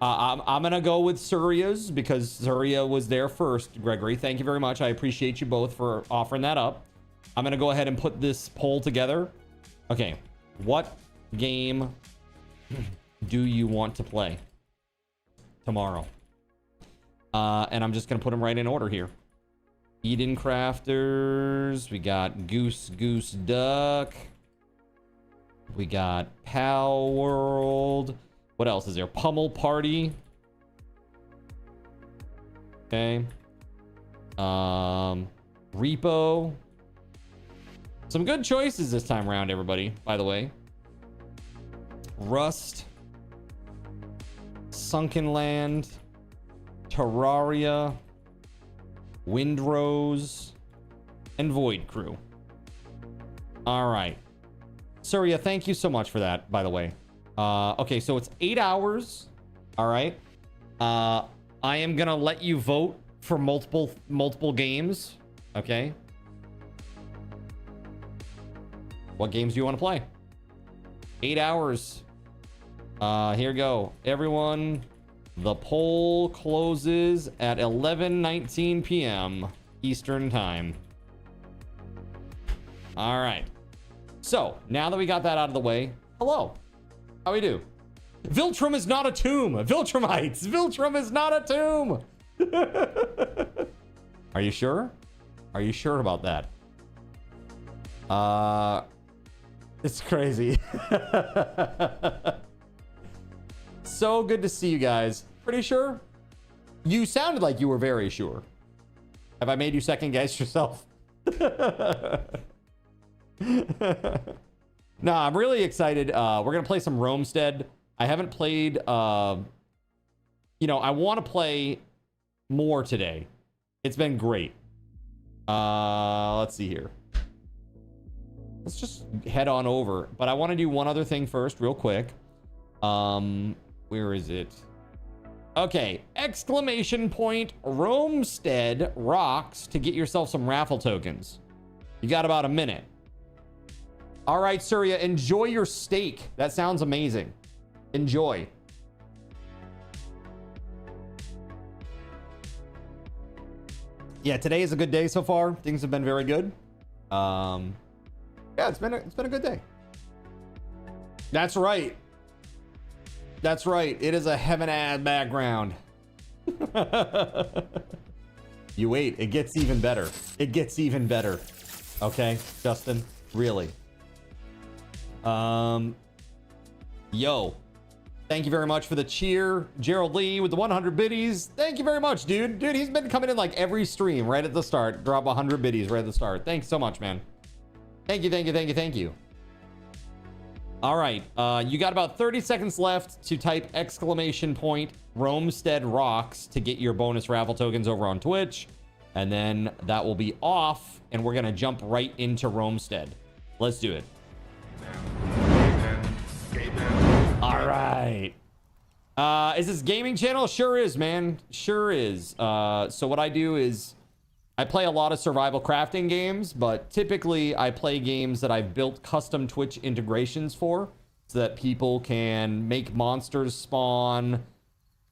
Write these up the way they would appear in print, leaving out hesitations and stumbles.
I'm gonna go with Surya's because Surya was there first. Gregory, thank you very much. I appreciate you both for offering that up. I'm gonna go ahead and put this poll together. Okay, what game do you want to play tomorrow? And I'm just gonna put them right in order here. Eden Crafters. We got Goose Duck. We got Pal World. What else is there? Pummel Party. Okay. Repo. Some good choices this time around, everybody, by the way. Rust. Sunken Land. Terraria. Windrose. And Void Crew. All right. Surya, thank you so much for that, by the way. Okay, so it's 8 hours. All right. I am gonna let you vote for multiple games. Okay. What games do you want to play? 8 hours. Here we go. Everyone, the poll closes at 11:19 p.m. Eastern time. All right. So now that we got that out of the way, hello. How we do? VELZTORM is not a tomb. VELZTORMites. VELZTORM is not a tomb. Are you sure? Are you sure about that? It's crazy. So good to see you guys. Pretty sure? You sounded like you were very sure. Have I made you second guess yourself? No, I'm really excited. We're going to play some Romestead. I haven't played, I want to play more today. It's been great. Let's see here. Let's just head on over. But I want to do one other thing first, real quick. Where is it? Okay, exclamation point Romestead rocks to get yourself some raffle tokens. You got about a minute. All right, Surya, enjoy your steak. That sounds amazing. Enjoy. Yeah, today is a good day so far. Things have been very good. Yeah, it's been a good day. That's right. That's right. It is a heaven-ass background. You wait. It gets even better. It gets even better. Okay, Justin. Really. Yo. Thank you very much for the cheer. Gerald Lee with the 100 biddies. Thank you very much, dude. Dude, he's been coming in like every stream right at the start. Drop 100 biddies right at the start. Thanks so much, man. Thank you, thank you, thank you, thank you. All right. You got about 30 seconds left to type exclamation point Romestead rocks to get your bonus raffle tokens over on Twitch. And then that will be off, and we're going to jump right into Romestead. Let's do it. All right. Is this gaming channel? Sure is, man. Sure is. So what I do is I play a lot of survival crafting games, but typically I play games that I've built custom Twitch integrations for so that people can make monsters spawn,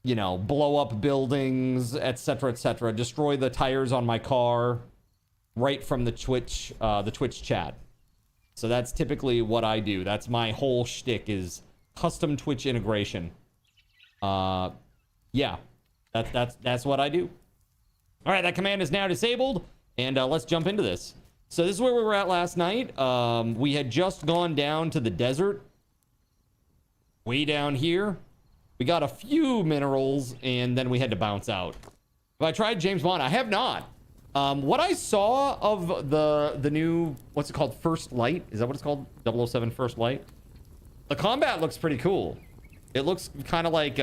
you know, blow up buildings, etc., destroy the tires on my car right from the Twitch chat. So that's typically what I do. That's my whole shtick, is custom Twitch integration. Yeah, that's what I do. All right, that command is now disabled, and let's jump into this. So this is where we were at last night. We had just gone down to the desert. Way down here. We got a few minerals, and then we had to bounce out. Have I tried James Bond? I have not. What I saw of the new, what's it called? First Light? Is that what it's called? 007 First Light? The combat looks pretty cool. It looks kind of like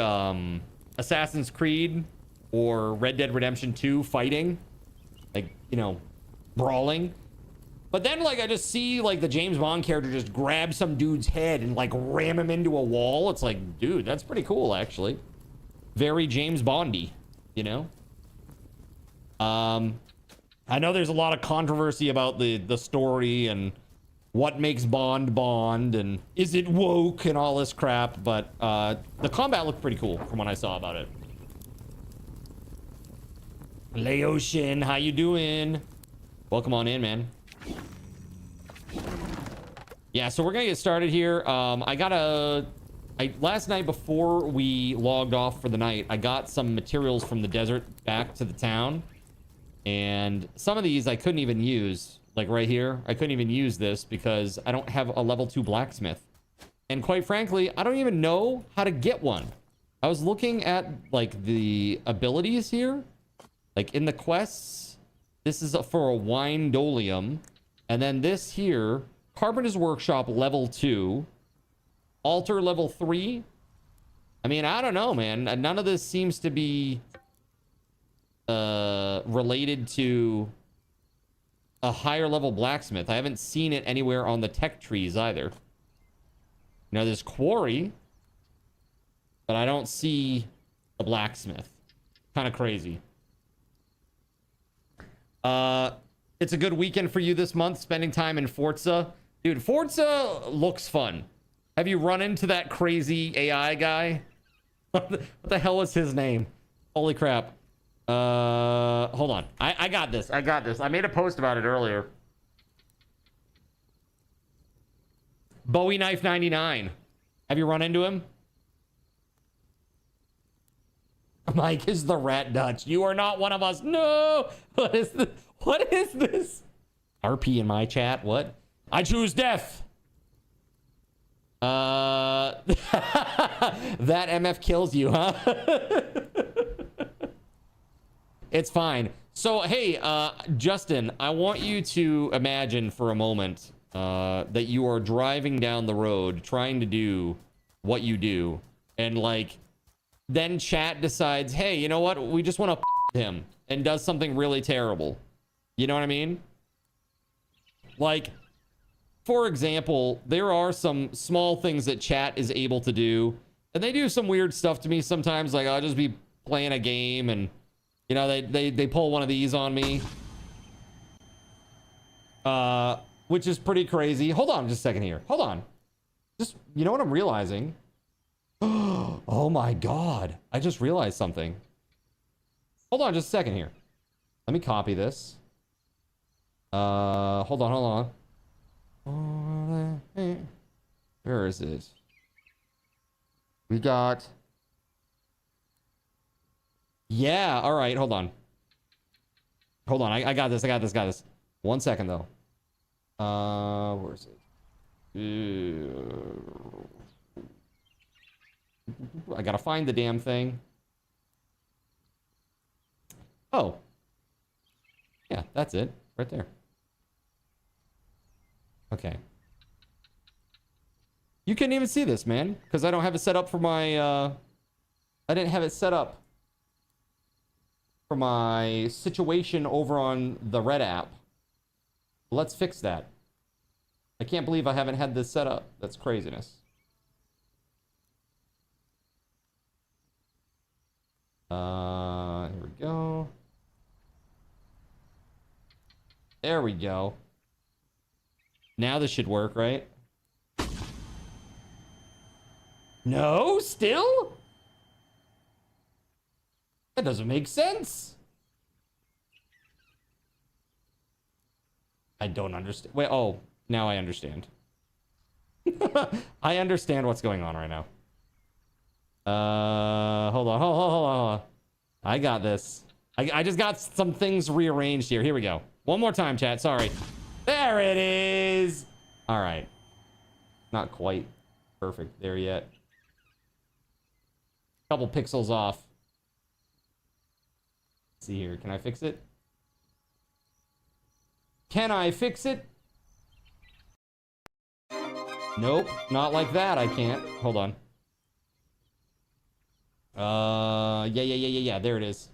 Assassin's Creed or Red Dead Redemption 2 fighting. Like, you know, brawling. But then, like, I just see, like, the James Bond character just grab some dude's head and, like, ram him into a wall. It's like, dude, that's pretty cool, actually. Very James Bondy, you know? I know there's a lot of controversy about the story and what makes Bond Bond and is it woke and all this crap, but the combat looked pretty cool from what I saw about it. Laotian, how you doing? Welcome on in, man. Yeah, so we're gonna get started here. Last night before we logged off for the night, I got some materials from the desert back to the town. And some of these I couldn't even use. Like right here, I couldn't even use this because I don't have a level 2 blacksmith. And quite frankly, I don't even know how to get one. I was looking at like the abilities here. Like in the quests, this is for a wine dolium. And then this here, Carpenter's Workshop level 2. Altar level 3. I mean, I don't know, man. None of this seems to be related to a higher level blacksmith. I haven't seen it anywhere on the tech trees either. Now there's quarry, but I don't see a blacksmith. Kind of crazy. It's a good weekend for you this month, spending time in Forza. Dude, Forza looks fun. Have you run into that crazy AI guy? What the hell was his name? Holy crap. Hold on. I got this. I got this. I made a post about it earlier. Bowie Knife 99. Have you run into him? Mike is the Rat Dutch. You are not one of us. No. What is this? What is this? RP in my chat. What? I choose death. That MF kills you, huh? It's fine. So, hey, Justin, I want you to imagine for a moment that you are driving down the road trying to do what you do. And, like, then chat decides, hey, you know what? We just want to him and does something really terrible. You know what I mean? Like, for example, there are some small things that chat is able to do. And they do some weird stuff to me sometimes. Like, I'll just be playing a game and... you know, they pull one of these on me. Which is pretty crazy. Hold on just a second here. Hold on. Just, you know what I'm realizing? Oh my God. I just realized something. Hold on just a second here. Let me copy this. Hold on. Where is it? We got... yeah, all right, hold on. Hold on, I got this, got this. 1 second, though. Where is it? I gotta find the damn thing. Oh. Yeah, that's it. Right there. Okay. You couldn't even see this, man. Because I don't have it set up for my... I didn't have it set up for my situation over on the Red app. Let's fix that. I can't believe I haven't had this set up. That's craziness. Here we go. There we go. Now this should work, right? No, still? That doesn't make sense. I don't understand. Wait, oh, now I understand. I understand what's going on right now. Hold on. I got this. I just got some things rearranged here. Here we go. One more time, chat. Sorry. There it is. All right. Not quite perfect there yet. Couple pixels off. Let's see here. Can I fix it? Can I fix it? Nope. Not like that. I can't. Hold on. Yeah. There it is.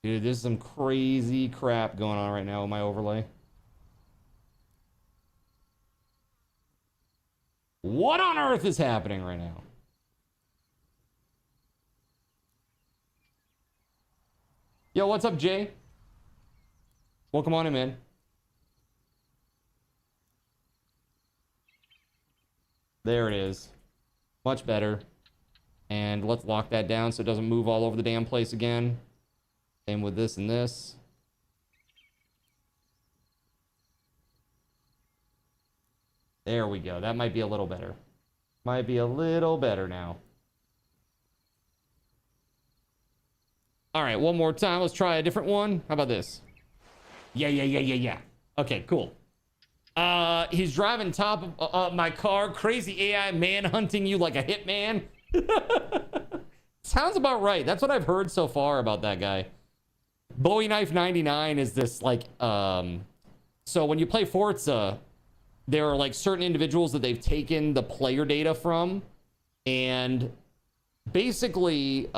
Dude, there's some crazy crap going on right now with my overlay. What on earth is happening right now? Yo, what's up, Jay? Welcome on in, man. There it is. Much better. And let's lock that down so it doesn't move all over the damn place again. Same with this and this. There we go. That might be a little better. Might be a little better now. All right, one more time. Let's try a different one. How about this? Yeah. Okay, cool. He's driving top of my car. Crazy AI manhunting you like a hitman. Sounds about right. That's what I've heard so far about that guy. Bowie Knife 99 is this like so when you play Forza, there are like certain individuals that they've taken the player data from, and basically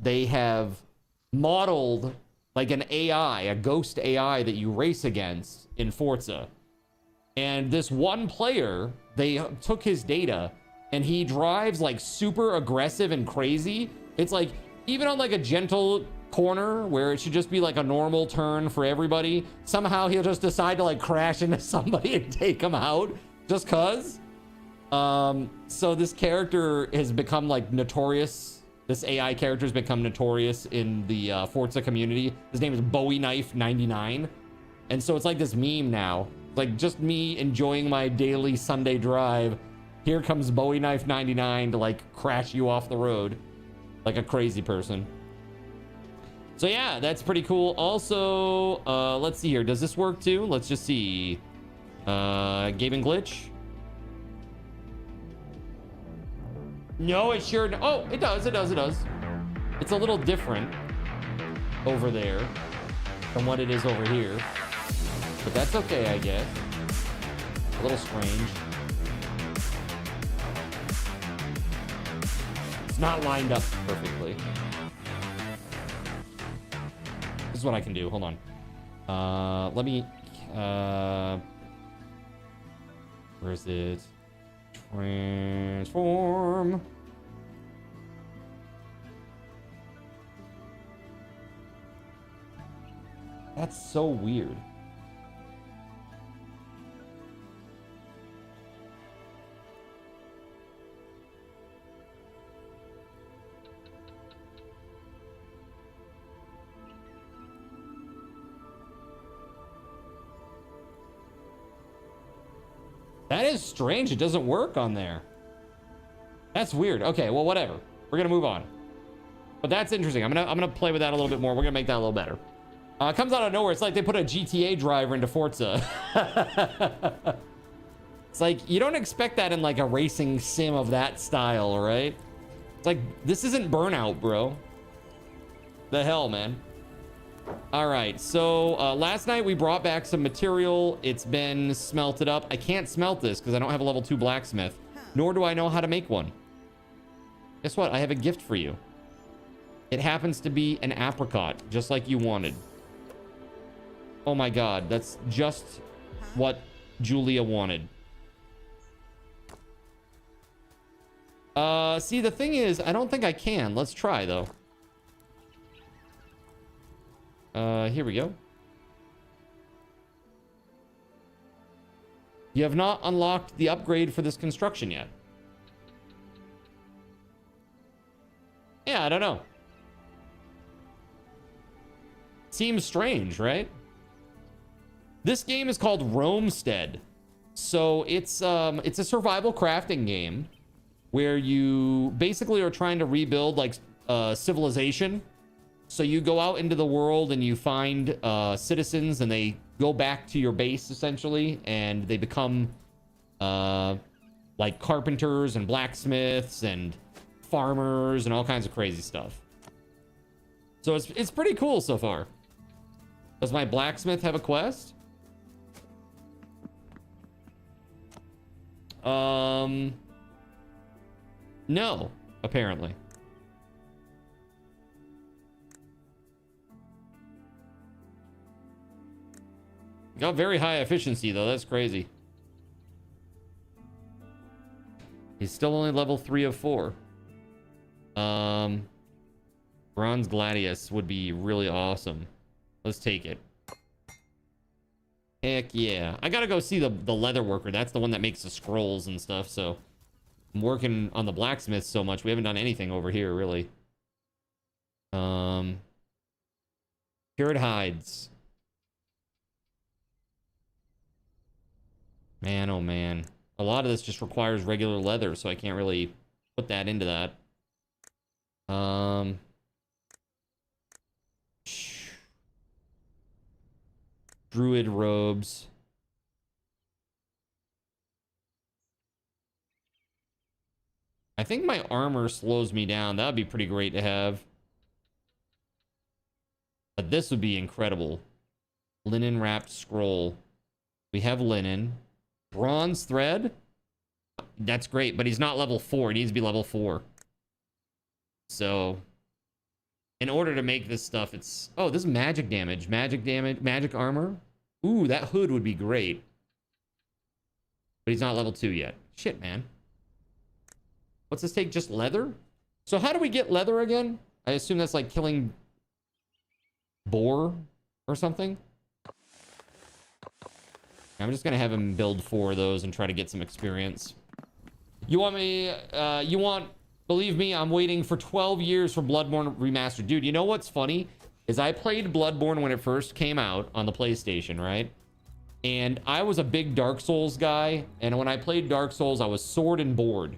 they have modeled like an AI, a ghost AI that you race against in Forza. And this one player, they took his data and he drives like super aggressive and crazy. It's like even on like a gentle corner where it should just be like a normal turn for everybody, somehow he'll just decide to like crash into somebody and take them out just cuz. So this character has become like notorious. This AI character has become notorious in the Forza community. His name is Bowie Knife 99. And so it's like this meme now. Like just me enjoying my daily Sunday drive. Here comes Bowie Knife 99 to like crash you off the road like a crazy person. So yeah, that's pretty cool. Also, let's see here. Does this work too? Let's just see. Gaming glitch. No, it sure. Oh, it does. It's a little different over there from what it is over here. But that's okay, I guess. A little strange. It's not lined up perfectly. This is what I can do. Hold on. Let me... where is it? Transform. That's so weird. That is strange. It doesn't work on there. That's weird. Okay, well, whatever. We're gonna move on. But that's interesting. I'm gonna play with that a little bit more. We're gonna make that a little better. It comes out of nowhere. It's like they put a GTA driver into Forza. It's like you don't expect that in like a racing sim of that style, right? It's like this isn't Burnout, bro. The hell, man. All right, so last night we brought back some material. It's been smelted up. I can't smelt this because I don't have a level 2 blacksmith, nor do I know how to make one. Guess what? I have a gift for you. It happens to be an apricot, just like you wanted. Oh my god, that's just what Julia wanted. See, the thing is, I don't think I can. Let's try, though. Here we go. You have not unlocked the upgrade for this construction yet. Yeah, I don't know. Seems strange, right? This game is called Romestead. So it's a survival crafting game where you basically are trying to rebuild like civilization. So you go out into the world and you find citizens, and they go back to your base essentially, and they become like carpenters and blacksmiths and farmers and all kinds of crazy stuff. So it's pretty cool so far. Does my blacksmith have a quest? No, apparently. Got very high efficiency though. That's crazy. He's still only level 3 of 4. Bronze Gladius would be really awesome. Let's take it. Heck yeah. I gotta go see the leather worker. That's the one that makes the scrolls and stuff, so... I'm working on the blacksmith so much. We haven't done anything over here, really. Cured hides. Man, oh man. A lot of this just requires regular leather, so I can't really put that into that. Druid robes. I think my armor slows me down. That would be pretty great to have. But this would be incredible. Linen wrapped scroll. We have linen. Bronze thread. That's great, but he's not level 4. He needs to be level 4. So, in order to make this stuff, it's... Oh, this is magic damage. Magic damage. Magic armor. Ooh, that hood would be great. But he's not level 2 yet. Shit, man. What's this take? Just leather? So how do we get leather again? I assume that's like killing boar or something. I'm just gonna have him build 4 of those and try to get some experience. You want me, believe me, I'm waiting for 12 years for Bloodborne Remastered. Dude, you know what's funny? Is I played Bloodborne when it first came out on the PlayStation, right? And I was a big Dark Souls guy. And when I played Dark Souls, I was sword and board.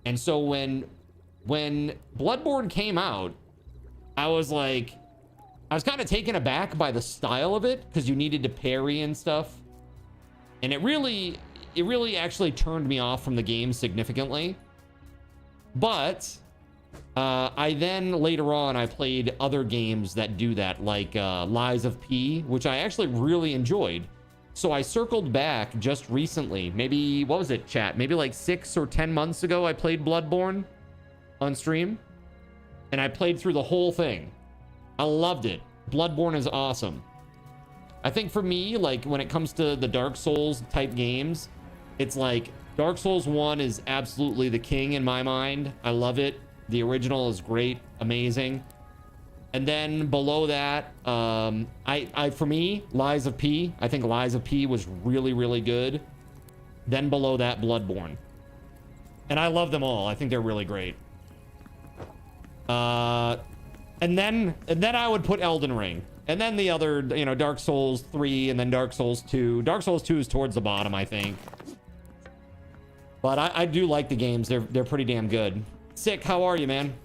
And so when Bloodborne came out, I was like, I was kind of taken aback by the style of it, because you needed to parry and stuff. And it really actually turned me off from the game significantly. But I then later on I played other games that do that, like Lies of P, which I actually really enjoyed. So I circled back just recently, maybe, what was it, chat? Maybe like 6 or 10 months ago, I played Bloodborne on stream. And I played through the whole thing. I loved it. Bloodborne is awesome. I think for me, like, when it comes to the Dark Souls type games, it's like Dark Souls 1 is absolutely the king in my mind. I love it. The original is great, amazing. And then below that, for me, Lies of P. I think Lies of P was really, really good. Then below that, Bloodborne. And I love them all. I think they're really great. And then I would put Elden Ring. And then the other, you know, Dark Souls 3 and then Dark Souls 2. Dark Souls 2 is towards the bottom, I think. But I do like the games. They're pretty damn good. Sick, how are you, man?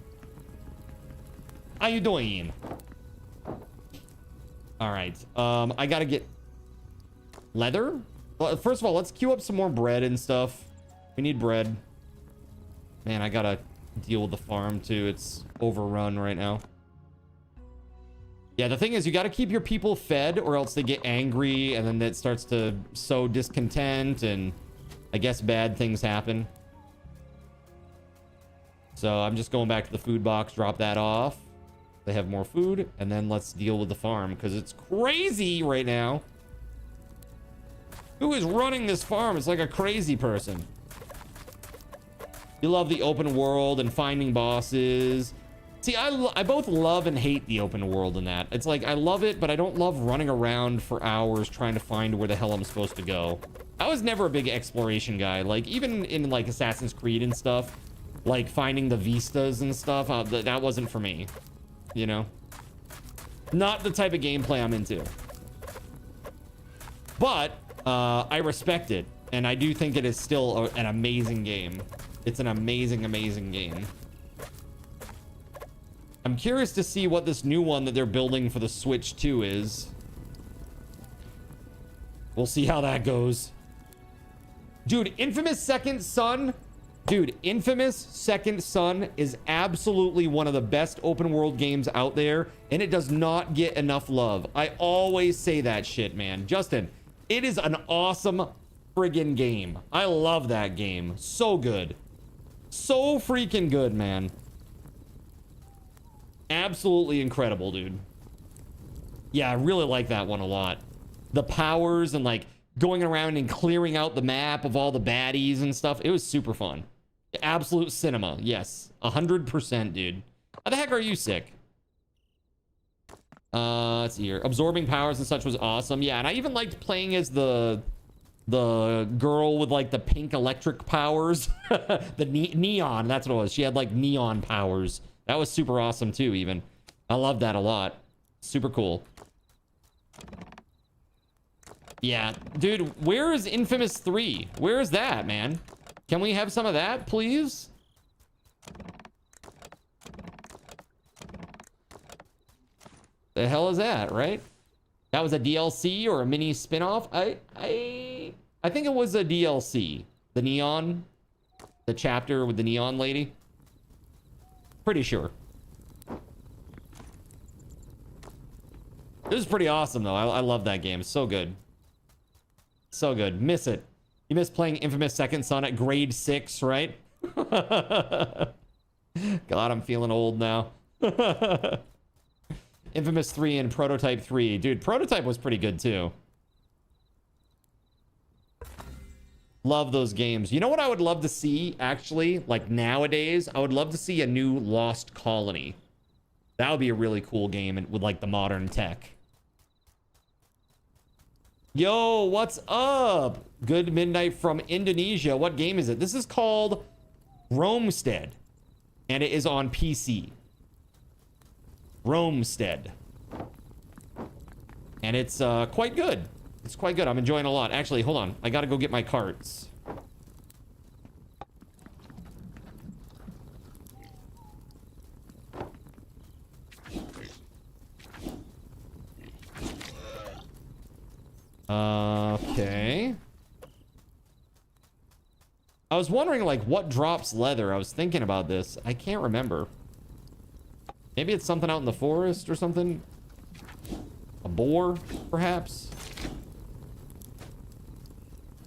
How you doing? All right. I gotta get leather. Well, first of all, let's queue up some more bread and stuff. We need bread. Man, I gotta deal with the farm too. It's overrun right now. Yeah, the thing is, you gotta keep your people fed, or else they get angry, and then it starts to sow discontent, and I guess bad things happen. So I'm just going back to the food box, drop that off. They have more food, and then let's deal with the farm, because it's crazy right now. Who is running this farm? It's like a crazy person. You love the open world and finding bosses. See, I both love and hate the open world in that. It's like, I love it, but I don't love running around for hours trying to find where the hell I'm supposed to go. I was never a big exploration guy. Like, even in, like, Assassin's Creed and stuff, like, finding the vistas and stuff, that wasn't for me. You know? Not the type of gameplay I'm into. But, I respect it. And I do think it is still an amazing game. It's an amazing, amazing game. I'm curious to see what this new one that they're building for the Switch 2 is. We'll see how that goes. Dude, Infamous Second Son... Dude, Infamous Second Son is absolutely one of the best open world games out there, and it does not get enough love. I always say that shit, man. Justin, it is an awesome friggin' game. I love that game. So good. So freaking good, man. Absolutely incredible, dude. Yeah, I really like that one a lot. The powers and, like, going around and clearing out the map of all the baddies and stuff. It was super fun. Absolute cinema. Yes. 100%, dude. How the heck are you sick? Let's see here. Absorbing powers and such was awesome. Yeah, and I even liked playing as the girl with like the pink electric powers. The neon, that's what it was. She had like neon powers. That was super awesome too, even. I love that a lot. Super cool. Yeah, dude, where is Infamous 3? Where is that, man? Can we have some of that, please? The hell is that, right? That was a DLC or a mini spin-off? I think it was a DLC. The neon, the chapter with the neon lady. Pretty sure. It was pretty awesome though. I love that game. So good. So good. Miss it. You miss playing Infamous Second Son at grade 6, right? God, I'm feeling old now. Infamous 3 and Prototype 3. Dude, Prototype was pretty good too. Love those games. You know what I would love to see, actually? Like nowadays, I would love to see a new Lost Colony. That would be a really cool game with like the modern tech. Yo, what's up? Good midnight from Indonesia. What game is it? This is called Romestead, and it is on PC. Romestead. And it's quite good. It's quite good. I'm enjoying it a lot. Actually, hold on. I gotta go get my carts. Okay. I was wondering, like, what drops leather? I was thinking about this. I can't remember. Maybe it's something out in the forest or something. A boar, perhaps.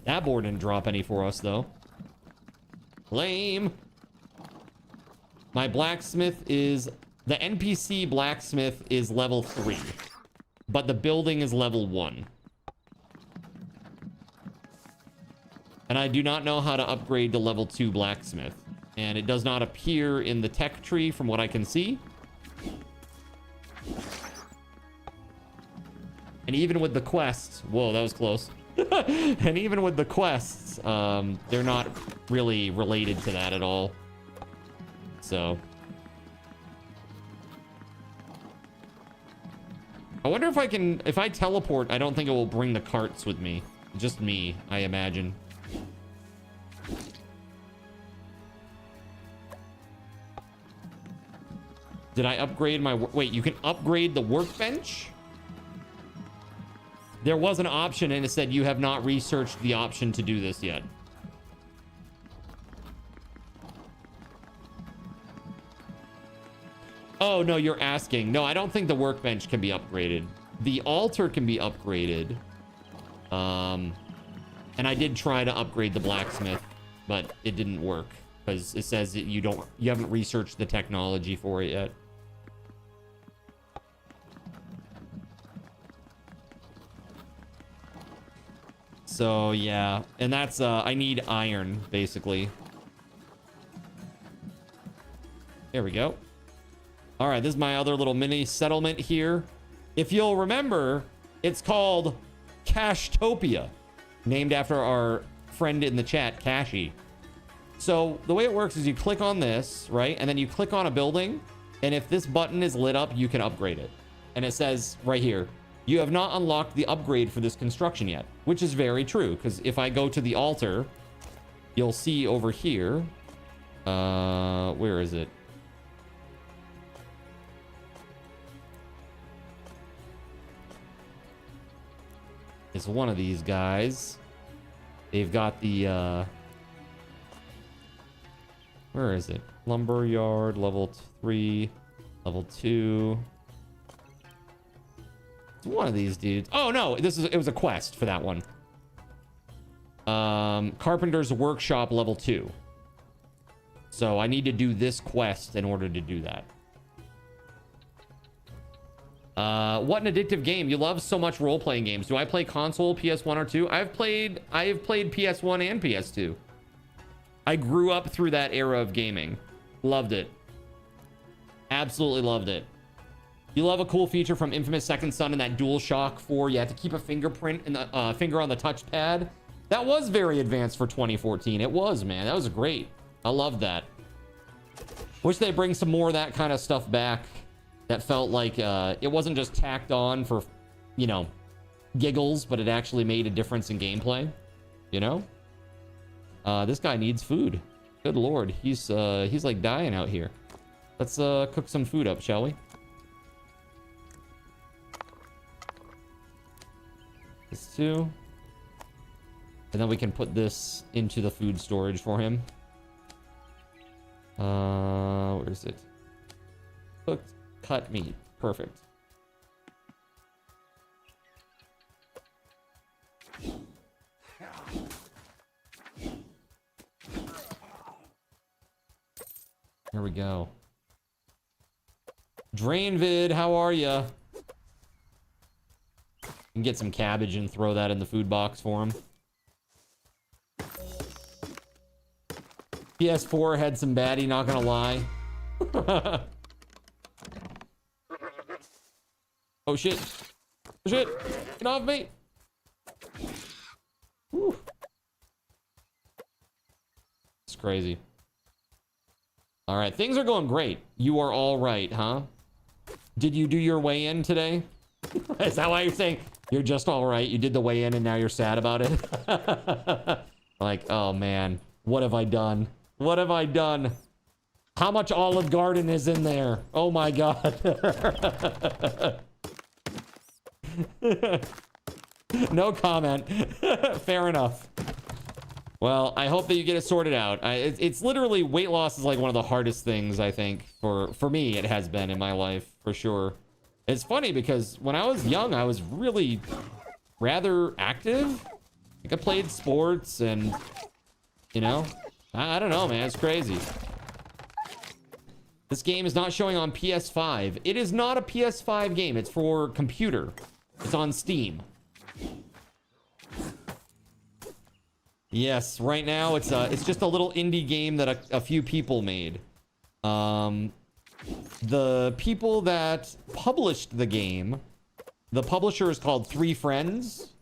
That boar didn't drop any for us, though. Lame. My blacksmith is... The NPC blacksmith is level 3. But the building is level 1. And I do not know how to upgrade to level 2 blacksmith. And it does not appear in the tech tree from what I can see. And even with the quests... Whoa, that was close. And even with the quests, they're not really related to that at all. So... I wonder if I can... If I teleport, I don't think it will bring the carts with me. Just me, I imagine. Did I upgrade my... Wait, you can upgrade the workbench? There was an option and it said you have not researched the option to do this yet. Oh, no, you're asking. No, I don't think the workbench can be upgraded. The altar can be upgraded. And I did try to upgrade the blacksmith, but it didn't work because it says that you haven't researched the technology for it yet. So yeah, and that's I need iron basically. There we go. All right, this is my other little mini settlement here. If you'll remember, it's called Cashtopia, named after our friend in the chat, Kashi. So the way it works is you click on this, right? And then you click on a building. And if this button is lit up, you can upgrade it. And it says right here, you have not unlocked the upgrade for this construction yet, which is very true. Because if I go to the altar, you'll see over here. Where is it? It's one of these guys. They've got the, where is it? Lumberyard, level 3, level 2. It's one of these dudes. Oh, no, it was a quest for that one. Carpenter's Workshop, level 2. So I need to do this quest in order to do that. What an addictive game. You love so much role-playing games. Do I play console, PS1 or 2? I have played PS1 and PS2. I grew up through that era of gaming. Loved it. Absolutely loved it. You love a cool feature from Infamous Second Son in that DualShock 4. You had to keep a fingerprint in the finger on the touchpad. That was very advanced for 2014. It was, man. That was great. I love that. Wish they bring some more of that kind of stuff back. That felt like it wasn't just tacked on for, you know, giggles, but it actually made a difference in gameplay. You know? This guy needs food. Good lord, he's like dying out here. Let's cook some food up, shall we? This too. And then we can put this into the food storage for him. Where is it? Cooked cut meat. Perfect. Here we go. Drainvid, how are ya? Can get some cabbage and throw that in the food box for him. PS4 had some baddie, not gonna lie. Oh shit. Oh shit. Get off me. Whew. It's crazy. All right, things are going great. You are all right, huh? Did you do your weigh-in today? Is that why you're saying you're just all right? You did the weigh-in and now you're sad about it? Like, oh man, what have I done? What have I done? How much Olive Garden is in there? Oh my God. No comment. Fair enough. Well, I hope that you get it sorted out. It's literally, weight loss is like one of the hardest things, I think, for me. It has been in my life, for sure. It's funny because when I was young, I was really rather active. Like I played sports and, you know, I don't know, man. It's crazy. This game is not showing on PS5. It is not a PS5 game. It's for computer. It's on Steam. Yes, right now it's just a little indie game that a few people made. The people that published the game, the publisher is called Three Friends,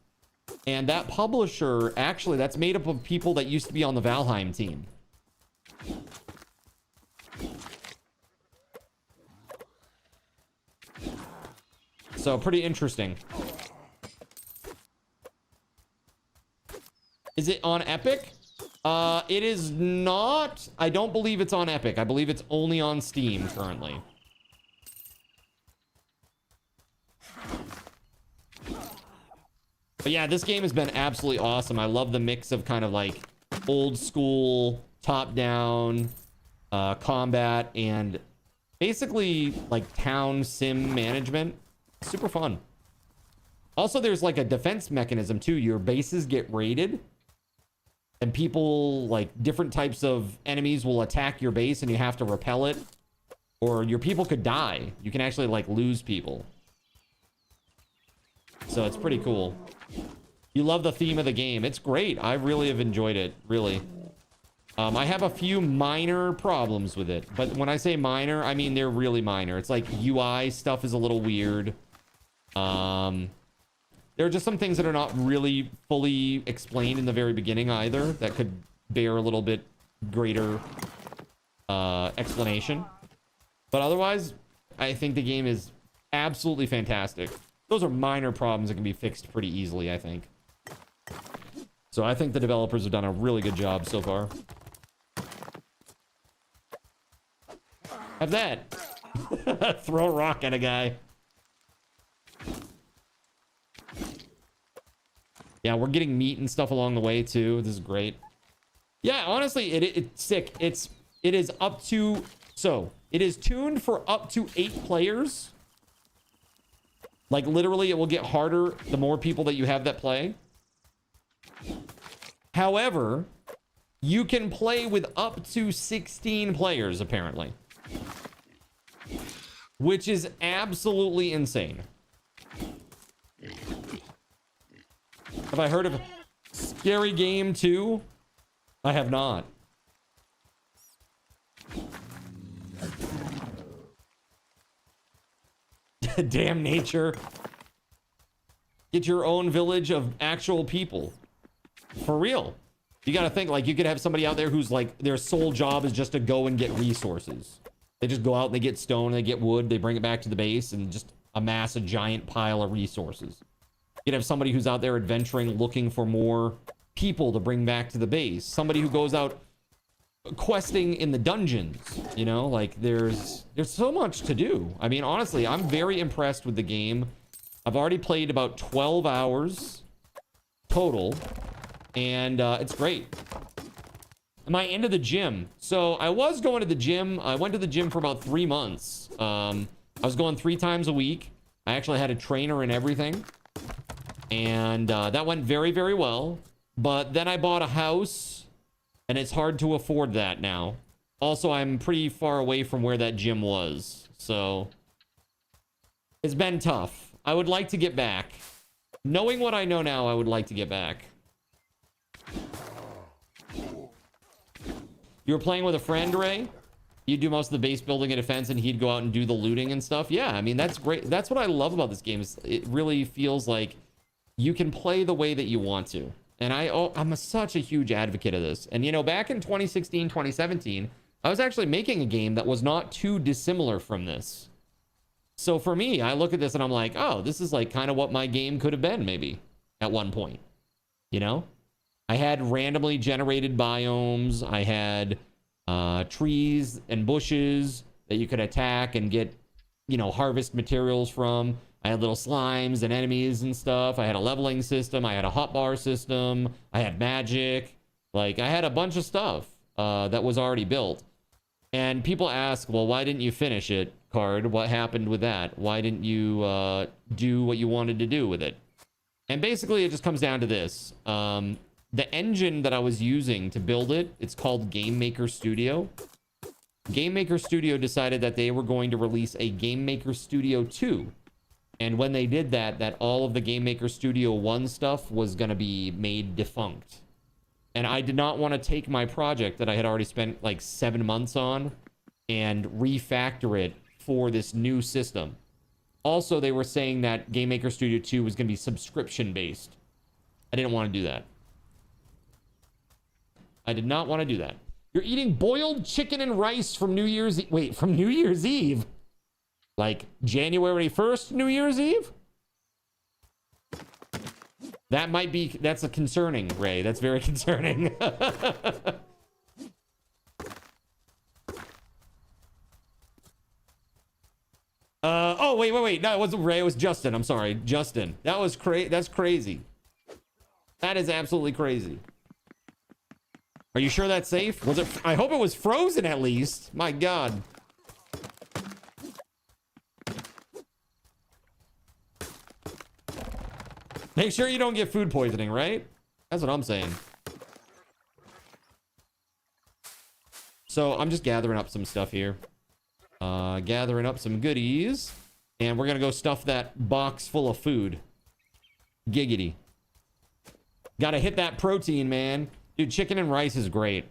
and that publisher actually that's made up of people that used to be on the Valheim team. So pretty interesting. Is it on Epic? It is not. I don't believe it's on Epic. I believe it's only on Steam currently. But yeah, this game has been absolutely awesome. I love the mix of kind of like old school top-down combat and basically like town sim management. Super fun. Also, there's like a defense mechanism too. Your bases get raided. And people, like, different types of enemies will attack your base and you have to repel it. Or your people could die. You can actually, like, lose people. So it's pretty cool. You love the theme of the game. It's great. I really have enjoyed it, really. I have a few minor problems with it. But when I say minor, I mean they're really minor. It's like UI stuff is a little weird. There are just some things that are not really fully explained in the very beginning either that could bear a little bit greater explanation. But otherwise, I think the game is absolutely fantastic. Those are minor problems that can be fixed pretty easily, I think. So I think the developers have done a really good job so far. Have that. Throw a rock at a guy. Yeah, we're getting meat and stuff along the way too. This is great. Yeah, honestly, it's sick. It is up to, so it is tuned for up to 8 players. Like literally it will get harder the more people that you have that play. However, you can play with up to 16 players apparently. Which is absolutely insane. Have I heard of Scary Game 2? I have not. Damn nature. Get your own village of actual people. For real. You gotta think, like, you could have somebody out there who's like, their sole job is just to go and get resources. They just go out and they get stone, they get wood, they bring it back to the base and just amass a giant pile of resources. You could have somebody who's out there adventuring, looking for more people to bring back to the base. Somebody who goes out questing in the dungeons, you know, like there's so much to do. I mean, honestly, I'm very impressed with the game. I've already played about 12 hours total, and it's great. Am I into the gym? So I was going to the gym. I went to the gym for about 3 months. I was going 3 times a week. I actually had a trainer and everything, and that went very, very well. But then I bought a house, and it's hard to afford that now. Also, I'm pretty far away from where that gym was, so it's been tough. I would like to get back. Knowing what I know now, I would like to get back. You were playing with a friend, Ray? You do most of the base building and defense, and he'd go out and do the looting and stuff? Yeah, I mean, that's great. That's what I love about this game. Is it really feels like you can play the way that you want to. And I'm such a huge advocate of this. And, you know, back in 2016, 2017, I was actually making a game that was not too dissimilar from this. So for me, I look at this and I'm like, oh, this is like kind of what my game could have been maybe at one point. You know, I had randomly generated biomes. I had trees and bushes that you could attack and get, you know, harvest materials from. I had little slimes and enemies and stuff. I had a leveling system. I had a hotbar system. I had magic. Like, I had a bunch of stuff that was already built. And people ask, well, why didn't you finish it, Card? What happened with that? Why didn't you do what you wanted to do with it? And basically, it just comes down to this. The engine that I was using to build it, it's called Game Maker Studio. Game Maker Studio decided that they were going to release a Game Maker Studio 2. And when they did that, that all of the Game Maker Studio 1 stuff was going to be made defunct. And I did not want to take my project that I had already spent like 7 months on and refactor it for this new system. Also, they were saying that Game Maker Studio 2 was going to be subscription based. I didn't want to do that. I did not want to do that. You're eating boiled chicken and rice from New Year's Eve. Wait, from New Year's Eve? Like January 1st, New Year's Eve? That might be, that's a concerning, Ray. That's very concerning. Oh, wait. No, it wasn't Ray. It was Justin. I'm sorry. Justin. That's crazy. That is absolutely crazy. Are you sure that's safe? Was it? I hope it was frozen at least. My God. Make sure you don't get food poisoning, right? That's what I'm saying. So I'm just gathering up some stuff here. Gathering up some goodies. And we're going to go stuff that box full of food. Giggity. Got to hit that protein, man. Dude, chicken and rice is great.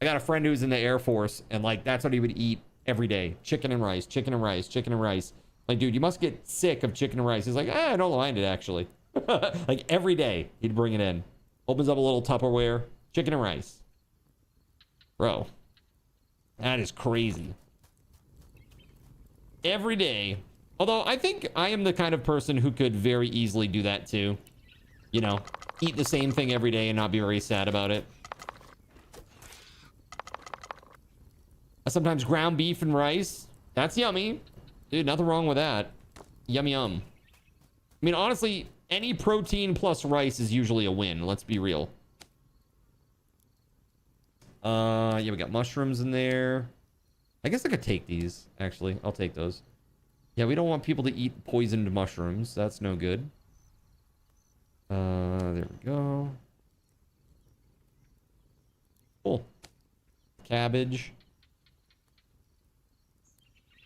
I got a friend who's in the Air Force, and like that's what he would eat every day. Chicken and rice, chicken and rice, chicken and rice. Like, dude, you must get sick of chicken and rice. He's like, I don't mind it, actually. Like, every day, he'd bring it in. Opens up a little Tupperware. Chicken and rice. Bro. That is crazy. Every day. Although, I think I am the kind of person who could very easily do that, too. You know, eat the same thing every day and not be very sad about it. Sometimes ground beef and rice. That's yummy. Dude, nothing wrong with that. Yum, yum. I mean, honestly, any protein plus rice is usually a win. Let's be real. Yeah, we got mushrooms in there. I guess I could take these, actually. I'll take those. Yeah, we don't want people to eat poisoned mushrooms. That's no good. There we go. Cool. Cabbage.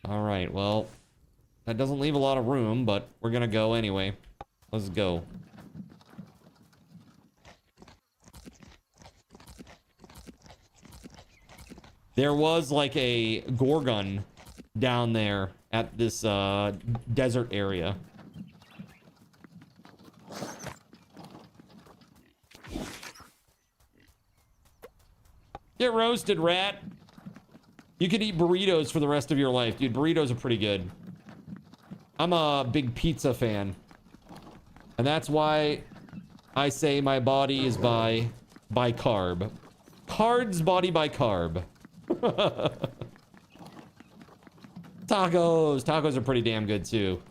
All right, well, that doesn't leave a lot of room, but we're gonna go anyway. Let's go. There was like a Gorgon down there at this desert area. Get roasted, rat. You could eat burritos for the rest of your life, dude. Burritos are pretty good. I'm a big pizza fan. And that's why I say my body is by carb. Card's body by carb. Tacos. Tacos are pretty damn good too.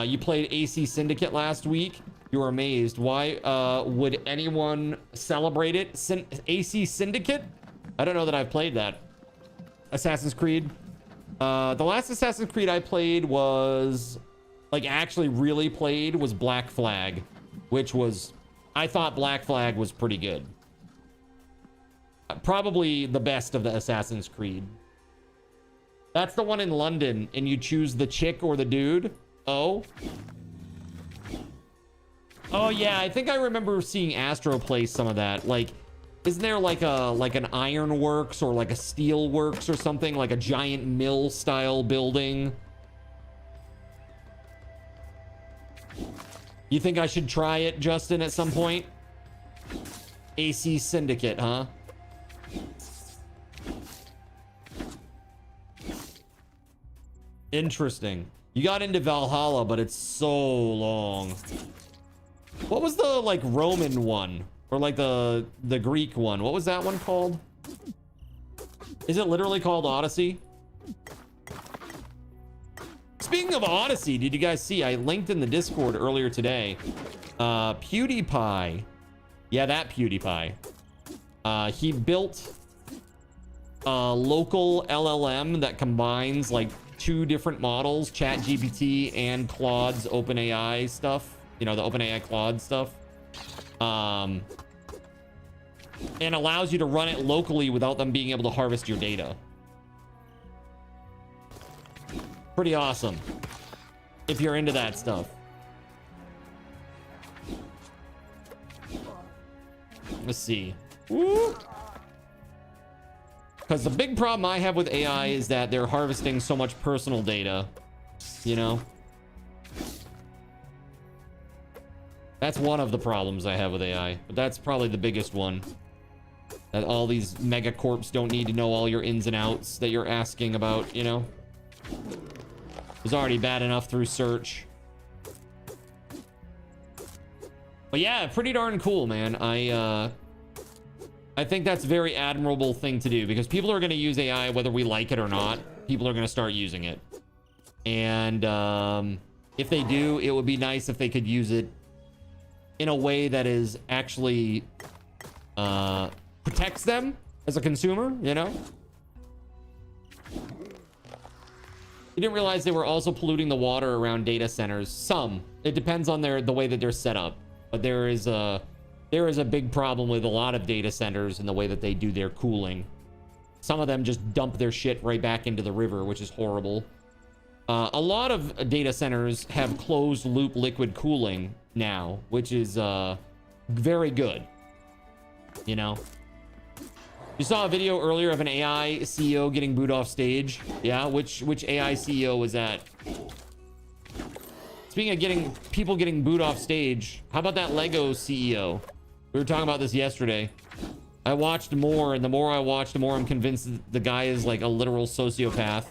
You played AC Syndicate last week. You were amazed. Why would anyone celebrate it? AC Syndicate? I don't know that I've played that. Assassin's Creed. The last Assassin's Creed I played was, like, actually really played was Black Flag, which was, I thought Black Flag was pretty good. Probably the best of the Assassin's Creed. That's the one in London, and you choose the chick or the dude. Oh. Oh yeah, I think I remember seeing Astro play some of that. Like, isn't there like an ironworks or like a steel works or something, like a giant mill style building? You think I should try it, Justin, at some point? AC Syndicate, huh? Interesting. You got into Valhalla, but it's so long. What was the, like, Roman one? Or, like, the Greek one? What was that one called? Is it literally called Odyssey? Speaking of Odyssey, did you guys see? I linked in the Discord earlier today. PewDiePie. Yeah, that PewDiePie. He built a local LLM that combines, like, 2 different models, ChatGPT and Claude's OpenAI stuff. You know, the OpenAI Claude stuff. And allows you to run it locally without them being able to harvest your data. Pretty awesome. If you're into that stuff. Let's see. Because the big problem I have with AI is that they're harvesting so much personal data. You know? That's one of the problems I have with AI. But that's probably the biggest one. That all these megacorps don't need to know all your ins and outs that you're asking about, you know? It was already bad enough through search. But yeah, pretty darn cool, man. I think that's a very admirable thing to do, because people are going to use AI whether we like it or not. People are going to start using it. And if they do, it would be nice if they could use it in a way that is actually protects them as a consumer, you know? You didn't realize they were also polluting the water around data centers. Some. It depends on the way that they're set up. But there is a big problem with a lot of data centers and the way that they do their cooling. Some of them just dump their shit right back into the river, which is horrible. A lot of data centers have closed loop liquid cooling now, which is very good. You know? You saw a video earlier of an AI CEO getting booed off stage. Yeah, which AI CEO was that? Speaking of people getting booed off stage, how about that Lego CEO? We were talking about this yesterday. I watched more, and the more I watched, the more I'm convinced the guy is like a literal sociopath.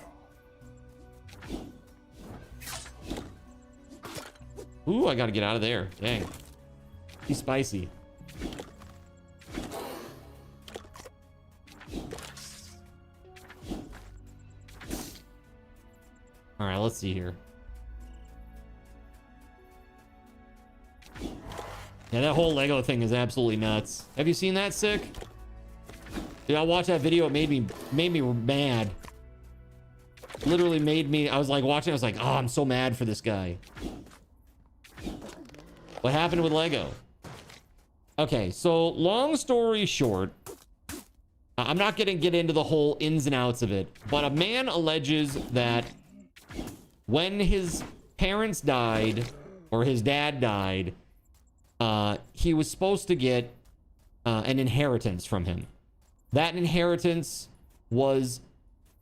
Ooh, I gotta get out of there. Dang. He's spicy. All right, let's see here. Yeah, that whole Lego thing is absolutely nuts. Have you seen that, Sick? Dude, I watched that video. It made me mad. Literally made me. I was like watching. I was like, oh, I'm so mad for this guy. What happened with Lego? Okay, so long story short, I'm not gonna get into the whole ins and outs of it, but a man alleges that when his parents died, or his dad died, he was supposed to get an inheritance from him. That inheritance was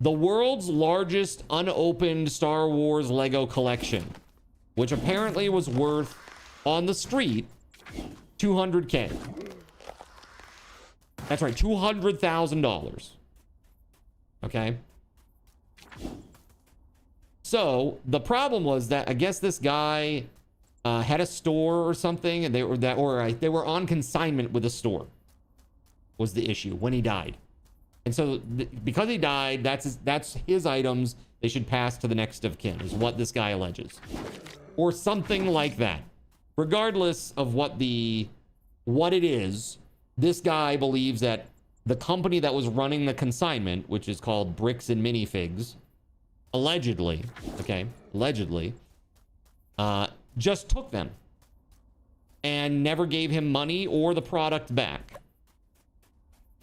the world's largest unopened Star Wars Lego collection, which apparently was worth, on the street, $200K. That's right, $200,000. Okay? So, the problem was that I guess this guy had a store or something, and they were on consignment with a store, was the issue when he died. And so because he died, that's his items. They should pass to the next of kin, is what this guy alleges, or something like that. Regardless of what it is, this guy believes that the company that was running the consignment, which is called Bricks and Minifigs, allegedly, just took them and never gave him money or the product back.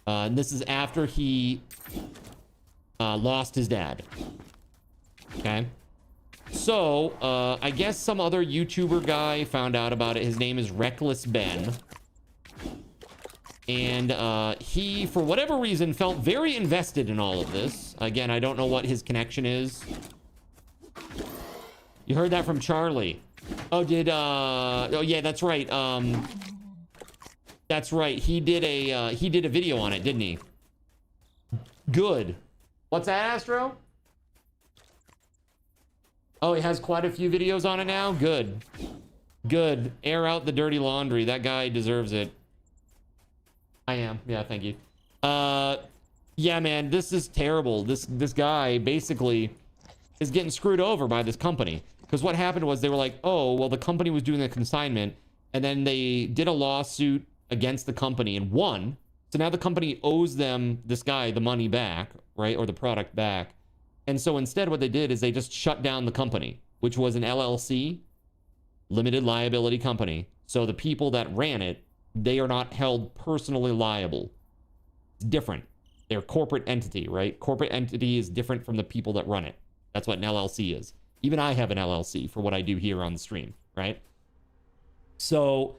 And this is after he lost his dad. Okay. So, I guess some other YouTuber guy found out about it. His name is Reckless Ben. And he, for whatever reason, felt very invested in all of this. Again, I don't know what his connection is. You heard that from Charlie. Oh, oh yeah, that's right. That's right. He did a video on it, didn't he? Good. What's that, Astro? Oh, he has quite a few videos on it now? Good. Good. Air out the dirty laundry. That guy deserves it. I am. Yeah, thank you. Yeah, man, this is terrible. This guy basically is getting screwed over by this company. Because what happened was they were like, oh, well, the company was doing the consignment, and then they did a lawsuit against the company and won. So now the company owes them, this guy, the money back, right? Or the product back. And so instead what they did is they just shut down the company, which was an LLC, limited liability company. So the people that ran it, they are not held personally liable. It's different. They're a corporate entity, right? Corporate entity is different from the people that run it. That's what an LLC is. Even I have an LLC for what I do here on the stream, right? So,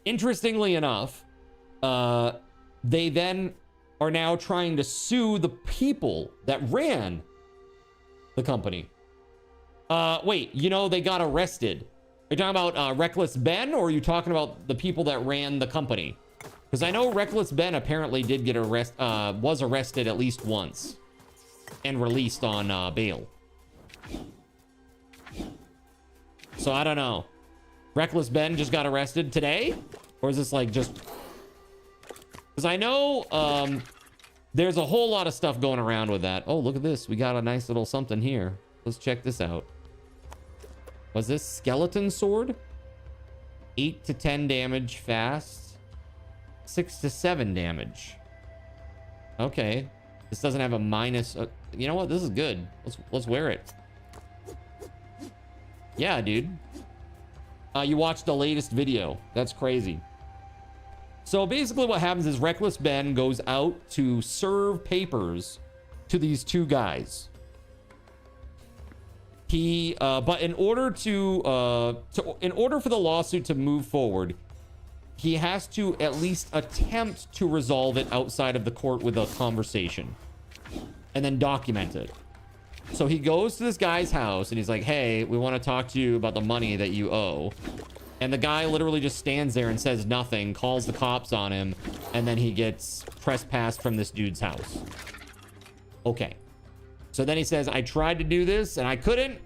interestingly enough, they then are now trying to sue the people that ran the company. Wait, you know, they got arrested. Are you talking about Reckless Ben, or are you talking about the people that ran the company? Because I know Reckless Ben apparently did get was arrested at least once and released on bail. So I don't know. Reckless Ben just got arrested today? Or is this like just... Because I know there's a whole lot of stuff going around with that. Oh, look at this. We got a nice little something here. Let's check this out. Was this skeleton sword? 8 to 10 damage fast. 6 to 7 damage. Okay. This doesn't have a minus. You know what? This is good. Let's wear it. Yeah, dude. You watched the latest video. That's crazy. So basically what happens is Reckless Ben goes out to serve papers to these two guys. He, but in order in order for the lawsuit to move forward, he has to at least attempt to resolve it outside of the court with a conversation and then document it. So he goes to this guy's house and he's like, hey, we want to talk to you about the money that you owe. And the guy literally just stands there and says nothing, calls the cops on him, and then he gets trespassed from this dude's house. Okay. So then he says, I tried to do this and I couldn't.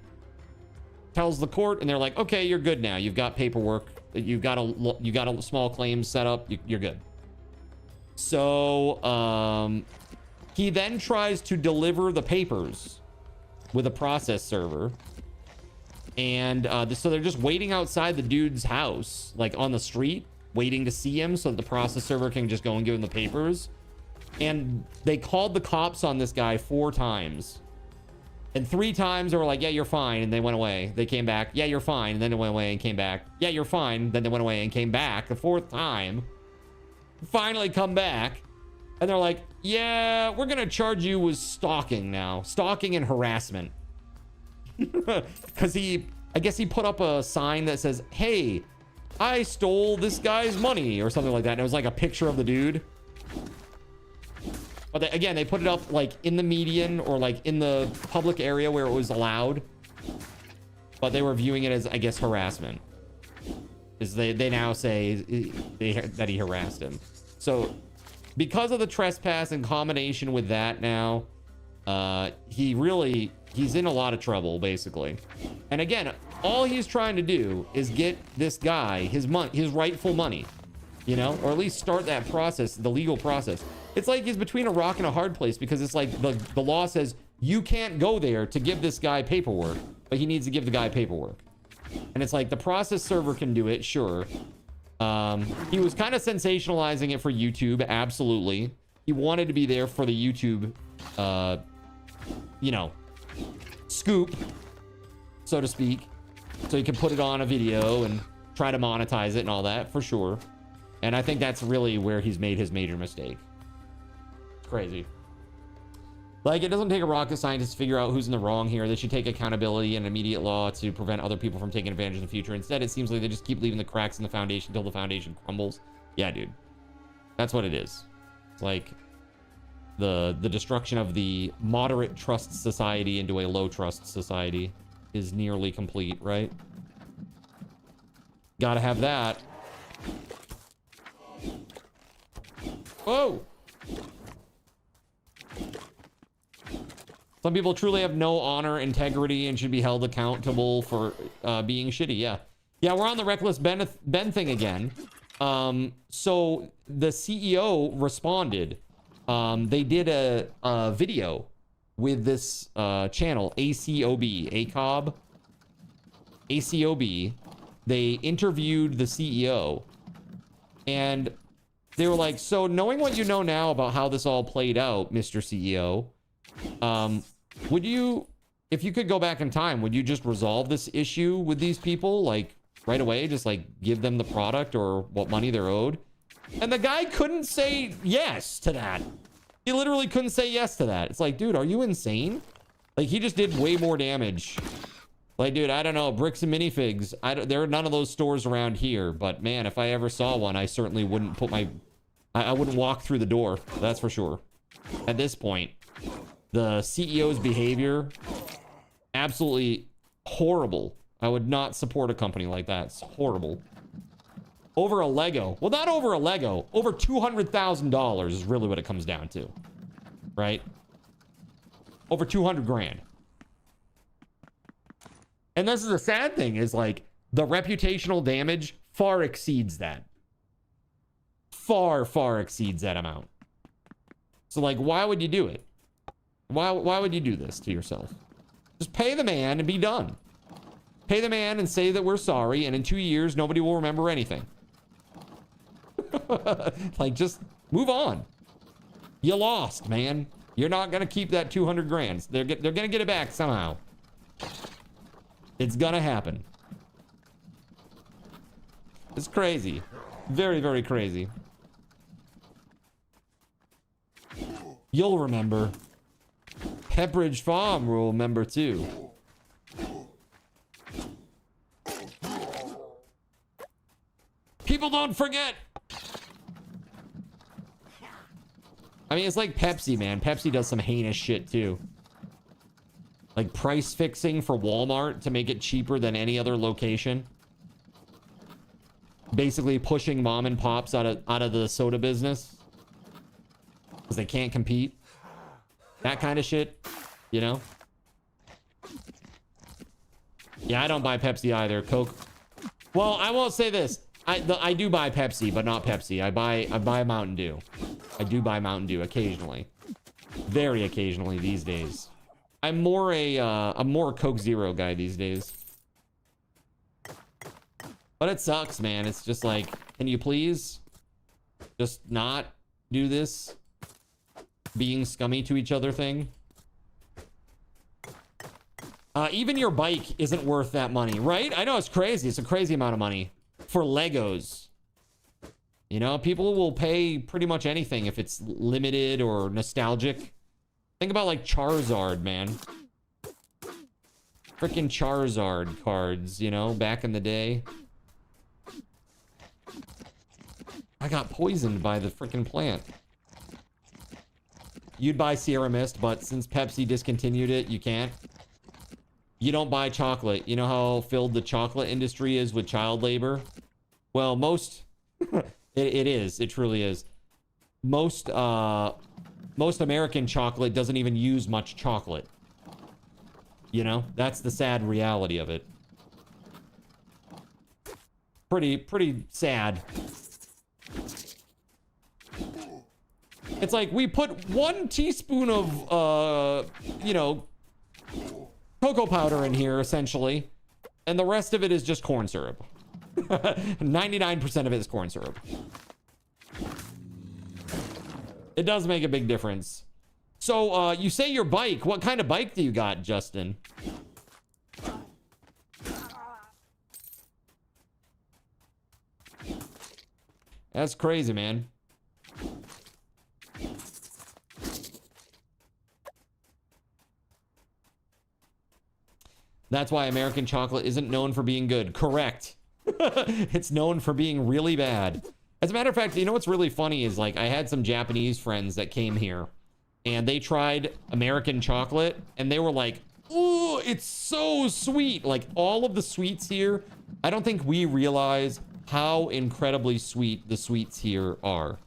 Tells the court, and they're like, okay, you're good now. You've got paperwork. You got a small claim set up. You're good. So he then tries to deliver the papers with a process server. And so they're just waiting outside the dude's house, like on the street, waiting to see him so that the process server can just go and give him the papers. And they called the cops on this guy 4 times. And 3 times they were like, yeah, you're fine. And they went away. They came back. Yeah, you're fine. And then they went away and came back. Yeah, you're fine. Then they went away and came back. The 4th time, finally come back. And they're like, yeah, we're going to charge you with stalking now. Stalking and harassment. Because I guess he put up a sign that says, hey, I stole this guy's money or something like that. And it was like a picture of the dude. But they, again, they put it up like in the median or like in the public area where it was allowed. But they were viewing it as, I guess, harassment. Is they now say that he harassed him. So because of the trespass in combination with that now, he's in a lot of trouble, basically. And again, all he's trying to do is get this guy his rightful money, you know, or at least start that process, the legal process. It's like he's between a rock and a hard place because it's like the law says you can't go there to give this guy paperwork, but he needs to give the guy paperwork. And it's like the process server can do it, sure. He was kind of sensationalizing it for YouTube, absolutely. He wanted to be there for the YouTube, you know, scoop, so to speak. So he can put it on a video and try to monetize it and all that, for sure. And I think that's really where he's made his major mistake. It's crazy. Like, it doesn't take a rocket scientist to figure out who's in the wrong here. They should take accountability and immediate law to prevent other people from taking advantage in the future. Instead, it seems like they just keep leaving the cracks in the foundation until the foundation crumbles. Yeah, dude. That's what it is. It's like the destruction of the moderate trust society into a low trust society is nearly complete, right? Gotta have that. Whoa! Some people truly have no honor, integrity, and should be held accountable for being shitty. Yeah. Yeah, we're on the Reckless Ben thing again. So the CEO responded. They did a video with this channel, ACOB. They interviewed the CEO. And they were like, so knowing what you know now about how this all played out, Mr. CEO, would you, if you could go back in time, would you just resolve this issue with these people, like, right away? Just, like, give them the product or what money they're owed? And the guy couldn't say yes to that. He literally couldn't say yes to that. It's like, dude, are you insane? Like, he just did way more damage. Like, dude, I don't know, bricks and minifigs. There are none of those stores around here, but man, if I ever saw one, I certainly wouldn't put I wouldn't walk through the door. That's for sure. At this point, the CEO's behavior, absolutely horrible. I would not support a company like that. It's horrible. Over a Lego. Well, not over a Lego. Over $200,000 is really what it comes down to. Right? Over 200 grand. And this is the sad thing, is like the reputational damage far exceeds that. Far exceeds that amount. So like, why would you do it? Why would you do this to yourself? Just pay the man and be done. Pay the man and say that we're sorry, and in 2 years, nobody will remember anything. Like, just move on. You lost, man. You're not gonna keep that 200 grand. They're gonna get it back somehow. It's gonna happen. It's crazy. Very, very crazy. You'll remember. Pepperidge Farm will remember too. People don't forget. I mean, it's like Pepsi, man. Pepsi does some heinous shit too. Like price fixing for Walmart to make it cheaper than any other location. Basically pushing mom and pops out of the soda business because they can't compete. That kind of shit, you know? Yeah, I don't buy Pepsi either. Coke. Well, I won't say this. I do buy Pepsi, but not Pepsi. I buy Mountain Dew. I do buy Mountain Dew occasionally. Very occasionally these days. I'm more a Coke Zero guy these days. But it sucks, man. It's just like, can you please just not do this being scummy to each other thing? Even your bike isn't worth that money, right? I know it's crazy. It's a crazy amount of money for Legos. You know, people will pay pretty much anything if it's limited or nostalgic. Think about like Charizard, man. Freaking Charizard cards, you know, back in the day. I got poisoned by the freaking plant. You'd buy Sierra Mist, but since Pepsi discontinued it, you can't. You don't buy chocolate. You know how filled the chocolate industry is with child labor? Well, most... it is. It truly is. Most American chocolate doesn't even use much chocolate. You know? That's the sad reality of it. Pretty sad. It's like we put 1 teaspoon of, you know, cocoa powder in here, essentially. And the rest of it is just corn syrup. 99% of it is corn syrup. It does make a big difference. So, you say your bike. What kind of bike do you got, Justin? That's crazy, man. That's why American chocolate isn't known for being good. Correct. It's known for being really bad. As a matter of fact, you know what's really funny is, like, I had some Japanese friends that came here and they tried American chocolate and they were like, ooh, it's so sweet. Like, all of the sweets here, I don't think we realize how incredibly sweet the sweets here are.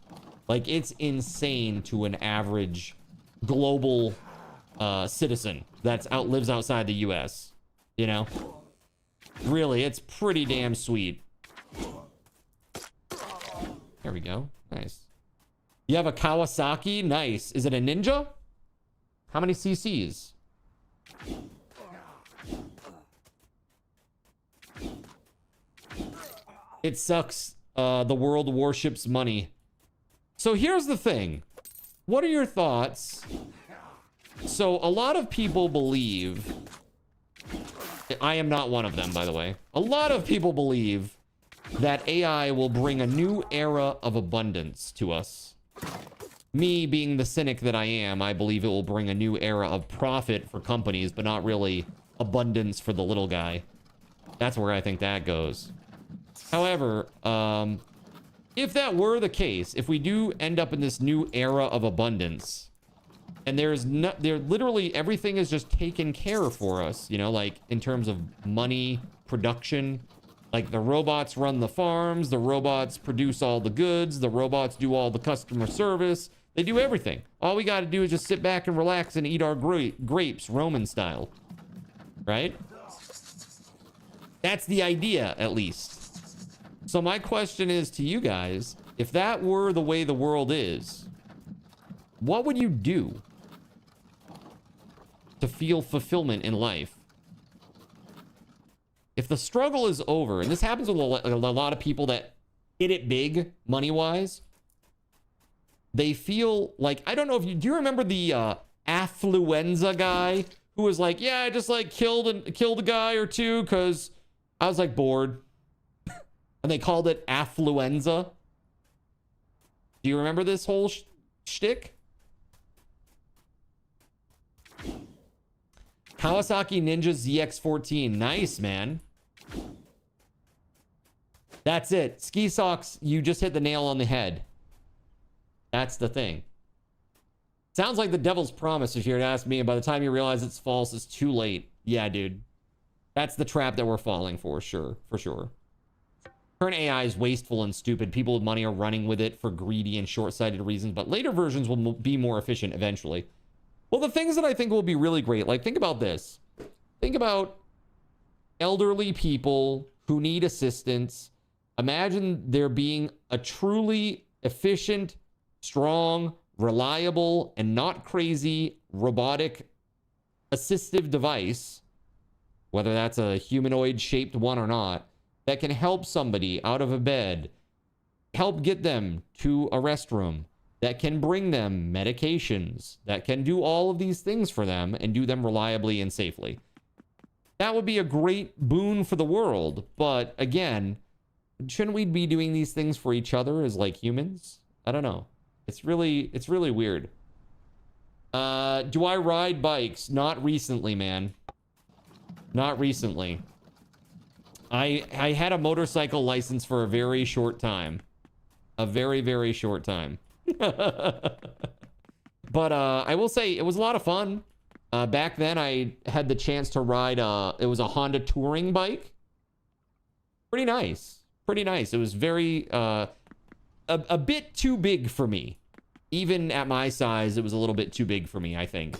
Like, it's insane to an average global citizen that lives outside the US. You know? Really, it's pretty damn sweet. There we go. Nice. You have a Kawasaki? Nice. Is it a Ninja? How many cc's? It sucks. The world worships money. So here's the thing. What are your thoughts? So a lot of people believe... I am not one of them, by the way. A lot of people believe that AI will bring a new era of abundance to us. Me, being the cynic that I am, I believe it will bring a new era of profit for companies, but not really abundance for the little guy. That's where I think that goes. However, if that were the case, if we do end up in this new era of abundance, and literally everything is just taken care of for us, you know, like in terms of money, production, like the robots run the farms, the robots produce all the goods, the robots do all the customer service, they do everything. All we got to do is just sit back and relax and eat our grapes, Roman style, right? That's the idea, at least. So my question is to you guys, if that were the way the world is, what would you do to feel fulfillment in life? If the struggle is over, and this happens with a lot of people that hit it big money-wise, they feel like, I don't know if you, do you remember the affluenza guy who was like, yeah, I just like killed a guy or two because I was like bored. And they called it affluenza. Do you remember this whole shtick? Kawasaki Ninja ZX14. Nice, man. That's it. Ski socks, you just hit the nail on the head. That's the thing. Sounds like the devil's promise if you were to ask me, and by the time you realize it's false, it's too late. Yeah, dude. That's the trap that we're falling for sure. Current AI is wasteful and stupid. People with money are running with it for greedy and short-sighted reasons, but later versions will be more efficient eventually. Well, the things that I think will be really great, like, think about this. Think about elderly people who need assistance. Imagine there being a truly efficient, strong, reliable, and not crazy robotic assistive device, whether that's a humanoid-shaped one or not, that can help somebody out of a bed, help get them to a restroom, that can bring them medications, that can do all of these things for them and do them reliably and safely. That would be a great boon for the world. But again, shouldn't we be doing these things for each other as like humans? I don't know. It's really weird. Do I ride bikes? Not recently, man. Not recently. I had a motorcycle license for a very short time. A very, very short time. But I will say it was a lot of fun. Back then, I had the chance to ride, it was a Honda touring bike. Pretty nice. Pretty nice. It was very, a bit too big for me. Even at my size, it was a little bit too big for me, I think.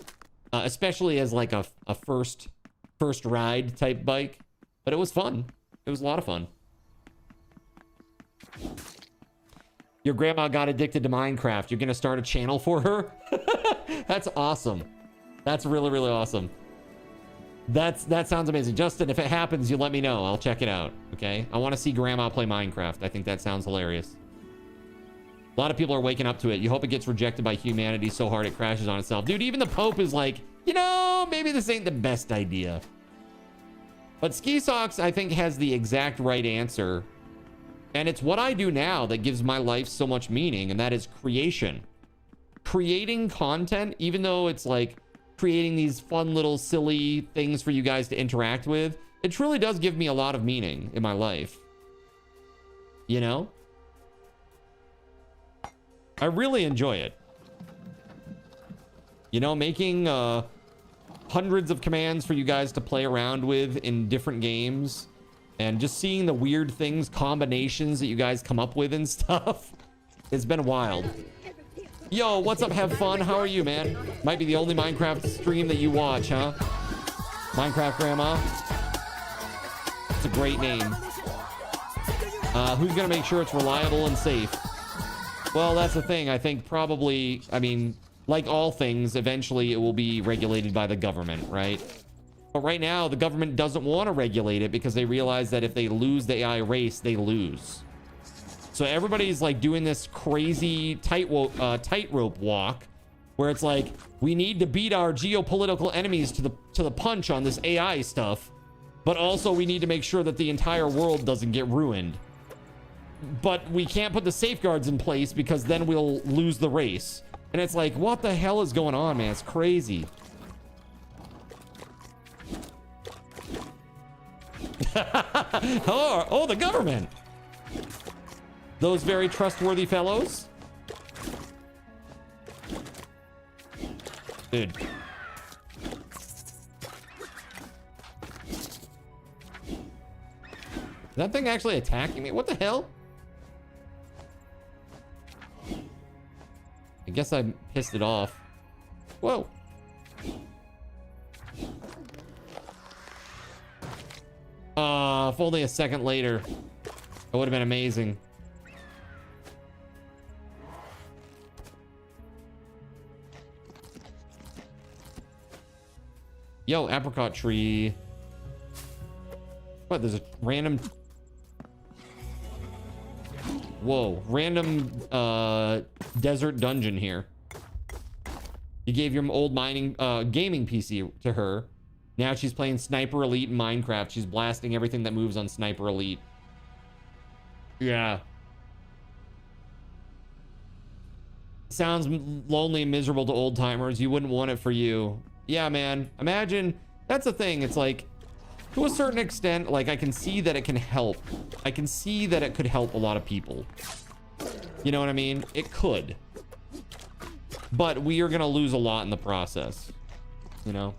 Especially as like a first ride type bike. But it was fun. It was a lot of fun. Your grandma got addicted to Minecraft. You're gonna start a channel for her? That's awesome. That's really, really awesome. That sounds amazing. Justin, if it happens, you let me know. I'll check it out, okay? I want to see grandma play Minecraft. I think that sounds hilarious. A lot of people are waking up to it. You hope it gets rejected by humanity so hard it crashes on itself. Dude, even the Pope is like, you know, maybe this ain't the best idea. But Ski Socks, I think, has the exact right answer. And it's what I do now that gives my life so much meaning, and that is creation. Creating content, even though it's like creating these fun little silly things for you guys to interact with, it truly does give me a lot of meaning in my life. You know? I really enjoy it. You know, making hundreds of commands for you guys to play around with in different games. And just seeing the weird things, combinations that you guys come up with and stuff. It's been wild. Yo, what's up? Have fun. How are you, man? Might be the only Minecraft stream that you watch, huh? Minecraft Grandma. It's a great name. Who's gonna make sure it's reliable and safe? Well, that's the thing. I think probably, I mean, like all things, eventually it will be regulated by the government, right? But right now, the government doesn't want to regulate it because they realize that if they lose the AI race, they lose. So everybody's like doing this crazy tightrope walk where it's like, we need to beat our geopolitical enemies to the punch on this AI stuff. But also we need to make sure that the entire world doesn't get ruined. But we can't put the safeguards in place because then we'll lose the race. And it's like, what the hell is going on, man? It's crazy. Oh, the government. Those very trustworthy fellows. Dude. Is that thing actually attacking me? What the hell? I guess I pissed it off. Whoa. If only a second later. It would have been amazing. Yo, apricot tree. What, there's a random... Whoa, random desert dungeon here. You gave your old mining gaming PC to her. Now she's playing Sniper Elite in Minecraft. She's blasting everything that moves on Sniper Elite. Yeah. Sounds lonely and miserable to old timers. You wouldn't want it for you. Yeah, man. Imagine, that's the thing. It's like, to a certain extent, like, I can see that it can help. I can see that it could help a lot of people. You know what I mean? It could. But we are going to lose a lot in the process. You know?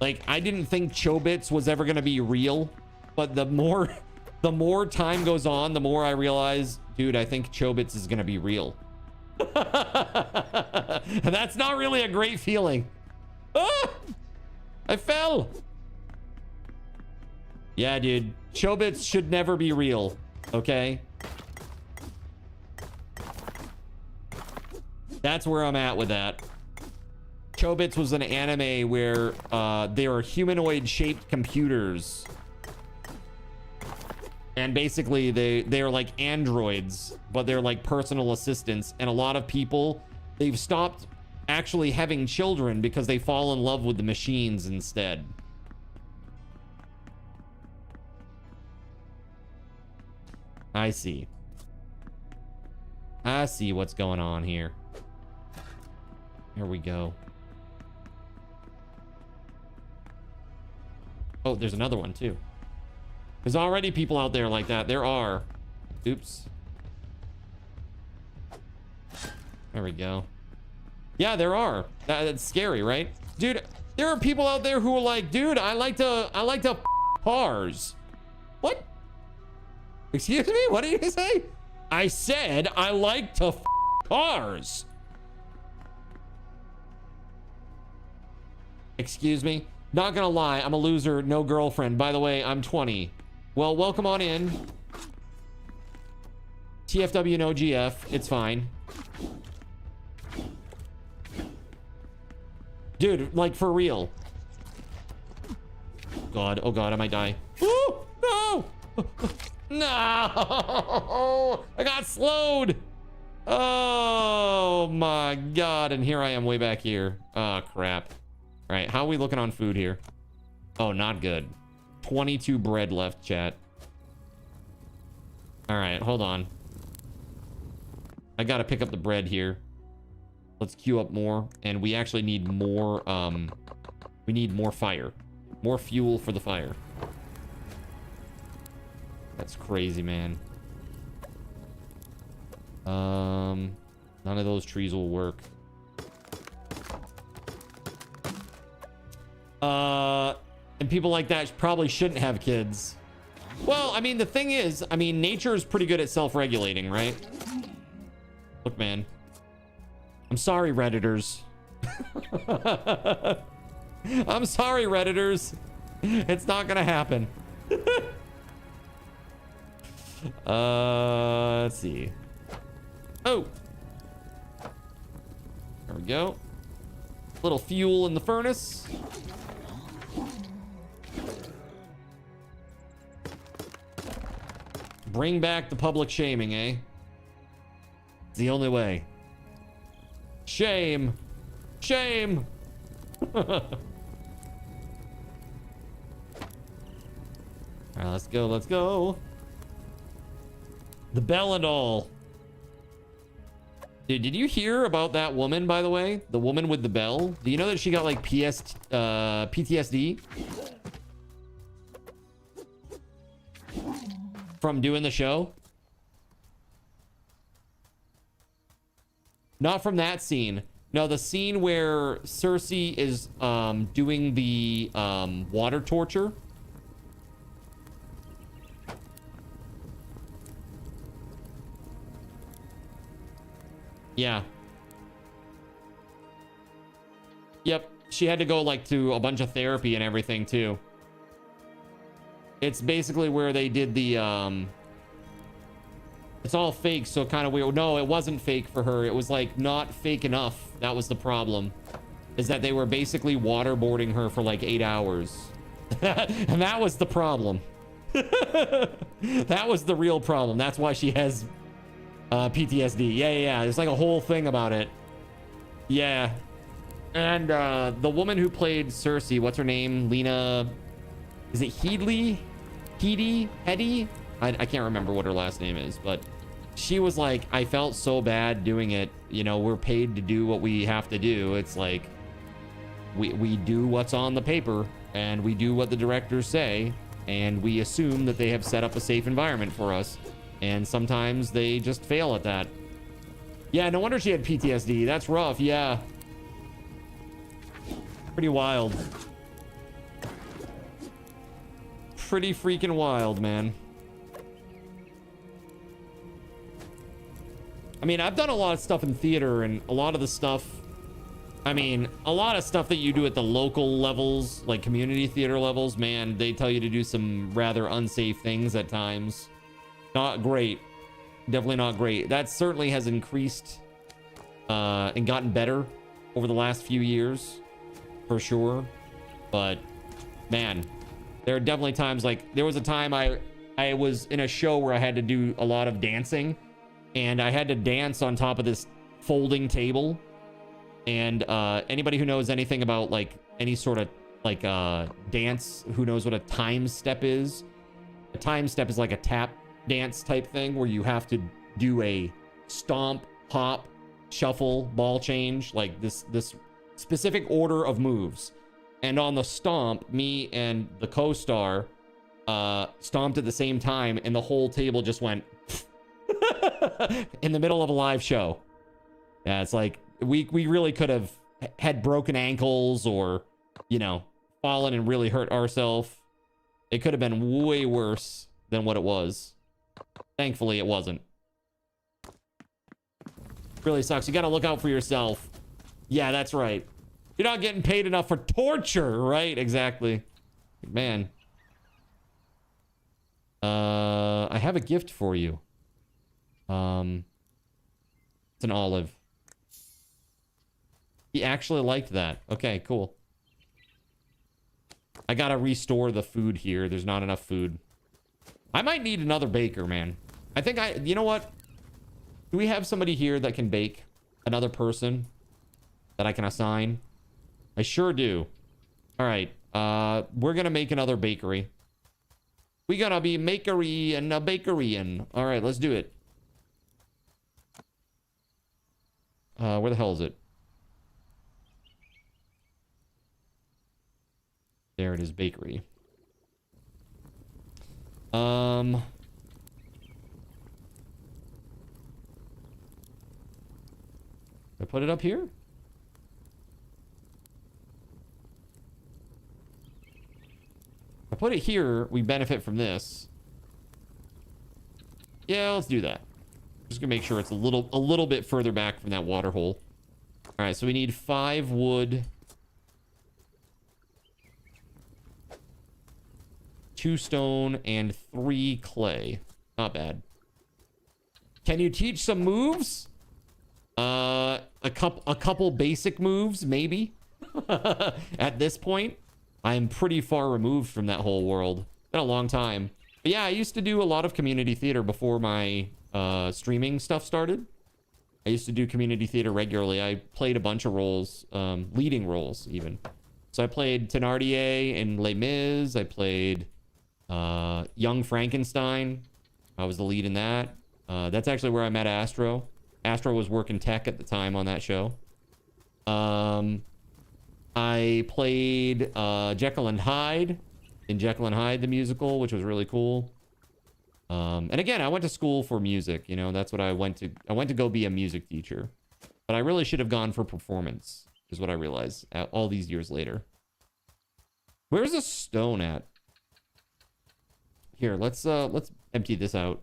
Like, I didn't think Chobits was ever going to be real. But the more time goes on, the more I realize, dude, I think Chobits is going to be real. And that's not really a great feeling. Ah! I fell. Yeah, dude. Chobits should never be real. Okay? That's where I'm at with that. Chobits was an anime where they were humanoid-shaped computers. And basically, they're like androids, but they're like personal assistants. And a lot of people, they've stopped actually having children because they fall in love with the machines instead. I see. I see what's going on here. Here we go. Oh, there's another one too. There's already people out there like that. There are. Oops. There we go. Yeah, there are. That's scary, right? Dude, there are people out there who are like, dude, I like to f cars. What? Excuse me? What did you say? I said I like to f cars. Excuse me? Not gonna lie, I'm a loser, no girlfriend. By the way, I'm 20. Well, welcome on in. TFW, no GF. It's fine. Dude, like for real. God, oh God, I might die. Ooh, no! No! I got slowed! Oh my God, and here I am way back here. Oh, crap. All right, how are we looking on food here? Oh, not good. 22 bread left, chat. All right, hold on. I gotta pick up the bread here. Let's queue up more, and we actually need more, we need more fire. More fuel for the fire. That's crazy, man. None of those trees will work. And people like that probably shouldn't have kids. Well, I mean, the thing is, I mean, nature is pretty good at self-regulating, right? Look, man. I'm sorry, Redditors. I'm sorry, Redditors. It's not gonna happen. Let's see. Oh. There we go. Little fuel in the furnace. Bring back the public shaming, eh? It's the only way. Shame. Shame. All right, let's go. Let's go. The bell and all. Dude, did you hear about that woman, by the way? The woman with the bell? Do you know that she got like PTSD? From doing the show? Not from that scene. No, the scene where Cersei is doing the water torture. Yeah. Yep. She had to go like to a bunch of therapy and everything too. It's basically where they did the it's all fake, so kind of weird. No, it wasn't fake for her. It was like not fake enough. That was the problem. Is that they were basically waterboarding her for like 8 hours. And that was the problem. That was the real problem. That's why she has PTSD. Yeah. There's like a whole thing about it. Yeah. And the woman who played Cersei, what's her name? Lena, is it Headley? Hetty? I can't remember what her last name is, but she was like, I felt so bad doing it. You know, we're paid to do what we have to do. It's like, we do what's on the paper, and we do what the directors say, and we assume that they have set up a safe environment for us. And sometimes they just fail at that. Yeah, no wonder she had PTSD. That's rough, yeah. Pretty wild. Pretty freaking wild, man. I mean, I've done a lot of stuff in theater, and a lot of the stuff, I mean, a lot of stuff that you do at the local levels, like community theater levels, man, they tell you to do some rather unsafe things at times. Not great. Definitely not great. That certainly has increased and gotten better over the last few years, for sure. But, man, there are definitely times, like, there was a time I was in a show where I had to do a lot of dancing, and I had to dance on top of this folding table. And anybody who knows anything about, like, any sort of, like, dance, who knows what a time step is? A time step is like a tap dance type thing where you have to do a stomp, hop, shuffle, ball change, like this specific order of moves. And on the stomp, me and the co-star stomped at the same time, and the whole table just went in the middle of a live show. Yeah, it's like we really could have had broken ankles or, you know, fallen and really hurt ourselves. It could have been way worse than what it was. Thankfully, it wasn't. Really sucks. You got to look out for yourself. Yeah, that's right. You're not getting paid enough for torture, right? Exactly. Man. I have a gift for you. It's an olive. He actually liked that. Okay, cool. I gotta restore the food here. There's not enough food. I might need another baker, man. I think you know what? Do we have somebody here that can bake? Another person that I can assign? I sure do. All right. We're gonna make another bakery. We gotta be makery and a bakery. All right, let's do it. Where the hell is it? There it is, bakery. I put it up here? If I put it here, we benefit from this. Yeah, let's do that. Just gonna make sure it's a little bit further back from that water hole. All right, so we need 5 wood, 2 stone, and 3 clay. Not bad. Can you teach some moves? A couple basic moves, maybe. At this point, I'm pretty far removed from that whole world. Been a long time. But yeah, I used to do a lot of community theater before my streaming stuff started. I used to do community theater regularly. I played a bunch of roles, leading roles even. So I played Thénardier in Les Mis. I played Young Frankenstein. I was the lead in that. That's actually where I met Astro. Astro was working tech at the time on that show. I played Jekyll and Hyde in Jekyll and Hyde the musical, which was really cool. And again, I went to school for music. You know, that's what I went to. I went to go be a music teacher. But I really should have gone for performance, is what I realized all these years later. Where's the stone at? Here, let's empty this out.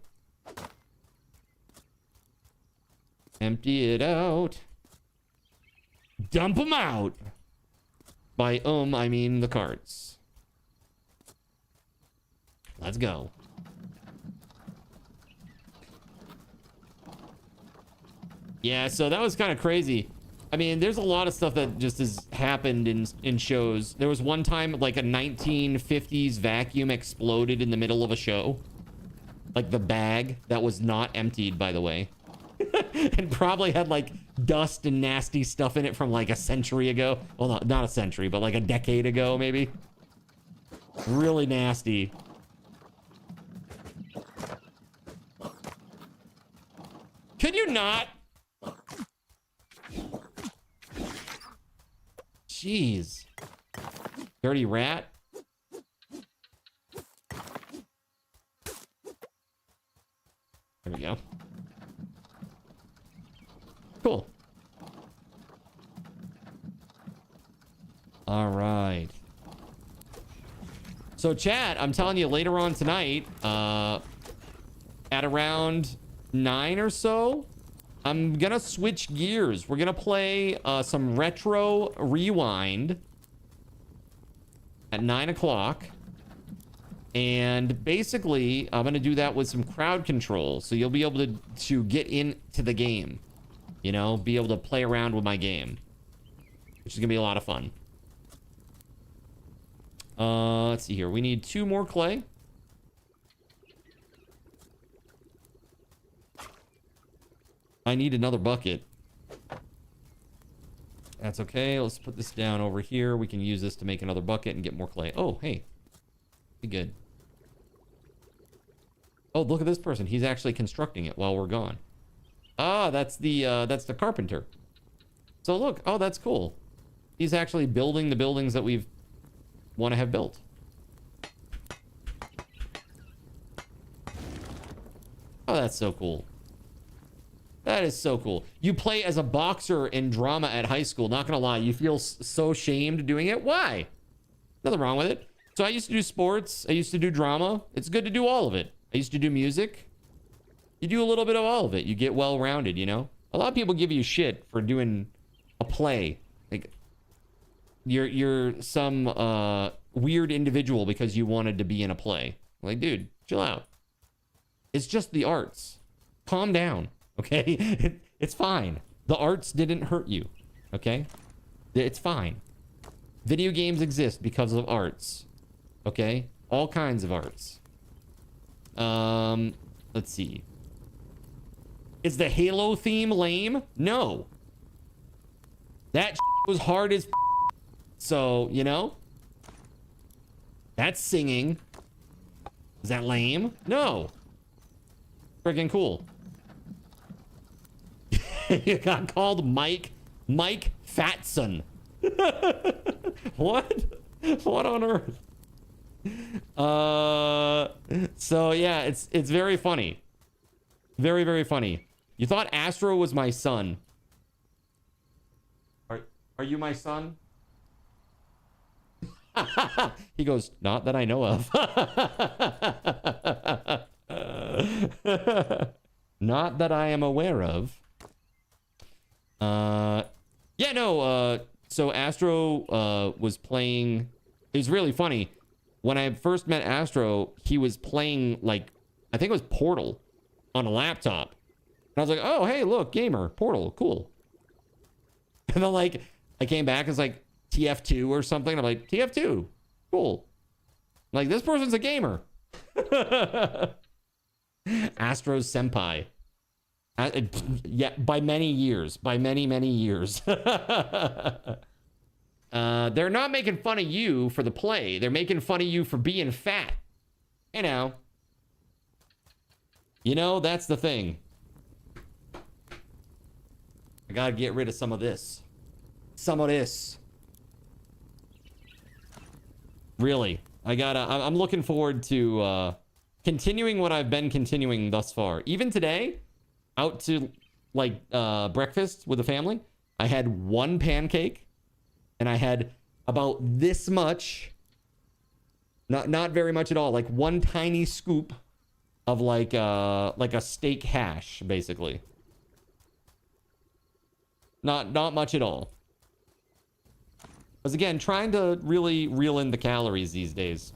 Empty it out. Dump them out. By I mean the carts. Let's go. Yeah, so that was kind of crazy. I mean, there's a lot of stuff that just has happened in shows. There was one time, like, a 1950s vacuum exploded in the middle of a show. Like, the bag that was not emptied, by the way. And probably had, like, dust and nasty stuff in it from, like, a century ago. Well, not a century, but, like, a decade ago, maybe. Really nasty. Could you not? Jeez. Dirty rat. There we go. Cool. All right. So chat, I'm telling you later on tonight, at around 9 or so, I'm gonna switch gears. We're gonna play some retro rewind at 9 o'clock. And basically, I'm gonna do that with some crowd control. So you'll be able to get into the game. You know, be able to play around with my game. Which is gonna be a lot of fun. Let's see here. We need 2 more clay. I need another bucket. That's okay. Let's put this down over here. We can use this to make another bucket and get more clay. Oh, hey. Be good. Oh, look at this person. He's actually constructing it while we're gone. Ah, that's the carpenter. So look. Oh, that's cool. He's actually building the buildings that we've want to have built. Oh, that's so cool. That is so cool. You play as a boxer in drama at high school. Not gonna lie, you feel so shamed doing it. Why? Nothing wrong with it. So I used to do sports. I used to do drama. It's good to do all of it. I used to do music. You do a little bit of all of it. You get well-rounded, you know? A lot of people give you shit for doing a play. Like, you're some weird individual because you wanted to be in a play. Like, dude, chill out. It's just the arts. Calm down, okay? It's fine. The arts didn't hurt you, okay? It's fine. Video games exist because of arts, okay? All kinds of arts. Let's see. Is the Halo theme lame? No. That was hard as so, you know? That's singing. Is that lame? No. Freaking cool. You got called Mike Fatson. What? What on earth? So yeah, it's very funny. Very, very funny. You thought Astro was my son. Are you my son? He goes, not that I know of. Not that I am aware of. Yeah, no, so Astro was playing. It was really funny. When I first met Astro, he was playing, like, I think it was Portal on a laptop. And I was like, oh, hey, look, gamer, Portal, cool. And then, like, I came back, it's like TF2 or something. I'm like, TF2, cool. I'm like, this person's a gamer. Astro's senpai. Yeah, by many years. By many, many years. They're not making fun of you for the play. They're making fun of you for being fat. You know. You know, that's the thing. I gotta get rid of some of this. Some of this. Really. I'm looking forward to continuing what I've been continuing thus far. Even today, out to, like, breakfast with the family, I had one pancake, and I had about this much, not very much at all, like one tiny scoop of like a steak hash, basically. Not much at all. Because again, trying to really reel in the calories these days.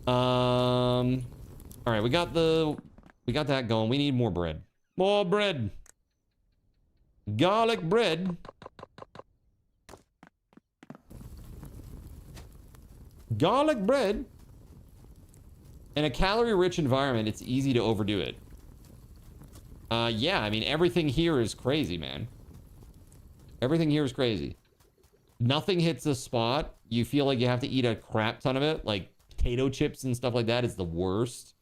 All right, we got that going. We need more bread. More bread. Garlic bread. Garlic bread. In a calorie-rich environment, it's easy to overdo it. Yeah, I mean, everything here is crazy, man. Everything here is crazy. Nothing hits a spot. You feel like you have to eat a crap ton of it. Like potato chips and stuff like that is the worst.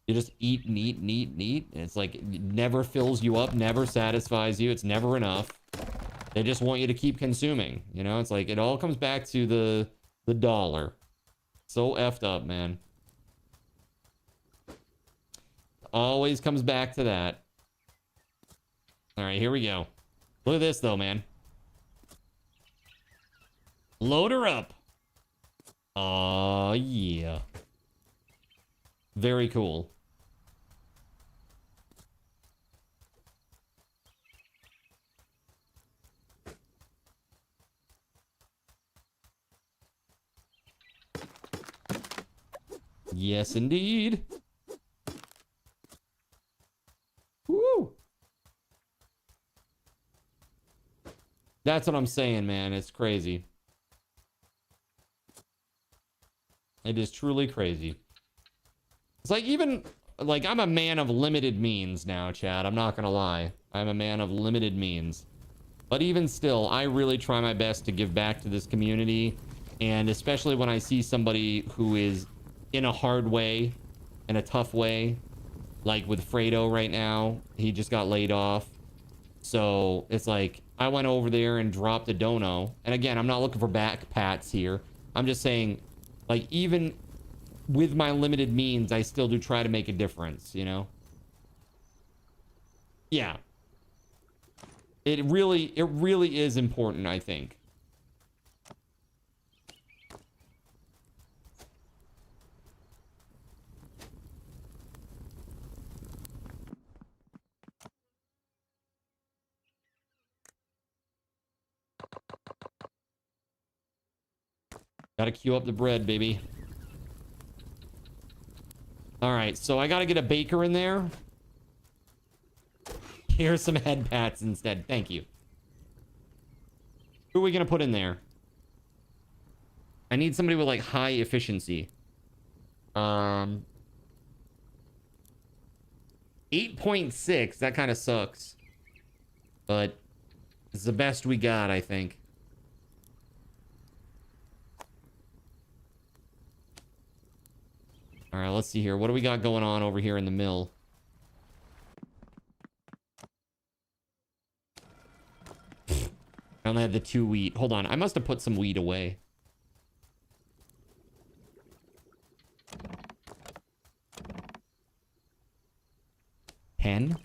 You just eat and eat and eat and eat. And it's like, it never fills you up, never satisfies you. It's never enough. They just want you to keep consuming. You know, it's like, it all comes back to the dollar. So effed up, man. Always comes back to that. All right, here we go. Look at this, though, man. Load her up. Oh, yeah. Very cool. Yes, indeed. Woo! That's what I'm saying, man. It's crazy. It is truly crazy. It's like, even, like, I'm a man of limited means now, Chad. I'm not gonna lie. I'm a man of limited means. But even still, I really try my best to give back to this community. And especially when I see somebody who is in a hard way, in a tough way, like with Fredo right now, he just got laid off. So it's like, I went over there and dropped a dono. And again, I'm not looking for back pats here. I'm just saying, like, even with my limited means, I still do try to make a difference, you know? Yeah. It really is important, I think. Gotta queue up the bread, baby. All right, so I gotta get a baker in there. Here's some head pats instead. Thank you. Who are we gonna put in there? I need somebody with like high efficiency. 8.6. That kind of sucks. But it's the best we got, I think. All right, let's see here. What do we got going on over here in the mill? I only had the 2 wheat. Hold on. I must have put some wheat away. $10.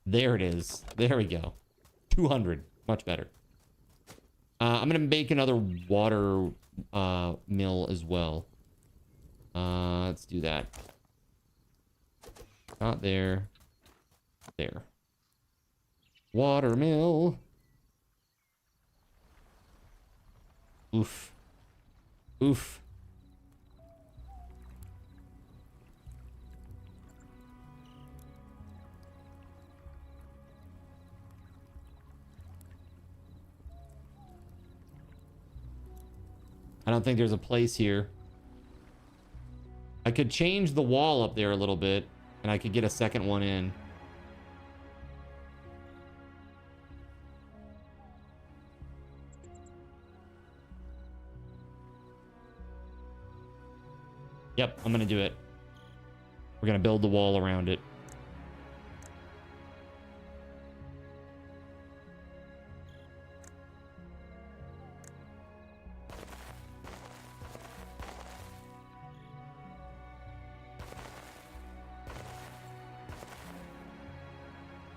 There it is. There we go. 200. Much better. I'm going to make another water mill as well. Let's do that. Not there. There. Water mill. Oof. Oof. I don't think there's a place here. I could change the wall up there a little bit, and I could get a second one in. Yep, I'm gonna do it. We're gonna build the wall around it.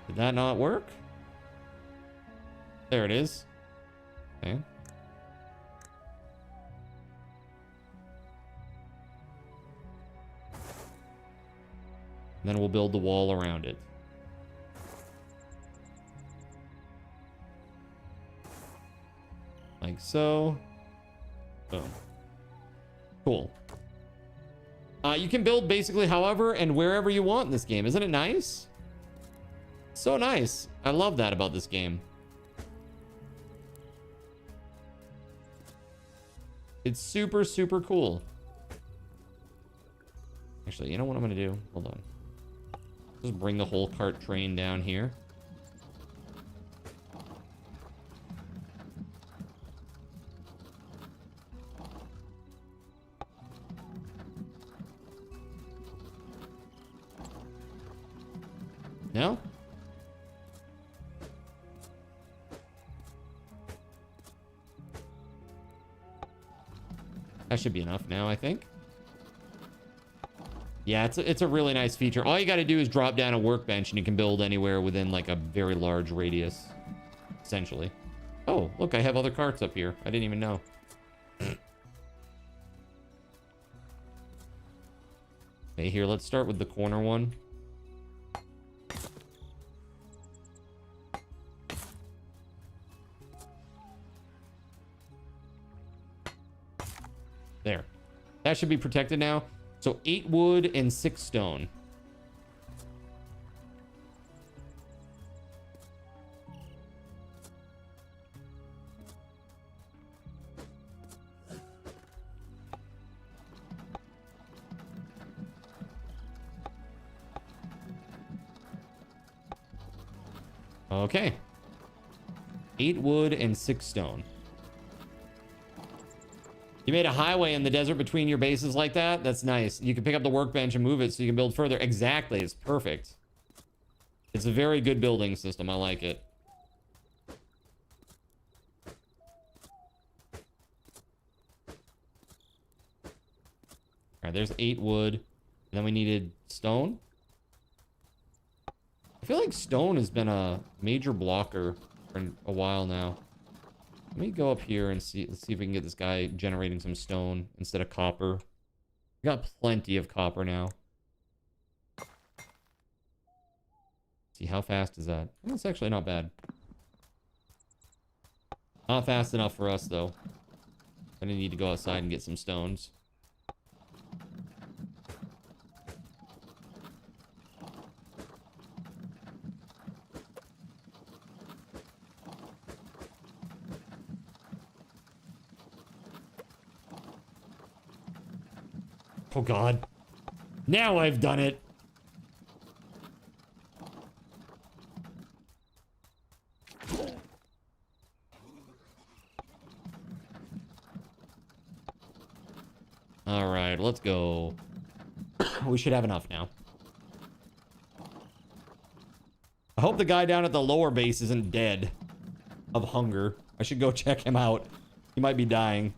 Did that not work? There it is. Okay. And then we'll build the wall around it. Like so. Boom. Cool. You can build basically however and wherever you want in this game. Isn't it nice? So nice. I love that about this game. It's super, super cool. Actually, you know what I'm going to do? Hold on. Just bring the whole cart train down here. No? That should be enough now, I think. Yeah, it's a really nice feature. All you got to do is drop down a workbench and you can build anywhere within like a very large radius, essentially. Oh, look, I have other carts up here. I didn't even know. Okay, here, let's start with the corner one. There. That should be protected now. So 8 wood and 6 stone. Okay. 8 wood and 6 stone. You made a highway in the desert between your bases like that? That's nice. You can pick up the workbench and move it so you can build further. Exactly. It's perfect. It's a very good building system. I like it. All right, there's 8 wood. And then we needed stone. I feel like stone has been a major blocker for a while now. Let me go up here and see. Let's see if we can get this guy generating some stone instead of copper. We got plenty of copper now. See, how fast is that? That's actually not bad. Not fast enough for us, though. I need to go outside and get some stones. Oh, God. Now I've done it. All right, let's go. We should have enough now. I hope the guy down at the lower base isn't dead of hunger. I should go check him out. He might be dying.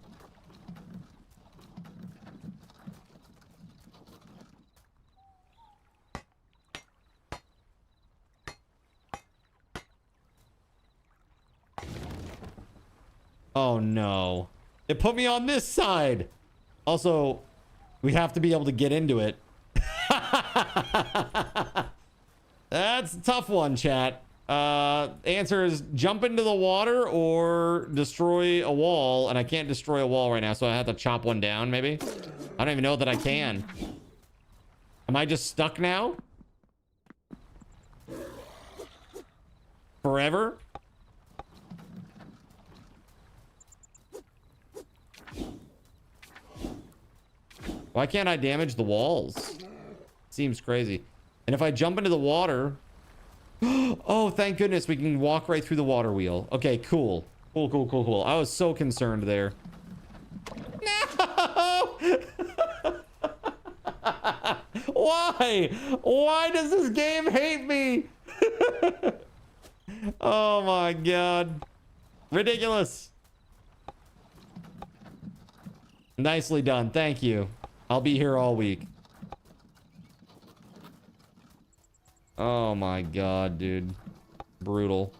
Oh no. It put me on this side. Also, we have to be able to get into it. That's a tough one, chat. Answer is jump into the water or destroy a wall. And I can't destroy a wall right now, so I have to chop one down, maybe? I don't even know that I can. Am I just stuck now? Forever? Why can't I damage the walls? Seems crazy. And if I jump into the water... Oh, thank goodness we can walk right through the water wheel. Okay, cool. Cool, cool, cool, cool. I was so concerned there. No! Why? Why does this game hate me? Oh my God. Ridiculous. Nicely done. Thank you. I'll be here all week. Oh my God, dude. Brutal.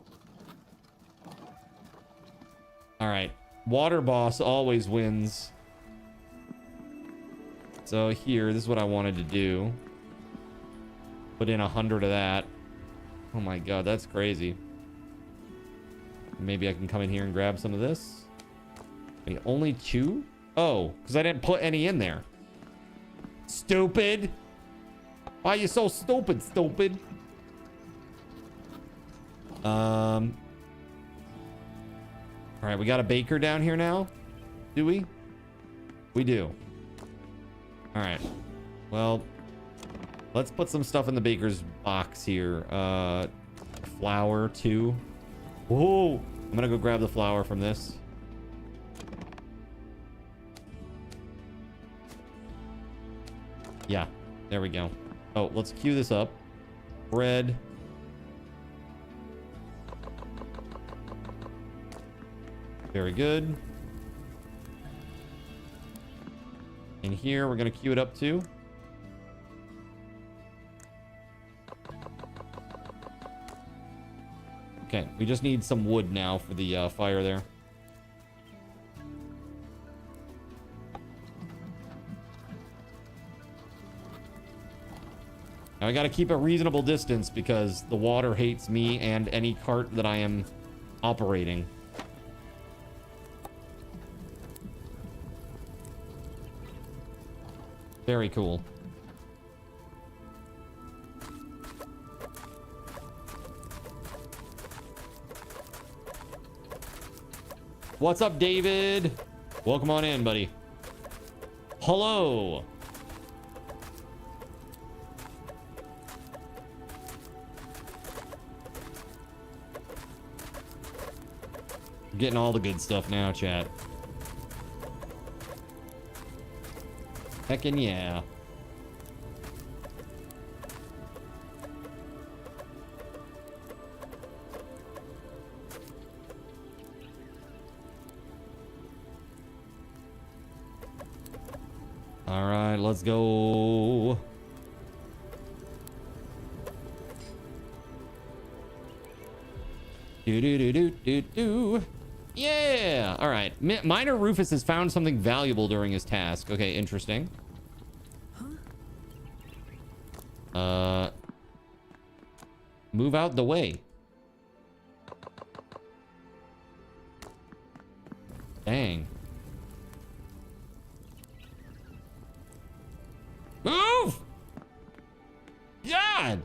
All right. Water boss always wins. So here, this is what I wanted to do. Put in 100 of that. Oh my God, that's crazy. Maybe I can come in here and grab some of this. Wait, only 2? Oh, because I didn't put any in there. Stupid. Why are you so stupid, stupid? All right, we got a baker down here now. Do we? We do. All right. Well, let's put some stuff in the baker's box here. Flour too. Whoa! I'm gonna go grab the flour from this. Yeah, there we go. Oh, let's queue this up. Bread. Very good. And here, we're going to queue it up too. Okay, we just need some wood now for the fire there. Now I got to keep a reasonable distance because the water hates me and any cart that I am operating. Very cool. What's up, David? Welcome on in, buddy. Hello. Getting all the good stuff now, chat. Heckin' yeah. All right, let's go. Do do do do do do. Yeah. All right. Miner Rufus has found something valuable during his task. Okay, interesting. Move out the way. Dang. Move! God!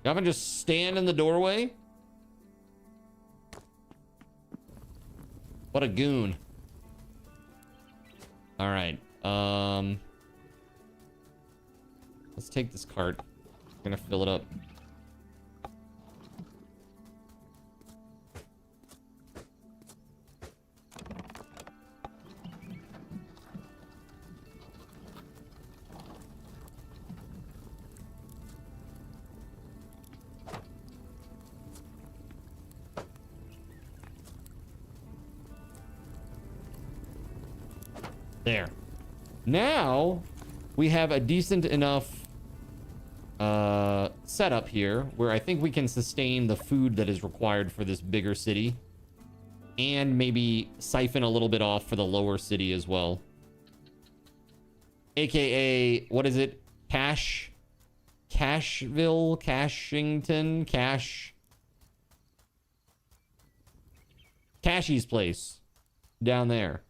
Y'all can just stand in the doorway? What a goon. All right. Let's take this cart. I'm gonna fill it up. There. Now we have a decent enough setup here where I think we can sustain the food that is required for this bigger city and maybe siphon a little bit off for the lower city as well. AKA, what is it? Cashville, Cashington, Cashy's place down there.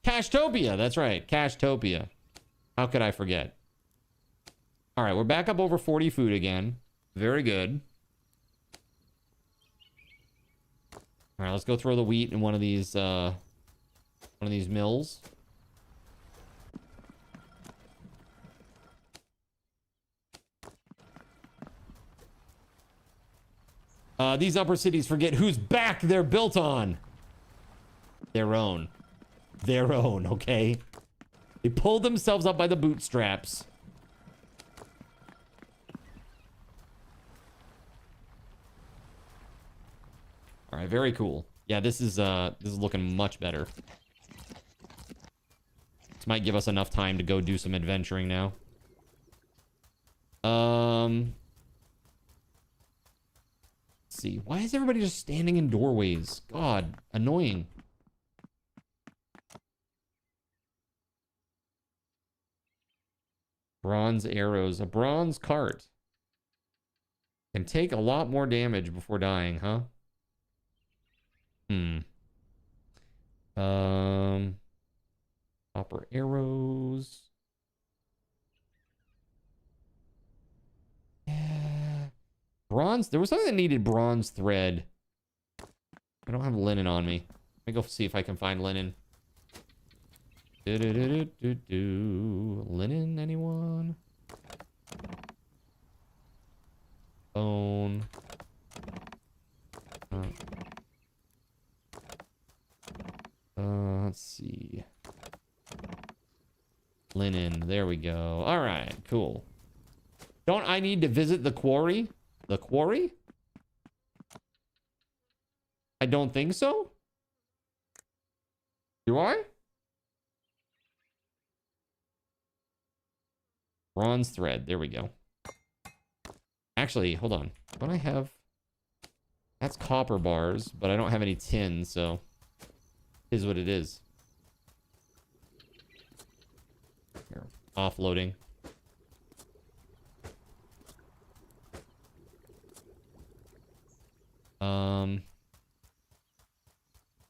Cashtopia, that's right. Cashtopia. How could I forget? All right, we're back up over 40 food again. Very good. All right, let's go throw the wheat in one of these mills. These upper cities forget whose back they're built on. Their own. Their own, okay? They pulled themselves up by the bootstraps. All right, very cool. Yeah, this is looking much better. This might give us enough time to go do some adventuring now. Let's see. Why is everybody just standing in doorways? God, annoying. Bronze arrows. A bronze cart. Can take a lot more damage before dying, huh? Copper arrows. Yeah. Bronze. There was something that needed bronze thread. I don't have linen on me. Let me go see if I can find linen. Linen, anyone? Bone. Let's see. Linen. There we go. All right, cool. Don't I need to visit the quarry? The quarry? I don't think so. Do I? Bronze thread. There we go. Actually, hold on. Don't I have... That's copper bars, but I don't have any tin, so... It is what it is. Here. Offloading.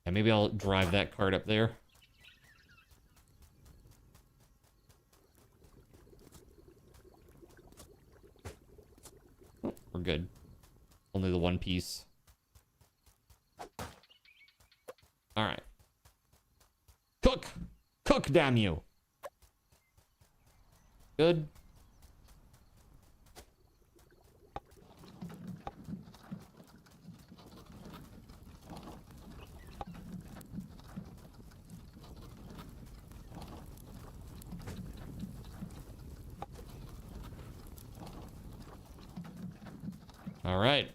Yeah, maybe I'll drive that cart up there. We're good. Only the one piece. All right. Cook! Cook, damn you! Good. All right.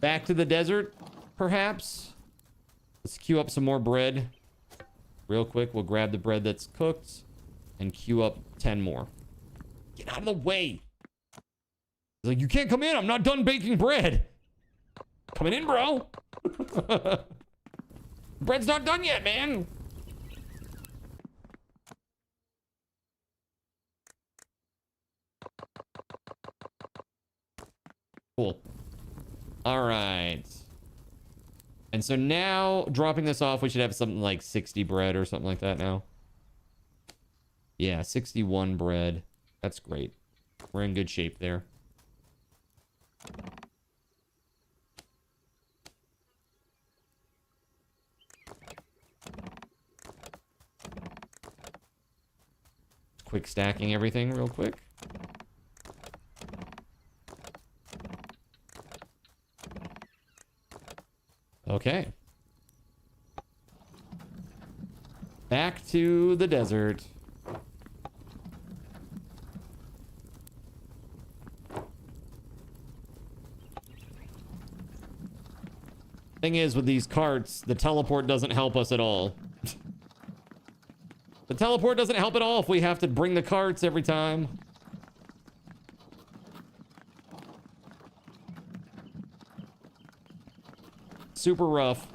Back to the desert, perhaps. Let's queue up some more bread. Real quick, we'll grab the bread that's cooked. and queue up 10 more. Get out of the way. He's like, you can't come in. I'm not done baking bread. Coming in, bro. Bread's not done yet, man. Cool. All right. And so now, dropping this off, we should have something like 60 bread or something like that now. Yeah, 61 bread. That's great. We're in good shape there. Quick stacking everything real quick. Okay. Back to the desert. Thing is, with these carts, the teleport doesn't help us at all. The teleport doesn't help at all if we have to bring the carts every time. Super rough.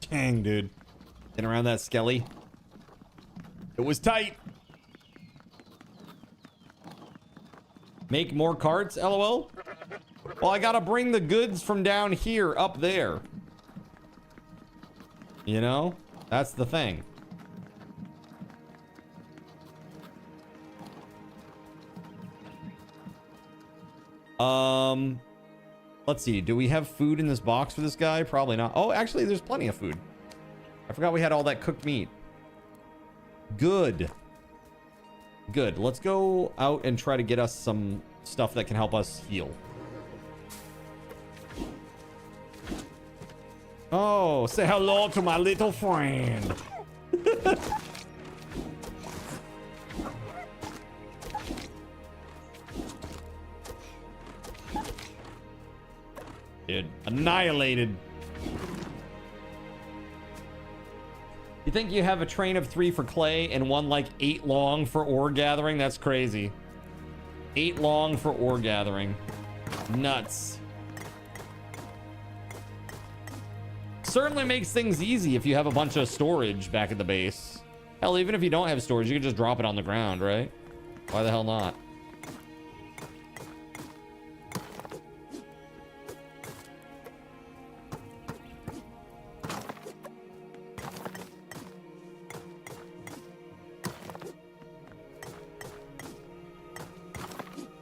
Dang, dude. Getting around that skelly. It was tight. Make more carts, LOL? Well, I gotta bring the goods from down here up there. You know? That's the thing. Let's see. Do we have food in this box for this guy? Probably not. Oh, actually, there's plenty of food. I forgot we had all that cooked meat. Good. Good. Let's go out and try to get us some stuff that can help us heal. Oh, say hello to my little friend. Dude, annihilated. You think you have a train of 3 for clay and one like 8 long for ore gathering? That's crazy. 8 long for ore gathering. Nuts. Certainly makes things easy if you have a bunch of storage back at the base. Hell, even if you don't have storage, you can just drop it on the ground, right? Why the hell not?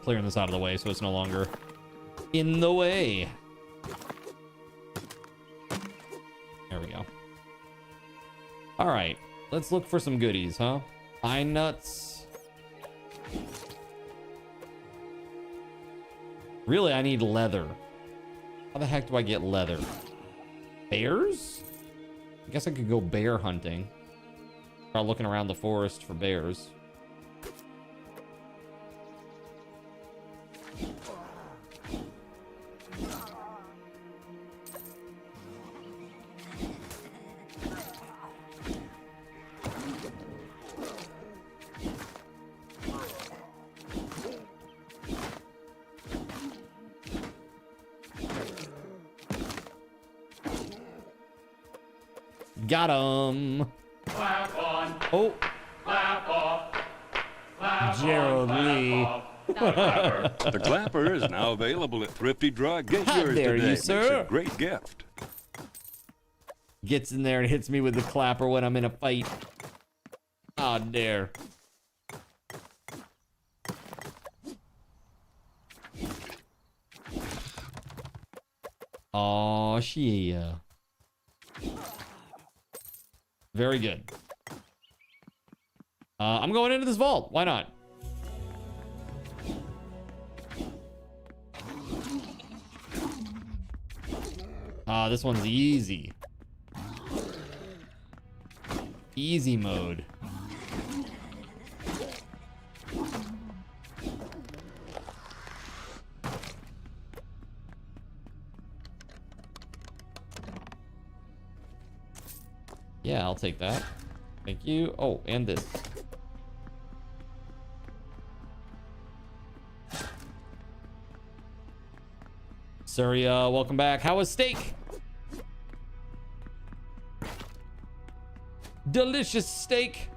Clearing this out of the way so it's no longer in the way. There we go. All right, let's look for some goodies, huh? Pine nuts. Really, I need leather. How the heck do I get leather? Bears? I guess I could go bear hunting. Start looking around the forest for bears. Got him. Clap on. Oh. Clap off. Clap Gerald on, Lee. The clapper is now available at Thrifty Drug. Get Hi yours there, today. you Makes sir. a great gift. Gets in there and hits me with the clapper when I'm in a fight. Oh, dare. Oh, yeah. Very good. I'm going into this vault. Why not? This one's easy. Easy mode. Yeah, I'll take that. Thank you. Oh, and this. Surya, welcome back. How was steak? Delicious steak.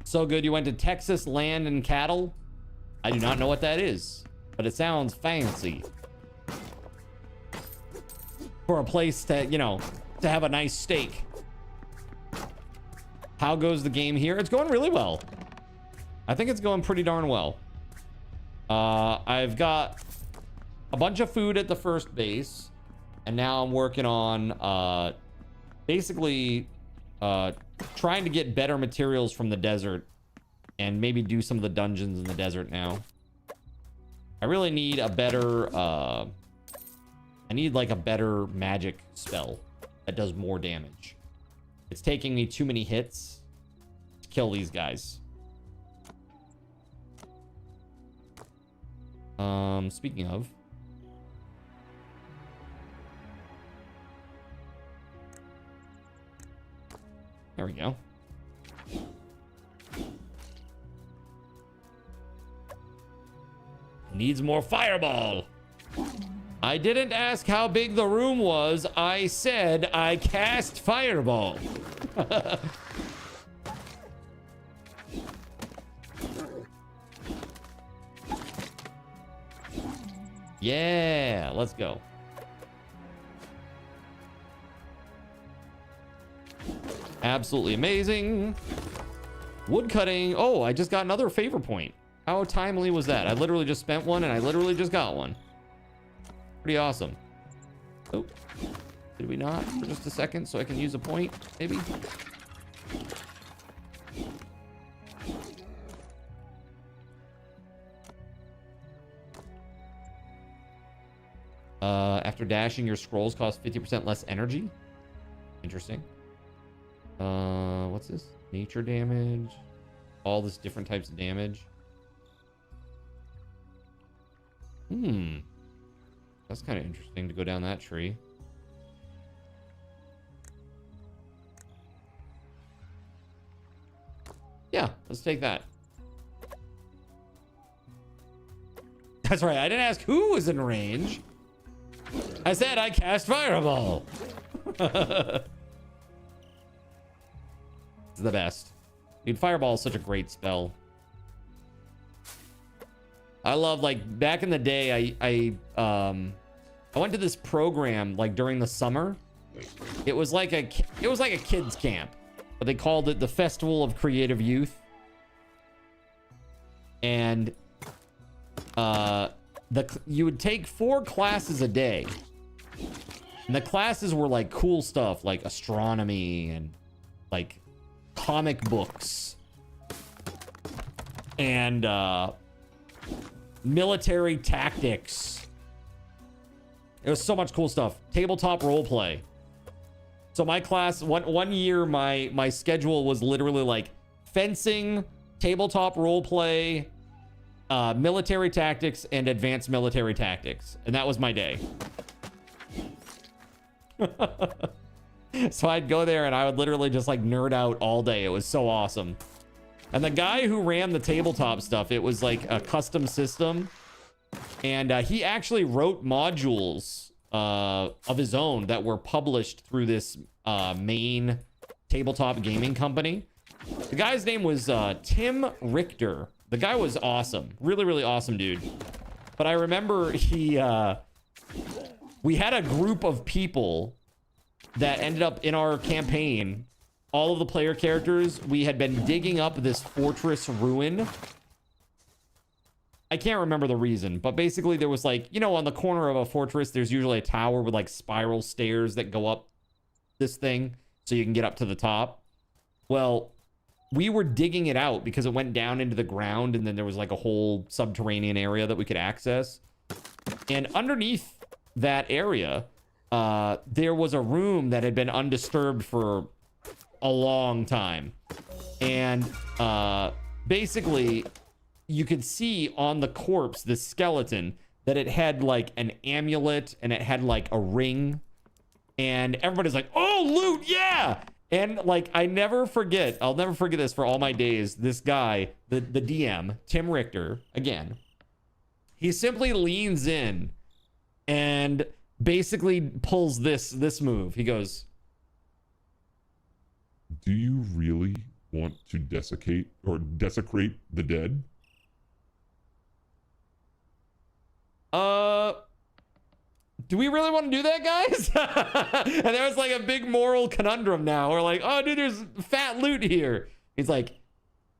So good. You went to Texas Land and Cattle? I do not know what that is, but it sounds fancy. For a place to, you know, to have a nice steak. How goes the game here? It's going really well. I think it's going pretty darn well. I've got a bunch of food at the first base, and now I'm working on basically trying to get better materials from the desert and maybe do some of the dungeons in the desert now. I really need a better I need like a better magic spell that does more damage. It's taking me too many hits to kill these guys. Speaking of, there we go. Needs more fireball. I didn't ask how big the room was. I said I cast fireball. Yeah, let's go. Absolutely amazing. Wood cutting. Oh, I just got another favor point. How timely was that? I literally just spent one and I literally just got one. Pretty awesome. Oh, did we not? For just a second so I can use a point, maybe? After dashing, your scrolls cost 50% less energy. Interesting. What's this? Nature damage. All this different types of damage. That's kind of interesting to go down that tree. Yeah, let's take that. That's right. I didn't ask who was in range. I said I cast fireball. It's the best. Dude, fireball is such a great spell. I love, like, back in the day, I went to this program like during the summer. It was like a kids camp, but they called it the Festival of Creative Youth. And you would take 4 classes a day. And the classes were like cool stuff like astronomy and like comic books and military tactics. It was so much cool stuff. Tabletop role play. So my class, one year, my schedule was literally like fencing, tabletop role play, military tactics, and advanced military tactics. And that was my day. So I'd go there and I would literally just like nerd out all day. It was so awesome. And the guy who ran the tabletop stuff, it was like a custom system. And he actually wrote modules of his own that were published through this main tabletop gaming company. The guy's name was Tim Richter. The guy was awesome. Really, really awesome dude. But I remember he... We had a group of people that ended up in our campaign. All of the player characters, we had been digging up this fortress ruin. I can't remember the reason, but basically there was like, you know, on the corner of a fortress, there's usually a tower with like spiral stairs that go up this thing so you can get up to the top. Well, we were digging it out because it went down into the ground and then there was like a whole subterranean area that we could access. And underneath that area, there was a room that had been undisturbed for a long time. And basically, you could see on the corpse, the skeleton, that it had like an amulet and it had like a ring. And everybody's like, oh, loot, yeah! And like, I'll never forget this for all my days. This guy, the DM, Tim Richter, again, he simply leans in and basically pulls this move. He goes, do you really want to desecrate the dead? Do we really want to do that, guys? And there was like a big moral conundrum now. We're like, oh, dude, there's fat loot here. He's like,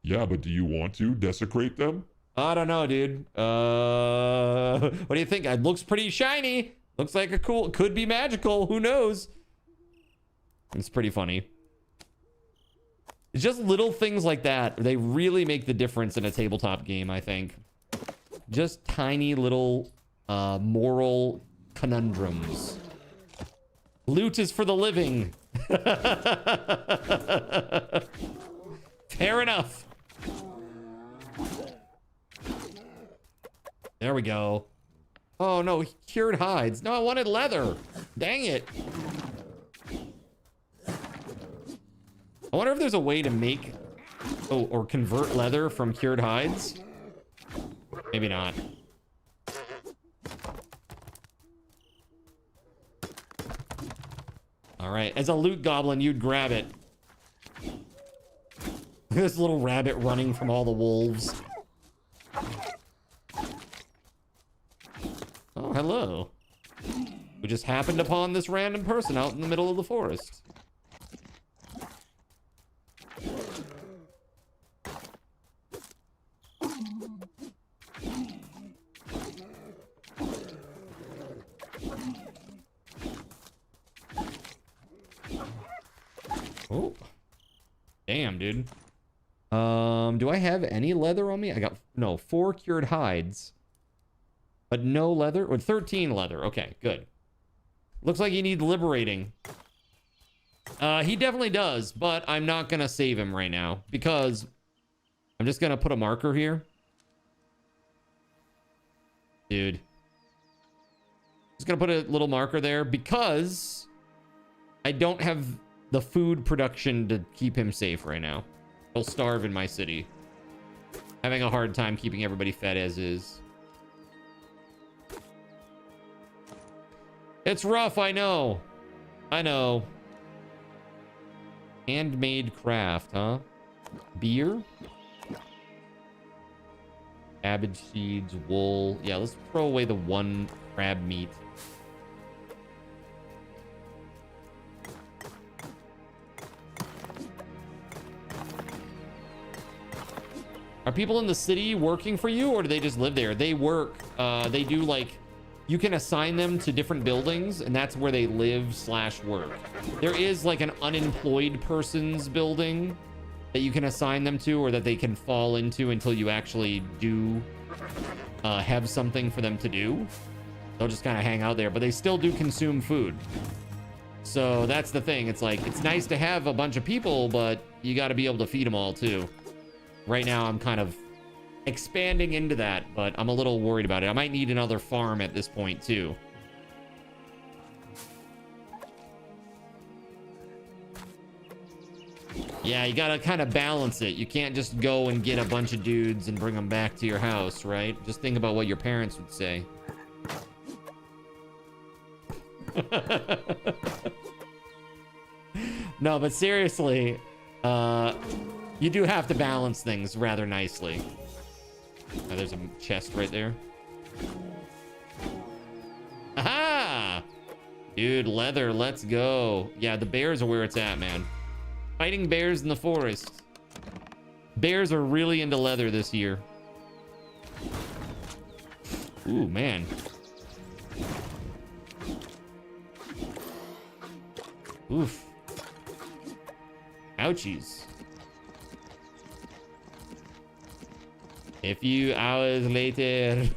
yeah, but do you want to desecrate them? I don't know, dude. What do you think? It looks pretty shiny. Looks like a cool, could be magical. Who knows? It's pretty funny. It's just little things like that. They really make the difference in a tabletop game, I think. Just tiny little moral conundrums. Loot is for the living. Fair enough. There we go. Oh no, cured hides. No, I wanted leather. Dang it. I wonder if there's a way to make or convert leather from cured hides. Maybe not. All right, as a loot goblin, you'd grab it. This little rabbit running from all the wolves. Oh, hello. We just happened upon this random person out in the middle of the forest. Oh, damn, dude. Do I have any leather on me? I got, no, 4 cured hides, but no leather, or 13 leather. Okay, good. Looks like he needs liberating. He definitely does, but I'm not gonna save him right now because I'm just gonna put a marker here. Dude. Just gonna put a little marker there because I don't have the food production to keep him safe right now. He'll starve in my city. Having a hard time keeping everybody fed as is. It's rough, I know. I know. Handmade craft, huh? Beer? Cabbage seeds, wool. Yeah, let's throw away the 1 crab meat. Are people in the city working for you, or do they just live there? They work. They do like, you can assign them to different buildings, and that's where they live/work. There is like an unemployed person's building that you can assign them to, or that they can fall into until you actually do have something for them to do. They'll just kind of hang out there, but they still do consume food. So that's the thing. It's like, it's nice to have a bunch of people, but you got to be able to feed them all too. Right now, I'm kind of expanding into that, but I'm a little worried about it. I might need another farm at this point, too. Yeah, you gotta kind of balance it. You can't just go and get a bunch of dudes and bring them back to your house, right? Just think about what your parents would say. No, but seriously, you do have to balance things rather nicely. Oh, there's a chest right there. Aha! Dude, leather, let's go. Yeah, the bears are where it's at, man. Fighting bears in the forest. Bears are really into leather this year. Ooh, man. Oof. Ouchies. A few hours later.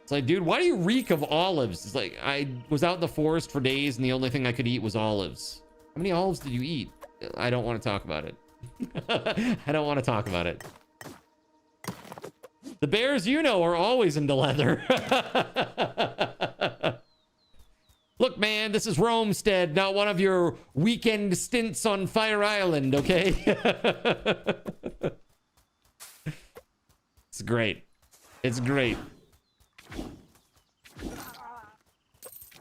It's like, dude, why do you reek of olives? It's like, I was out in the forest for days and the only thing I could eat was olives. How many olives did you eat? I don't want to talk about it. I don't want to talk about it. The bears, you know, are always into leather. Look, man, this is Romestead, not one of your weekend stints on Fire Island, okay? It's great. It's great.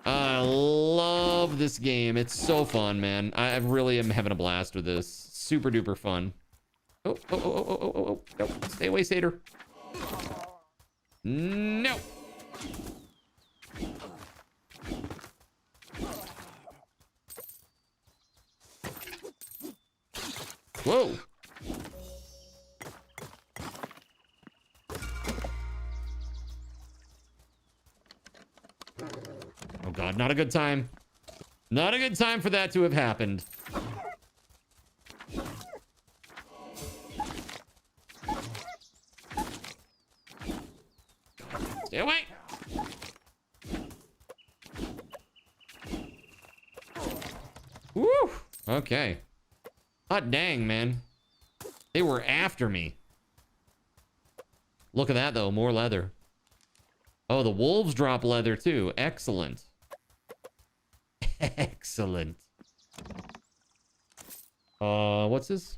I love this game. It's so fun, man. I really am having a blast with this. Super duper fun. Oh. No. Stay away, Satyr. No. Whoa. Oh God, not a good time. Not a good time for that to have happened. Stay away. Woo. Okay. Hot dang, man. They were after me. Look at that, though. More leather. Oh, the wolves drop leather, too. Excellent. Excellent. What's this?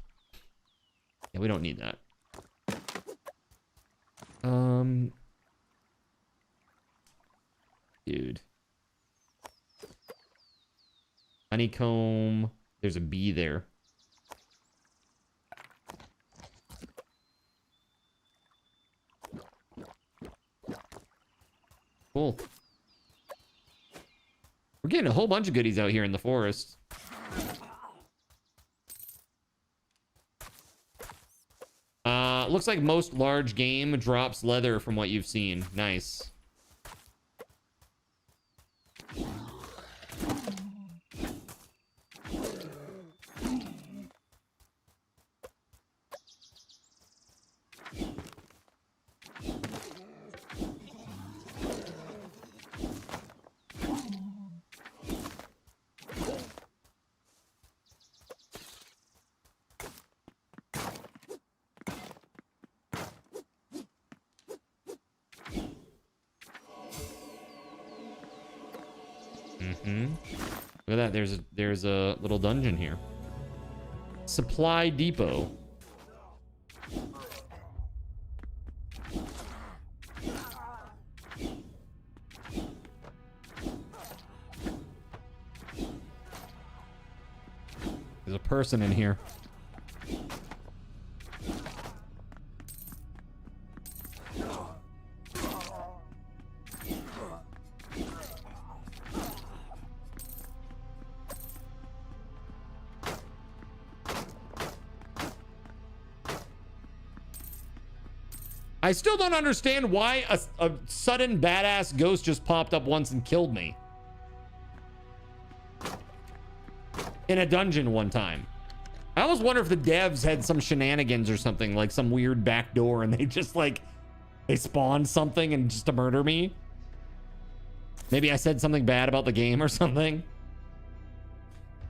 Yeah, we don't need that. Dude. Honeycomb. There's a bee there. Cool. We're getting a whole bunch of goodies out here in the forest. Looks like most large game drops leather from what you've seen. Nice. Look at that. There's a little dungeon here. Supply depot. There's a person in here. I still don't understand why a sudden badass ghost just popped up once and killed me. In a dungeon one time. I always wonder if the devs had some shenanigans or something, like some weird back door, and they just like, they spawned something and just to murder me. Maybe I said something bad about the game or something.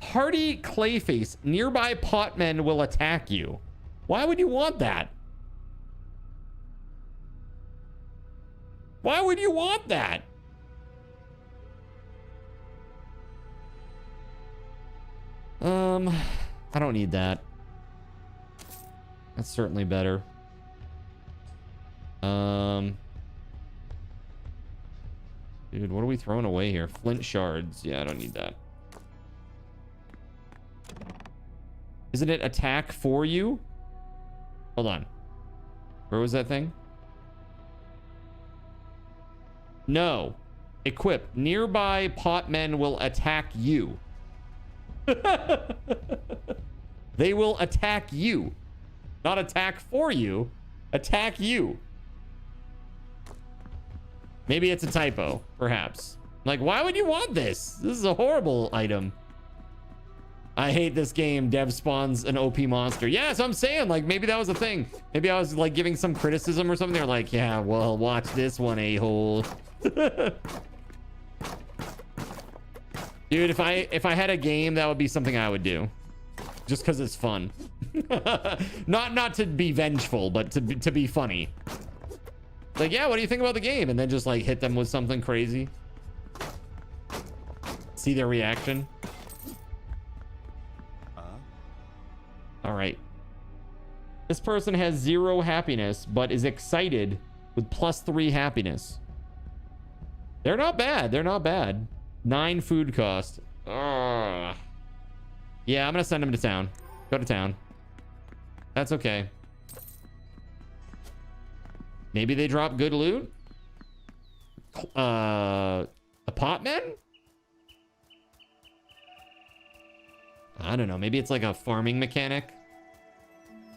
Hardy Clayface, nearby potmen will attack you. Why would you want that? Why would you want that? I don't need that. That's certainly better. Dude, what are we throwing away here? Flint shards. Yeah, I don't need that. Isn't it attack for you? Hold on. Where was that thing? No. Equip. Nearby potmen will attack you. They will attack you. Not attack for you. Attack you. Maybe it's a typo, perhaps. Like, why would you want this? This is a horrible item. I hate this game. Dev spawns an OP monster. Yeah, so I'm saying, like, maybe that was a thing. Maybe I was, like, giving some criticism or something. They're like, yeah, well, watch this one, a-hole. Dude, if I had a game, that would be something I would do. Just because it's fun. not to be vengeful, but to be funny. Like, yeah, what do you think about the game? And then just, like, hit them with something crazy. See their reaction. All right. This person has 0 happiness, but is excited with +3 happiness. They're not bad. They're not bad. 9 food cost. Ugh. Yeah, I'm gonna send them to town. Go to town. That's okay. Maybe they drop good loot. A potman? I don't know. Maybe it's like a farming mechanic.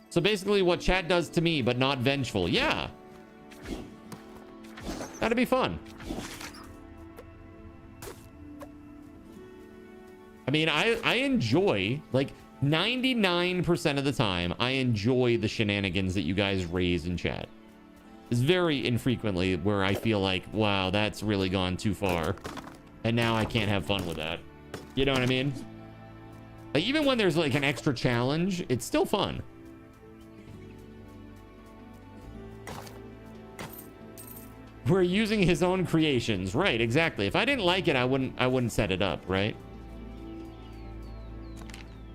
So basically what chat does to me, but not vengeful. Yeah. That'd be fun. I mean, I enjoy, like, 99% of the time, I enjoy the shenanigans that you guys raise in chat. It's very infrequently where I feel like, wow, that's really gone too far. And now I can't have fun with that. You know what I mean? Like, even when there's, like, an extra challenge, it's still fun. We're using his own creations. Right, exactly. If I didn't like it, I wouldn't set it up, right?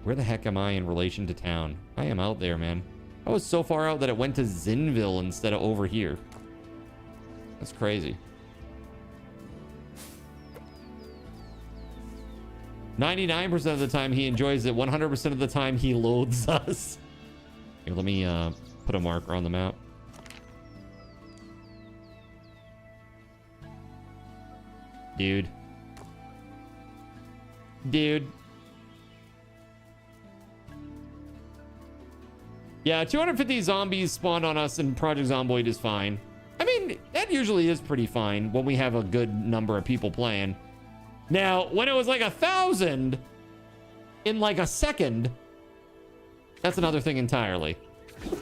Where the heck am I in relation to town? I am out there, man. I was so far out that it went to Zinville instead of over here. That's crazy. 99% of the time he enjoys it. 100% of the time he loathes us. Here, let me put a marker on the map. Dude. Yeah, 250 zombies spawned on us in Project Zomboid is fine. I mean, that usually is pretty fine when we have a good number of people playing. Now, when it was like 1,000 in like a second, that's another thing entirely.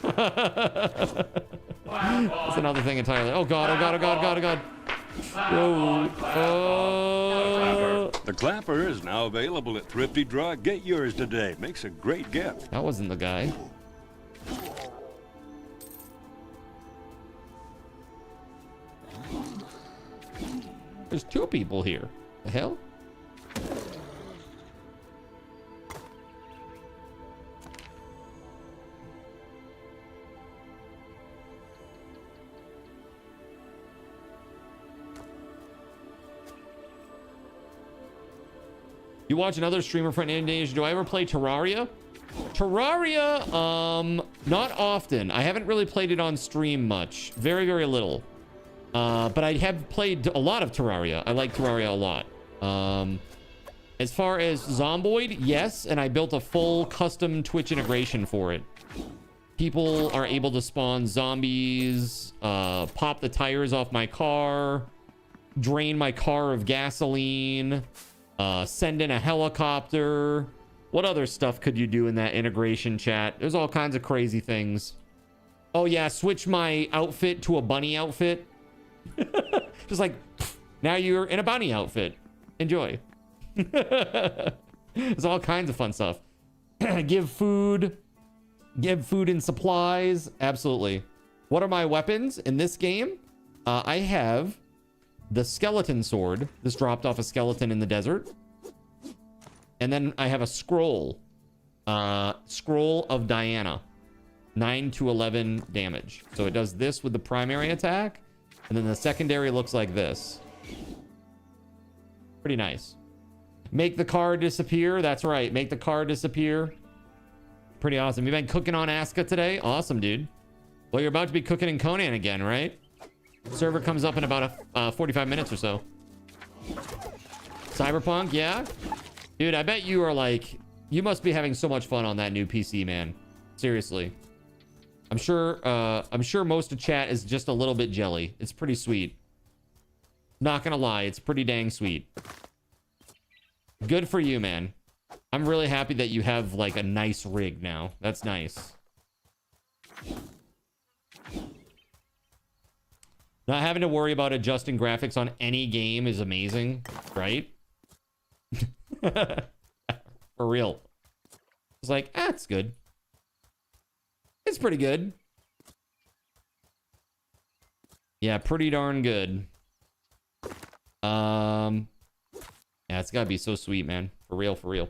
That's another thing entirely. Oh God, oh God, oh God, oh God, oh God. Whoa. The clapper is now available at Thrifty Drug. Get yours today. Makes a great gift. That wasn't the guy. There's 2 people here. The hell? You watch another streamer friend Indonesia. Do I ever play Terraria? Terraria, not often. I haven't really played it on stream much. Very, very little. But I have played a lot of Terraria. I like Terraria a lot. As far as Zomboid, yes, and I built a full custom Twitch integration for it. People are able to spawn zombies, pop the tires off my car, drain my car of gasoline, send in a helicopter. What other stuff could you do in that integration chat? There's all kinds of crazy things. Oh yeah, switch my outfit to a bunny outfit. Just like, now you're in a bunny outfit. Enjoy. There's all kinds of fun stuff. Give food and supplies. Absolutely. What are my weapons in this game? I have the skeleton sword. This dropped off a skeleton in the desert. And then I have a scroll. Scroll of Diana. 9 to 11 damage. So it does this with the primary attack. And then the secondary looks like this. Pretty nice. Make the car disappear. That's right. Make the car disappear. Pretty awesome. You've been cooking on Aska today? Awesome, dude. Well, you're about to be cooking in Conan again, right? Server comes up in about 45 minutes or so. Cyberpunk, yeah? Dude, I bet you are like... You must be having so much fun on that new PC, man. Seriously. I'm sure most of chat is just a little bit jelly. It's pretty sweet. Not gonna lie, it's pretty dang sweet. Good for you, man. I'm really happy that you have like a nice rig now. That's nice. Not having to worry about adjusting graphics on any game is amazing, right? For real. It's like, it's good. It's pretty good. Yeah, pretty darn good. Yeah, it's gotta be so sweet, man. For real, for real.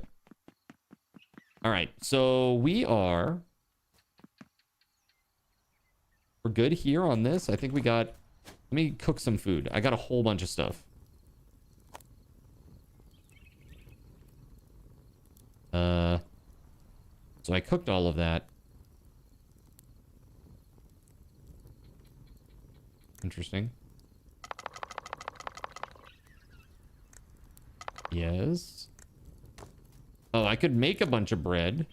All right, so we're good here on this. I think we got... Let me cook some food. I got a whole bunch of stuff. So I cooked all of that. Interesting. Yes. Oh, I could make a bunch of bread.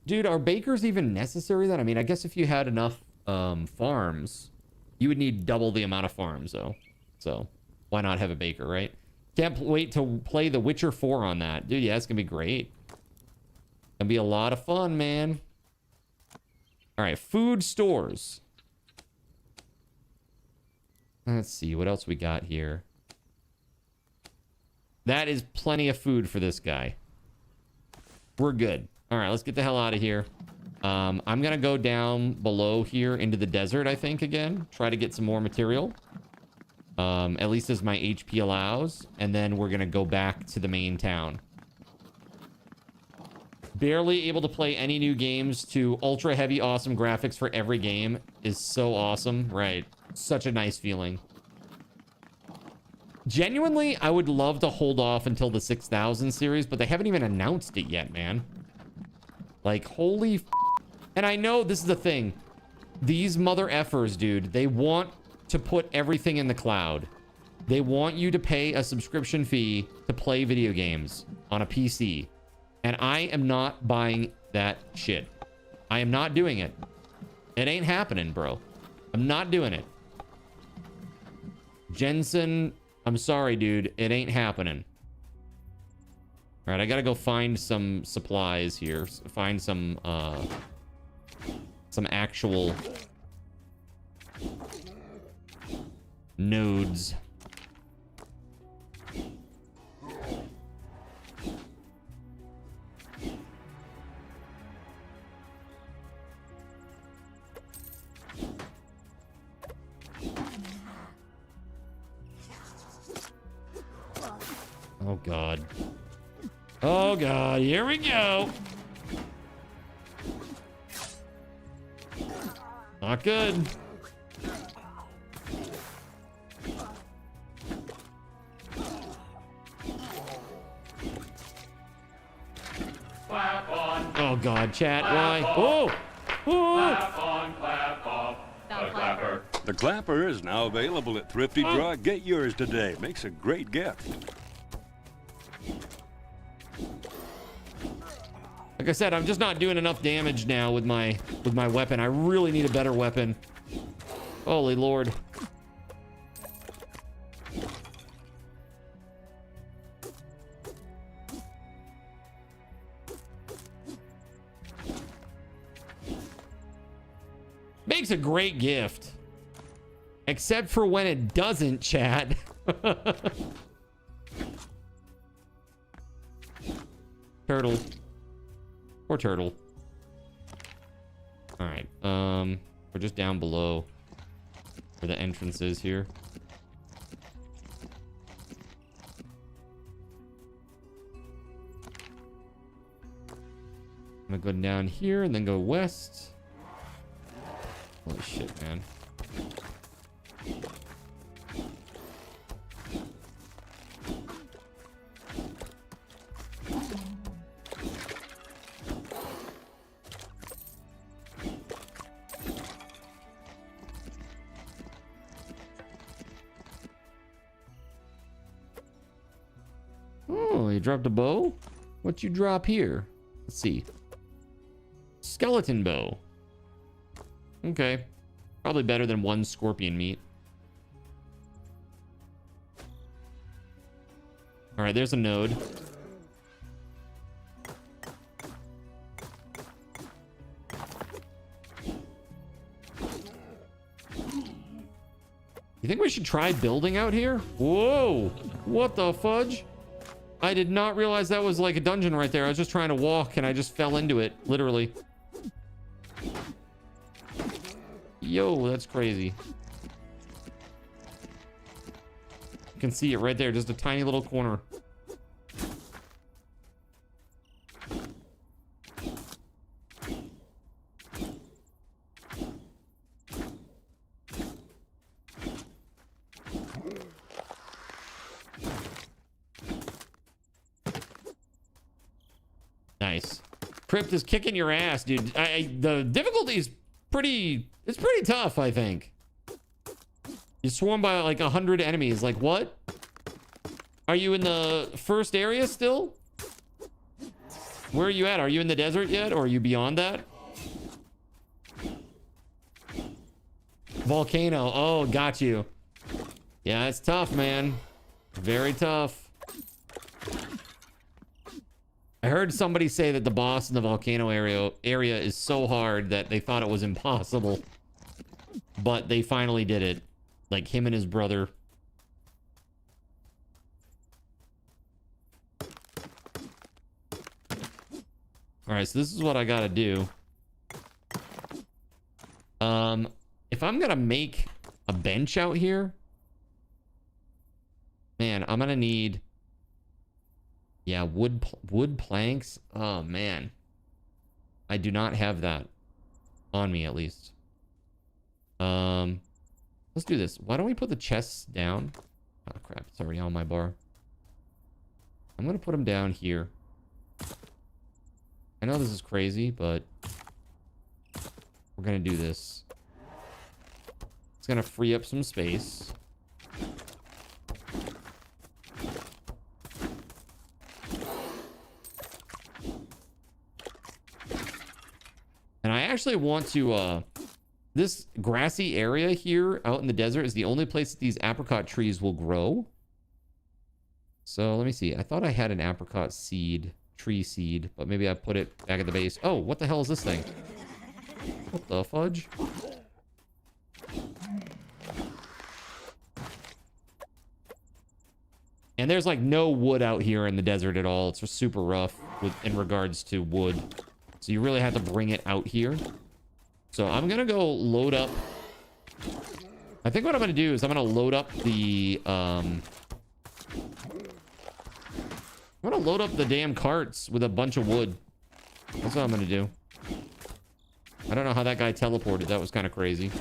Dude, are bakers even necessary then? I mean, I guess if you had enough farms, you would need double the amount of farms, though. So why not have a baker, right? Can't wait to play The Witcher 4 on that. Dude, yeah, it's going to be great. Gonna be a lot of fun, man. All right, food stores. Let's see, what else we got here? That is plenty of food for this guy. We're good. All right, let's get the hell out of here. I'm going to go down below here into the desert, I think, again. Try to get some more material. At least as my HP allows. And then we're going to go back to the main town. Barely able to play any new games to ultra heavy awesome graphics for every game is so awesome. Right. Such a nice feeling. Genuinely, I would love to hold off until the 6000 series, but they haven't even announced it yet, man. Like, holy f... And I know this is the thing. These mother effers, dude, they want to put everything in the cloud. They want you to pay a subscription fee to play video games on a PC. And I am not buying that shit. I am not doing it. It ain't happening, bro. I'm not doing it. Jensen, I'm sorry, dude. It ain't happening. All right, I gotta go find some supplies here. Find some actual nodes. Oh, God. Oh, God. Here we go. Not good. Clap on. Oh, God, chat. Why? Oh! Oh! Clap on, clap off. The clapper. The clapper is now available at Thrifty Draw. Get yours today. Makes a great gift. Like I said, I'm just not doing enough damage now with my weapon. I really need a better weapon. Holy Lord. Makes a great gift. Except for when it doesn't, chat. Turtle. Poor turtle. All right. We're just down below where the entrance is here. I'm gonna go down here and then go west. Holy shit, man. Oh, you dropped a bow? What you drop here? Let's see. Skeleton bow. Okay. Probably better than one scorpion meat. All right, there's a node. You think we should try building out here? Whoa! What the fudge? I did not realize that was like a dungeon right there. I was just trying to walk and I just fell into it, literally. Yo, that's crazy. You can see it right there, just a tiny little corner. Nice. Crypt is kicking your ass, dude. The difficulty is it's pretty tough, I think. You're swarmed by like 100 enemies. Like, what? Are you in the first area still? Where are you at? Are you in the desert yet? Or are you beyond that? Volcano. Oh, got you. Yeah, it's tough, man. Very tough. I heard somebody say that the boss in the volcano area is so hard that they thought it was impossible. But they finally did it. Like him and his brother. Alright, so this is what I gotta do. If I'm gonna make a bench out here, man, I'm gonna need... Yeah, wood planks. Oh, man. I do not have that on me, at least. Let's do this. Why don't we put the chests down? Oh, crap. It's already on my bar. I'm going to put them down here. I know this is crazy, but we're going to do this. It's going to free up some space. And I actually want to, this grassy area here out in the desert is the only place that these apricot trees will grow. So let me see. I thought I had an apricot seed, tree seed, but maybe I put it back at the base. Oh, what the hell is this thing? What the fudge? And there's like no wood out here in the desert at all. It's just super rough in regards to wood. So you really have to bring it out here. So I'm going to go load up. I think what I'm going to do is I'm going to load up the... I'm going to load up the damn carts with a bunch of wood. That's what I'm going to do. I don't know how that guy teleported. That was kind of crazy.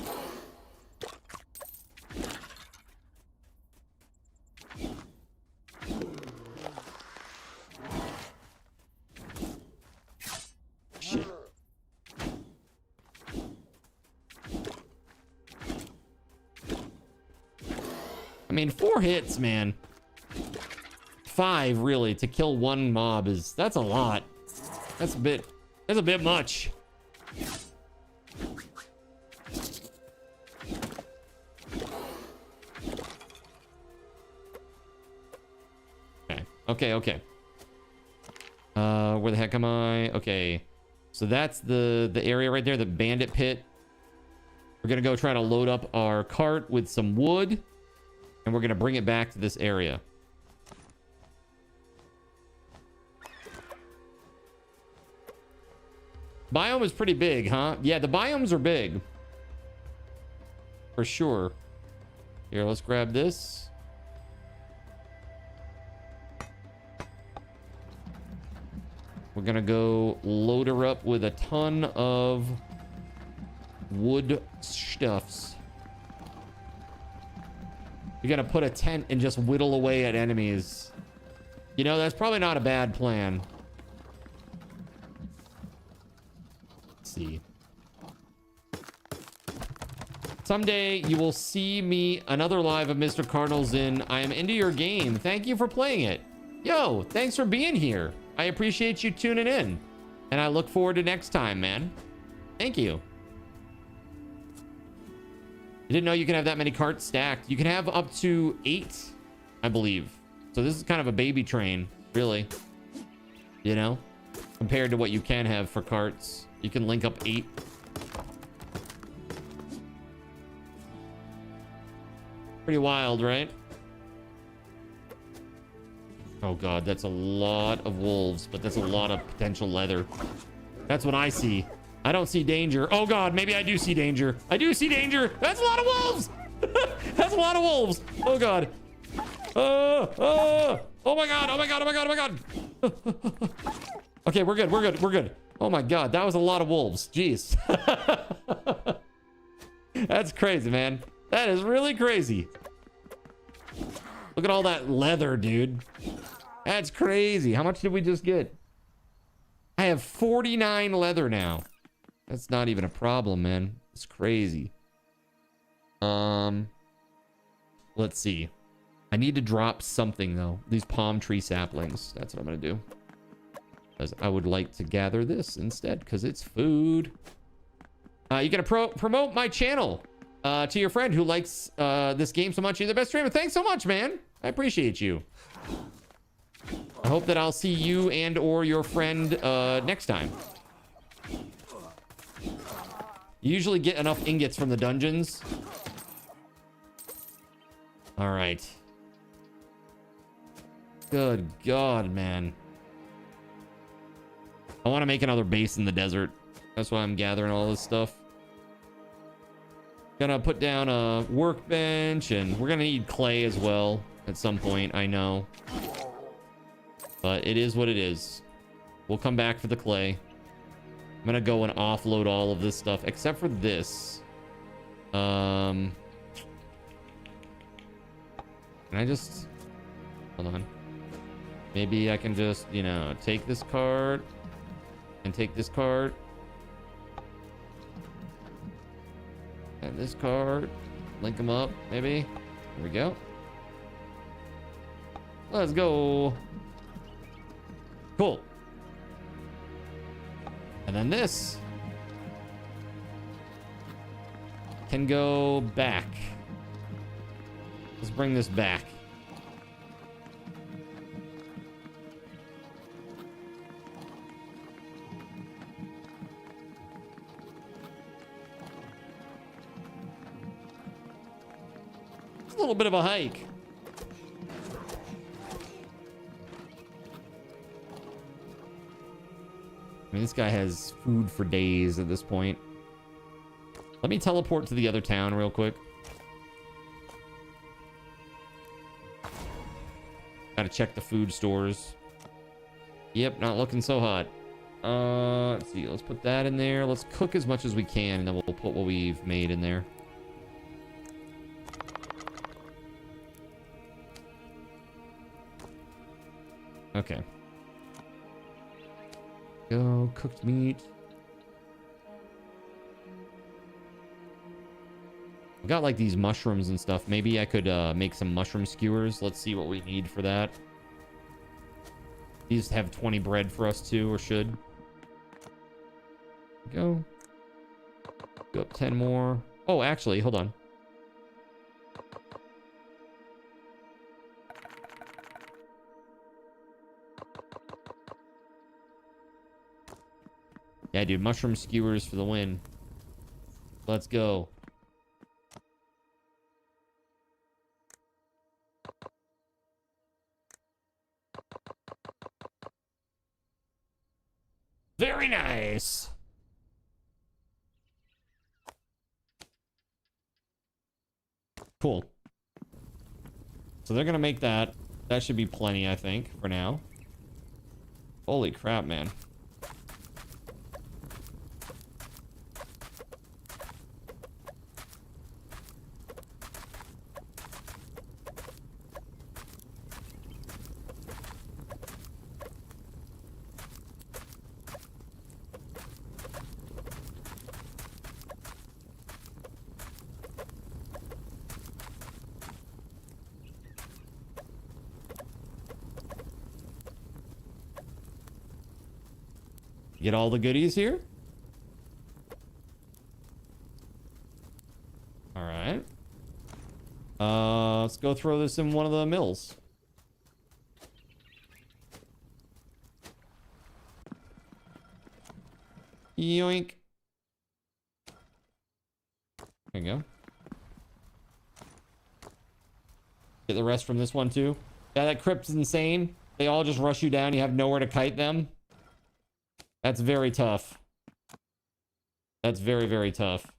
I mean, 4 hits, man. 5, really, to kill one mob that's a lot. That's a bit much. Okay. Where the heck am I? Okay. So that's the area right there, the bandit pit. We're gonna go try to load up our cart with some wood. And we're going to bring it back to this area. Biome is pretty big, huh? Yeah, the biomes are big. For sure. Here, let's grab this. We're going to go load her up with a ton of wood stuffs. You're gonna put a tent and just whittle away at enemies. You know, that's probably not a bad plan. Let's see. Someday you will see me another live of Mr. Cardinals in I am into your game. Thank you for playing it. Yo, thanks for being here. I appreciate you tuning in. And I look forward to next time, man. Thank you. You didn't know you can have that many carts stacked. You can have up to 8, I believe. So this is kind of a baby train, really. You know? Compared to what you can have for carts. You can link up 8. Pretty wild, right? Oh god, that's a lot of wolves, but that's a lot of potential leather. That's what I see. I don't see danger. Oh god, maybe I do see danger. I do see danger. That's a lot of wolves. That's a lot of wolves. Oh god. Oh my god. Oh my god. Oh my god. Oh my god. Okay, we're good. We're good. We're good. Oh my god, that was a lot of wolves. Jeez. That's crazy, man. That is really crazy. Look at all that leather, dude. That's crazy. How much did we just get? I have 49 leather now. That's not even a problem, man. It's crazy. Let's see. I need to drop something, though. These palm tree saplings. That's what I'm going to do. Because I would like to gather this instead, because it's food. You can promote my channel to your friend who likes this game so much. You're the best streamer. Thanks so much, man. I appreciate you. I hope that I'll see you and or your friend next time. You usually get enough ingots from the dungeons. All right. Good God, man. I want to make another base in the desert. That's why I'm gathering all this stuff. Gonna put down a workbench, and we're gonna need clay as well at some point, I know. But it is what it is. We'll come back for the clay. I'm gonna go and offload all of this stuff, except for this. Can I just... Hold on. Maybe I can just, you know, take this card and take this card. And this card. Link them up, maybe. There we go. Let's go. Cool. And then this can go back. Let's bring this back. It's a little bit of a hike. I mean, this guy has food for days at this point. Let me teleport to the other town real quick. Gotta check the food stores. Yep, not looking so hot. Let's see. Let's put that in there. Let's cook as much as we can, and then we'll put what we've made in there. Okay. Go, cooked meat. We got like these mushrooms and stuff. Maybe I could make some mushroom skewers. Let's see what we need for that. These have 20 bread for us too, or should. Go. Go up 10 more. Oh, actually, hold on. Yeah, dude, mushroom skewers for the win. Let's go. Very nice. Cool. So they're gonna make that. That should be plenty, I think, for now. Holy crap, man. Get all the goodies here. All right. Let's go throw this in one of the mills. Yoink. There you go. Get the rest from this one too. Yeah, that crypt's insane. They all just rush you down. You have nowhere to kite them. That's very tough. That's very, very tough.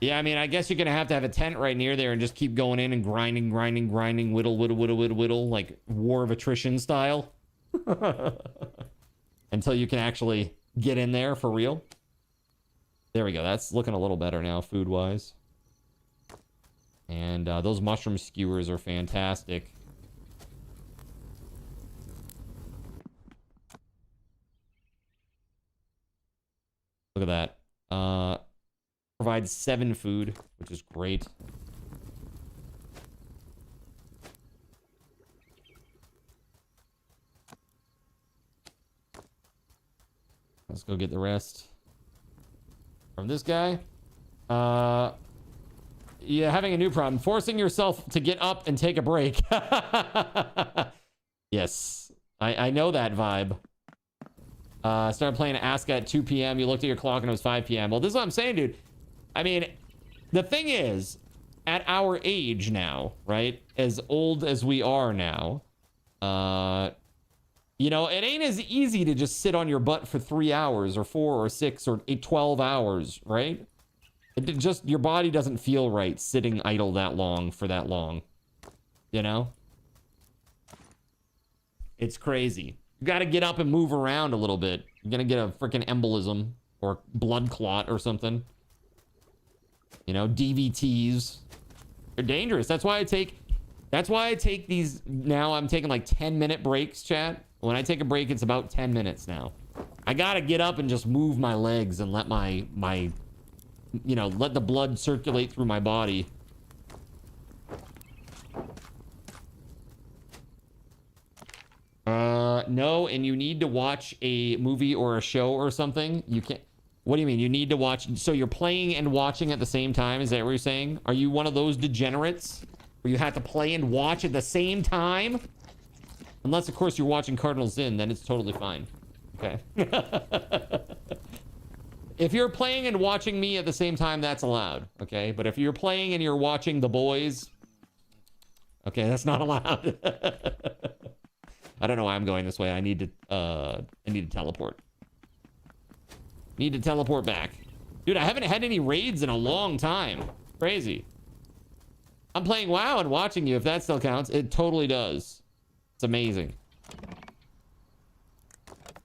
Yeah, I mean, I guess you're going to have a tent right near there and just keep going in and grinding, whittle, like War of Attrition style. Until you can actually get in there for real. There we go. That's looking a little better now, food-wise. And those mushroom skewers are fantastic. Look at that. Provides 7 food, which is great. Let's go get the rest from this guy. Yeah, having a new problem. Forcing yourself to get up and take a break. Yes, I know that vibe. Started playing Aska at 2 p.m. You looked at your clock and it was 5 p.m. Well, this is what I'm saying, dude. I mean, the thing is, at our age now, right? As old as we are now, you know, it ain't as easy to just sit on your butt for 3 hours or 4 or 6 or 8, 12 hours, right? It just, your body doesn't feel right sitting idle that long for that long, you know? It's crazy. You got to get up and move around a little bit. You're going to get a freaking embolism or blood clot or something. You know, DVTs. They're dangerous. That's why I take these now. I'm taking like 10-minute breaks, chat. When I take a break, it's about 10 minutes now. I got to get up and just move my legs and let my you know, let the blood circulate through my body. No, and you need to watch a movie or a show or something. You can't. What do you mean? You need to watch. So you're playing and watching at the same time? Is that what you're saying? Are you one of those degenerates where you have to play and watch at the same time? Unless, of course, you're watching Cardinal Sin, then it's totally fine. Okay. If you're playing and watching me at the same time, that's allowed. Okay. But if you're playing and you're watching The Boys, okay, that's not allowed. I don't know why I'm going this way. I need to teleport. Need to teleport back. Dude, I haven't had any raids in a long time. Crazy. I'm playing WoW and watching you, if that still counts. It totally does. It's amazing.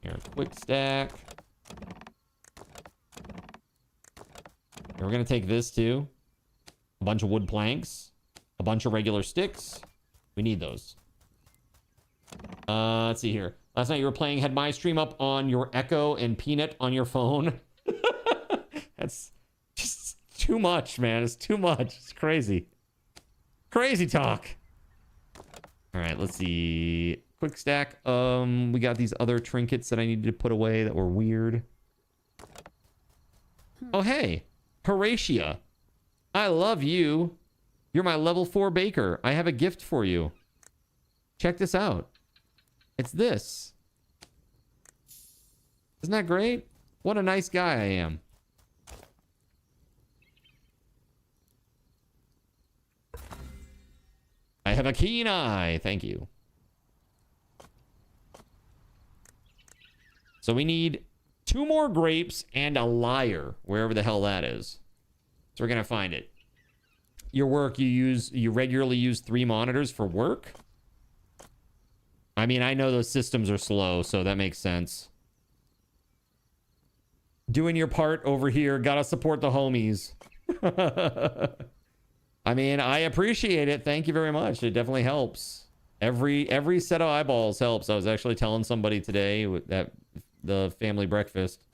Here, quick stack. Here, we're gonna take this too. A bunch of wood planks. A bunch of regular sticks. We need those. Let's see here. Last night you were playing, had my stream up on your Echo and Peanut on your phone. That's just too much, man. It's too much. It's crazy. Crazy talk. All right, let's see. Quick stack. We got these other trinkets that I needed to put away that were weird. Oh, hey. Horatia. I love you. You're my level 4 baker. I have a gift for you. Check this out. It's this. Isn't that great? What a nice guy I am. I have a keen eye. Thank you. So we need 2 more grapes and a lyre, wherever the hell that is. So we're going to find it. Your work, you regularly use 3 monitors for work? I mean, I know those systems are slow, so that makes sense. Doing your part over here. Gotta support the homies. I mean, I appreciate it. Thank you very much. It definitely helps. Every set of eyeballs helps. I was actually telling somebody today at the family breakfast,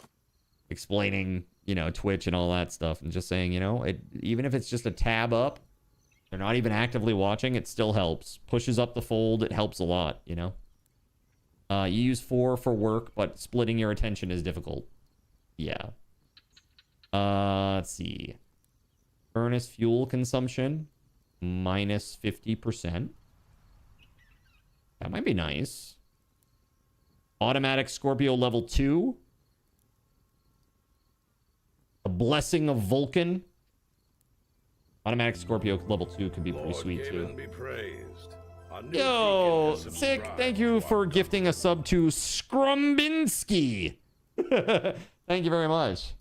explaining, you know, Twitch and all that stuff, and just saying, you know, even if it's just a tab up, they're not even actively watching, it still helps. Pushes up the fold, it helps a lot, you know? You use 4 for work, but splitting your attention is difficult. Yeah. Let's see. Furnace fuel consumption, minus 50%. That might be nice. Automatic Scorpio level 2. The Blessing of Vulcan. Automatic Scorpio level 2 could be pretty sweet too. Be praised. Yo, sick. Thank you for gifting a sub to Scrumbinski. Thank you very much.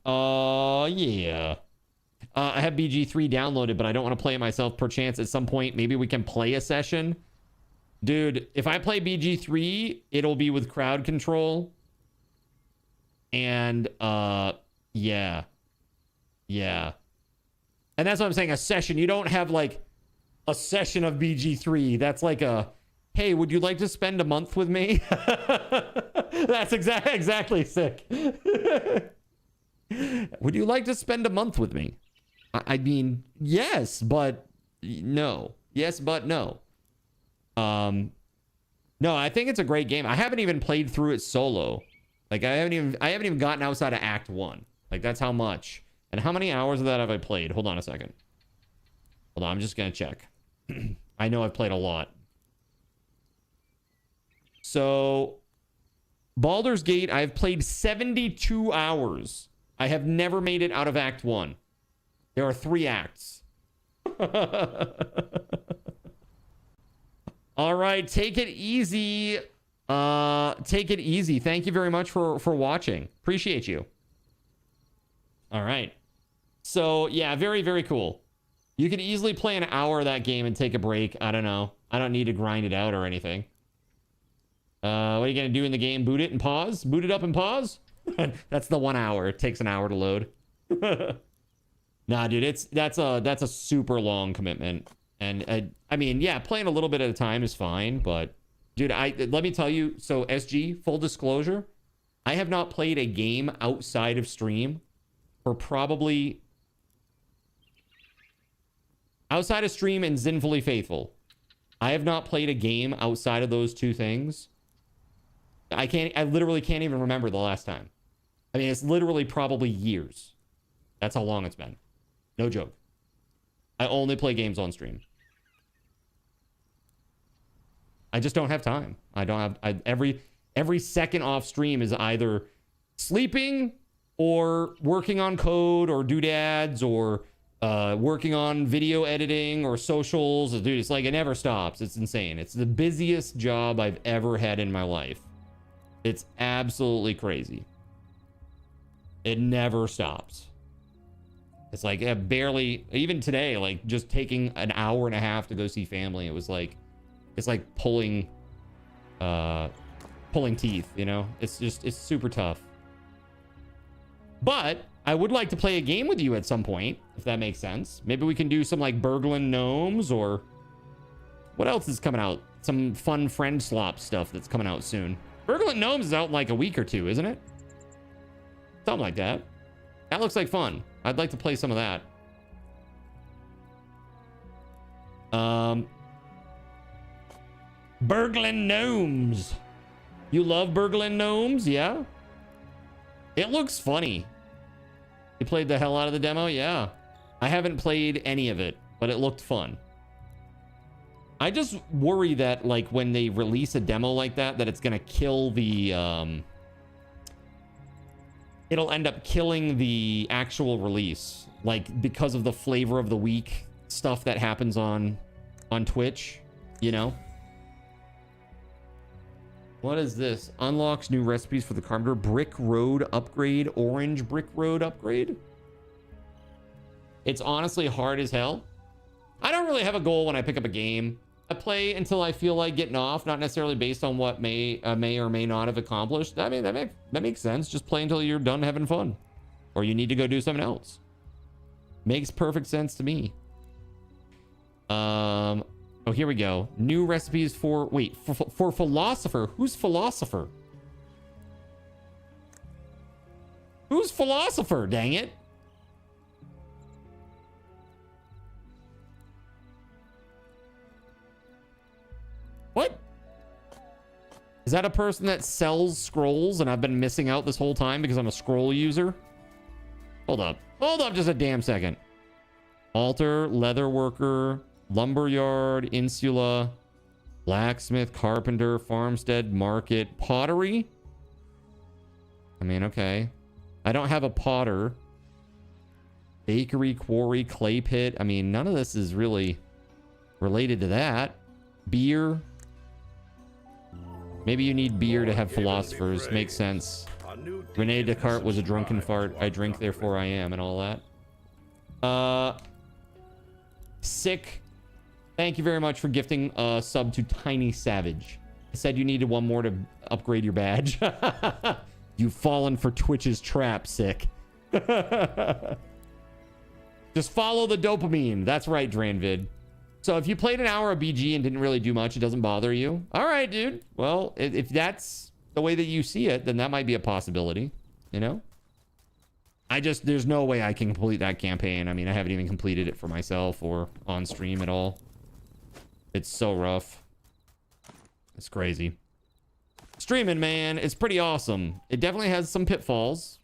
Yeah. I have BG3 downloaded, but I don't want to play it myself. Perchance at some point, maybe we can play a session. Dude, if I play BG3, it'll be with crowd control. And, yeah. Yeah. And that's what I'm saying, a session. You don't have, like, a session of BG3. That's like a, hey, would you like to spend a month with me? That's exactly sick. Would you like to spend a month with me? I mean, yes, but no. Yes, but no. No, I think it's a great game. I haven't even played through it solo. Like, I haven't even gotten outside of Act 1. Like, that's how much. And how many hours of that have I played? Hold on a second. Hold on, I'm just gonna check. I know I've played a lot. So, Baldur's Gate, I've played 72 hours. I have never made it out of Act 1. There are 3 acts. All right, take it easy. Take it easy. Thank you very much for watching. Appreciate you. All right. So, yeah, very, very cool. You could easily play an hour of that game and take a break. I don't know. I don't need to grind it out or anything. What are you going to do in the game? Boot it and pause? Boot it up and pause? That's the 1 hour. It takes an hour to load. Nah, dude, that's a super long commitment. And I mean, yeah, playing a little bit at a time is fine, but dude, let me tell you, so SG, full disclosure, I have not played a game outside of stream for probably outside of stream and Zinfully Faithful. I have not played a game outside of those 2 things. I literally can't even remember the last time. I mean, it's literally probably years. That's how long it's been. No joke. I only play games on stream. I just don't have time. I don't have every second off stream is either sleeping or working on code or doodads or working on video editing or socials. Dude, it's like it never stops. It's insane. It's the busiest job I've ever had in my life. It's absolutely crazy. It never stops. It's like barely, even today, like just taking an hour and a half to go see family. It was like, it's like pulling teeth, you know? It's super tough. But I would like to play a game with you at some point, if that makes sense. Maybe we can do some like Burglin Gnomes or what else is coming out? Some fun friend slop stuff that's coming out soon. Burglin Gnomes is out in like a week or 2, isn't it? Something like that. That looks like fun. I'd like to play some of that. Burglin Gnomes. You love Burglin Gnomes? Yeah? It looks funny. You played the hell out of the demo? Yeah. I haven't played any of it, but it looked fun. I just worry that, like, when they release a demo like that, that it's gonna kill the, it'll end up killing the actual release, like, because of the flavor of the week stuff that happens on Twitch, you know? What is this? Unlocks new recipes for the carpenter. Brick road upgrade. Orange brick road upgrade. It's honestly hard as hell. I don't really have a goal when I pick up a game. I play until I feel like getting off, not necessarily based on what may or may not have accomplished. I mean, that makes sense. Just play until you're done having fun, or you need to go do something else. Makes perfect sense to me. Oh, here we go. New recipes for for philosopher. Who's philosopher? Who's philosopher? Dang it. What? Is that a person that sells scrolls and I've been missing out this whole time because I'm a scroll user? Hold up. Hold up just a damn second. Altar, leatherworker, lumberyard, insula, blacksmith, carpenter, farmstead, market, pottery? I mean, okay. I don't have a potter. Bakery, quarry, clay pit. I mean, none of this is really related to that. Beer. Maybe you need beer to have philosophers. Makes sense. Rene Descartes was a drunken fart. I drink, therefore I am, and all that. Sick. Thank you very much for gifting a sub to Tiny Savage. I said you needed one more to upgrade your badge. You've fallen for Twitch's trap, Sick. Just follow the dopamine. That's right, Dranvid. So if you played an hour of BG and didn't really do much, it doesn't bother you. All right, dude. Well, if that's the way that you see it, then that might be a possibility, you know? There's no way I can complete that campaign. I mean, I haven't even completed it for myself or on stream at all. It's so rough. It's crazy. Streaming, man, it's pretty awesome. It definitely has some pitfalls.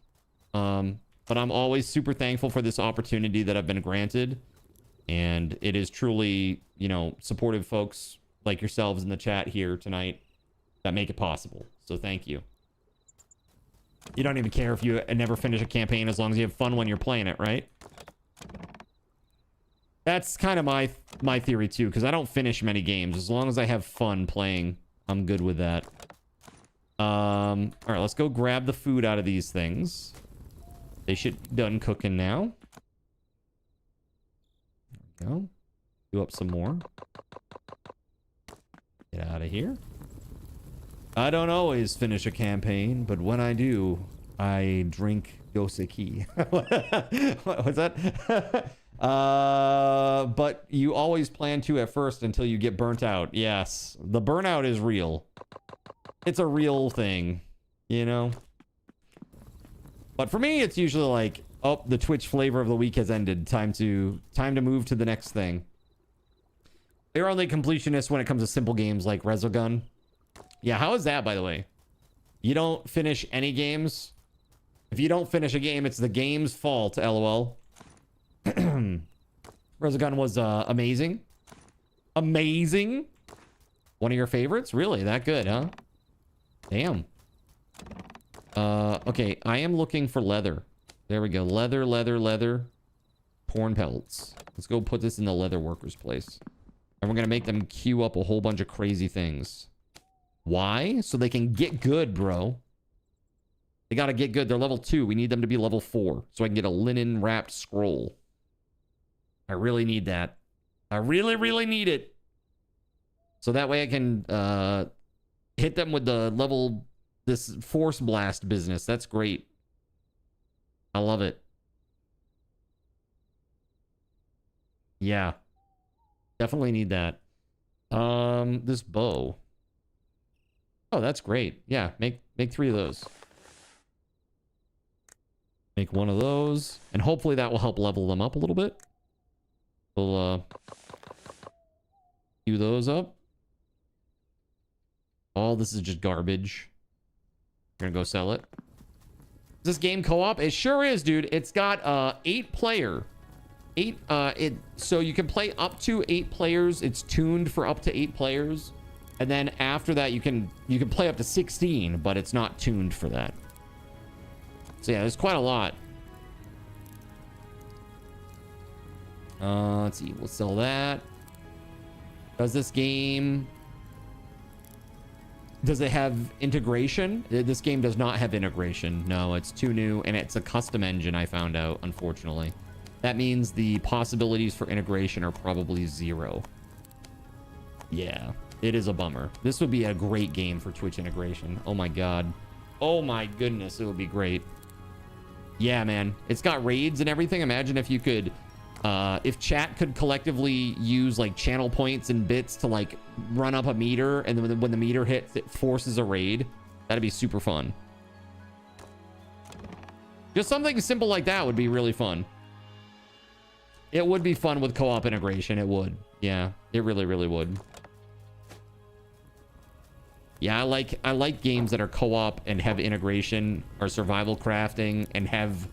But I'm always super thankful for this opportunity that I've been granted. And it is truly, you know, supportive folks like yourselves in the chat here tonight that make it possible. So thank you. You don't even care if you never finish a campaign as long as you have fun when you're playing it, right? That's kind of my theory too, because I don't finish many games. As long as I have fun playing, I'm good with that. All right, let's go grab the food out of these things. They should be done cooking now. There we go. Do up some more. Get out of here. I don't always finish a campaign, but when I do, I drink Yoseki. What's that? But you always plan to at first until you get burnt out. Yes, the burnout is real. It's a real thing, you know? But for me, it's usually like, oh, the Twitch flavor of the week has ended. Time to move to the next thing. They're only completionists when it comes to simple games like Resogun. Yeah, how is that, by the way? You don't finish any games? If you don't finish a game, it's the game's fault, LOL. Resogun was amazing. Amazing. One of your favorites? Really? That good, huh? Damn. Okay, I am looking for leather. There we go. Leather, leather, leather. Porn pelts. Let's go put this in the leather workers' place. And we're going to make them queue up a whole bunch of crazy things. Why? So they can get good, bro. They got to get good. They're level 2. We need them to be level 4. So I can get a linen-wrapped scroll. I really need that. I really, really need it. So that way I can hit them with the level... This force blast business. That's great. I love it. Yeah. Definitely need that. This bow. Oh, that's great. Yeah, make 3 of those. Make 1 of those. And hopefully that will help level them up a little bit. We'll queue those up. All this is just garbage. Gonna go sell it. Is this game co-op? It sure is, dude. It's got 8 player. So you can play up to 8 players. It's tuned for up to 8 players. And then after that you can play up to 16, but it's not tuned for that. So yeah, there's quite a lot. Let's see, we'll sell that. Does this game... Does it have integration? This game does not have integration. No, it's too new, and it's a custom engine, I found out, unfortunately. That means the possibilities for integration are probably 0. Yeah, it is a bummer. This would be a great game for Twitch integration. Oh my god. Oh my goodness, it would be great. Yeah, man. It's got raids and everything. Imagine if you could... if chat could collectively use like channel points and bits to like run up a meter, and then when the meter hits, it forces a raid. That'd be super fun. Just something simple like that would be really fun. It would be fun with co-op integration. It would. Yeah, it really, really would. Yeah, I like games that are co-op and have integration or survival crafting and have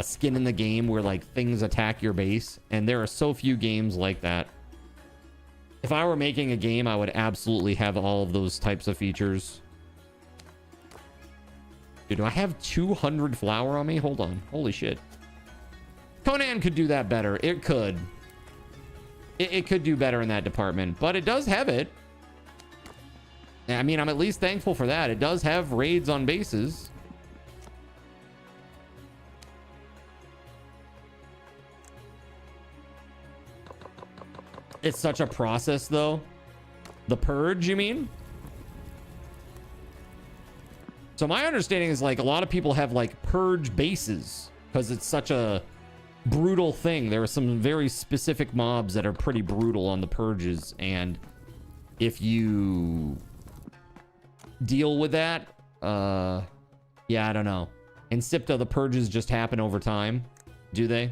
skin in the game where like things attack your base. And there are so few games like that. If I were making a game, I would absolutely have all of those types of features. Dude, do I have 200 flour on me? Hold on. Holy shit. Conan could do that better. It could. It could do better in that department, but it does have it. I mean, I'm at least thankful for that. It does have raids on bases. It's such a process, though. The purge, you mean? So my understanding is, like, a lot of people have, like, purge bases because it's such a brutal thing. There are some very specific mobs that are pretty brutal on the purges, and if you deal with that, yeah, I don't know. In SIPTA, the purges just happen over time, do they?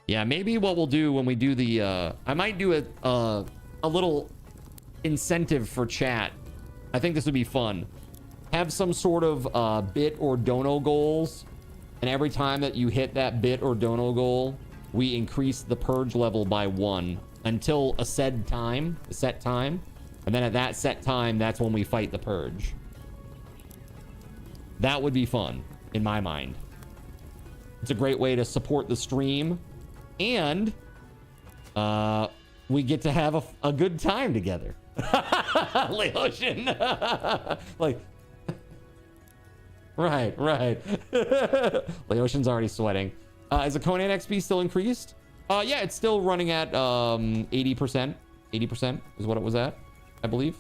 Yeah, maybe what we'll do when we do the I might do a little incentive for chat. I think this would be fun. Have some sort of bit or dono goals, and every time that you hit that bit or dono goal, we increase the purge level by 1 until a set time, and then at that set time, that's when we fight the purge. That would be fun, in my mind. It's a great way to support the stream, and we get to have a good time together. Leoshin. Like, right. Leoshin's already sweating. Is the Conan XP still increased? Yeah, it's still running at 80%. 80% is what it was at, I believe.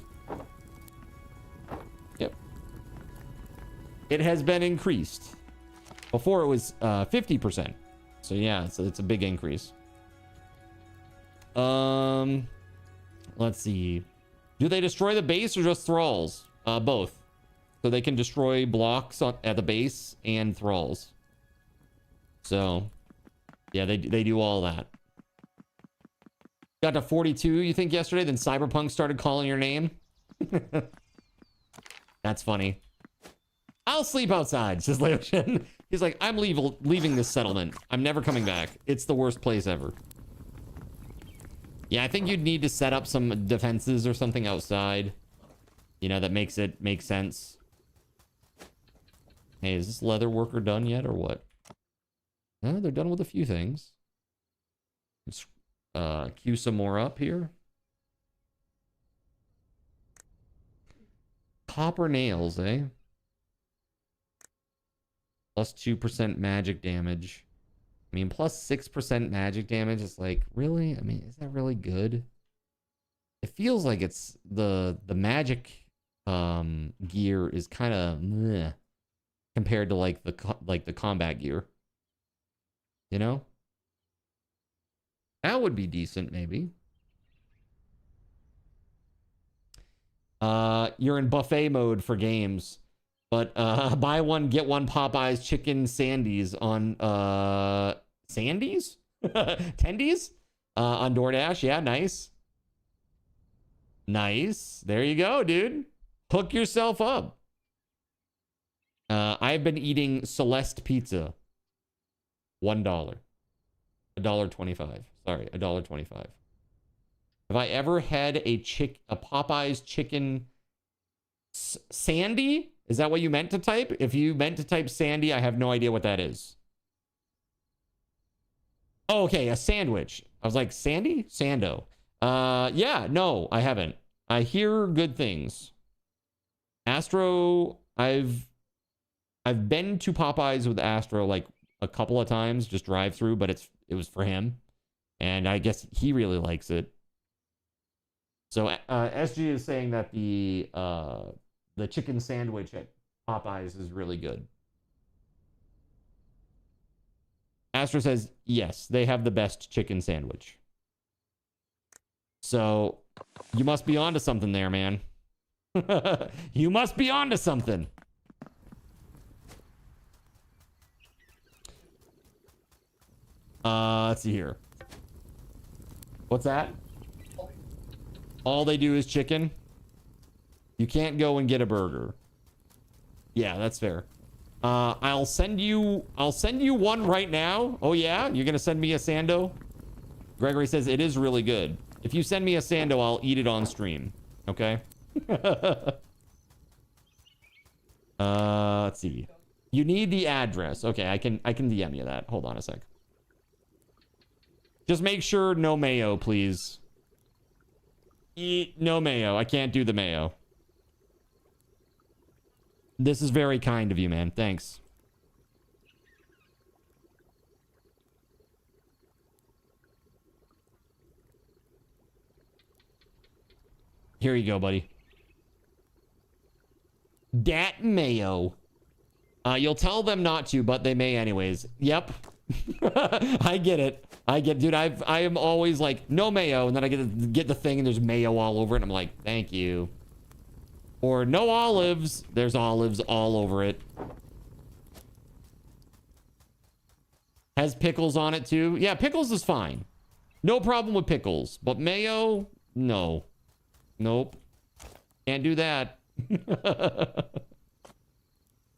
Yep. It has been increased. Before it was 50%. So yeah, it's a big increase. Let's see. Do they destroy the base or just thralls? Both. So they can destroy blocks at the base and thralls. So yeah, they do all that. Got to 42, you think, yesterday? Then Cyberpunk started calling your name? That's funny. I'll sleep outside, says Leoshin. He's like, I'm leaving this settlement. I'm never coming back. It's the worst place ever. Yeah, I think you'd need to set up some defenses or something outside. You know, that makes it make sense. Hey, is this leather worker done yet or what? No, they're done with a few things. Let's queue some more up here. Copper nails, eh? Plus 2% magic damage. I mean, plus 6% magic damage is like, really? I mean, is that really good? It feels like it's the magic gear is kind of compared to like the combat gear. You know? That would be decent, maybe. You're in buffet mode for games. But buy one, get one Popeyes chicken sandies on Sandies? Tendies? On DoorDash. Yeah, nice. Nice. There you go, dude. Hook yourself up. I've been eating Celeste pizza. $1. $1.25. Sorry, $1.25. Have I ever had a Popeyes chicken sandy? Is that what you meant to type? If you meant to type sandy, I have no idea what that is. Oh, okay, a sandwich. I was like, Sandy? Sando. Yeah, no, I haven't. I hear good things. Astro, I've been to Popeyes with Astro like a couple of times, just drive through, but it was for him. And I guess he really likes it. So SG is saying that the chicken sandwich at Popeyes is really good. Astro says, yes, they have the best chicken sandwich. So you must be onto something there, man. You must be onto something. Let's see here. What's that? All they do is chicken. You can't go and get a burger. Yeah, that's fair. I'll send you one right now. Oh yeah, you're gonna send me a Sando? Gregory says it is really good. If you send me a Sando, I'll eat it on stream. Okay. Let's see. You need the address. Okay, I can DM you that. Hold on a sec. Just make sure no mayo, please. No mayo. I can't do the mayo. This is very kind of you, man. Thanks. Here you go, buddy. Dat mayo. You'll tell them not to, but they may anyways. Yep. I get it. Dude, I am always like, no mayo, and then I get the thing and there's mayo all over it, and I'm like, thank you. Or no olives. There's olives all over it. Has pickles on it too. Yeah, pickles is fine. No problem with pickles. But mayo, no. Nope. Can't do that.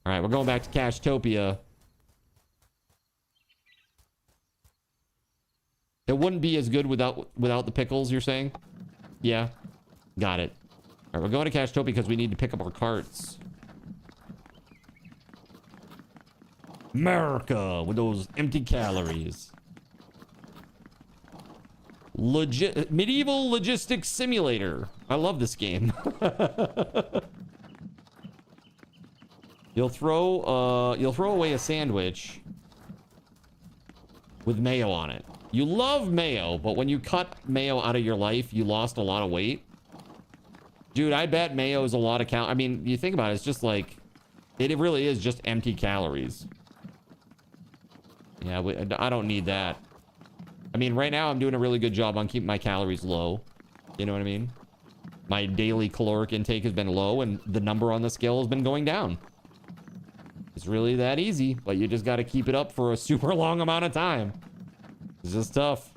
All right, we're going back to Cashtopia. It wouldn't be as good without the pickles, you're saying? Yeah. Got it. All right, we're going to Cashtopia because we need to pick up our carts. America with those empty calories. Medieval logistics simulator. I love this game. You'll throw away a sandwich with mayo on it. You love mayo, but when you cut mayo out of your life, you lost a lot of weight. Dude, I bet mayo is a lot of I mean, you think about it, it's just like, it really is just empty calories. Yeah, I don't need that. I mean, right now I'm doing a really good job on keeping my calories low. You know what I mean? My daily caloric intake has been low and the number on the scale has been going down. It's really that easy, but you just got to keep it up for a super long amount of time. It's just tough.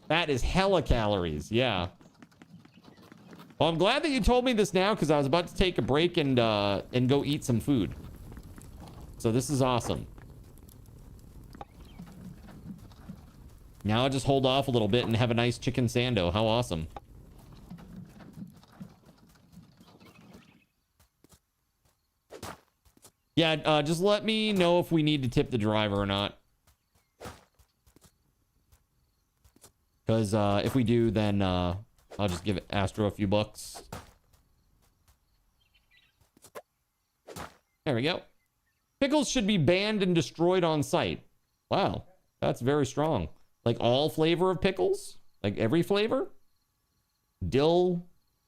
That is hella calories. Yeah. Well, I'm glad that you told me this now because I was about to take a break and go eat some food. So this is awesome. Now I'll just hold off a little bit and have a nice chicken sando. How awesome. Yeah, just let me know if we need to tip the driver or not. Because if we do, then I'll just give Astro a few bucks. There we go. Pickles should be banned and destroyed on site. Wow, that's very strong. Like all flavor of pickles? Like every flavor? Dill,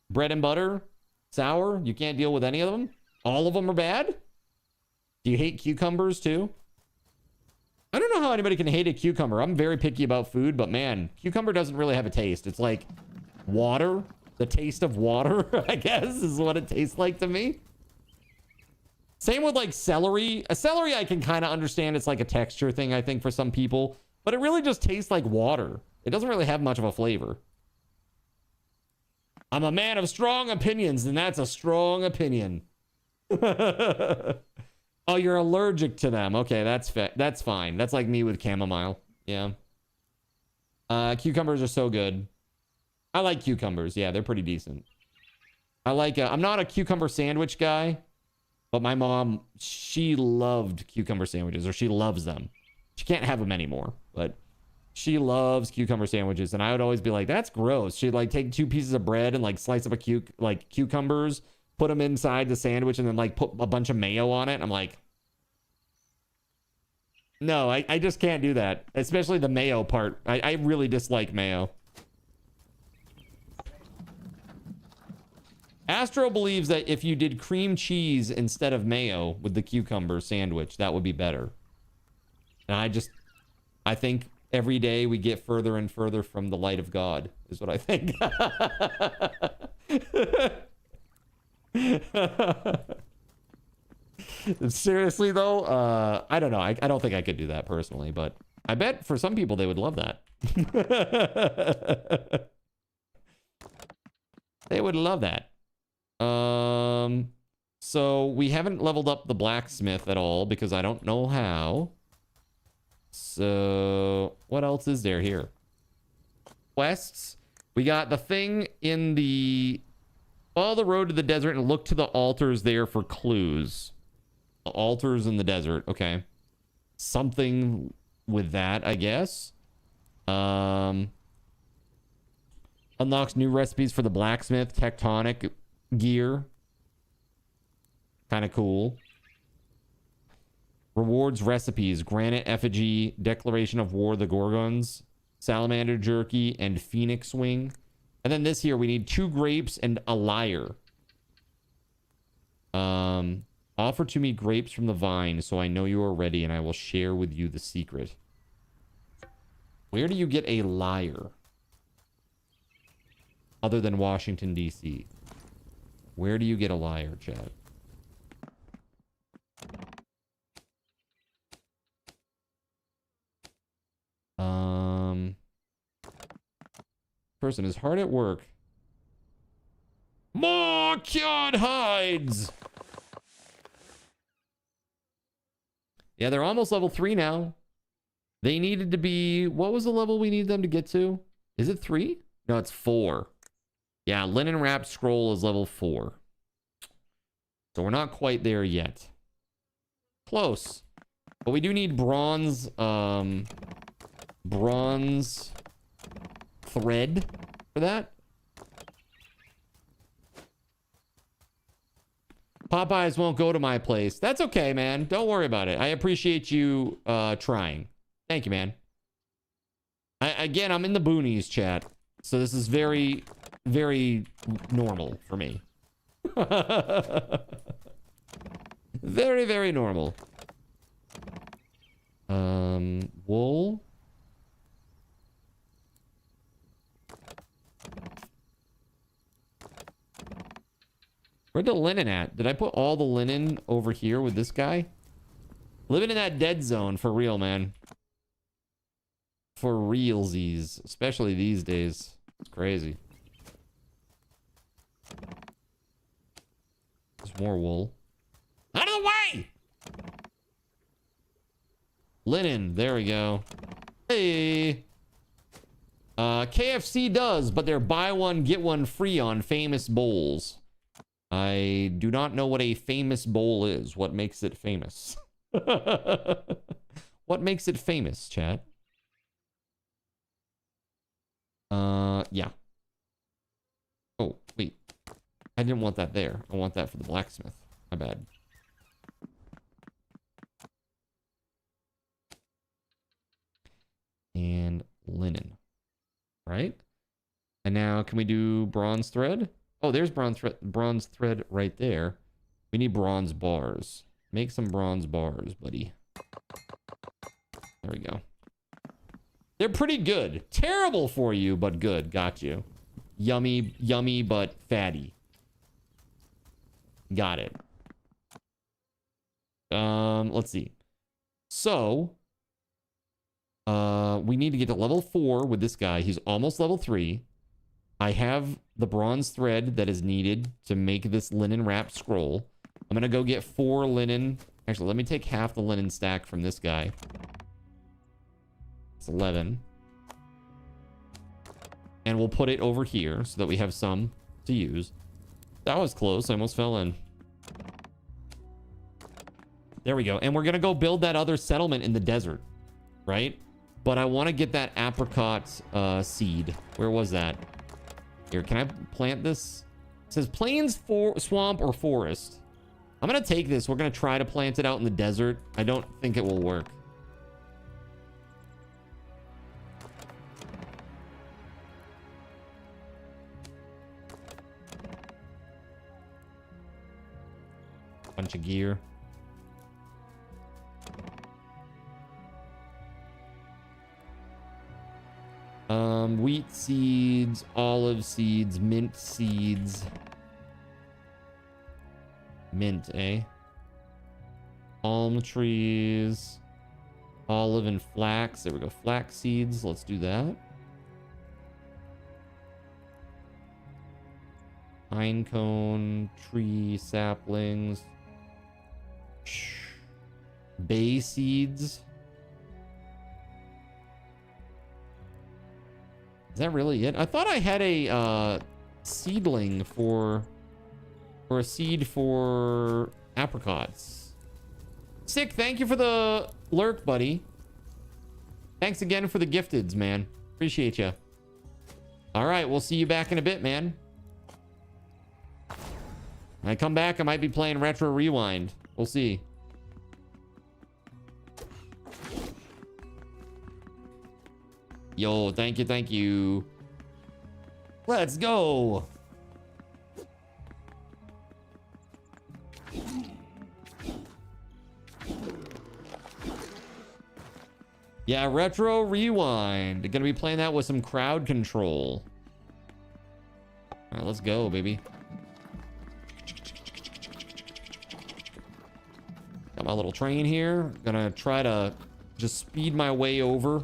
bread and butter, sour? You can't deal with any of them? All of them are bad? Do you hate cucumbers too? I don't know how anybody can hate a cucumber. I'm very picky about food, but man, cucumber doesn't really have a taste. It's like water. The taste of water, I guess, is what it tastes like to me. Same with like celery. A celery I can kind of understand. It's like a texture thing, I think, for some people. But it really just tastes like water. It doesn't really have much of a flavor. I'm a man of strong opinions, and that's a strong opinion. Oh, you're allergic to them. Okay, that's fine. That's like me with chamomile. Yeah. Cucumbers are so good. I like cucumbers. Yeah, they're pretty decent. I like... I'm not a cucumber sandwich guy, but my mom, she loved cucumber sandwiches, or she loves them. She can't have them anymore, but she loves cucumber sandwiches, and I would always be like, that's gross. She'd like take 2 pieces of bread and like slice up cucumbers, put them inside the sandwich, and then like put a bunch of mayo on it. I'm like, no, I just can't do that. Especially the mayo part. I really dislike mayo. Astro believes that if you did cream cheese instead of mayo with the cucumber sandwich, that would be better. And I think every day we get further and further from the light of God, is what I think. Seriously though, I don't know. I don't think I could do that personally, but I bet for some people they would love that. They would love that. So we haven't leveled up the blacksmith at all because I don't know how. So what else is there here? Quests. We got the thing in the... Follow the road to the desert and look to the altars there for clues. The altars in the desert. Okay. Something with that, I guess. Unlocks new recipes for the blacksmith. Tectonic gear. Kind of cool. Rewards recipes. Granite effigy. Declaration of war. The Gorgons. Salamander jerky. And phoenix wing. And then this here, we need 2 grapes and a lyre. Offer to me grapes from the vine, so I know you are ready, and I will share with you the secret. Where do you get a lyre? Other than Washington, D.C. Where do you get a lyre, chat? Person is hard at work. More cured hides! Yeah, they're almost level 3 now. They needed to be... What was the level we need them to get to? Is it 3? No, it's 4. Yeah, linen wrapped scroll is level 4. So we're not quite there yet. Close. But we do need bronze... bronze... thread for that. Popeyes won't go to my place. That's okay, man. Don't worry about it. I appreciate you trying. Thank you, man. Again, I'm in the boonies, chat. So this is very, very normal for me. Very, very normal. Wool. Where'd the linen at? Did I put all the linen over here with this guy? Living in that dead zone for real, man. For realsies. Especially these days. It's crazy. There's more wool. Out of the way! Linen. There we go. Hey. KFC does, but they're buy one, get one free on famous bowls. I do not know what a famous bowl is. What makes it famous? What makes it famous, chat? Yeah. Oh, wait. I didn't want that there. I want that for the blacksmith. My bad. And linen. Right? And now, can we do bronze thread? Oh, there's bronze thread right there. We need bronze bars. Make some bronze bars, buddy. There we go. They're pretty good. Terrible for you, but good. Got you. Yummy, yummy, but fatty. Got it. Let's see. So, we need to get to level 4 with this guy. He's almost level 3. I have the bronze thread that is needed to make this linen wrapped scroll. I'm going to go get 4 linen. Actually, let me take half the linen stack from this guy. It's 11. And we'll put it over here so that we have some to use. That was close. I almost fell in. There we go. And we're going to go build that other settlement in the desert. Right? But I want to get that apricot seed. Where was that? Here, can I plant this? It says plains, swamp, or forest. I'm going to take this. We're going to try to plant it out in the desert. I don't think it will work. Bunch of gear. Wheat seeds, olive seeds, mint seeds. Mint, eh? Palm trees. Olive and flax. There we go. Flax seeds. Let's do that. Pine cone, tree, saplings, bay seeds. Is that really it? I thought I had a seedling for a seed for apricots. Sick, thank you for the lurk, buddy. Thanks again for the gifteds, man. Appreciate you. All right, we'll see you back in a bit, man. When I come back, I might be playing Retro Rewind. We'll see. Yo, thank you, thank you. Let's go. Yeah, Retro Rewind. Gonna be playing that with some crowd control. All right, let's go, baby. Got my little train here. Gonna try to just speed my way over.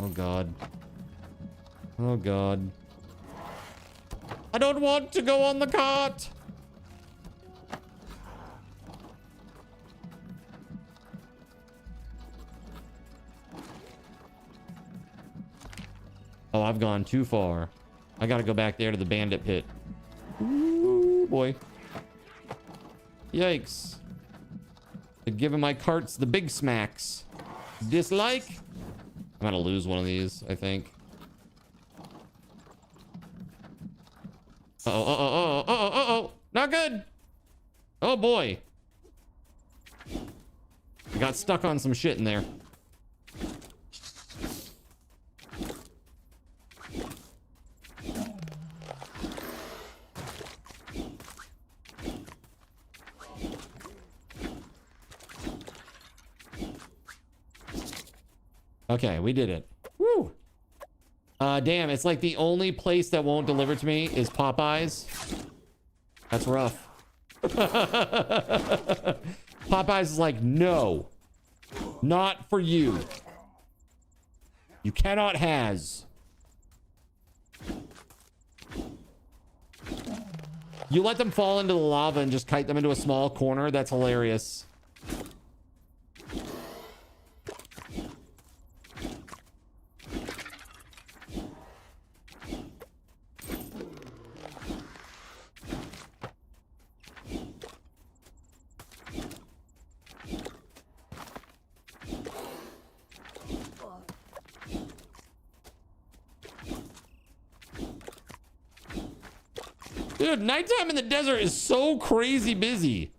Oh God. Oh God. I don't want to go on the cart. Oh, I've gone too far. I gotta go back there to the bandit pit. Ooh, boy. Yikes. They're giving my carts the big smacks. Dislike? I'm gonna lose one of these, I think. Uh-oh. Not good. Oh, boy. I got stuck on some shit in there. Okay, we did it. Woo! Damn, it's like the only place that won't deliver to me is Popeyes. That's rough. Popeyes is like, no. Not for you. You cannot has. You let them fall into the lava and just kite them into a small corner? That's hilarious. Dude, nighttime in the desert is so crazy busy.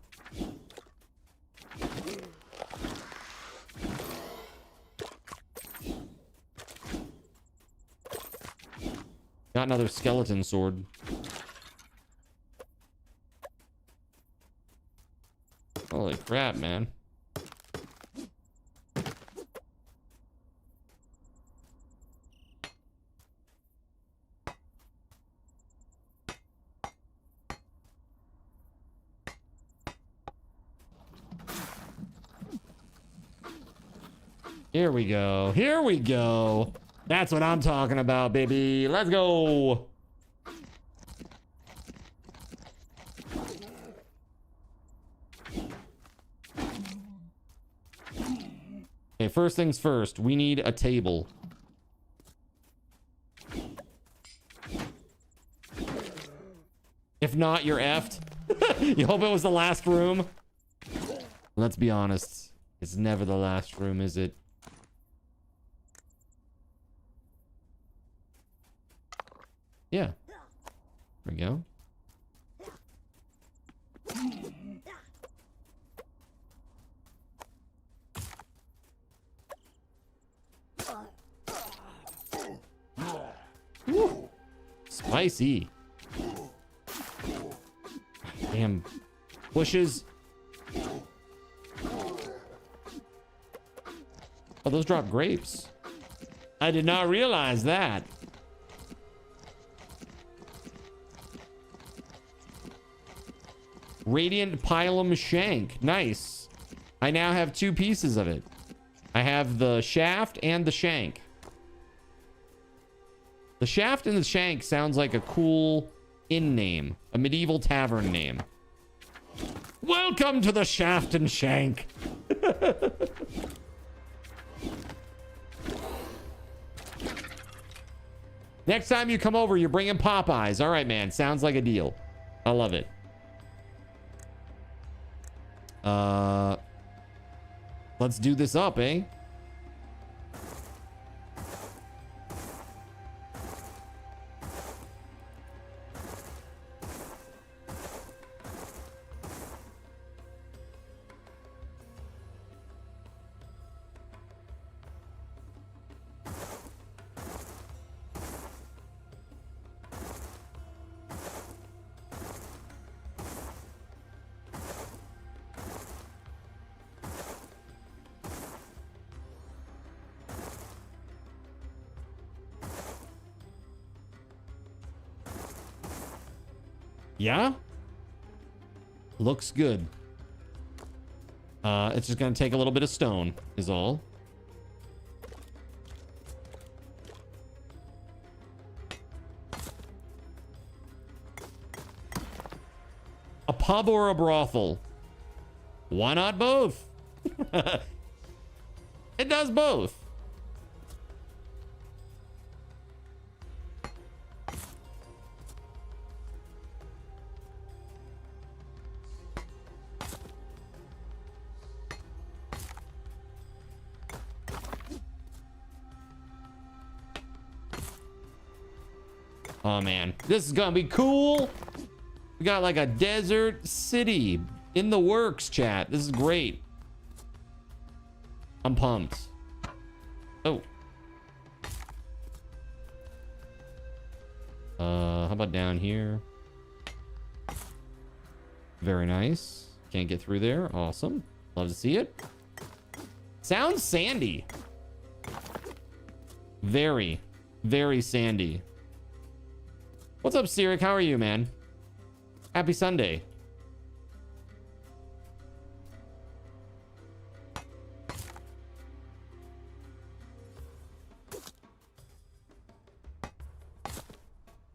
Got another skeleton sword. Holy crap, man. Here we go. Here we go. That's what I'm talking about, baby. Let's go. Okay, first things first. We need a table. If not, you're effed. You hope it was the last room? Let's be honest. It's never the last room, is it? Yeah. There we go. Woo. Spicy. Damn. Bushes. Oh, those drop grapes. I did not realize that. Radiant Pilum Shank. Nice. I now have 2 pieces of it. I have the shaft and the shank. The shaft and the shank sounds like a cool inn name. A medieval tavern name. Welcome to the shaft and shank. Next time you come over, you're bringing Popeyes. All right, man. Sounds like a deal. I love it. Let's do this up, eh? Yeah? Looks good. It's just gonna take a little bit of stone, is all. A pub or a brothel? Why not both? It does both. Oh man, this is gonna be cool. We got like a desert city in the works, chat. This is great. I'm pumped. Oh. How about down here? Very nice. Can't get through there. Awesome. Love to see it. Sounds sandy. Very, very sandy. What's up, Cyric? How are you, man? Happy Sunday.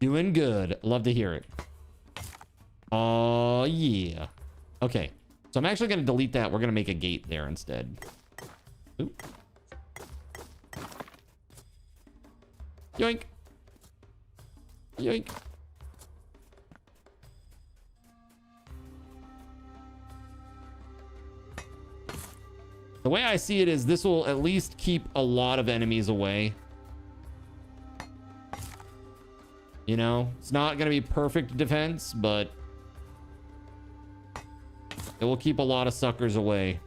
Doing good. Love to hear it. Oh, yeah. Okay. So I'm actually going to delete that. We're going to make a gate there instead. Oop. Yoink. Yoink. The way I see it is this will at least keep a lot of enemies away. You know, it's not going to be perfect defense, but it will keep a lot of suckers away.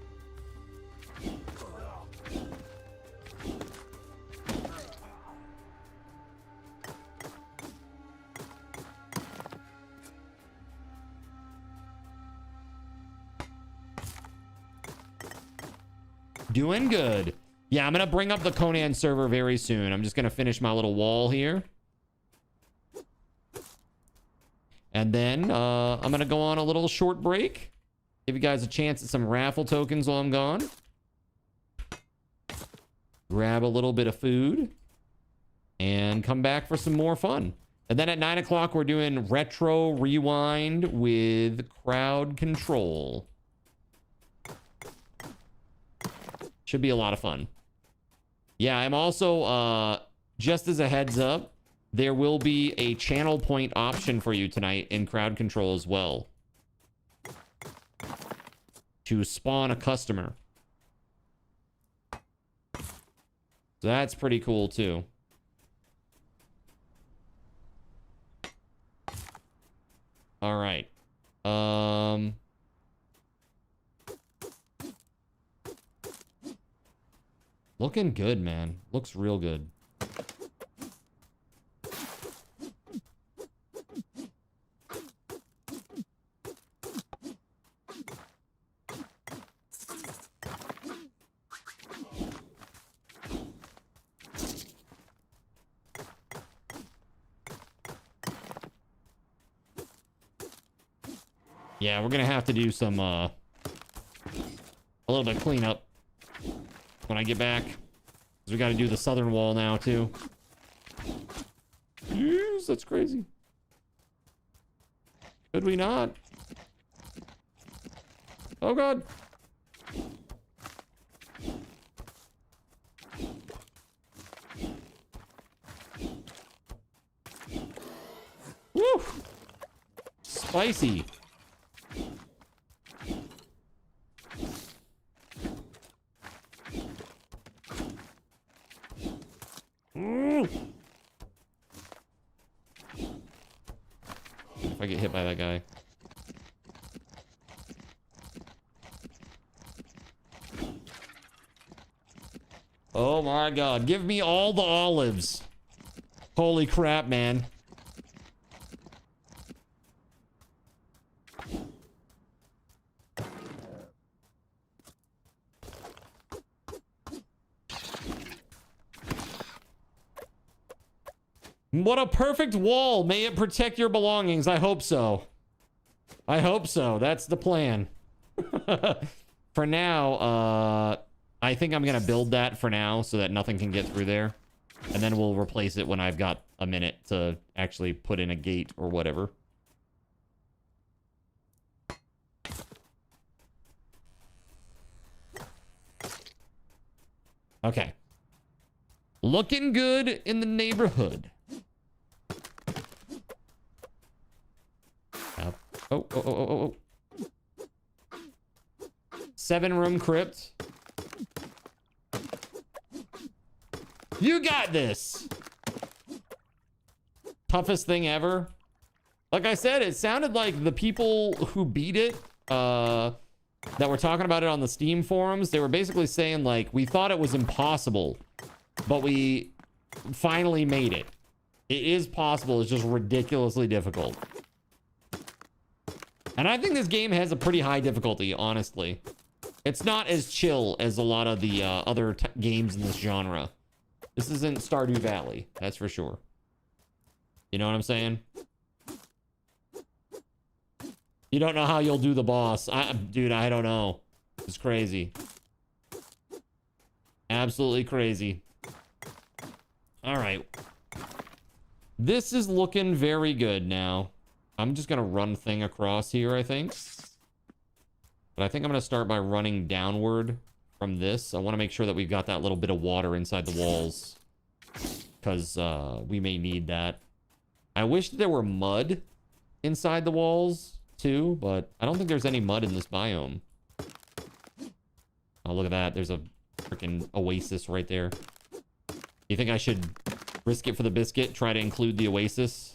Doing good. Yeah, I'm going to bring up the Conan server very soon. I'm just going to finish my little wall here. And then I'm going to go on a little short break. Give you guys a chance at some raffle tokens while I'm gone. Grab a little bit of food. And come back for some more fun. And then at 9 o'clock, we're doing Retro Rewind with Crowd Control. Should be a lot of fun. Yeah, I'm also, just as a heads up, there will be a channel point option for you tonight in Crowd Control as well. To spawn a customer. So that's pretty cool too. All right. Looking good, man. Looks real good. Yeah, we're gonna have to do some a little bit of cleanup when I get back. 'Cause we gotta do the southern wall now too. Jeez, that's crazy. Could we not? Oh god. Woo! Spicy. If I get hit by that guy. Oh my god, give me all the olives. Holy crap, man. What a perfect wall. May it protect your belongings. I hope so. I hope so. That's the plan. For now, I think I'm gonna build that for now so that nothing can get through there. And then we'll replace it when I've got a minute to actually put in a gate or whatever. Okay. Looking good in the neighborhood. Oh. 7-room crypt. You got this. Toughest thing ever. Like I said, it sounded like the people who beat it, that were talking about it on the Steam forums, they were basically saying like, we thought it was impossible, but we finally made it. It is possible. It's just ridiculously difficult. And I think this game has a pretty high difficulty, honestly. It's not as chill as a lot of the other games in this genre. This isn't Stardew Valley, that's for sure. You know what I'm saying? You don't know how you'll do the boss. Dude, I don't know. It's crazy. Absolutely crazy. All right. This is looking very good now. I'm just gonna run thing across here, I think. But I think I'm gonna start by running downward from this. I want to make sure that we've got that little bit of water inside the walls, because we may need that. I wish there were mud inside the walls too, but I don't think there's any mud in this biome. Oh, look at that. There's a freaking oasis right there. You think I should risk it for the biscuit? Try to include the oasis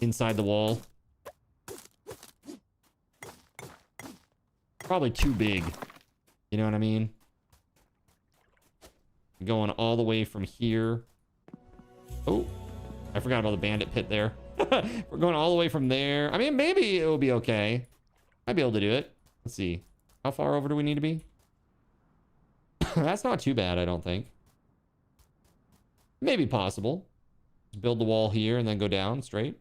inside the wall? Probably too big. You know what I mean? Going all the way from here. Oh, I forgot about the bandit pit there. We're going all the way from there. I mean, maybe it will be okay. Might be able to do it. Let's see. How far over do we need to be? That's not too bad, I don't think. Maybe possible. Build the wall here and then go down straight.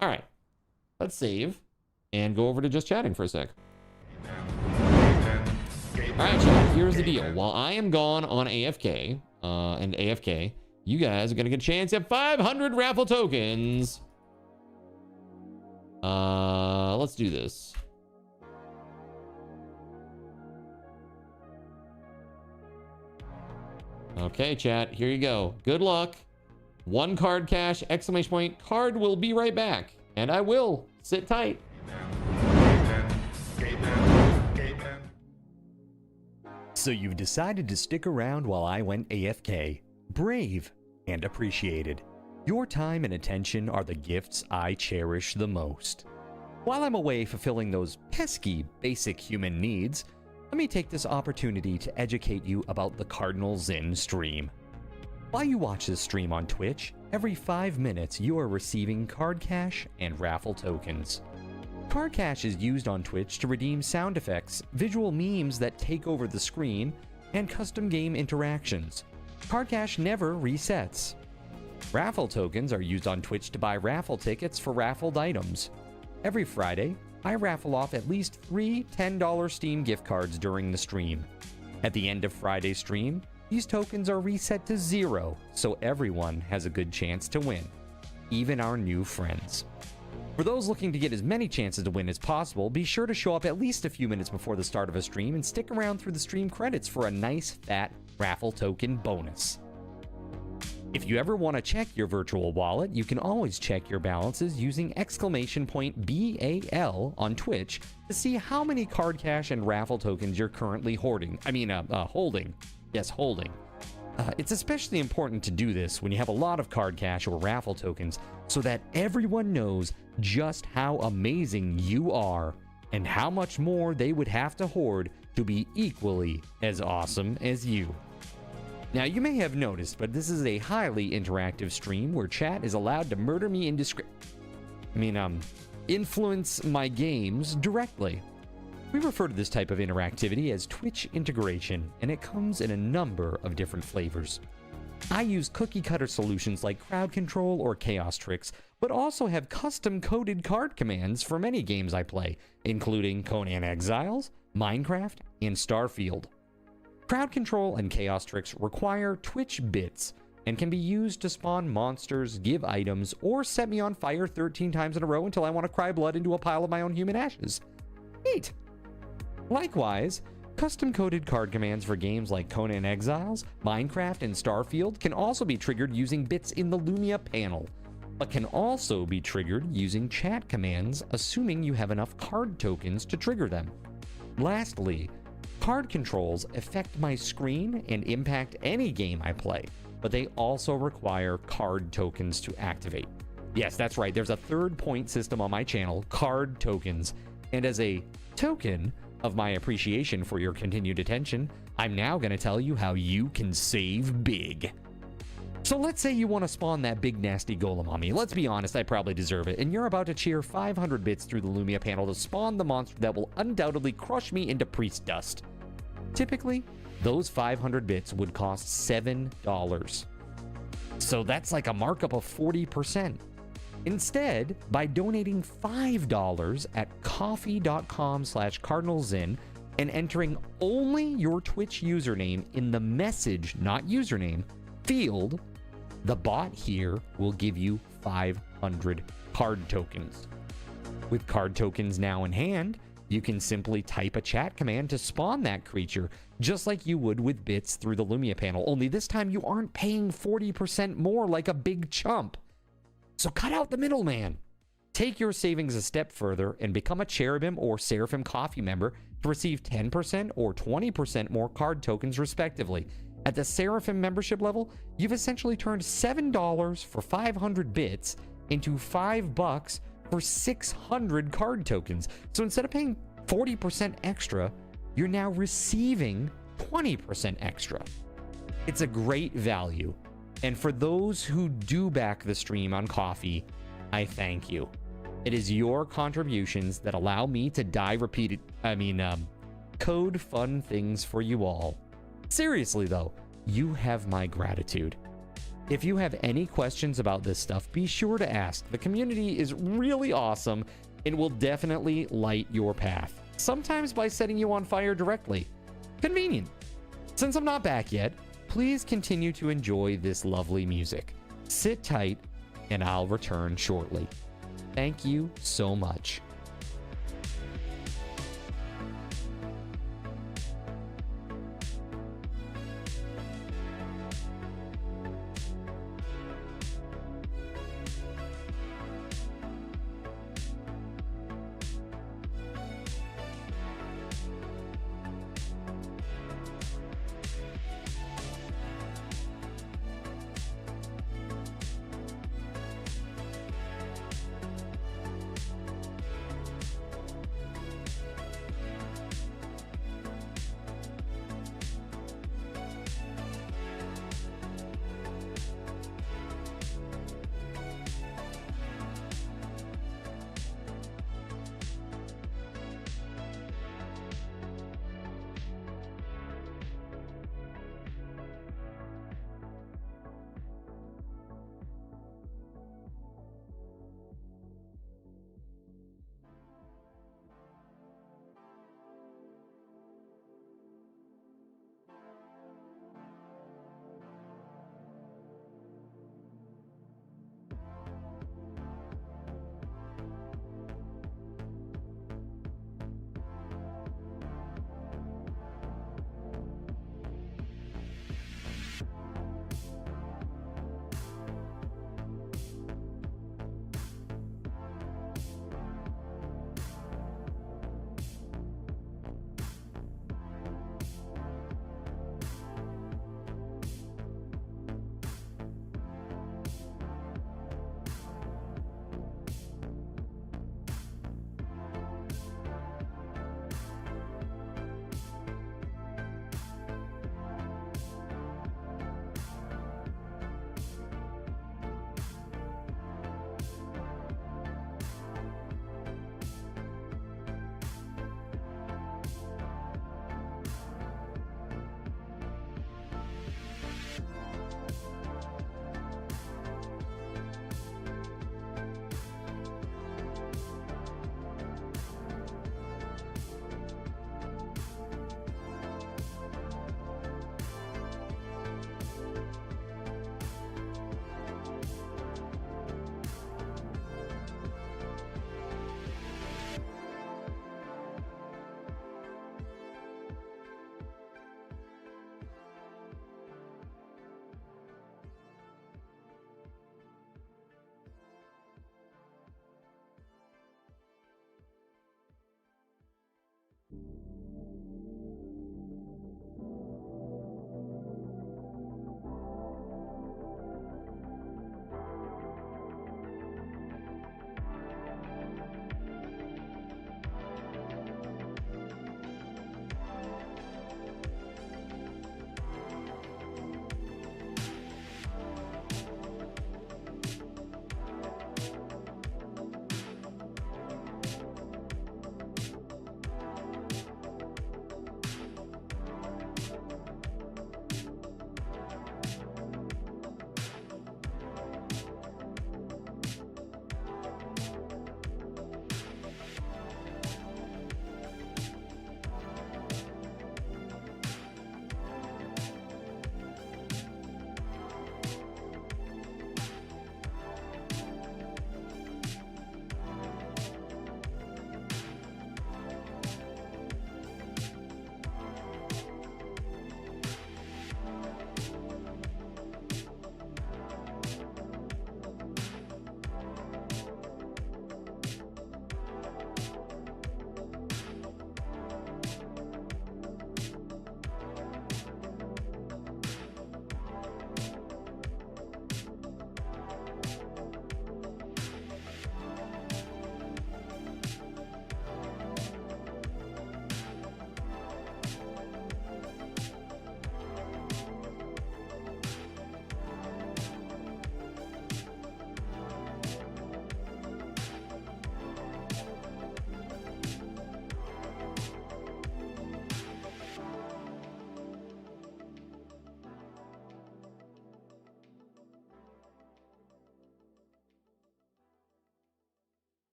All right. Let's save and go over to just chatting for a sec. All right, chat, here's the deal. While I am gone on AFK, you guys are going to get a chance at 500 raffle tokens. Let's do this. Okay, chat, here you go. Good luck. 1 card cash, exclamation point, card will be right back. And I will. Sit tight. So you've decided to stick around while I went AFK. Brave and appreciated. Your time and attention are the gifts I cherish the most. While I'm away fulfilling those pesky basic human needs, let me take this opportunity to educate you about the Cardinal Zin stream. While you watch this stream on Twitch, every 5 minutes you are receiving card cash and raffle tokens. Card cash is used on Twitch to redeem sound effects, visual memes that take over the screen, and custom game interactions. Card cash never resets. Raffle tokens are used on Twitch to buy raffle tickets for raffled items. Every Friday, I raffle off at least 3 $10 Steam gift cards during the stream. At the end of Friday's stream, these tokens are reset to 0, so everyone has a good chance to win, even our new friends. For those looking to get as many chances to win as possible, be sure to show up at least a few minutes before the start of a stream and stick around through the stream credits for a nice fat raffle token bonus. If you ever want to check your virtual wallet, you can always check your balances using !BAL on Twitch to see how many card cash and raffle tokens you're currently holding. Yes, holding. It's especially important to do this when you have a lot of card cash or raffle tokens so that everyone knows just how amazing you are and how much more they would have to hoard to be equally as awesome as you. Now, you may have noticed, but this is a highly interactive stream where chat is allowed to murder me influence my games directly. We refer to this type of interactivity as Twitch integration, and it comes in a number of different flavors. I use cookie-cutter solutions like crowd control or chaos tricks, but also have custom-coded card commands for many games I play, including Conan Exiles, Minecraft, and Starfield. Crowd control and chaos tricks require Twitch bits and can be used to spawn monsters, give items, or set me on fire 13 times in a row until I want to cry blood into a pile of my own human ashes. Neat! Likewise, custom-coded card commands for games like Conan Exiles, Minecraft, and Starfield can also be triggered using bits in the Lumia panel, but can also be triggered using chat commands, assuming you have enough card tokens to trigger them. Lastly, card controls affect my screen and impact any game I play, but they also require card tokens to activate. Yes, that's right, there's a third point system on my channel, card tokens, and as a token of my appreciation for your continued attention, I'm now going to tell you how you can save big. So let's say you want to spawn that big nasty golem on me. Let's be honest, I probably deserve it, and you're about to cheer 500 bits through the Lumia panel to spawn the monster that will undoubtedly crush me into priest dust. Typically, those 500 bits would cost $7. So that's like a markup of 40%. Instead, by donating $5 at coffee.com/cardinalzin and entering only your Twitch username in the message, not username, field, the bot here will give you 500 card tokens. With card tokens now in hand, you can simply type a chat command to spawn that creature, just like you would with bits through the Lumia panel, only this time you aren't paying 40% more like a big chump. So cut out the middleman. Take your savings a step further and become a Cherubim or Seraphim Coffee member to receive 10% or 20% more card tokens respectively. At the Seraphim membership level, you've essentially turned $7 for 500 bits into $5 for 600 card tokens. So instead of paying 40% extra, you're now receiving 20% extra. It's a great value. And for those who do back the stream on Coffee, I thank you. It is your contributions that allow me to code fun things for you all. Seriously though, you have my gratitude. If you have any questions about this stuff, be sure to ask. The community is really awesome and will definitely light your path. Sometimes by setting you on fire directly. Convenient. Since I'm not back yet, please continue to enjoy this lovely music. Sit tight, and I'll return shortly. Thank you so much.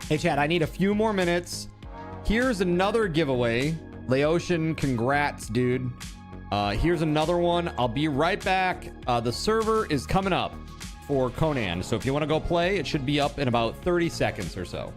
Hey, Chad, I need a few more minutes. Here's another giveaway. Laotian, congrats, dude. Here's another one. I'll be right back. The server is coming up for Conan. So if you want to go play, it should be up in about 30 seconds or so.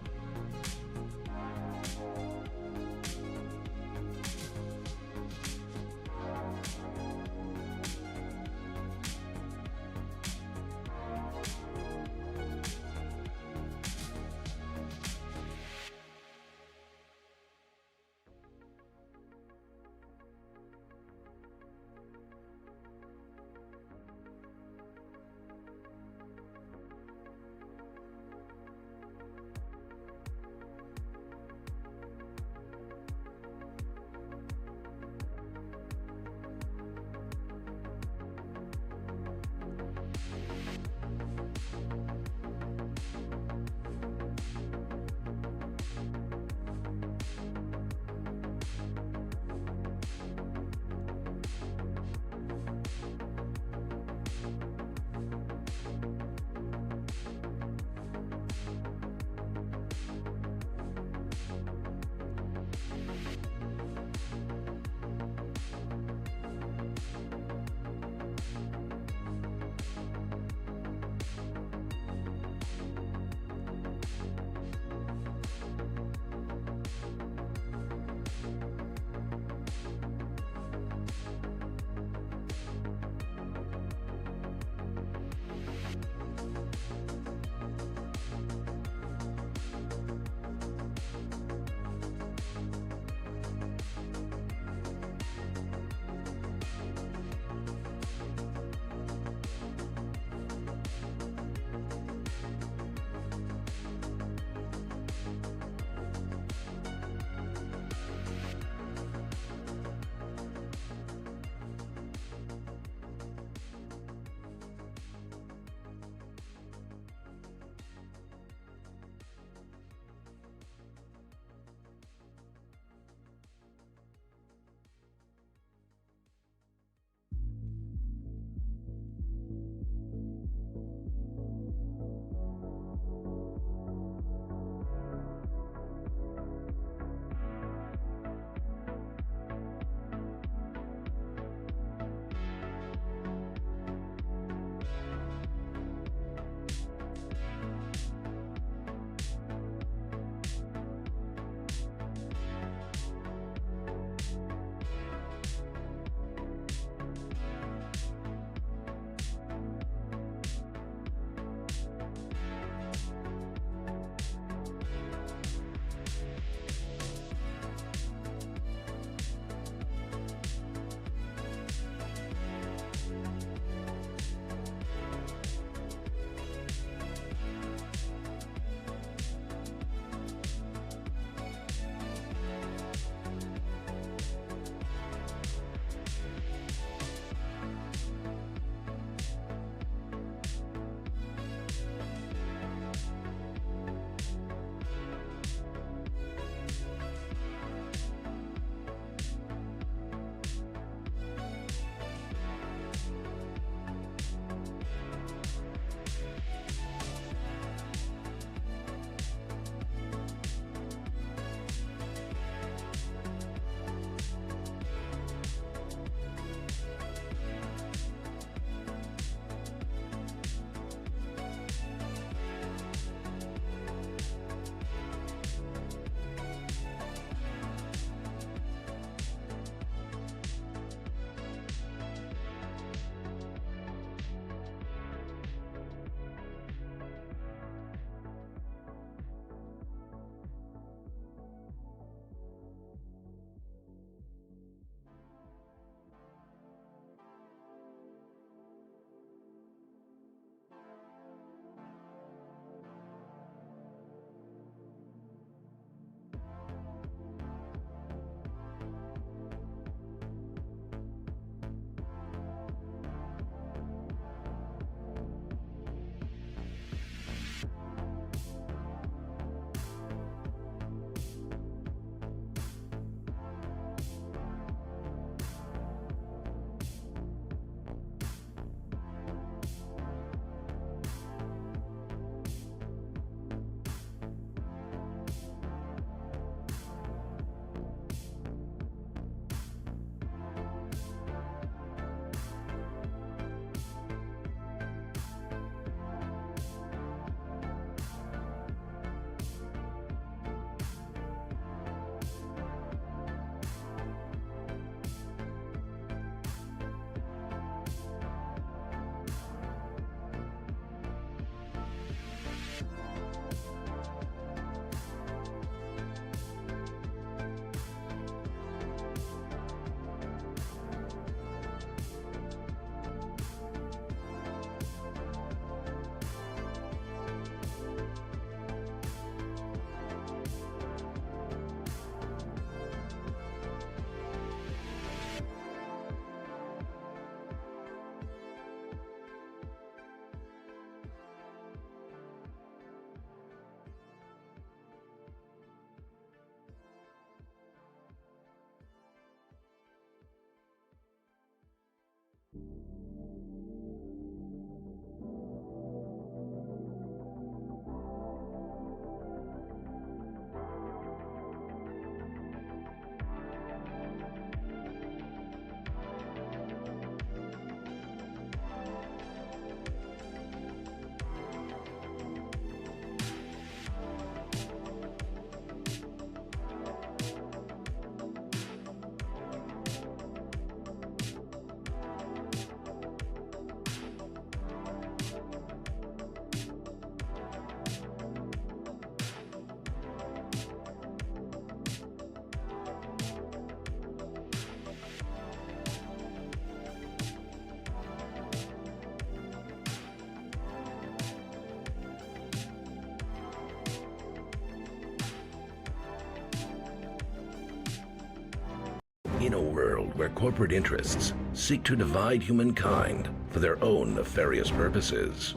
In a world where corporate interests seek to divide humankind for their own nefarious purposes,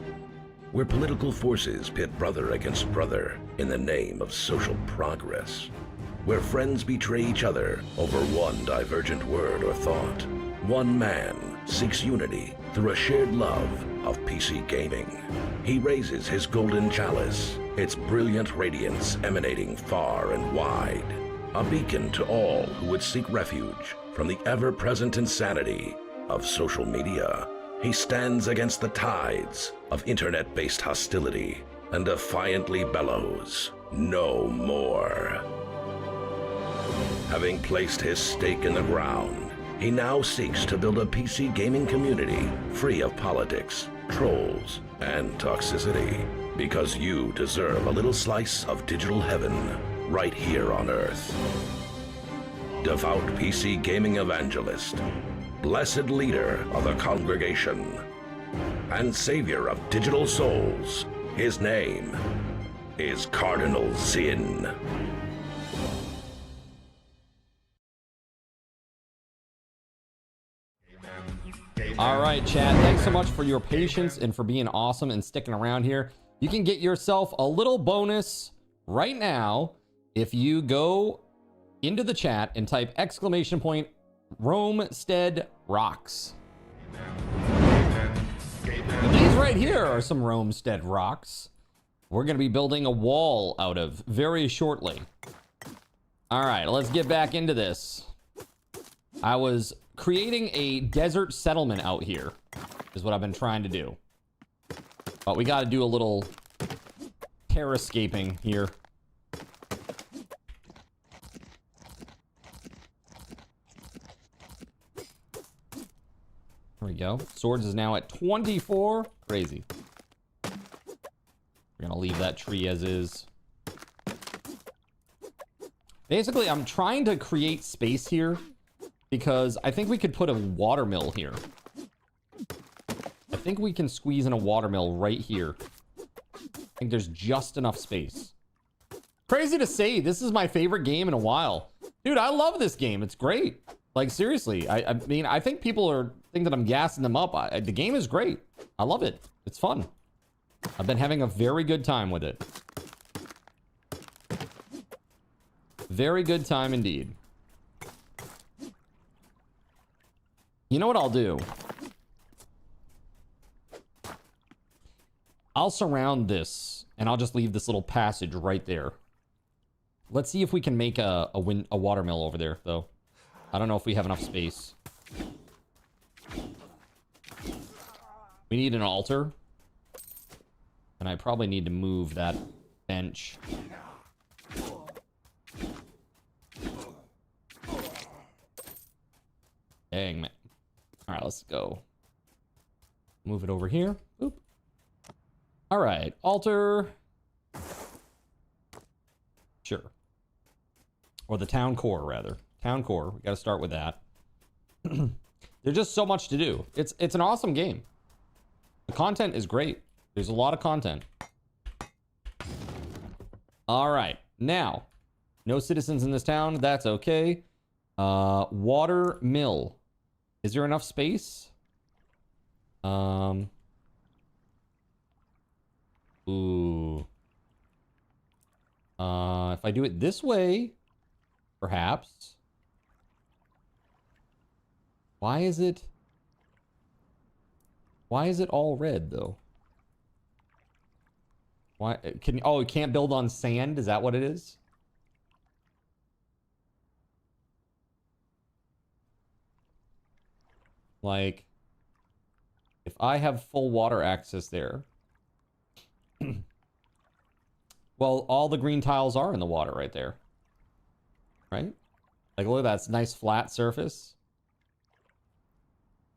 where political forces pit brother against brother in the name of social progress, where friends betray each other over one divergent word or thought, one man seeks unity through a shared love of PC gaming. He raises his golden chalice, its brilliant radiance emanating far and wide, a beacon to all who would seek refuge from the ever-present insanity of social media. He stands against the tides of internet-based hostility and defiantly bellows, "No more." Having placed his stake in the ground, he now seeks to build a PC gaming community free of politics, trolls, and toxicity. Because you deserve a little slice of digital heaven right here on Earth. Devout PC gaming evangelist, blessed leader of the congregation, and savior of digital souls, his name is Cardinal Zin. All right, chat. Thanks so much for your patience and for being awesome and sticking around here. You can get yourself a little bonus right now if you go into the chat and type !Romestead rocks. These right here are some Romestead rocks. We're going to be building a wall out of very shortly. All right, let's get back into this. I was creating a desert settlement out here is what I've been trying to do. But we got to do a little terrascaping here. There we go. Swords is now at 24. Crazy. We're gonna leave that tree as is. Basically, I'm trying to create space here because I think we could put a watermill here. I think we can squeeze in a watermill right here. I think there's just enough space. Crazy to say, this is my favorite game in a while. Dude, I love this game. It's great. Like, seriously. I mean, I think people think that I'm gassing them up. The game is great. I love it. It's fun. I've been having a very good time with it. Very good time indeed. You know what I'll do? I'll surround this, and I'll just leave this little passage right there. Let's see if we can make a watermill over there, though. I don't know if we have enough space. We need an altar. And I probably need to move that bench. Dang, man. All right, let's go. Move it over here. Oop. All right, altar. Sure. Or the town core, rather. Town core. We got to start with that. There's just so much to do. It's an awesome game. The content is great. There's a lot of content. All right. Now, no citizens in this town. That's okay. Water mill. Is there enough space? Ooh. If I do it this way, perhaps. Why is it all red though? Why it can't build on sand? Is that what it is? Like, if I have full water access there, well, all the green tiles are in the water right there, right? Like, look at that, it's a nice flat surface.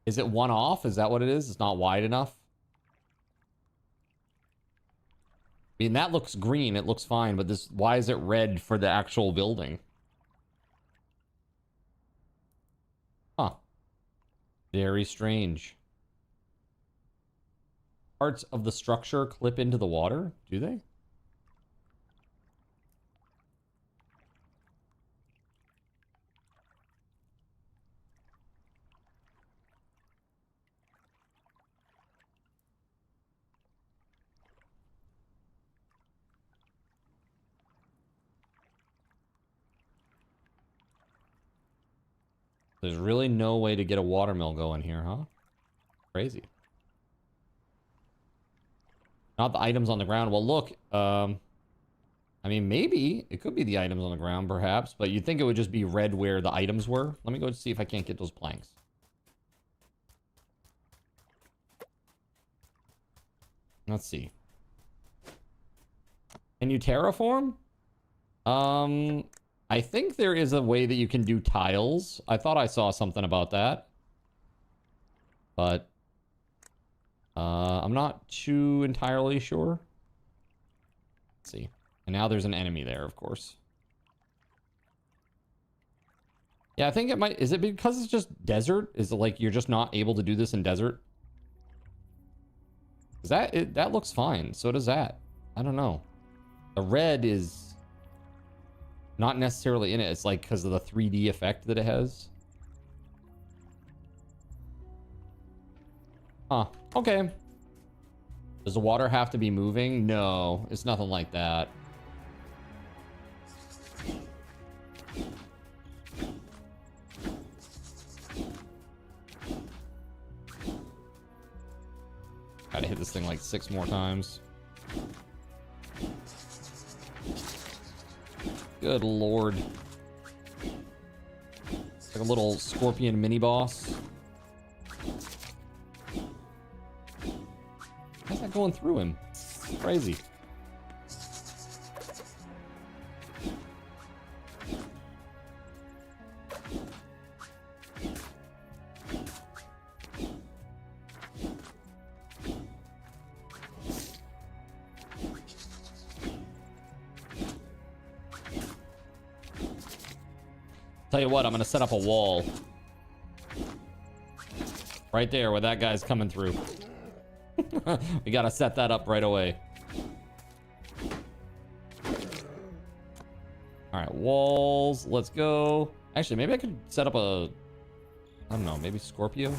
Is it one off? Is that what it is? It's not wide enough? I mean, that looks green. It looks fine, but this, why is it red for the actual building? Huh. Very strange. Parts of the structure clip into the water? Do they? There's really no way to get a watermill going here, huh? Crazy. Not the items on the ground. Well, look, I mean, maybe it could be the items on the ground, perhaps, but you'd think it would just be red where the items were. Let me go see if I can't get those planks. Let's see. Can you terraform? I think there is a way that you can do tiles. I thought I saw something about that. But I'm not too entirely sure. Let's see. And now there's an enemy there, of course. Yeah, I think it might... Is it because it's just desert? Is it like you're just not able to do this in desert? That looks fine. So does that. I don't know. The red is not necessarily in it. It's like because of the 3D effect that it has. Huh. Okay. Does the water have to be moving? No, it's nothing like that. Gotta hit this thing like 6 more times. Good lord. It's like a little scorpion mini boss. How's that going through him? Crazy. Tell you what, I'm gonna set up a wall right there where that guy's coming through. We gotta set that up right away. All right, walls. Let's go. Actually, maybe I could set up a... I don't know, maybe Scorpio?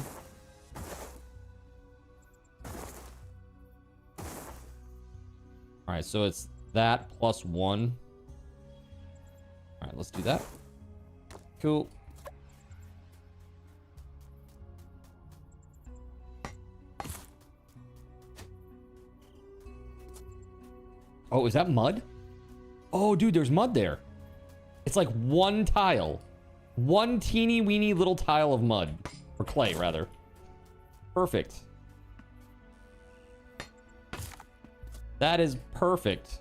All right, so it's that plus 1. All right, let's do that. Cool. Oh, is that mud? Oh, dude, there's mud there. It's like one tile. One teeny weeny little tile of mud. Or clay, rather. Perfect. That is perfect.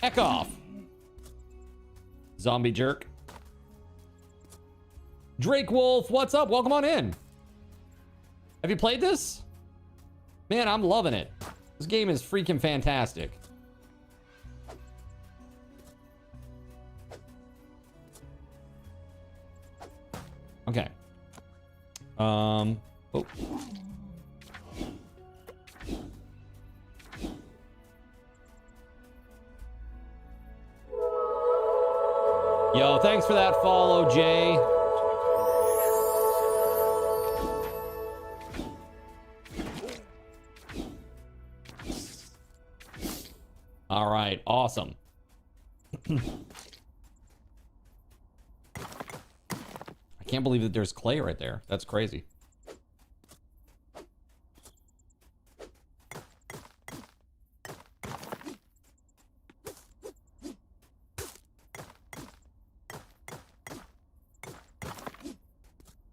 Heck off. Zombie jerk. Drake Wolf, what's up? Welcome on in. Have you played this? Man, I'm loving it. This game is freaking fantastic. Okay. Oh. Yo, thanks for that follow, Jay. All right, awesome. I can't believe that there's clay right there. That's crazy.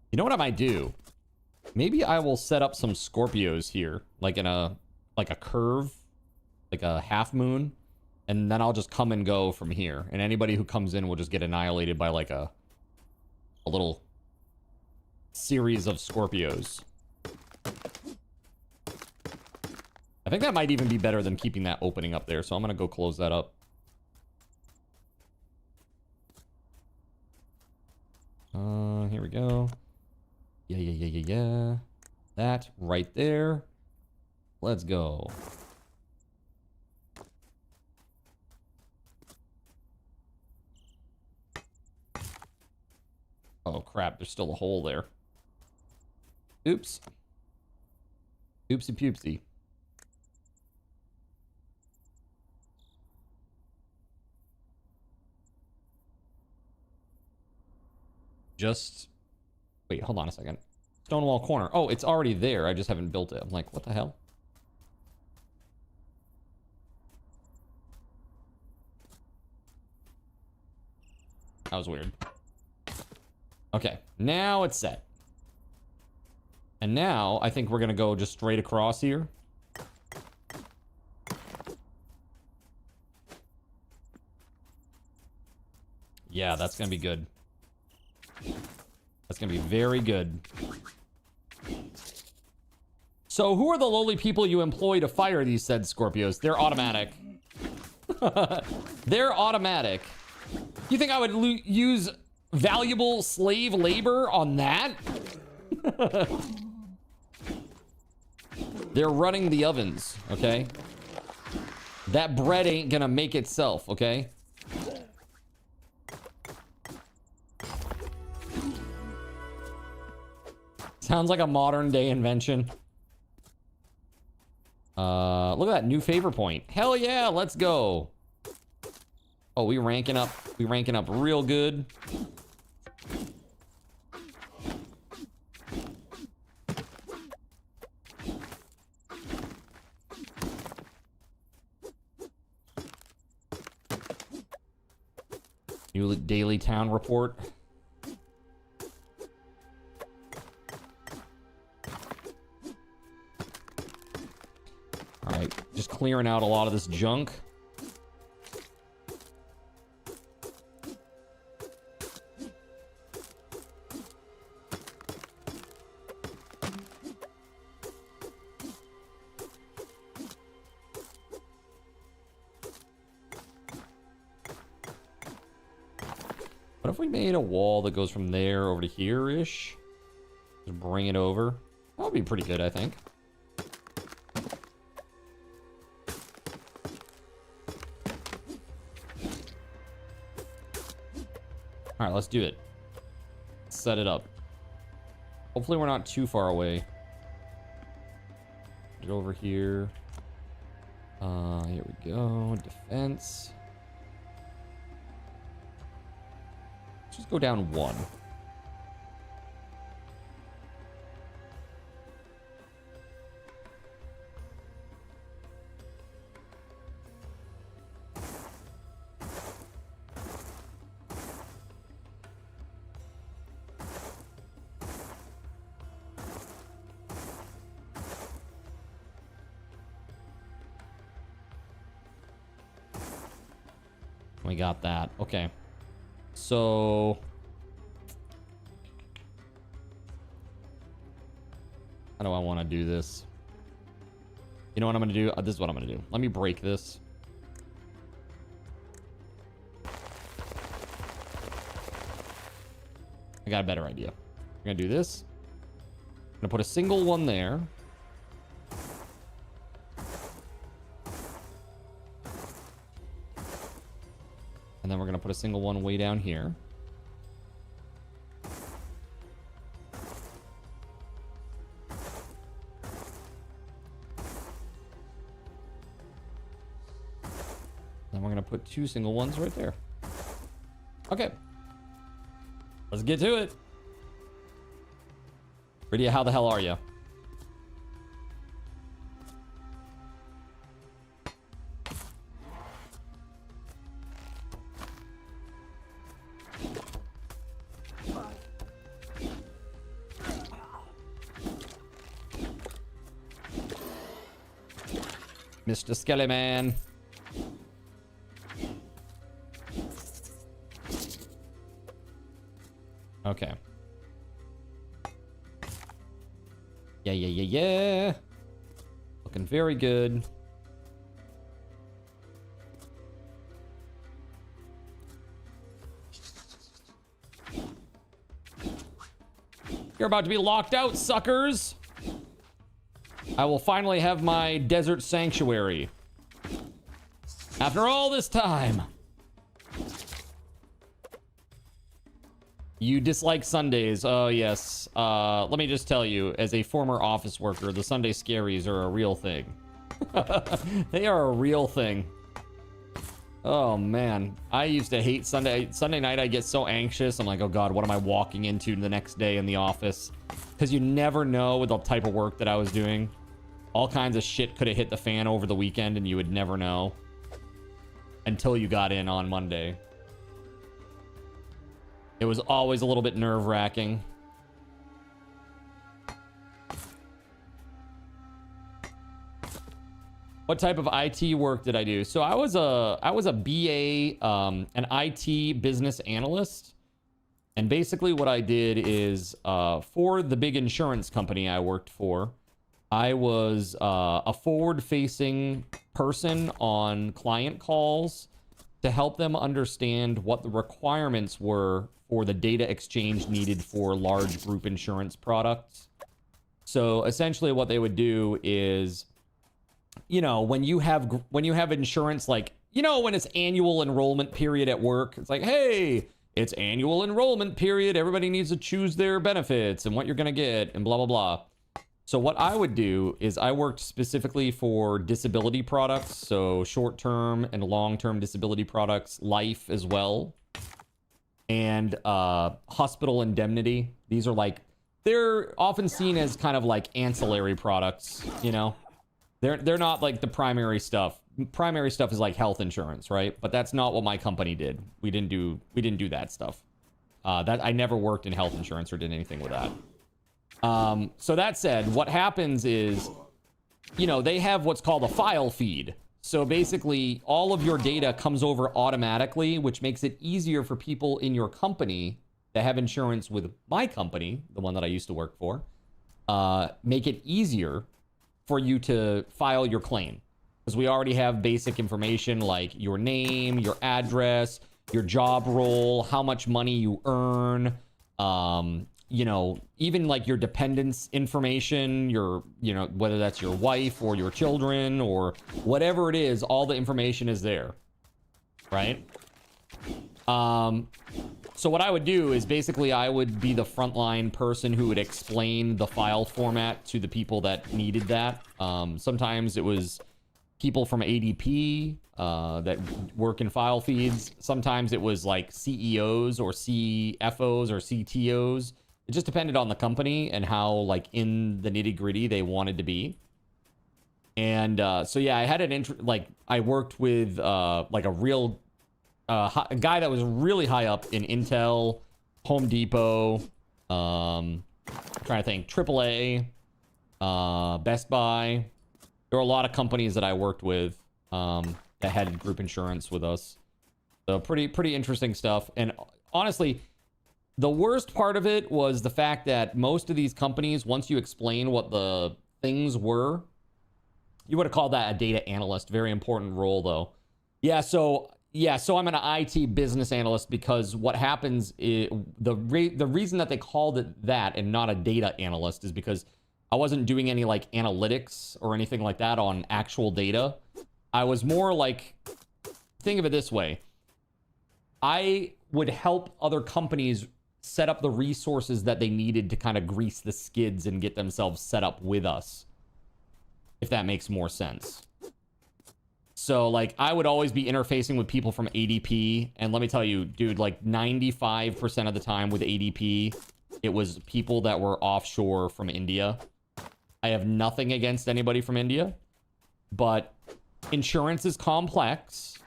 You know what I might do? Maybe I will set up some Scorpios here, like in a curve, like a half moon, and then I'll just come and go from here. And anybody who comes in will just get annihilated by like a little series of Scorpios. I think that might even be better than keeping that opening up there, so I'm gonna go close that up. Here we go. Yeah. That right there. Let's go. Oh crap, there's still a hole there. Oops. Oopsie poopsie. Just wait, hold on a second. Stonewall corner. Oh, it's already there. I just haven't built it. I'm like, what the hell? That was weird. Okay, now it's set. And now I think we're gonna go just straight across here. Yeah, that's gonna be good. That's gonna be very good. So who are the lowly people you employ to fire these said Scorpios? They're automatic. They're automatic. You think I would use valuable slave labor on that? They're running the ovens, okay? That bread ain't gonna make itself, okay? Sounds like a modern day invention. Look at that new favor point. Hell yeah, let's go. Oh, we ranking up real good. New daily town report. All right, just clearing out a lot of this junk. What if we made a wall that goes from there over to here-ish? Just bring it over. That would be pretty good, I think. All right, let's do it. Set it up. Hopefully we're not too far away. Get over here. Here we go. Defense. Let's just go down one. We got that. Okay. So how do I want to do this? You know what I'm going to do? This is what I'm going to do. Let me break this. I got a better idea. I'm going to do this. I'm going to put a single one there. And then we're going to put a single one way down here. Then we're going to put two single ones right there. Okay. Let's get to it. Rydia, how the hell are you? Mr. Skellyman. Okay. Yeah. Looking very good. You're about to be locked out, suckers. I will finally have my desert sanctuary. After all this time. You dislike Sundays. Oh, yes. Let me just tell you, as a former office worker, the Sunday scaries are a real thing. They are a real thing. Oh, man. I used to hate Sunday. Sunday night, I get so anxious. I'm like, oh, God, what am I walking into the next day in the office? Because you never know with the type of work that I was doing. All kinds of shit could have hit the fan over the weekend, and you would never know until you got in on Monday. It was always a little bit nerve-wracking. What type of IT work did I do? So I was a BA, an IT business analyst. And basically what I did is, for the big insurance company I worked for, I was a forward-facing person on client calls to help them understand what the requirements were for the data exchange needed for large group insurance products. So essentially what they would do is, you know, when you have insurance, like, you know, when it's annual enrollment period at work, it's like, hey, it's annual enrollment period. Everybody needs to choose their benefits and what you're going to get and blah, blah, blah. So what I would do is I worked specifically for disability products. So short-term and long-term disability products, life as well. And hospital indemnity. These are like, they're often seen as kind of like ancillary products, you know? They're not like the primary stuff. Primary stuff is like health insurance, right? But that's not what my company did. We didn't do that stuff. That I never worked in health insurance or did anything with that. So that said, what happens is, you know, they have what's called a file feed. So basically, all of your data comes over automatically, which makes it easier for people in your company that have insurance with my company, the one that I used to work for, make it easier for you to file your claim. Because we already have basic information like your name, your address, your job role, how much money you earn, you know, even like your dependents information, your, you know, whether that's your wife or your children or whatever it is, all the information is there, right? So what I would do is basically I would be the frontline person who would explain the file format to the people that needed that. Sometimes it was people from ADP that work in file feeds. Sometimes it was like CEOs or CFOs or CTOs. It just depended on the company and how like in the nitty gritty they wanted to be. And so yeah, I had I worked with like a real a guy that was really high up in Intel, Home Depot, trying to think, AAA, Best Buy. There were a lot of companies that I worked with that had group insurance with us. So pretty interesting stuff. And honestly, the worst part of it was the fact that most of these companies, once you explain what the things were, you would have called that a data analyst. Very important role, though. So I'm an IT business analyst because what happens is the reason that they called it that and not a data analyst is because I wasn't doing any like analytics or anything like that on actual data. I was more like, think of it this way. I would help other companies set up the resources that they needed to kind of grease the skids and get themselves set up with us, if that makes more sense. So like I would always be interfacing with people from ADP, and let me tell you, dude, like 95% of the time with ADP, it was people that were offshore from India. I have nothing against anybody from India, but insurance is complex.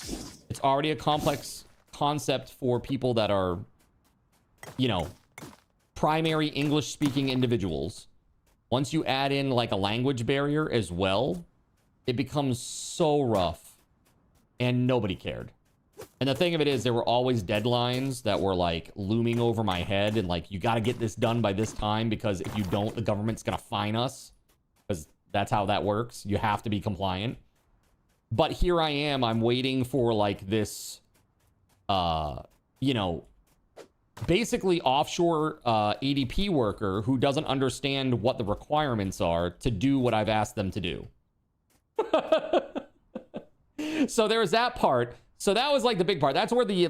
It's already a complex concept for people that are, you know, primary English-speaking individuals. Once you add in like a language barrier as well, it becomes so rough, and nobody cared. And the thing of it is, there were always deadlines that were like looming over my head, and like, you got to get this done by this time, because if you don't, the government's gonna fine us, because that's how that works. You have to be compliant. But here I am, I'm waiting for like this, you know, basically offshore ADP worker who doesn't understand what the requirements are to do what I've asked them to do. So there was that part. So that was like the big part. That's where the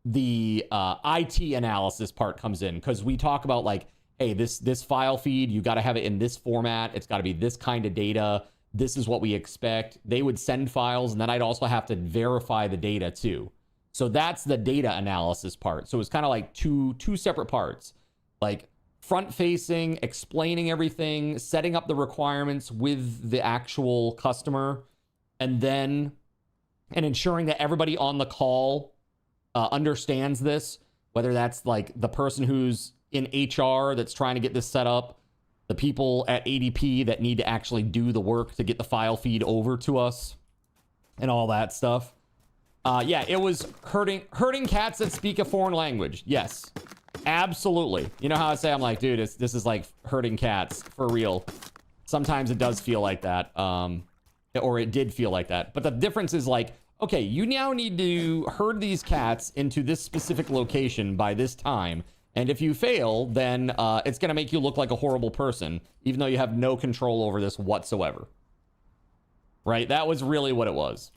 the IT analysis part comes in, because we talk about like, hey, this file feed, you got to have it in this format. It's got to be this kind of data. This is what we expect. They would send files, and then I'd also have to verify the data too. So that's the data analysis part. So it's kind of like two separate parts, like front facing, explaining everything, setting up the requirements with the actual customer, and ensuring that everybody on the call understands this, whether that's like the person who's in HR that's trying to get this set up, the people at ADP that need to actually do the work to get the file feed over to us, and all that stuff. Yeah, it was hurting cats that speak a foreign language. Yes, absolutely. You know how I say, I'm like, dude, this is like hurting cats for real. Sometimes it does feel like that, or it did feel like that. But the difference is like, okay, you now need to herd these cats into this specific location by this time. And if you fail, then it's going to make you look like a horrible person, even though you have no control over this whatsoever. Right? That was really what it was.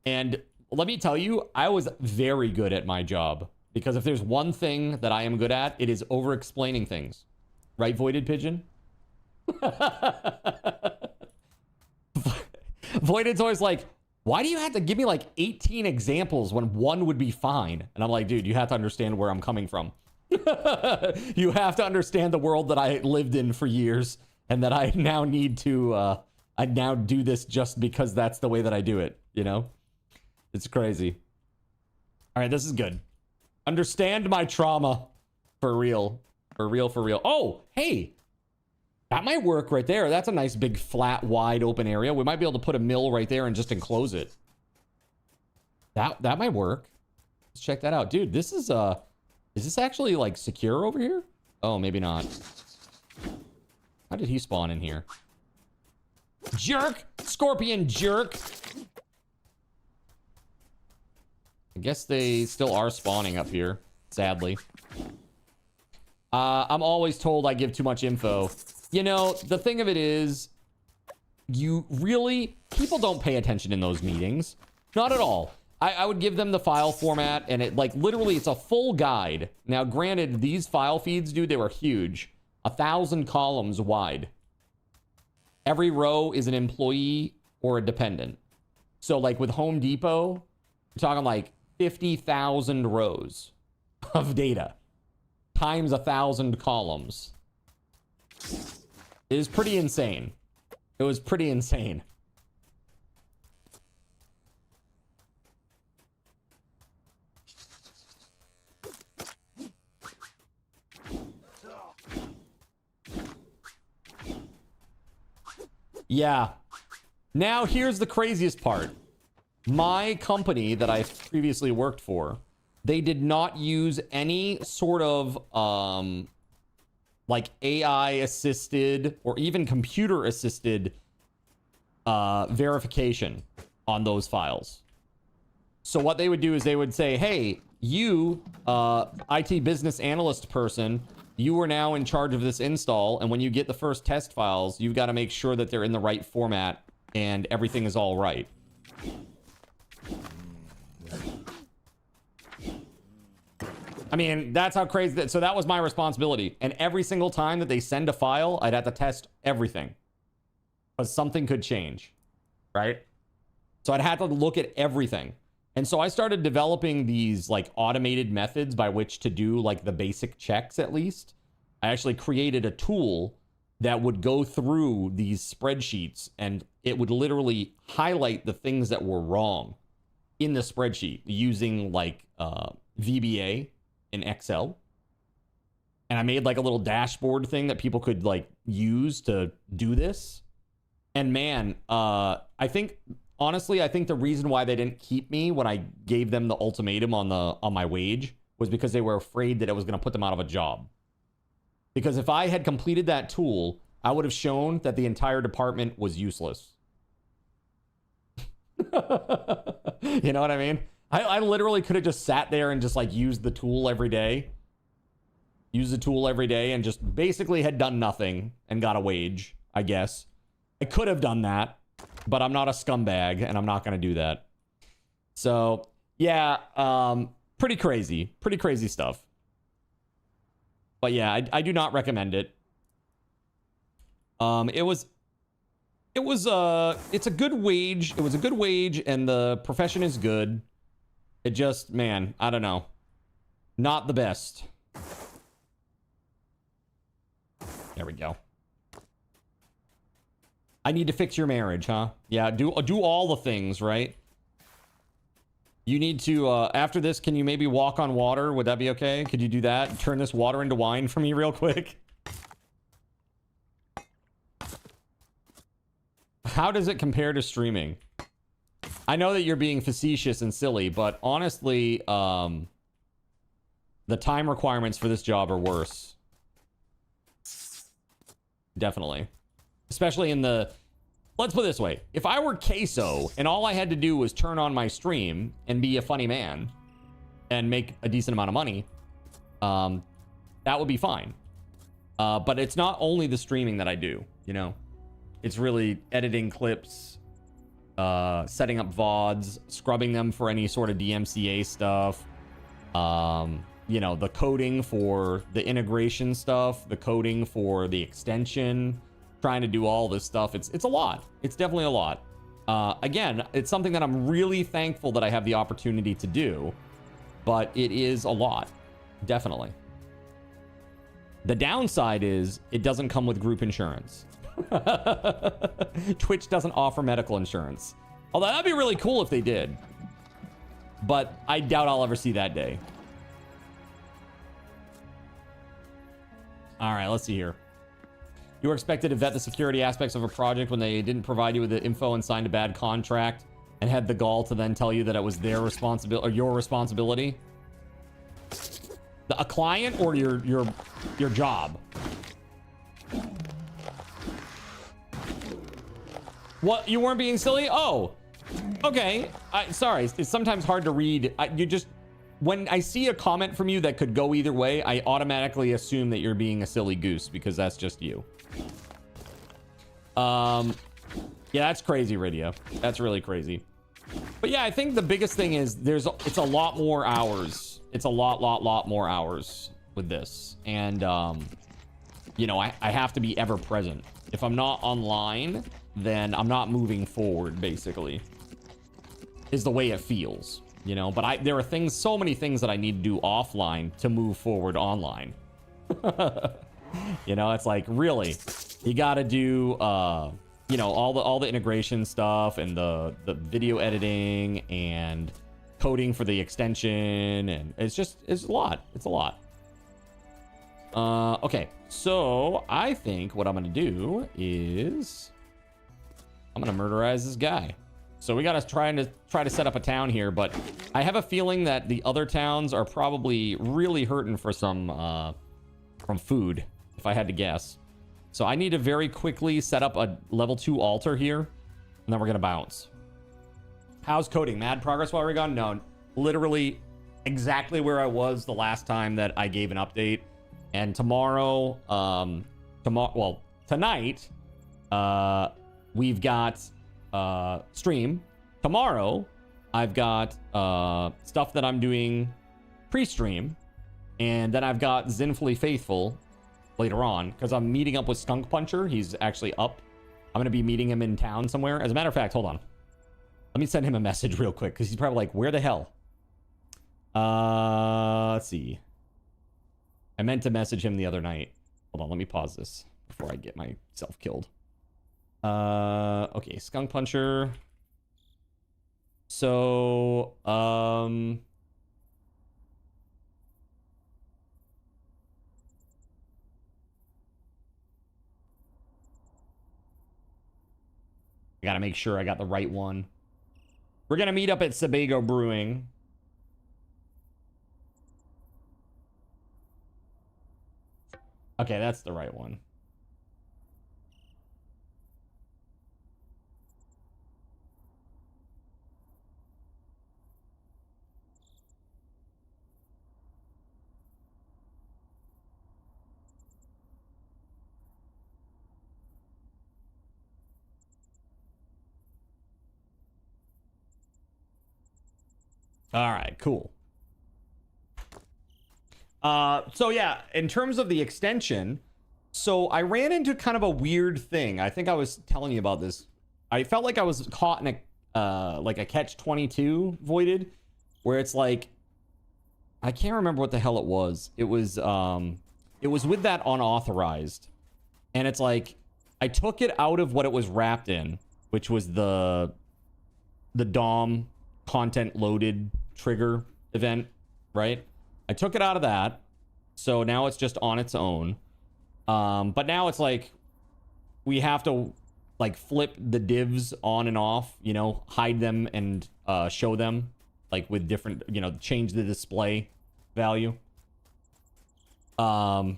And let me tell you, I was very good at my job. Because if there's one thing that I am good at, it is over-explaining things. Right, Voided Pigeon? Voided's always like, why do you have to give me like 18 examples when one would be fine? And I'm like, dude, you have to understand where I'm coming from. You have to understand the world that I lived in for years, and that I now need to I now do this just because that's the way that I do it, you know? It's crazy. All right, this is good. Understand my trauma. For real. For real, for real. Oh, hey. That might work right there. That's a nice big flat wide open area. We might be able to put a mill right there and just enclose it. That might work. Let's check that out. Dude, this is this actually like secure over here? Oh, maybe not. How did he spawn in here? Jerk! Scorpion jerk! I guess they still are spawning up here, sadly. I'm always told I give too much info. You know, the thing of it is, people don't pay attention in those meetings. Not at all. I would give them the file format, and it, like, literally, it's a full guide. Now, granted, these file feeds, dude, they were huge. 1,000 columns wide. Every row is an employee or a dependent. So, like, with Home Depot, we're talking, like, 50,000 rows of data times 1,000 columns. It is pretty insane. It was pretty insane. Yeah. Now here's the craziest part. My company that I previously worked for, they did not use any sort of like AI assisted or even computer assisted verification on those files. So what they would do is they would say, hey, you IT business analyst person, you are now in charge of this install, and when you get the first test files, you've got to make sure that they're in the right format and everything is all right. I mean, that's how crazy that. So that was my responsibility. And every single time that they send a file, I'd have to test everything. Because something could change. Right? So I'd have to look at everything. And so I started developing these like automated methods by which to do like the basic checks at least. I actually created a tool that would go through these spreadsheets and it would literally highlight the things that were wrong in the spreadsheet using like VBA in Excel. And I made like a little dashboard thing that people could like use to do this. And man, I think the reason why they didn't keep me when I gave them the ultimatum on my wage was because they were afraid that it was going to put them out of a job. Because if I had completed that tool, I would have shown that the entire department was useless. You know what I mean? I literally could have just sat there and just like used the tool every day. Use the tool every day and just basically had done nothing and got a wage, I guess. I could have done that, but I'm not a scumbag and I'm not going to do that. So, yeah, Pretty crazy stuff. But yeah, I do not recommend it. It's a good wage. It was a good wage, and the profession is good. It just, man, I don't know. Not the best. There we go. I need to fix your marriage, huh? Yeah, do all the things, right? You need to, after this, can you maybe walk on water? Would that be okay? Could you do that? Turn this water into wine for me real quick? How does it compare to streaming? I know that you're being facetious and silly, but honestly, the time requirements for this job are worse. Definitely. Especially in the... Let's put it this way. If I were Queso and all I had to do was turn on my stream and be a funny man and make a decent amount of money, that would be fine. But it's not only the streaming that I do, you know? It's really editing clips, setting up VODs, scrubbing them for any sort of DMCA stuff, you know, the coding for the integration stuff, the coding for the extension, trying to do all this stuff. It's a lot. It's definitely a lot. Again, it's something that I'm really thankful that I have the opportunity to do, but it is a lot, definitely. The downside is it doesn't come with group insurance. Twitch doesn't offer medical insurance. Although that'd be really cool if they did. But I doubt I'll ever see that day. All right, let's see here. You were expected to vet the security aspects of a project when they didn't provide you with the info and signed a bad contract and had the gall to then tell you that it was their responsibility or your responsibility. A client or your job? What? You weren't being silly? Oh, okay. Sorry. It's sometimes hard to read. When I see a comment from you that could go either way, I automatically assume that you're being a silly goose because that's just you. Yeah, that's crazy, Radio. That's really crazy. But yeah, I think the biggest thing is it's a lot more hours. It's a lot more hours with this. And, you know, I have to be ever present. If I'm not online, then I'm not moving forward, basically, is the way it feels, you know. But there are so many things that I need to do offline to move forward online. You know, it's like, really, you got to do, you know, all the integration stuff and the video editing and coding for the extension, and it's a lot. It's a lot. Okay, so I think what I'm gonna do is I'm gonna murderize this guy. So we gotta try to set up a town here, but I have a feeling that the other towns are probably really hurting for some from food, if I had to guess. So I need to very quickly set up a level 2 altar here, and then we're gonna bounce. How's coding? Mad progress while we're gone? No, literally exactly where I was the last time that I gave an update. And tomorrow, tonight, we've got stream. Tomorrow, I've got stuff that I'm doing pre-stream, and then I've got Zinfully Faithful later on because I'm meeting up with Skunk Puncher. He's actually up. I'm gonna be meeting him in town somewhere. As a matter of fact, hold on. Let me send him a message real quick because he's probably like, "Where the hell?" Let's see. I meant to message him the other night. Hold on, let me pause this before I get myself killed. Okay, Skunk Puncher. So, I gotta make sure I got the right one. We're gonna meet up at Sebago Brewing. Okay, that's the right one. All right, cool. So yeah, in terms of the extension, so I ran into kind of a weird thing. I think I was telling you about this. I felt like I was caught in a like a catch-22 voided, where it's like, I can't remember what the hell it was. It was with that unauthorized, and it's like I took it out of what it was wrapped in, which was the DOM content loaded trigger event, right? I took it out of that, so now it's just on its own. But now it's like we have to like flip the divs on and off, you know, hide them and show them like with different, you know, change the display value. And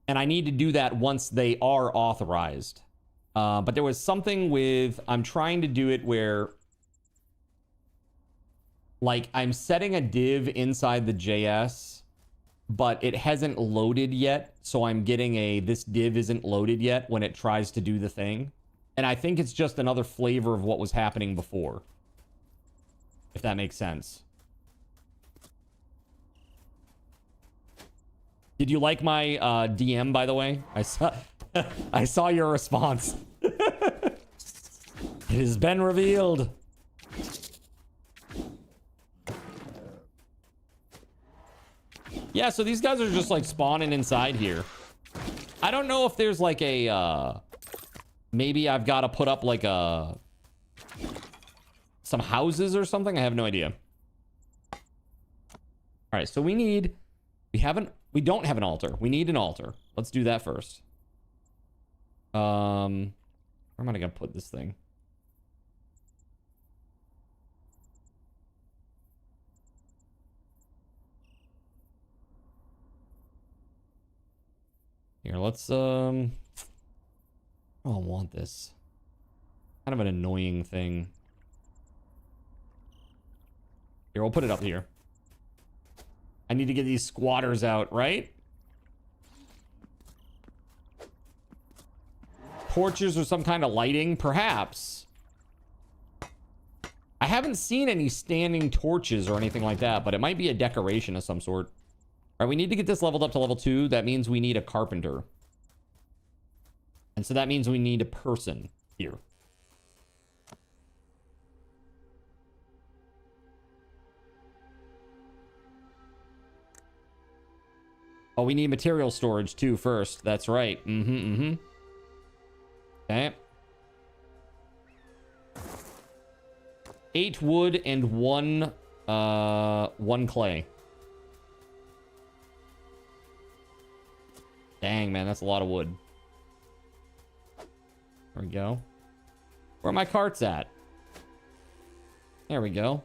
I need to do that once they are authorized. But there was something with, I'm trying to do it where like I'm setting a div inside the JS, but it hasn't loaded yet. So I'm getting a, this div isn't loaded yet when it tries to do the thing. And I think it's just another flavor of what was happening before. If that makes sense. Did you like my DM, by the way? I saw your response. It has been revealed. Yeah, so these guys are just like spawning inside here. I don't know if there's like a maybe I've got to put up like some houses or something. I have no idea. All right, so we don't have an altar. We need an altar. Let's do that first. Where am I gonna put this thing? Here, let's oh, I don't want this. Kind of an annoying thing. Here, we'll put it up here. I need to get these squatters out, right? Torches or some kind of lighting, perhaps. I haven't seen any standing torches or anything like that, but it might be a decoration of some sort. All right, we need to get this leveled up to level 2. That means we need a carpenter. And so that means we need a person here. Oh, we need material storage too first. That's right. Okay. 8 wood and 1 clay. Dang, man, that's a lot of wood. There we go. Where are my carts at? There we go.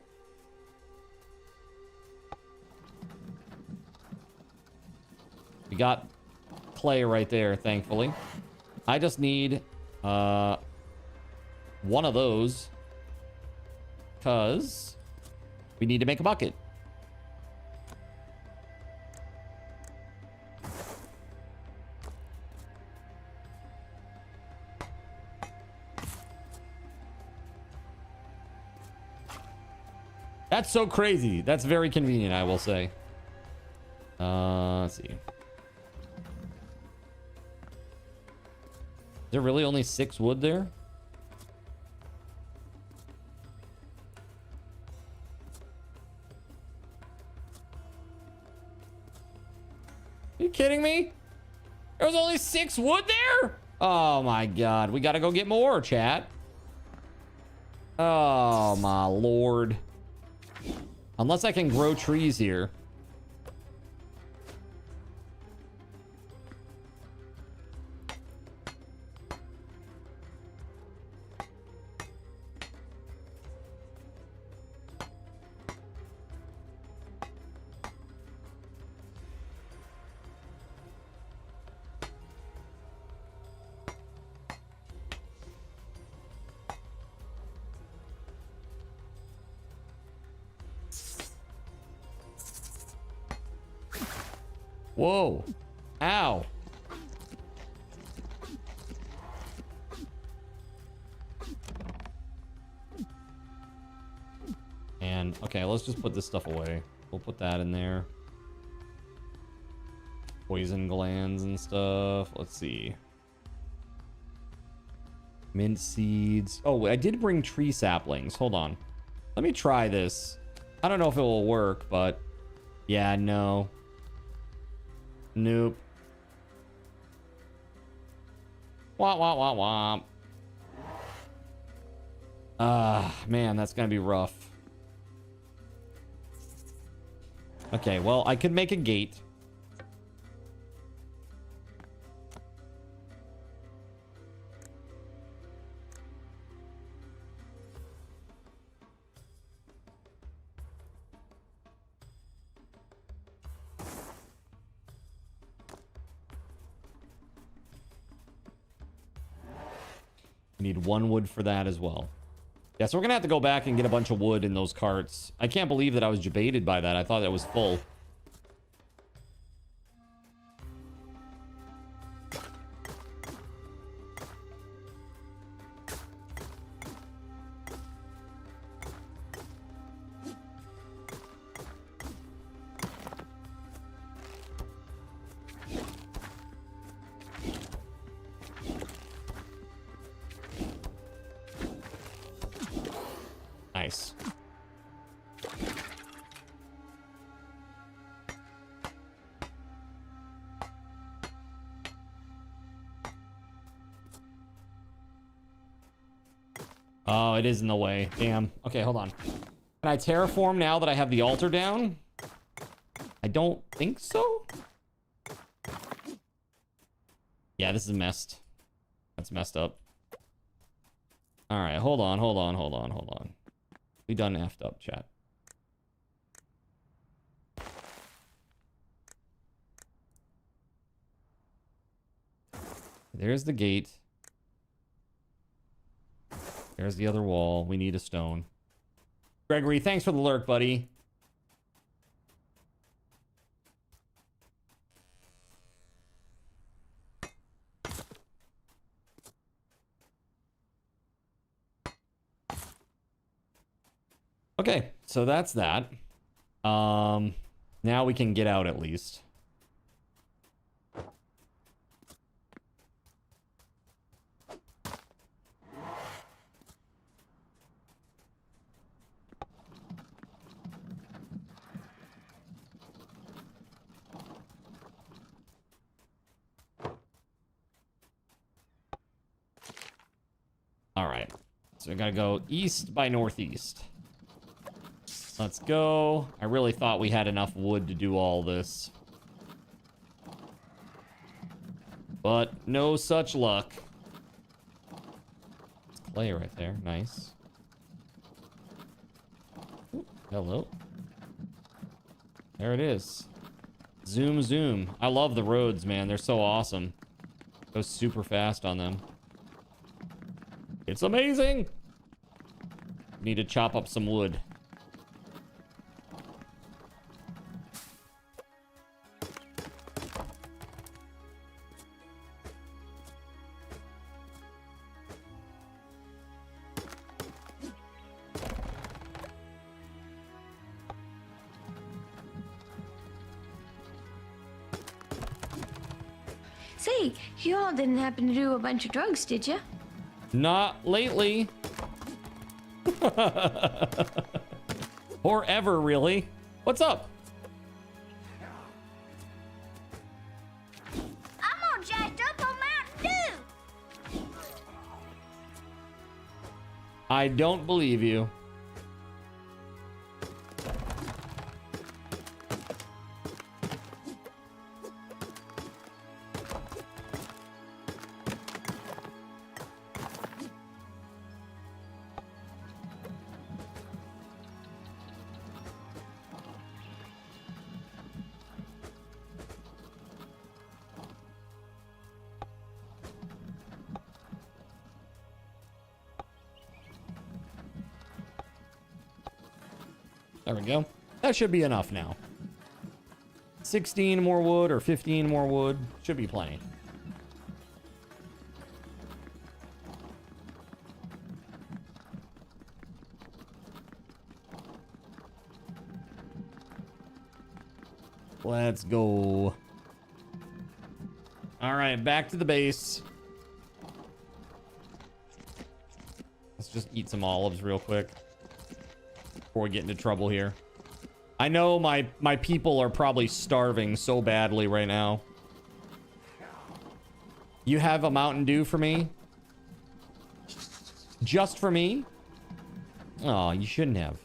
We got clay right there, thankfully. I just need one of those because we need to make a bucket. That's so crazy. That's very convenient, I will say. Let's see. Is there really only 6 wood there? Are you kidding me? There was only 6 wood there? Oh my god. We gotta go get more, chat. Oh my lord. Unless I can grow trees here. Whoa. Ow. And, okay, let's just put this stuff away. We'll put that in there. Poison glands and stuff. Let's see. Mint seeds. Oh, I did bring tree saplings. Hold on. Let me try this. I don't know if it will work, but yeah, no. Nope. Womp, womp, womp, womp. Man, that's gonna be rough. Okay, well, I could make a gate. Need 1 wood for that as well. Yeah, so we're gonna have to go back and get a bunch of wood in those carts. I can't believe that I was debated by that. I thought that was full. Nice. Oh, it is in the way. Damn. Okay, hold on. Can I terraform now that I have the altar down? I don't think so. Yeah, this is messed. That's messed up. All right, hold on. We done effed up, chat. There's the gate. There's the other wall. We need a stone. Gregory, thanks for the lurk, buddy. Okay, so that's that. Now we can get out at least. All right, so we gotta go east by northeast. Let's go. I really thought we had enough wood to do all this. But no such luck. It's clay right there. Nice. Ooh, hello. There it is. Zoom, zoom. I love the roads, man. They're so awesome. Go super fast on them. It's amazing. Need to chop up some wood. Say, you all didn't happen to do a bunch of drugs, did you? Not lately. Or ever, really. What's up? I'm all jacked up on Mountain Dew. I don't believe you. There we go. That should be enough now. 16 more wood or 15 more wood. Should be plenty. Let's go. All right, back to the base. Let's just eat some olives real quick before we get into trouble here. I know my people are probably starving so badly right now. You have a Mountain Dew for me? Just for me? Oh, you shouldn't have.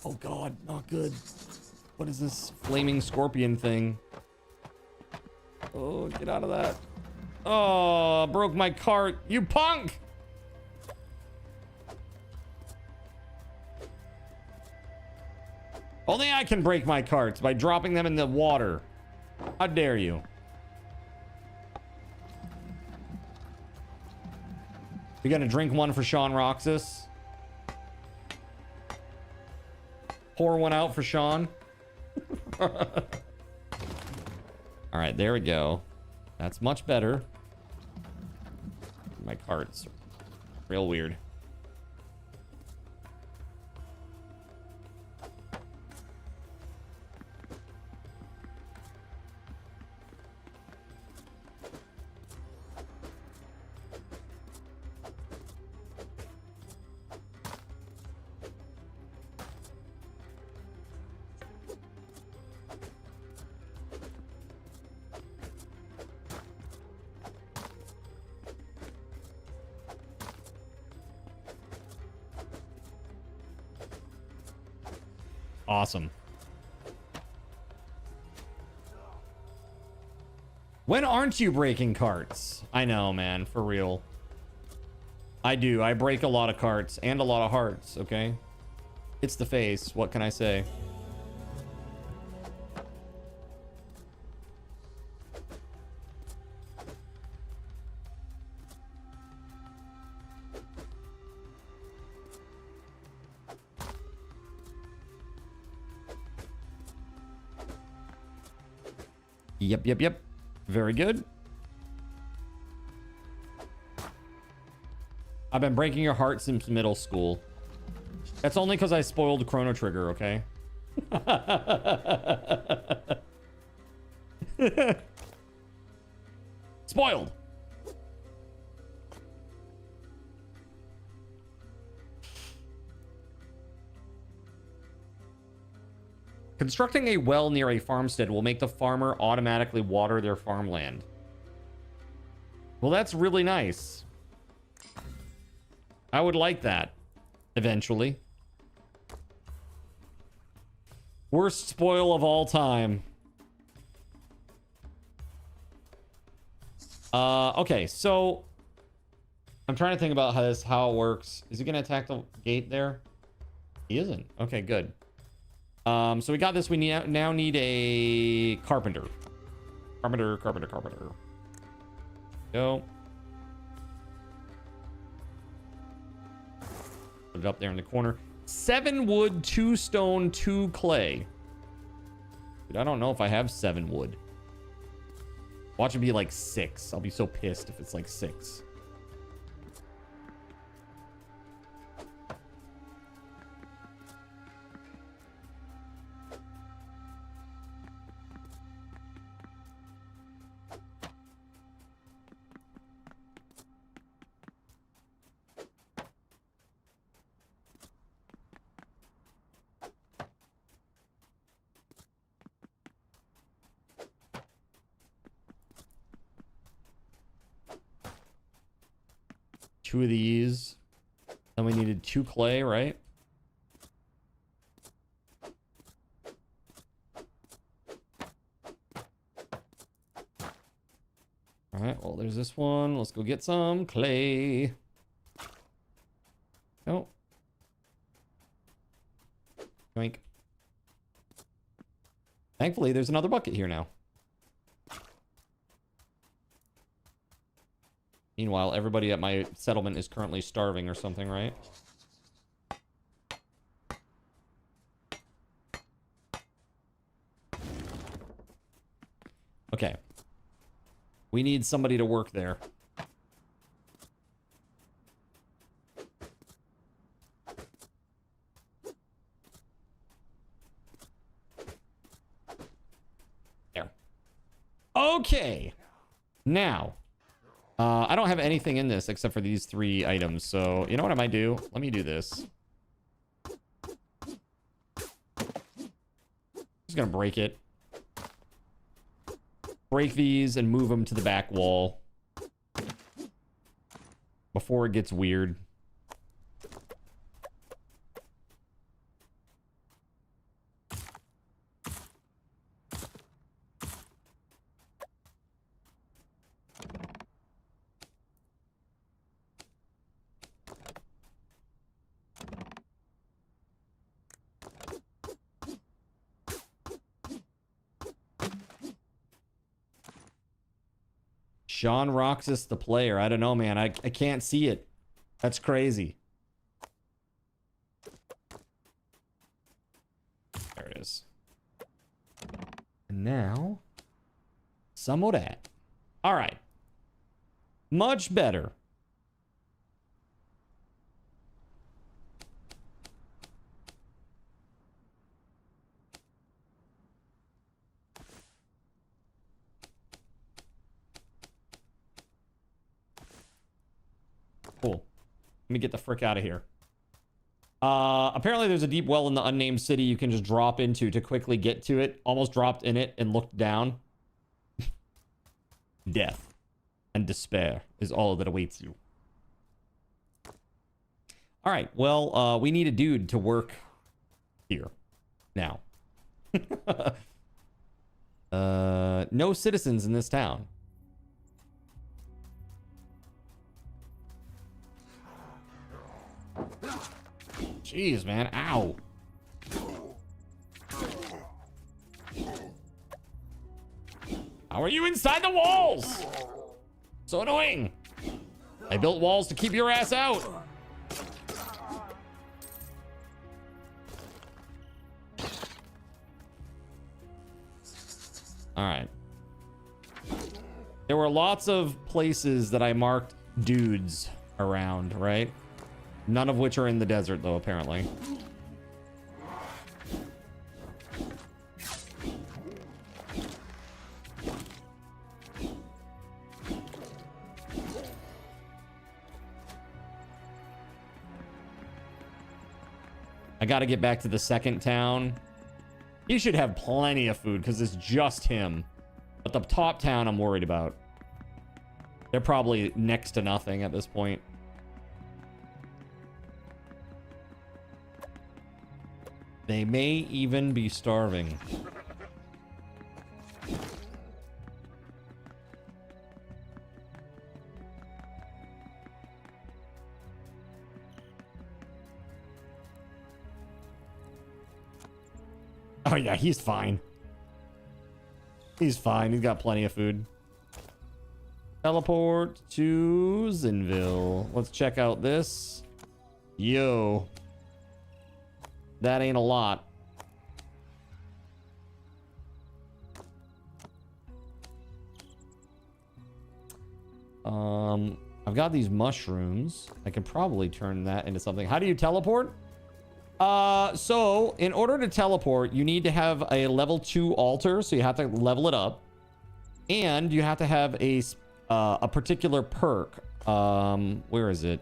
Oh God, not good. What is this flaming scorpion thing? Oh, get out of that. Oh, broke my cart. You punk! Only I can break my carts by dropping them in the water. How dare you? You gonna drink one for Sean Roxas? Pour one out for Sean. All right, there we go. That's much better. My carts are real weird. Awesome. When aren't you breaking carts? I know, man, for real. I do. I break a lot of carts and a lot of hearts, okay? It's the face. What can I say? Yep. Very good. I've been breaking your heart since middle school. That's only because I spoiled Chrono Trigger, okay? Spoiled! Constructing a well near a farmstead will make the farmer automatically water their farmland. Well, that's really nice. I would like that eventually. Worst spoil of all time. Okay, so I'm trying to think about how it works. Is he gonna attack the gate there? He isn't. Okay, good. So we got this. We now need a carpenter. Carpenter. Go. Put it up there in the corner. 7 wood, 2 stone, 2 clay. Dude, I don't know if I have 7 wood. Watch it be like 6. I'll be so pissed if it's like 6. Two of these. Then we needed 2 clay, right? All right, well, there's this one. Let's go get some clay. Oh. Yoink. Thankfully, there's another bucket here now. Meanwhile, everybody at my settlement is currently starving or something, right? Okay. We need somebody to work there. Okay. Now, I don't have anything in this except for these 3 items. So, you know what I might do? Let me do this. Just gonna break it. Break these and move them to the back wall before it gets weird. Sean Roxas, the player. I don't know, man. I can't see it. That's crazy. There it is. And now, some of that. All right. Much better. Cool. Let me get the frick out of here. Apparently there's a deep well in the unnamed city you can just drop into to quickly get to it. Almost dropped in it and looked down. Death and despair is all that awaits you. All right. Well, we need a dude to work here now. No citizens in this town. Jeez, man. Ow. How are you inside the walls? So annoying. I built walls to keep your ass out. All right. There were lots of places that I marked dudes around, right? None of which are in the desert, though, apparently. I gotta get back to the second town. He should have plenty of food, because it's just him. But the top town I'm worried about. They're probably next to nothing at this point. They may even be starving. Oh yeah, he's fine. He's fine. He's got plenty of food. Teleport to Zinville. Let's check out this. Yo. That ain't a lot. I've got these mushrooms. I can probably turn that into something. How do you teleport? So in order to teleport, you need to have a level 2 altar, so you have to level it up, and you have to have a particular perk. Where is it?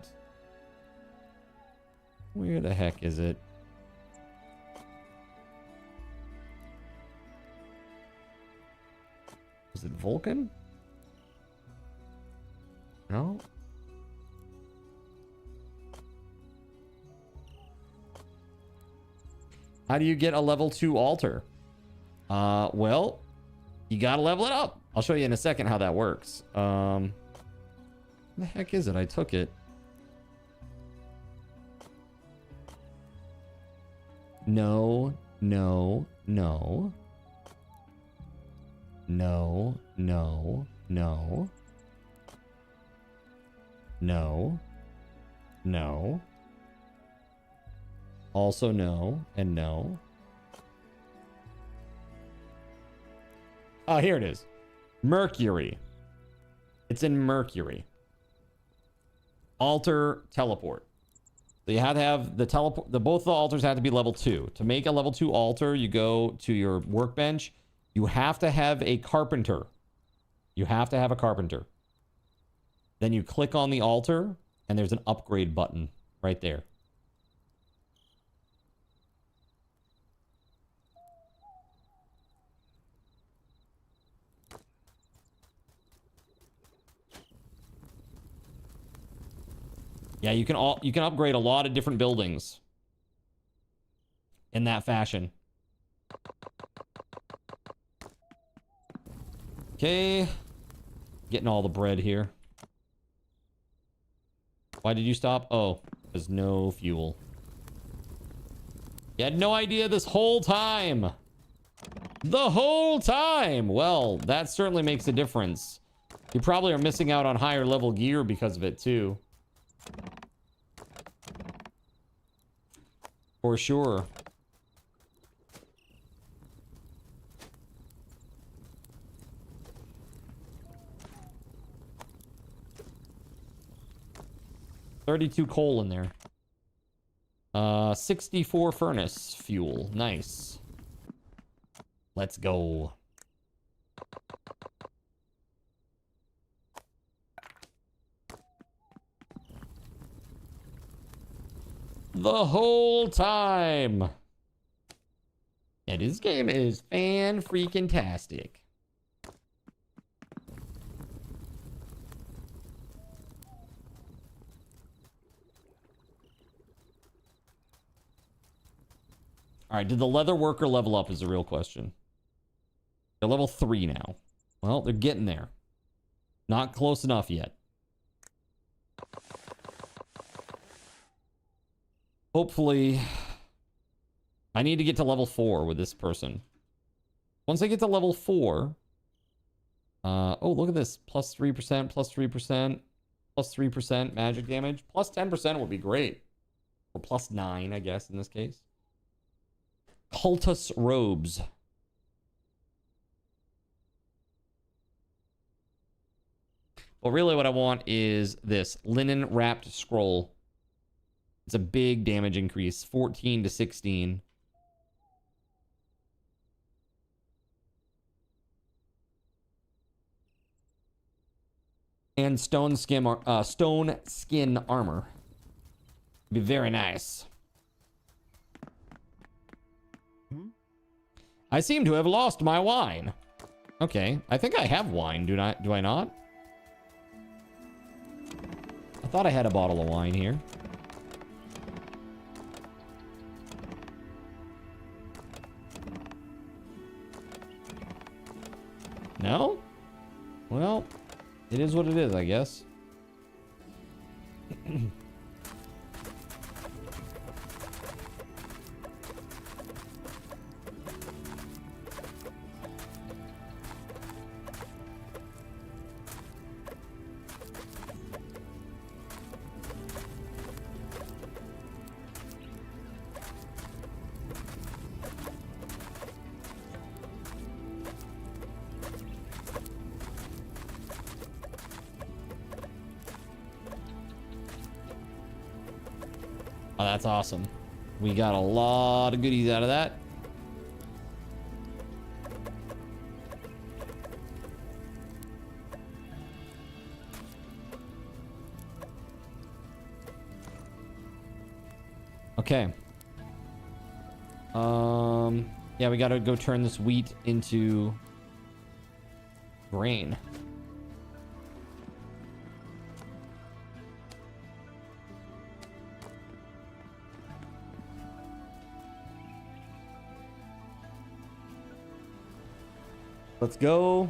Where the heck is it? Is it Vulcan? No. How do you get a level 2 altar? Well, you gotta level it up. I'll show you in a second how that works. Where the heck is it? I took it. No, no, no. No, no, no. No. No. Also no, and no. Oh, here it is. Mercury. It's in Mercury. Altar teleport. So you have to have the teleport. Both the altars have to be level 2. To make a level 2 altar, you go to your workbench. You have to have a carpenter. You have to have a carpenter. Then you click on the altar, and there's an upgrade button right there. Yeah, you can upgrade a lot of different buildings in that fashion. Okay. Getting all the bread here. Why did you stop? Oh, there's no fuel. You had no idea this whole time. The whole time. Well, that certainly makes a difference. You probably are missing out on higher level gear because of it too. For sure. $32 coal in there. 64 furnace fuel. Nice. Let's go. The whole time. Yeah, this game is fan-freaking-tastic. All right, did the leather worker level up is the real question. They're level 3 now. Well, they're getting there. Not close enough yet. Hopefully, I need to get to level 4 with this person. Once I get to level 4, oh, look at this. Plus 3%, plus 3%, plus 3% magic damage. Plus 10% would be great. Or plus 9, I guess, in this case. Cultus robes. Well, really what I want is this linen wrapped scroll. It's a big damage increase, 14 to 16. And stone skin armor. Be very nice. I seem to have lost my wine. Okay, I think I have wine. Do I not? I thought I had a bottle of wine here. No? Well, it is what it is, I guess. Oh, that's awesome. We got a lot of goodies out of that. Okay. Yeah, we gotta go turn this wheat into grain. Let's go.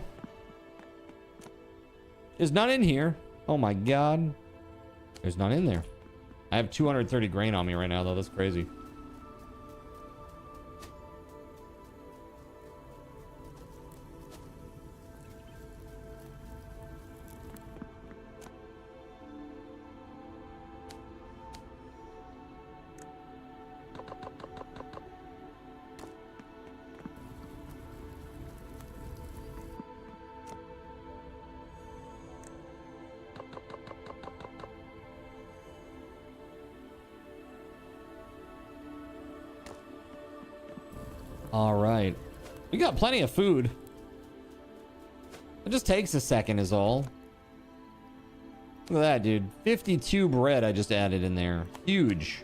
There's none in here. Oh my god. There's none in there. I have 230 grain on me right now, though. That's crazy. All right. We got plenty of food. It just takes a second is all. Look at that, dude. 52 bread I just added in there. Huge.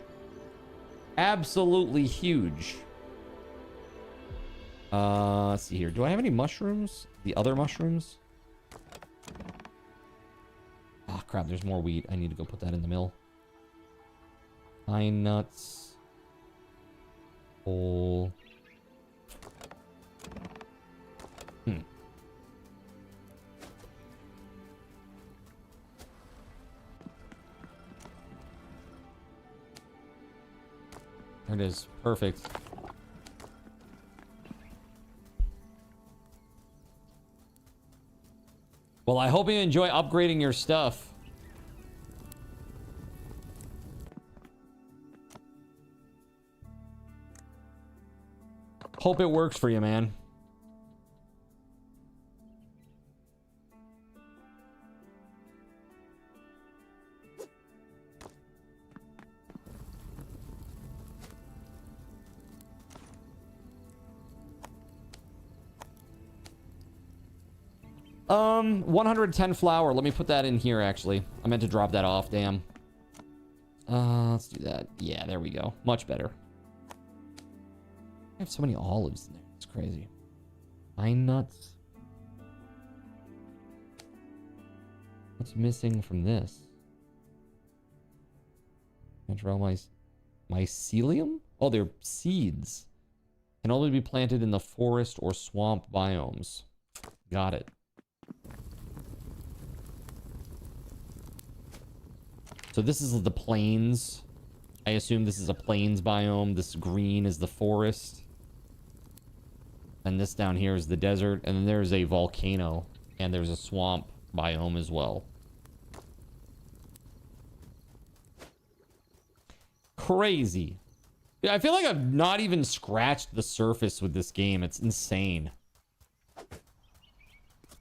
Absolutely huge. Let's see here. Do I have any mushrooms? The other mushrooms? Oh, crap. There's more wheat. I need to go put that in the mill. Pine nuts. Whole. There it is. Perfect. Well, I hope you enjoy upgrading your stuff. Hope it works for you, man. Um, 110 flour. Let me put that in here, actually. I meant to drop that off, damn. Let's do that. Yeah, there we go. Much better. I have so many olives in there. It's crazy. Pine nuts. What's missing from this? Mycelium? Oh, they're seeds. Can only be planted in the forest or swamp biomes. Got it. So this is the plains. I assume this is a plains biome. This green is the forest. And this down here is the desert. And then there's a volcano. And there's a swamp biome as well. Crazy. Yeah, I feel like I've not even scratched the surface with this game. It's insane.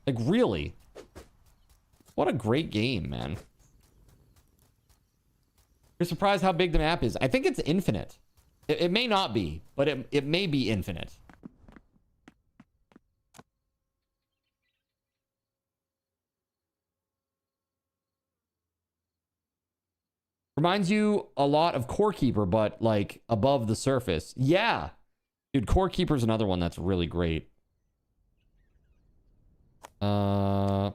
Like, really? What a great game, man. You're surprised how big the map is. I think it's infinite. It may not be, but it may be infinite. Reminds you a lot of Core Keeper, but like above the surface. Yeah. Dude, Core Keeper's another one that's really great. Pilum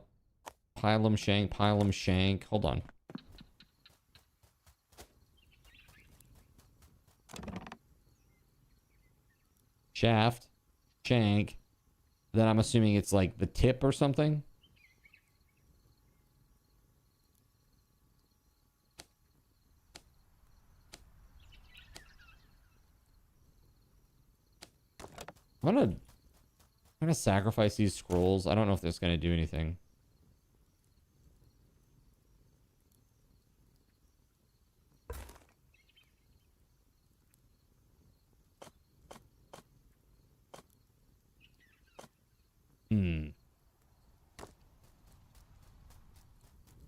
Shank. Hold on. Shaft, shank. Then I'm assuming it's like the tip or something. I'm gonna sacrifice these scrolls. I don't know if that's gonna do anything.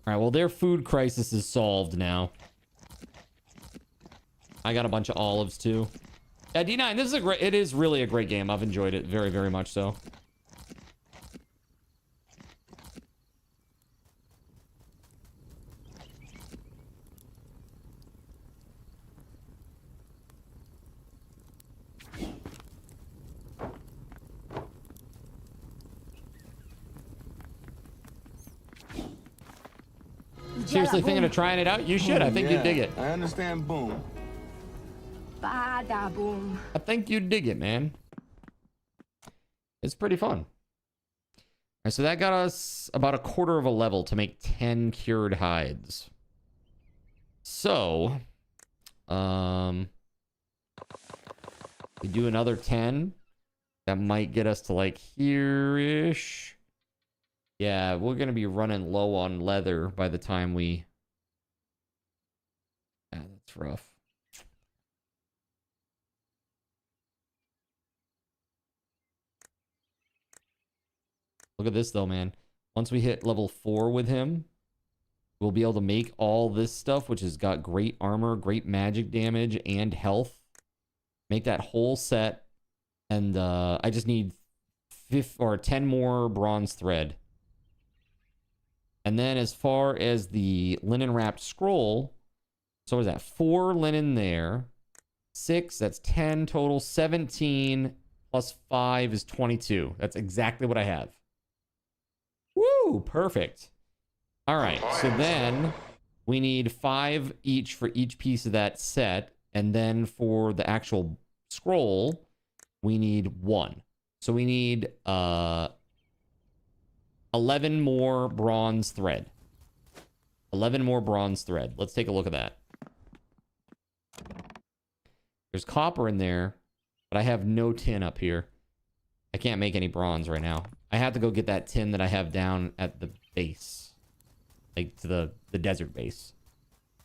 All right, well, their food crisis is solved now. I got a bunch of olives too. Yeah, D9, this is a great, it is really a great game. I've enjoyed it very, very much so. Seriously thinking of trying it out? You should. I think you'd dig it. I understand boom. Bada boom. I think you'd dig it, man. It's pretty fun. All right, so that got us about a quarter of a level to make 10 cured hides. So, we do another 10. That might get us to like here-ish. Yeah, we're going to be running low on leather by the time we... Yeah, that's rough. Look at this, though, man. Once we hit level 4 with him, we'll be able to make all this stuff, which has got great armor, great magic damage, and health. Make that whole set. And I just need 10 more bronze thread. And then as far as the linen wrapped scroll, so what is that? 4 linen there. 6, that's 10 total. 17 plus 5 is 22. That's exactly what I have. Woo, perfect. All right, so then we need 5 each for each piece of that set. And then for the actual scroll, we need 1. So we need 11 more bronze thread. 11 more bronze thread. Let's take a look at that. There's copper in there, but I have no tin up here. I can't make any bronze right now. I have to go get that tin that I have down at the base. Like to the desert base.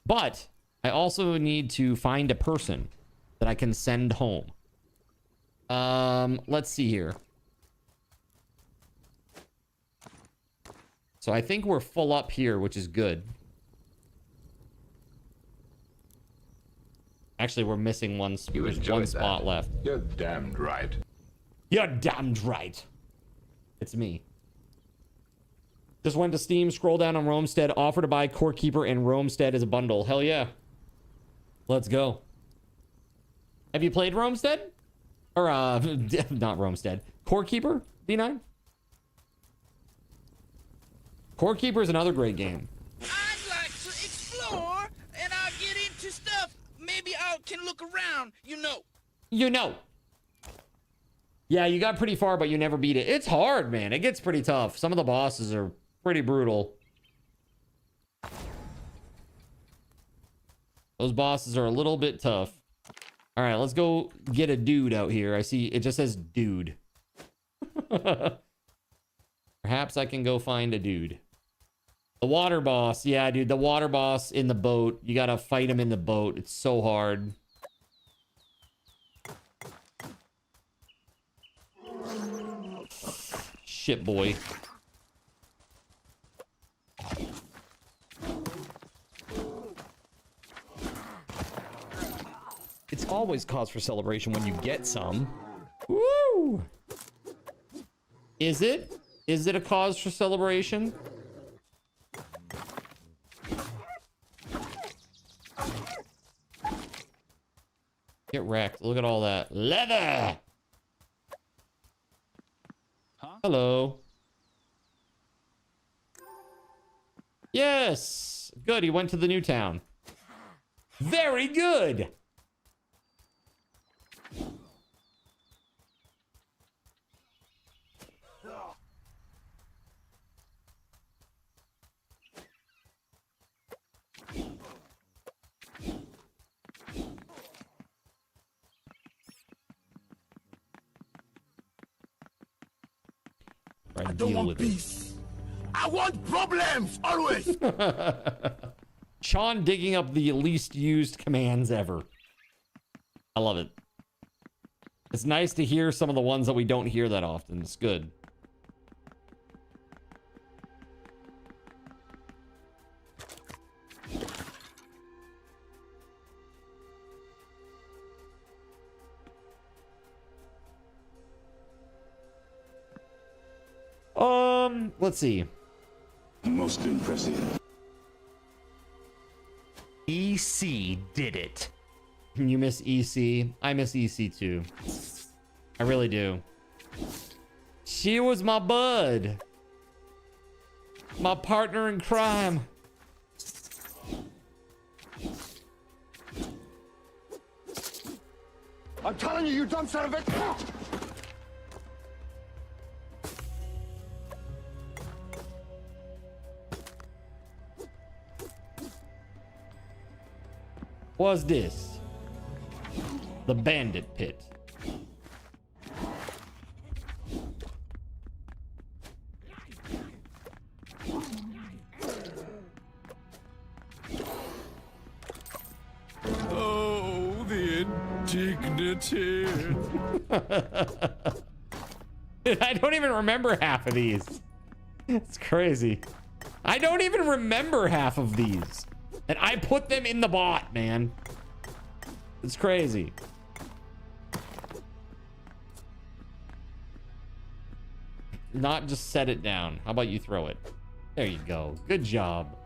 But I also need to find a person that I can send home. Let's see here. So I think we're full up here, which is good. Actually, we're missing one spot left. You're damned right. You're damned right. It's me. Just went to Steam, scroll down on Romestead, offer to buy Core Keeper and Romestead as a bundle. Hell yeah. Let's go. Have you played Romestead? Or, not Romestead. Core Keeper, D9? Core Keeper is another great game. I'd like to explore, and I'll get into stuff. Maybe I can look around, you know. You know. Yeah, you got pretty far, but you never beat it. It's hard, man. It gets pretty tough. Some of the bosses are pretty brutal. Those bosses are a little bit tough. All right, let's go get a dude out here. I see it just says dude. Perhaps I can go find a dude. The water boss. Yeah, dude, the water boss in the boat. You gotta fight him in the boat. It's so hard. Shit, boy. It's always cause for celebration when you get some. Woo! Is it? Is it a cause for celebration? Get wrecked. Look at all that leather. Huh? Hello. Yes. Good. He went to the new town. Very good. I don't want peace. I want problems, always. Sean digging up the least used commands ever. I love it. It's nice to hear some of the ones that we don't hear that often. It's good. Let's see. Most impressive. EC did it. You miss EC. I miss EC too. I really do. She was my bud. My partner in crime. I'm telling you, you dumb son of a... What's this? The bandit pit. Oh, the indignity. I don't even remember half of these. It's crazy. I don't even remember half of these. And I put them in the bot, man. It's crazy. Not just set it down. How about you throw it? There you go. Good job.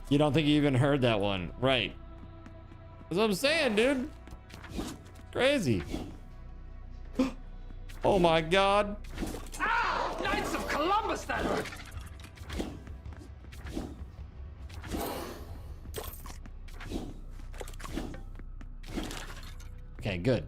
You don't think you even heard that one? Right. That's what I'm saying, dude. Crazy. Oh my god. Ah! Knights of Columbus, that hurt! Okay, good.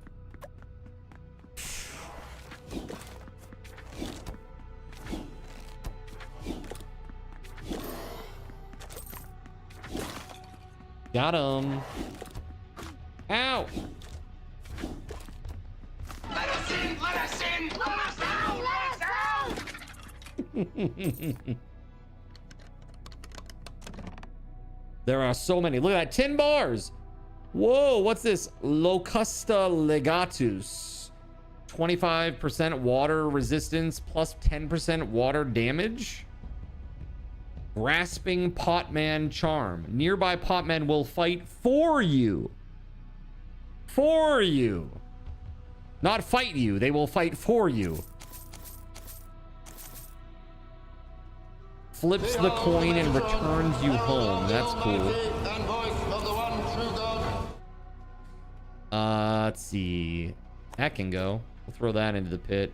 Got him. Ow. Let us in! Let us in! Let us out! Let us out! There are so many. Look at that. 10 bars. Whoa, what's this? Locusta legatus. 25% water resistance plus 10% water damage. Grasping Potman charm. Nearby Potmen will fight for you. For you. Not fight you. They will fight for you. Flips the coin and returns you home. That's cool. Let's see. That can go. We'll throw that into the pit.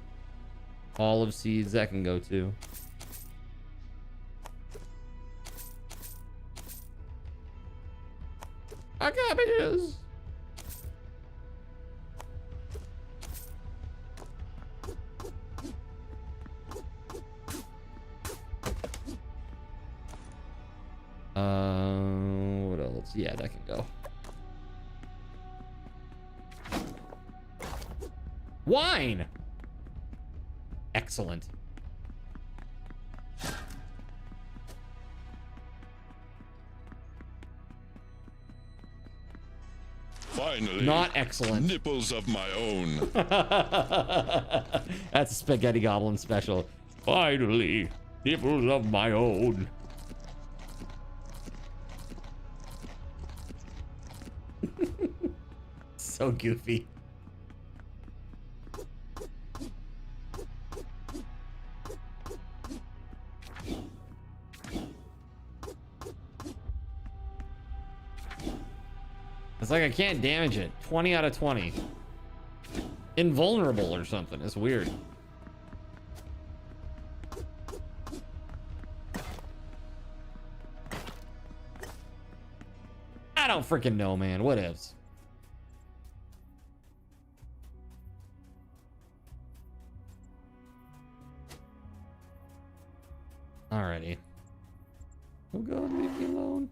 Olive seeds, that can go too. I got bitches. What else? Yeah, that can go. Wine. Excellent. Finally. Not excellent. Nipples of my own. That's a Spaghetti Goblin special. Finally, nipples of my own. So goofy. It's like I can't damage it. 20 out of 20. Invulnerable or something. It's weird. I don't freaking know, man. What ifs? Alrighty. Oh god, leave me alone.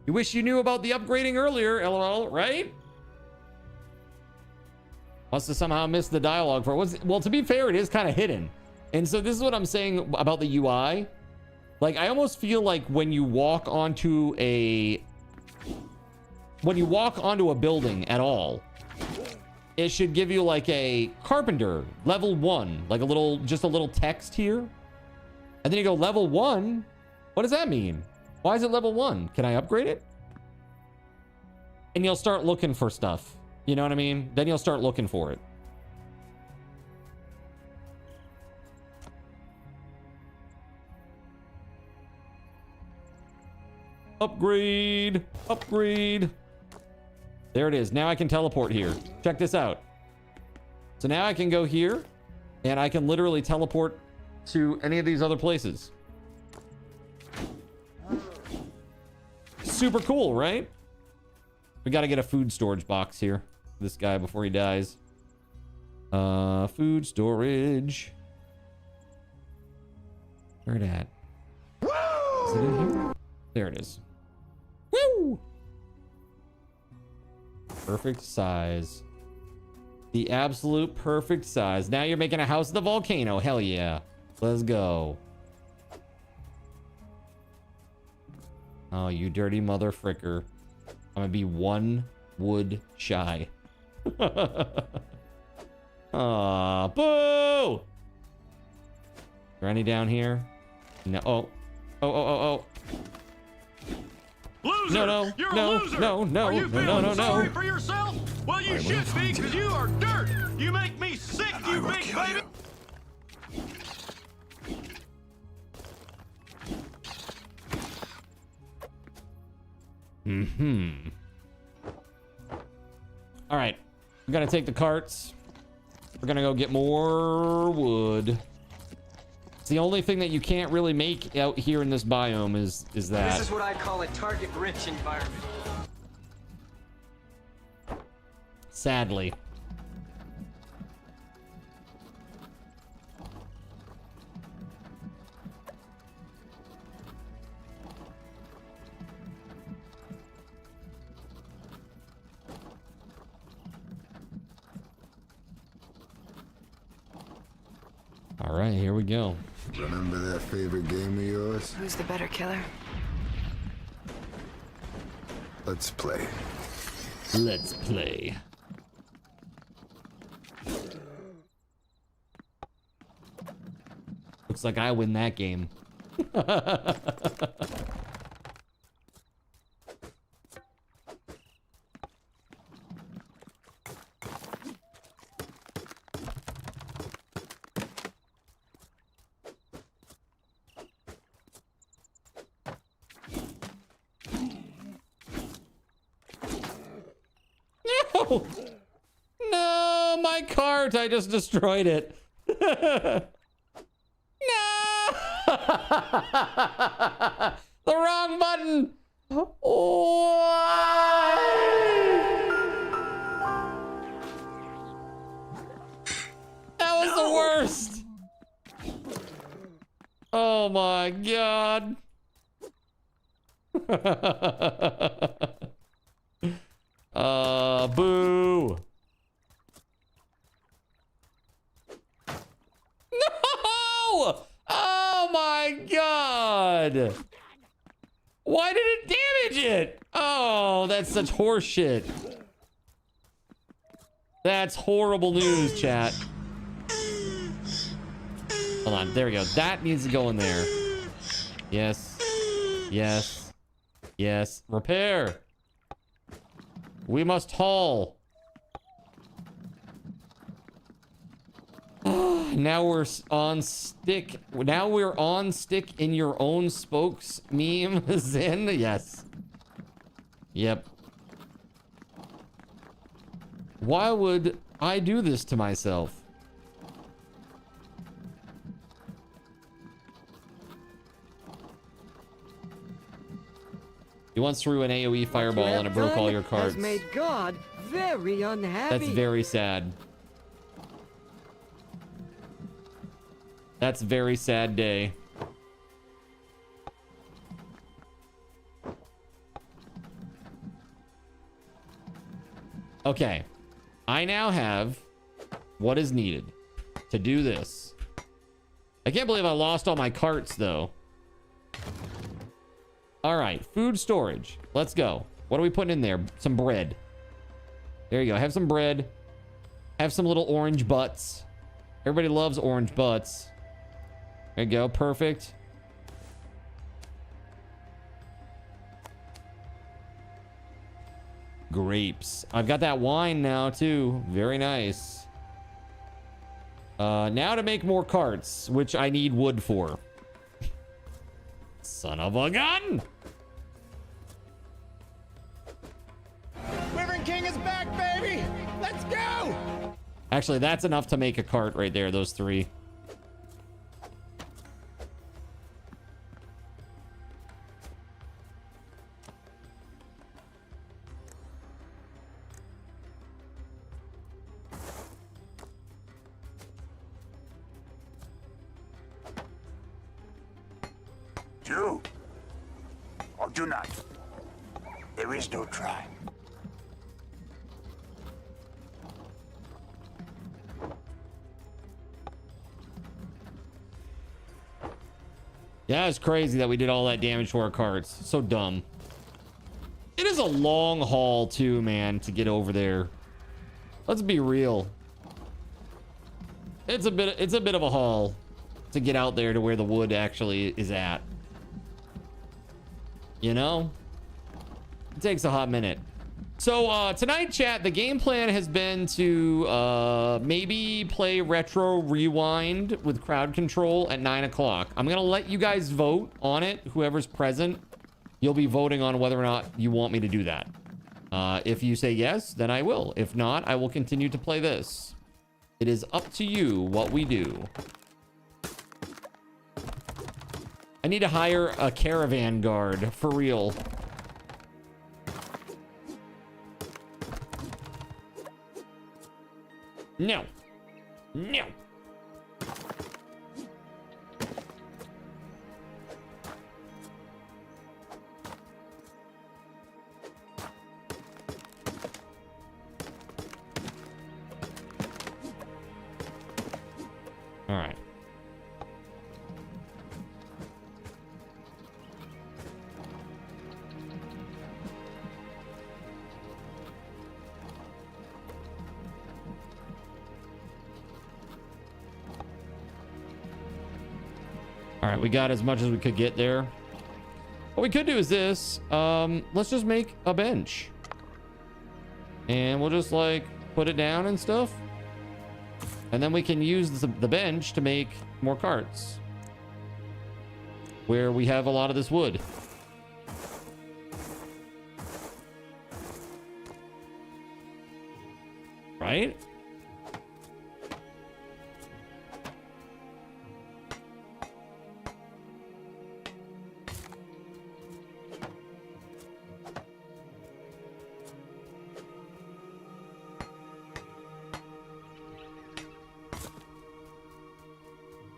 You wish you knew about the upgrading earlier, LOL, right? Must have somehow missed the dialogue for it. Well, to be fair, it is kind of hidden. And so this is what I'm saying about the UI. Like, I almost feel like when you walk onto a building at all, it should give you like a carpenter level 1, like just a little text here. And then you go level 1. What does that mean? Why is it level 1? Can I upgrade it? And you'll start looking for stuff. You know what I mean? Then you'll start looking for it. Upgrade. Upgrade. There it is. Now I can teleport here. Check this out. So now I can go here and I can literally teleport to any of these other places. Super cool, right? We got to get a food storage box here. This guy before he dies. Food storage. Where it at? Is it in here? There it is. Woo! Perfect size. The absolute perfect size. Now you're making a house of the volcano. Hell yeah. Let's go. Oh, you dirty mother fricker. I'm gonna be 1 wood shy. Aw, boo! Granny down here? No. Oh. Oh. Loser! No. You're No. a loser! No. Are you feeling No. sorry for yourself? Well, you should be, because you are dirt! You make me sick, you big baby! All right. We gotta take the carts. We're gonna go get more wood. It's the only thing that you can't really make out here in this biome is that. This is what I call a target-rich environment. Sadly. All right, here we go. Remember that favorite game of yours? Who's the better killer? Let's play. Let's play. Looks like I win that game. No! No, my cart! I just destroyed it. No! The wrong button! Why? That was the worst! Oh my god. Boo. No! Oh my god. Why did it damage it? Oh, that's such horseshit. That's horrible news, chat. Hold on, there we go. That needs to go in there. Yes. Yes. Yes. Repair. We must haul. Now we're on stick. Now we're on stick in your own spokes meme. Zen. Yes. Yep. Why would I do this to myself? You once threw an AoE fireball and it broke all your cards. Has made God very unhappy. That's very sad. That's a very sad day. Okay. I now have what is needed to do this. I can't believe I lost all my carts, though. All right. Food storage. Let's go. What are we putting in there? Some bread. There you go. Have some bread. Have some little orange butts. Everybody loves orange butts. There you go. Perfect. Grapes. I've got that wine now, too. Very nice. Now to make more carts, which I need wood for. Son of a gun! Wyvern King is back, baby! Let's go! Actually, that's enough to make a cart right there, those three. Do or do not. There is no try. Yeah, it's crazy that we did all that damage to our carts. So dumb. It is a long haul too, man, to get over there. Let's be real. It's a bit of a haul to get out there to where the wood actually is at. You know? It takes a hot minute. So tonight, chat, the game plan has been to maybe play Retro Rewind with crowd control at 9 o'clock. I'm gonna let you guys vote on it. Whoever's present, you'll be voting on whether or not you want me to do that. If you say yes, then I will. If not, I will continue to play this. It is up to you what we do. I need to hire a caravan guard, for real. No. No. All right. All right, we got as much as we could get there. What we could do is this. Let's just make a bench. And we'll just like put it down and stuff. And then we can use the bench to make more carts. Where we have a lot of this wood. Right?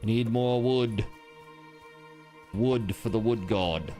I need more wood. Wood for the wood god.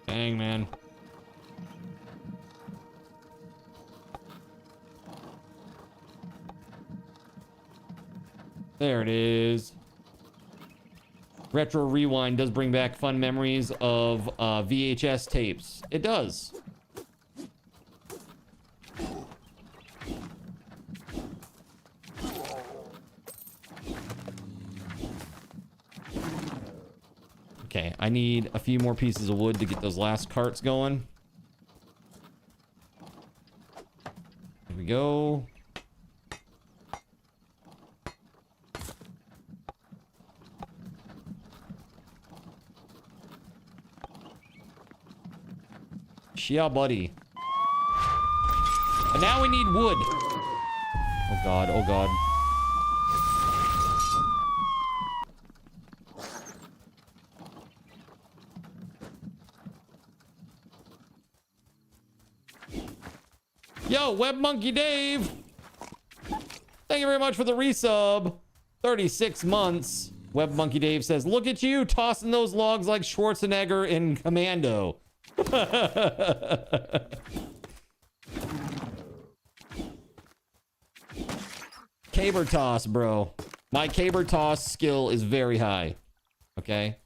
Dang, man. There it is. Retro Rewind does bring back fun memories of VHS tapes. It does. Okay, I need a few more pieces of wood to get those last carts going. Here we go. Yeah, buddy. And now we need wood. Oh god, oh god. Yo, Web Monkey Dave. Thank you very much for the resub. 36 months. Web Monkey Dave says, look at you tossing those logs like Schwarzenegger in Commando. Caber toss, bro. My caber toss skill is very high. Okay?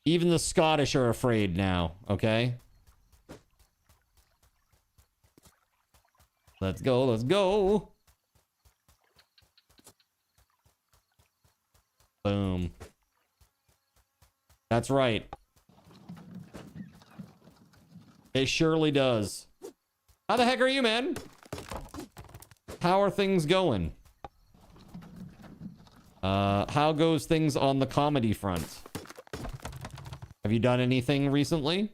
Even the Scottish are afraid now, okay? Let's go, let's go. Boom. That's right. It surely does. How the heck are you, man? How are things going? How goes things on the comedy front? Have you done anything recently?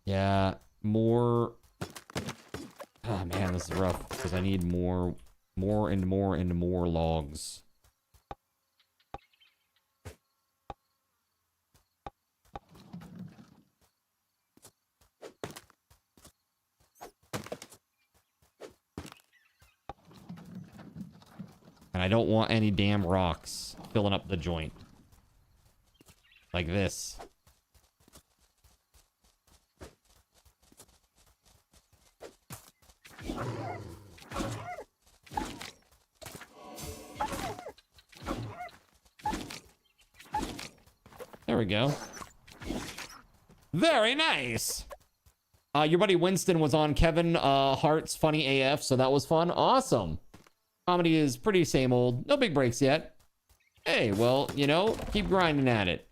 Yeah, more. Oh man, this is rough because I need more and more logs. And I don't want any damn rocks filling up the joint. Like this. There we go. Very nice. Your buddy Winston was on Kevin Hart's Funny AF, so that was fun. Awesome. Comedy is pretty same old. No big breaks yet. Hey, well, you know, keep grinding at it.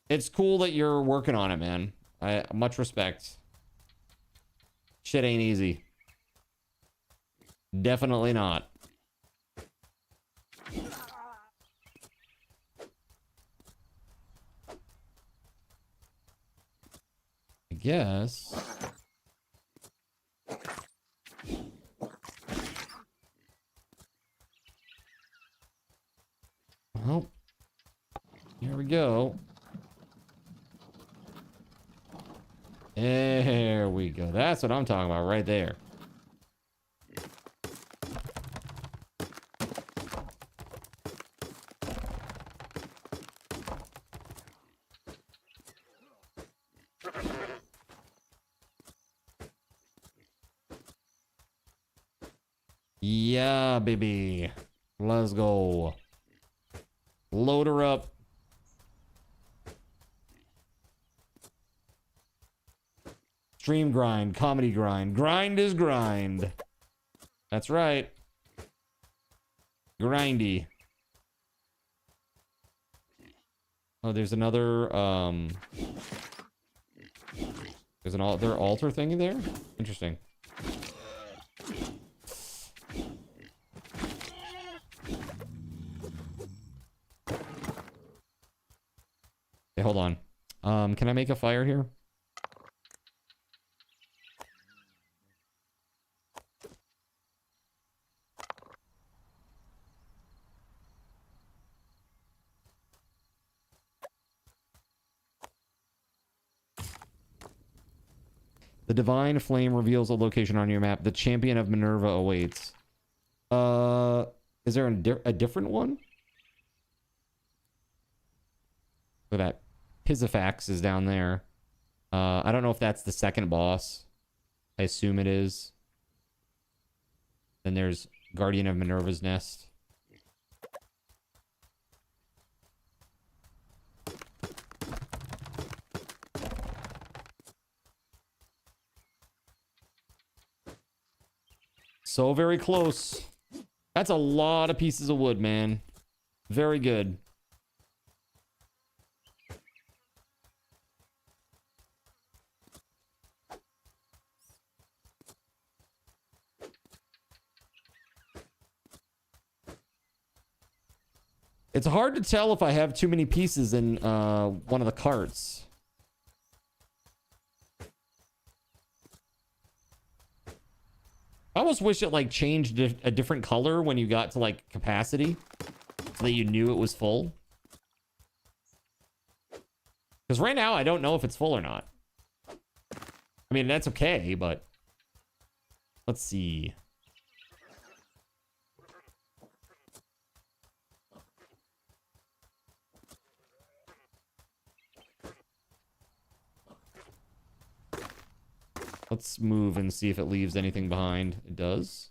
It's cool that you're working on it, man. Much respect. Shit ain't easy. Definitely not. I guess. Well, here we go. There we go. That's what I'm talking about right there. Yeah, baby. Let's go. Load her up. Stream grind, comedy grind. Grind is grind. That's right. Grindy. Oh, there's another, there's an other altar thingy there? Interesting. Hey, hold on. Can I make a fire here? The divine flame reveals a location on your map. The champion of Minerva awaits. Is there a different one? So that Pizifax is down there. I don't know if that's the second boss. I assume it is. Then there's Guardian of Minerva's Nest. So very close. That's a lot of pieces of wood, man. Very good. It's hard to tell if I have too many pieces in one of the carts. I almost wish it like changed a different color when you got to like capacity so that you knew it was full. Because right now I don't know if it's full or not. I mean, that's okay, but let's see. Let's move and see if it leaves anything behind. It does.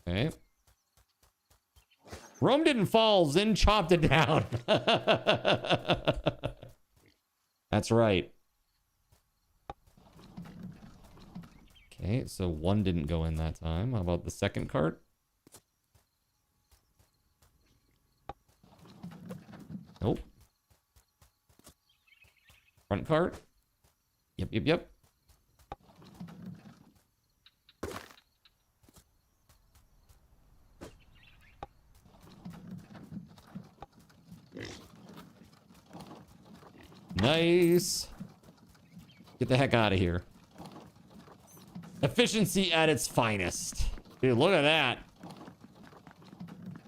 Okay. Rome didn't fall. Zin chopped it down. That's right. Okay, so one didn't go in that time. How about the second cart? Nope. Front cart? Yep. Nice. Get the heck out of here. Efficiency at its finest. Dude, look at that.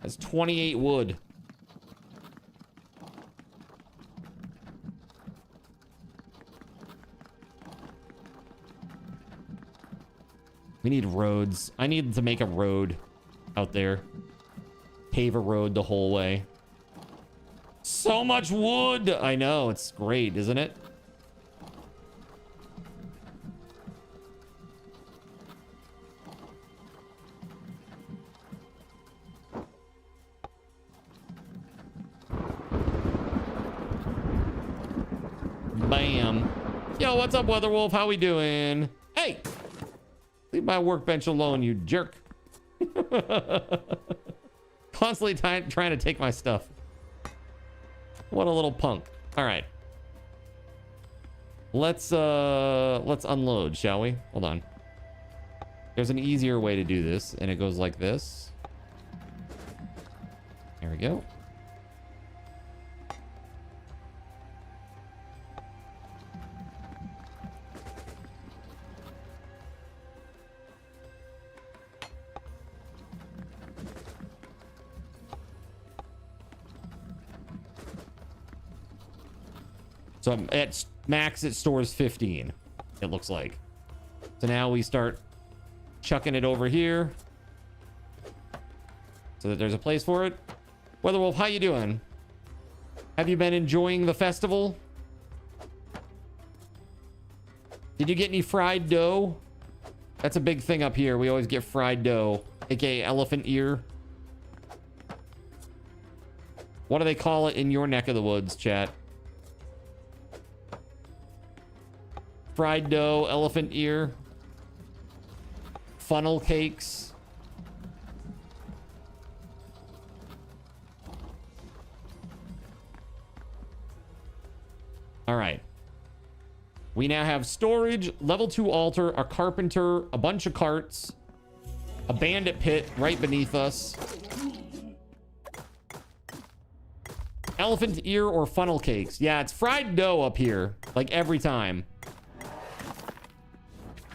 That's 28 wood. We need roads. I need to make a road out there. Pave a road the whole way. So much wood! I know, it's great, isn't it? Bam. Yo, what's up, WeatherWolf? How we doing? Hey! Leave my workbench alone, you jerk. Constantly trying to take my stuff. What a little punk. All right. Let's unload, shall we? Hold on. There's an easier way to do this, and it goes like this. There we go. So at max, it stores 15, it looks like. So now we start chucking it over here so that there's a place for it. WeatherWolf, how you doing? Have you been enjoying the festival? Did you get any fried dough? That's a big thing up here. We always get fried dough, aka elephant ear. What do they call it in your neck of the woods, chat? Fried dough, elephant ear, funnel cakes. All right. We now have storage, level 2 altar, a carpenter, a bunch of carts, a bandit pit right beneath us. Elephant ear or funnel cakes. Yeah, it's fried dough up here, like every time.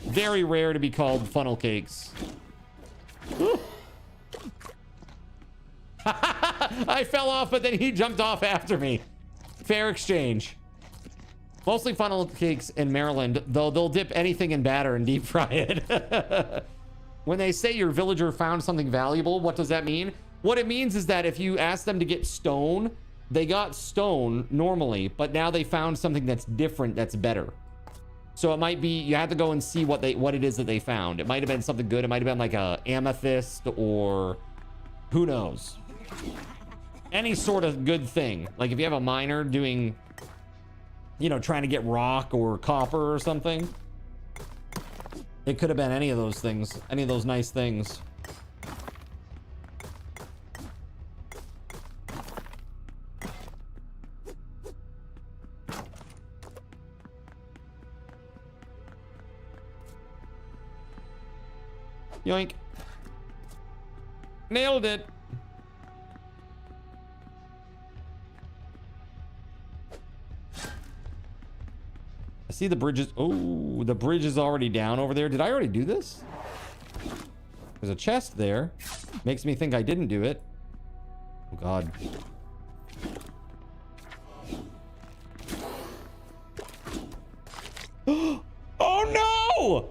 Very rare to be called funnel cakes. I fell off, but then he jumped off after me. Fair exchange. Mostly funnel cakes in Maryland, though they'll dip anything in batter and deep fry it. When they say your villager found something valuable, what does that mean? What it means is that if you ask them to get stone, they got stone normally, but now they found something that's different, that's better. So it might be, you have to go and see what it is that they found. It might have been something good. It might have been like a amethyst or who knows. Any sort of good thing. Like if you have a miner doing, you know, trying to get rock or copper or something. It could have been any of those things. Any of those nice things. Yoink. Nailed it. I see the bridges. Oh, the bridge is already down over there. Did I already do this? There's a chest there. Makes me think I didn't do it. Oh, God. Oh, no!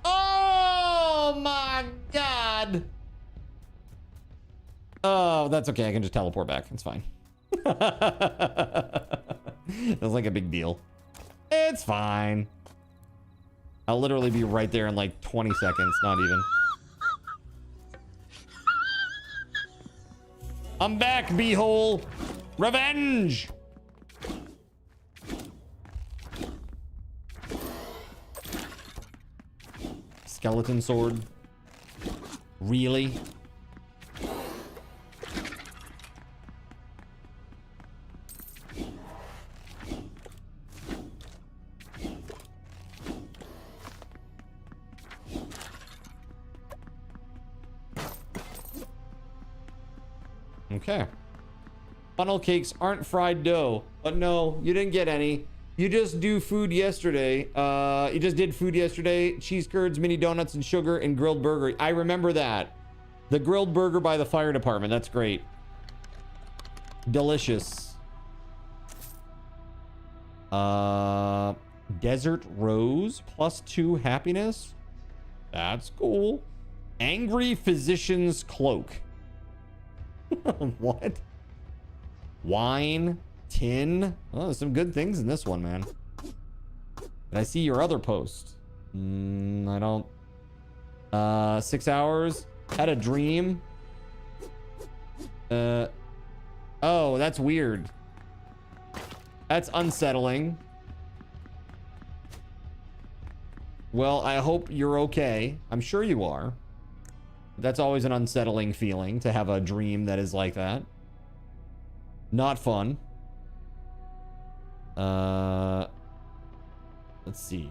Oh, my God. Oh, that's okay. I can just teleport back. It's fine. That's like a big deal. It's fine. I'll literally be right there in like 20 seconds. Not even. I'm back, beehole. Revenge. Skeleton sword. Really? Okay. Funnel cakes aren't fried dough. But no, you didn't get any. You just do food yesterday. You just did food yesterday. Cheese curds, mini donuts, and sugar, and grilled burger. I remember that. The grilled burger by the fire department. That's great. Delicious. Desert Rose, +2 happiness. That's cool. Angry Physician's Cloak. What? Wine. Tin. Oh, there's some good things in this one, man. But I see your other post. I don't. 6 hours. Had a dream. Oh, that's weird. That's unsettling. Well, I hope you're okay. I'm sure you are. That's always an unsettling feeling to have a dream that is like that. Not fun. Let's see.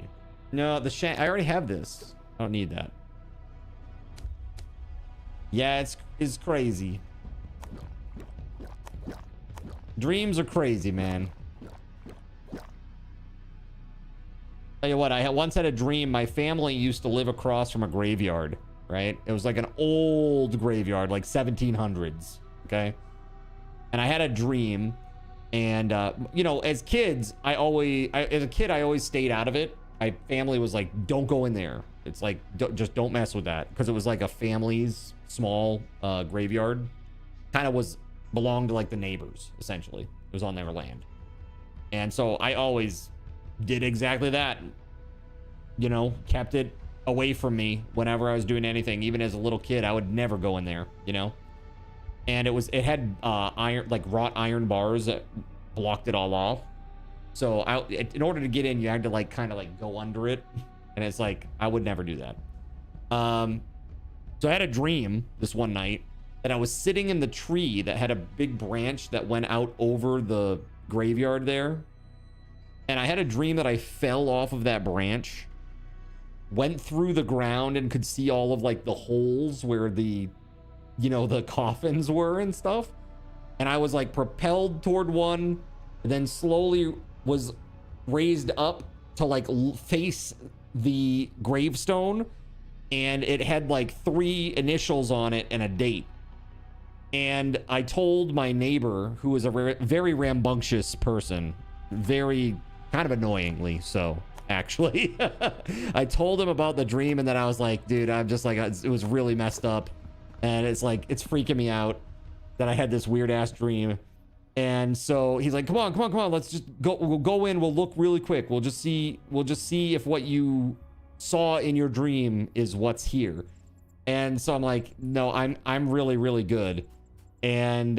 No, I already have this. I don't need that. Yeah, it's crazy. Dreams are crazy, man. Tell you what, I once had a dream. My family used to live across from a graveyard, right? It was like an old graveyard, like 1700s, okay? And I had a dream. And, you know, as kids, I always stayed out of it. My family was like, don't go in there. It's like, just don't mess with that. Because it was like a family's small graveyard. Kind of belonged to like the neighbors, essentially. It was on their land. And so I always did exactly that. You know, kept it away from me whenever I was doing anything. Even as a little kid, I would never go in there, you know? And it had wrought iron bars that blocked it all off. So in order to get in, you had to like kind of like go under it. And it's like, I would never do that. So I had a dream this one night that I was sitting in the tree that had a big branch that went out over the graveyard there. And I had a dream that I fell off of that branch, went through the ground, and could see all of like the holes where the coffins were and stuff. And I was like propelled toward one, then slowly was raised up to like face the gravestone. And it had like 3 initials on it and a date. And I told my neighbor, who was a very rambunctious person, very kind of annoyingly so, actually. I told him about the dream, and then I was like, dude, I'm just like, it was really messed up. And it's like, it's freaking me out that I had this weird ass dream. And so he's like, come on. Let's just go. We'll go in. We'll look really quick. We'll just see if what you saw in your dream is what's here. And so I'm like, no, I'm really, really good. And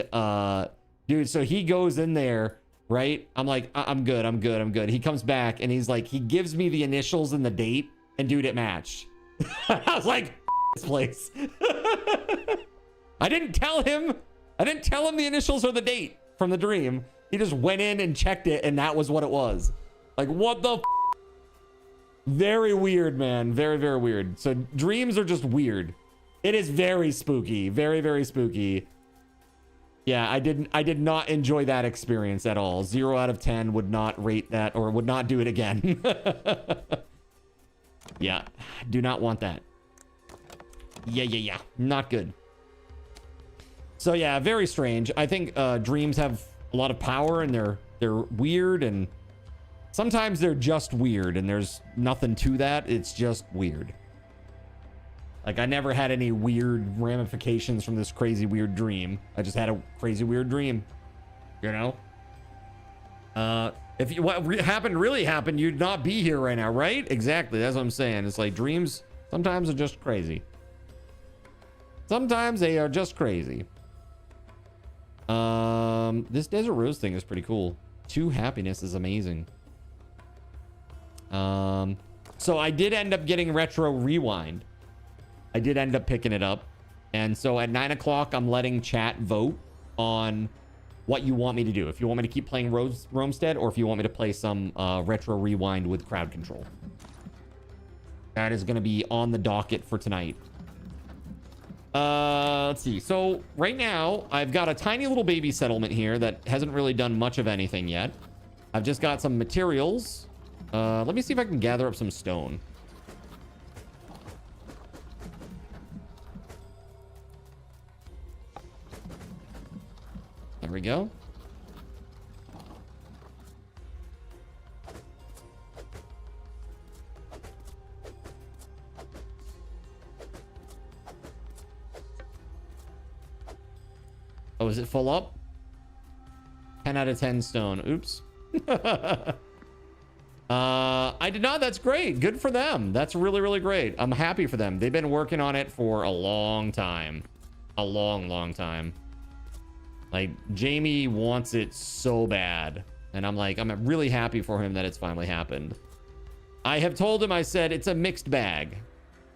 dude, so he goes in there, right? I'm like, I'm good. He comes back and he's like, he gives me the initials and the date, and dude, it matched. I was like, this place. I didn't tell him the initials or the date from the dream. He just went in and checked it, and that was what it was. Like, what the very weird, man. Very, very weird. So dreams are just weird. It is very spooky. Very, very spooky. Yeah, I did not enjoy that experience at all. 0 out of 10 would not rate that, or would not do it again. Yeah, do not want that. Yeah. Not good. So yeah, very strange. I think dreams have a lot of power, and they're weird, and sometimes they're just weird, and there's nothing to that. It's just weird. Like, I never had any weird ramifications from this crazy weird dream. I just had a crazy weird dream, you know? If what really happened, you'd not be here right now, right? Exactly. That's what I'm saying. It's like dreams sometimes are just crazy. Sometimes they are just crazy. This Desert Rose thing is pretty cool. 2 happiness is amazing. So I did end up getting Retro Rewind. I did end up picking it up. And so at 9 o'clock, I'm letting chat vote on what you want me to do. If you want me to keep playing Romestead, or if you want me to play some Retro Rewind with crowd control. That is going to be on the docket for tonight. Let's see. So right now, I've got a tiny little baby settlement here that hasn't really done much of anything yet. I've just got some materials. Let me see if I can gather up some stone. There we go. Oh, is it full up? 10 out of 10 stone. Oops. I did not. That's great. Good for them. That's really, really great. I'm happy for them. They've been working on it for a long time. A long, long time. Like, Jamie wants it so bad. And I'm like, I'm really happy for him that it's finally happened. I have told him, I said, it's a mixed bag.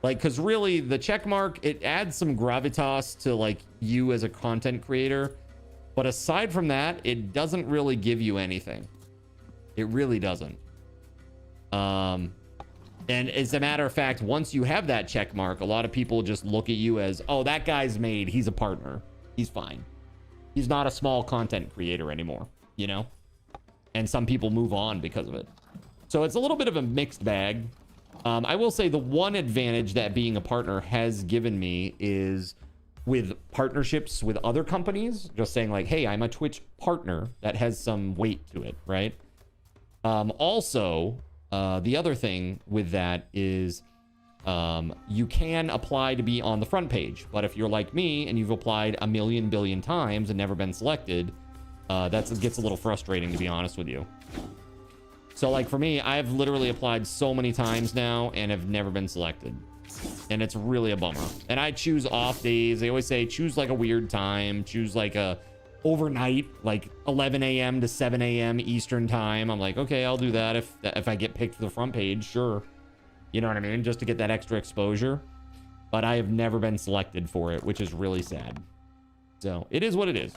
Like, because really, the check mark, it adds some gravitas to, like, you as a content creator. But aside from that, it doesn't really give you anything. It really doesn't. And as a matter of fact, once you have that check mark, a lot of people just look at you as, oh, that guy's made. He's a partner. He's fine. He's not a small content creator anymore, you know? And some people move on because of it. So it's a little bit of a mixed bag. I will say the one advantage that being a partner has given me is with partnerships with other companies, just saying like, hey, I'm a Twitch partner, that has some weight to it, right? Also, the other thing with that is you can apply to be on the front page. But if you're like me and you've applied a million billion times and never been selected, that gets a little frustrating, to be honest with you. So like for me, I've literally applied so many times now and have never been selected. And it's really a bummer. And I choose off days. They always say choose like a weird time, choose like a overnight, like 11 a.m. to 7 a.m. Eastern time. I'm like, okay, I'll do that if I get picked for the front page, sure. You know what I mean? Just to get that extra exposure. But I have never been selected for it, which is really sad. So it is what it is.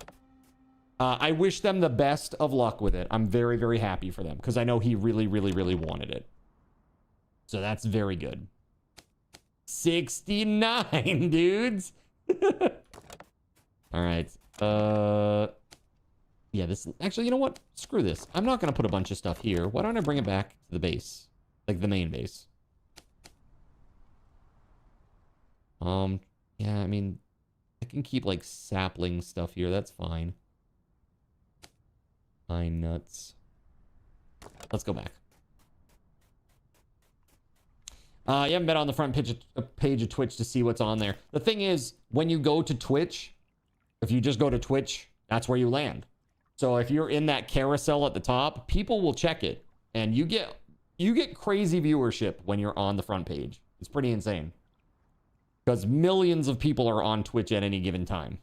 I wish them the best of luck with it. I'm very, very happy for them because I know he really, really, really wanted it. So that's very good. 69 dudes. All right. Yeah, this actually, you know what? Screw this. I'm not going to put a bunch of stuff here. Why don't I bring it back to the base? Like the main base. Yeah, I mean, I can keep like sapling stuff here. That's fine. Pine nuts. Let's go back. You haven't been on the front page of Twitch to see what's on there. The thing is, when you go to Twitch, if you just go to Twitch, that's where you land. So if you're in that carousel at the top, people will check it. And you get crazy viewership when you're on the front page. It's pretty insane. Because millions of people are on Twitch at any given time.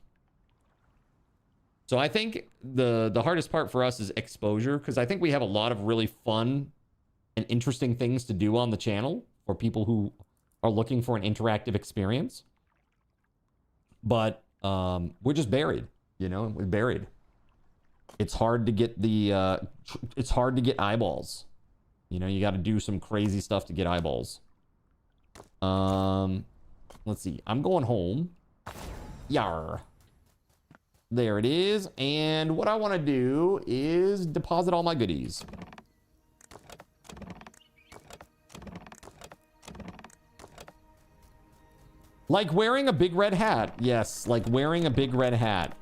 So I think the hardest part for us is exposure, because I think we have a lot of really fun and interesting things to do on the channel for people who are looking for an interactive experience. But we're just buried, you know, we're buried. It's hard to get it's hard to get eyeballs. You know, you got to do some crazy stuff to get eyeballs. Let's see. I'm going home. Yar. There it is. And what I want to do is deposit all my goodies. Like wearing a big red hat. Yes, like wearing a big red hat.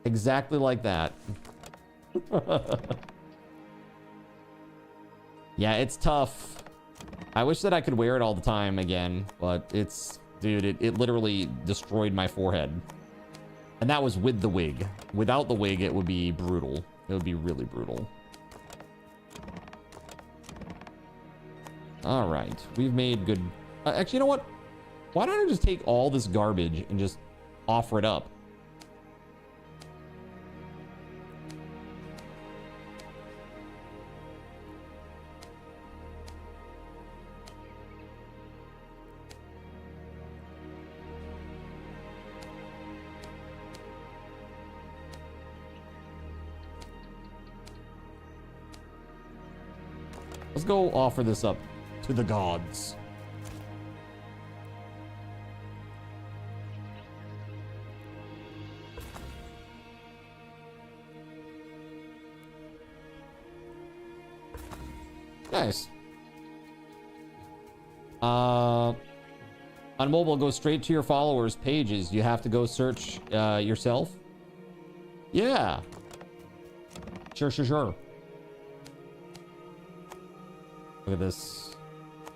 Exactly like that. Yeah, it's tough. I wish that I could wear it all the time again, but it's... Dude, it literally destroyed my forehead. And that was with the wig. Without the wig, it would be brutal. It would be really brutal. All right. We've made good... actually, you know what? Why don't I just take all this garbage and just offer it up? Let's go offer this up to the gods. Nice. On mobile, go straight to your followers' pages. You have to go search yourself. Yeah. Sure. Look at this.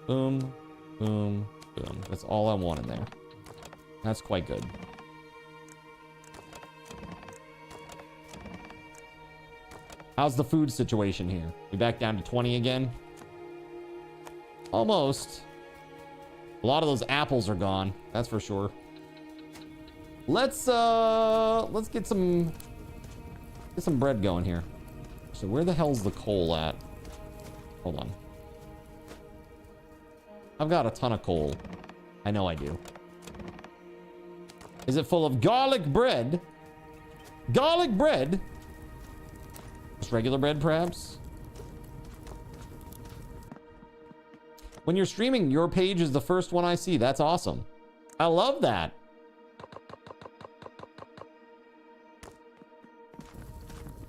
Boom, boom, boom. That's all I want in there. That's quite good. How's the food situation here? We back down to 20 again? Almost. A lot of those apples are gone. That's for sure. Let's get some bread going here. So where the hell's the coal at? Hold on. I've got a ton of coal. I know I do. Is it full of garlic bread? Garlic bread? Just regular bread, perhaps? When you're streaming, your page is the first one I see. That's awesome. I love that.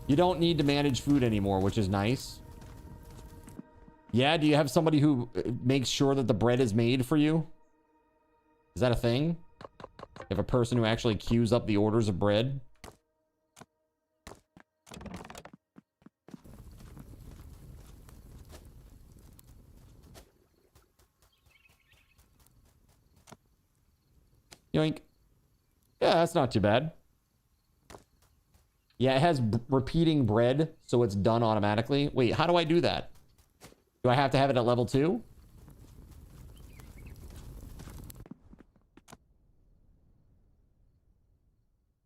You don't need to manage food anymore, which is nice. Yeah, do you have somebody who makes sure that the bread is made for you? Is that a thing? You have a person who actually queues up the orders of bread? Yoink. Yeah, that's not too bad. Yeah, it has repeating bread, so it's done automatically. Wait, how do I do that? Do I have to have it at level 2?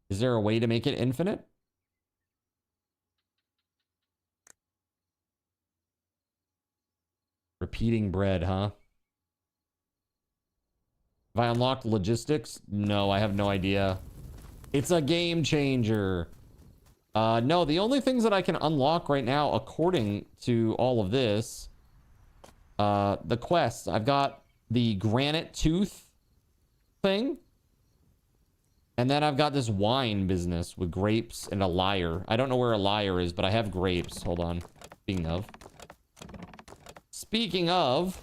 Is there a way to make it infinite? Repeating bread, huh? Have I unlocked logistics? No, I have no idea. It's a game changer. No, the only things that I can unlock right now, according to all of this, the quests, I've got the granite tooth thing. And then I've got this wine business with grapes and a lyre. I don't know where a lyre is, but I have grapes. Hold on. Speaking of,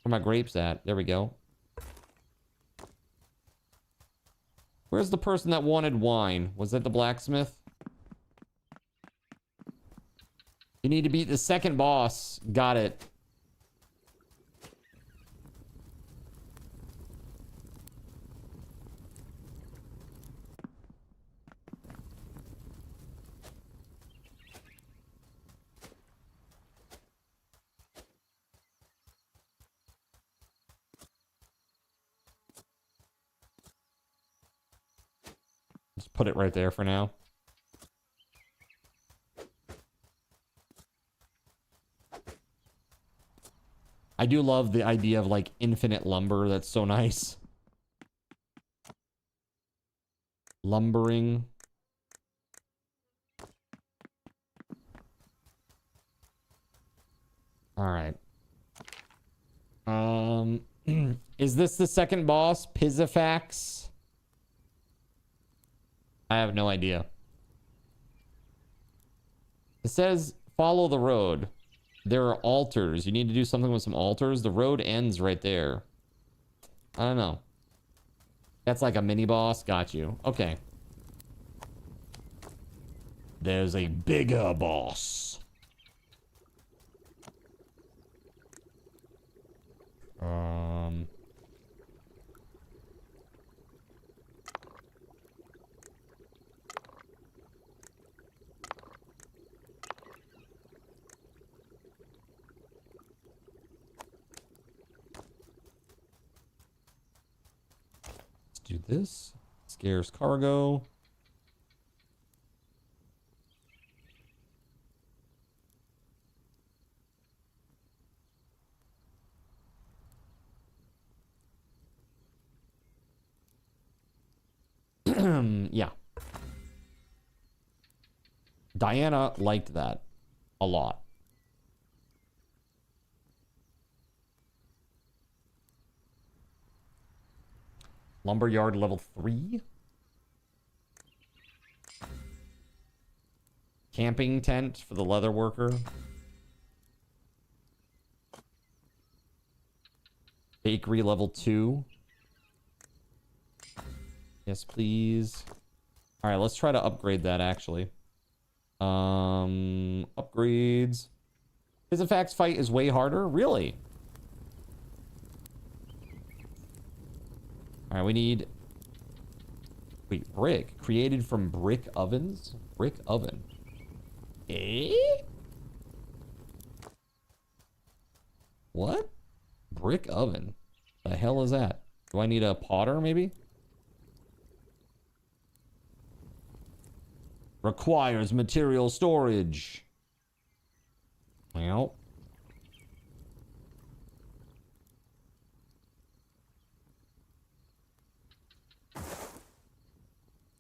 where are my grapes at? There we go. Where's the person that wanted wine? Was that the blacksmith? You need to beat the second boss. Got it. Just put it right there for now. I do love the idea of like infinite lumber. That's so nice. Lumbering. All right. Is this the second boss? Pizzifax? I have no idea. It says follow the road. There are altars. You need to do something with some altars. The road ends right there. I don't know. That's like a mini boss. Got you. Okay. There's a bigger boss. Do this. Scarce cargo. Yeah. Diana liked that a lot. Lumberyard level 3. Camping tent for the leather worker. Bakery level 2. Yes, please. All right, let's try to upgrade that, actually. Upgrades. Physifax fight is way harder? Really? All right, we need... Wait, brick. Created from brick ovens? Brick oven. Eh? What? Brick oven? The hell is that? Do I need a potter, maybe? Requires material storage. Well.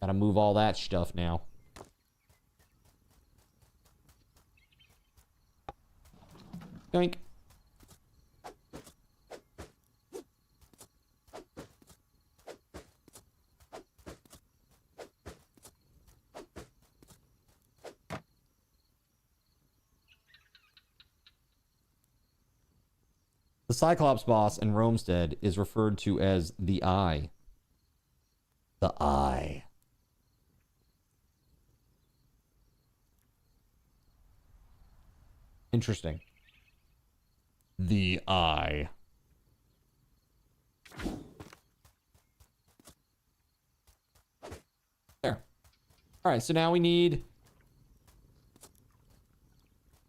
Gotta move all that stuff now. Yoink. The Cyclops boss in Romestead is referred to as the Eye. The Eye. Interesting. The Eye. There. All right, so now we need...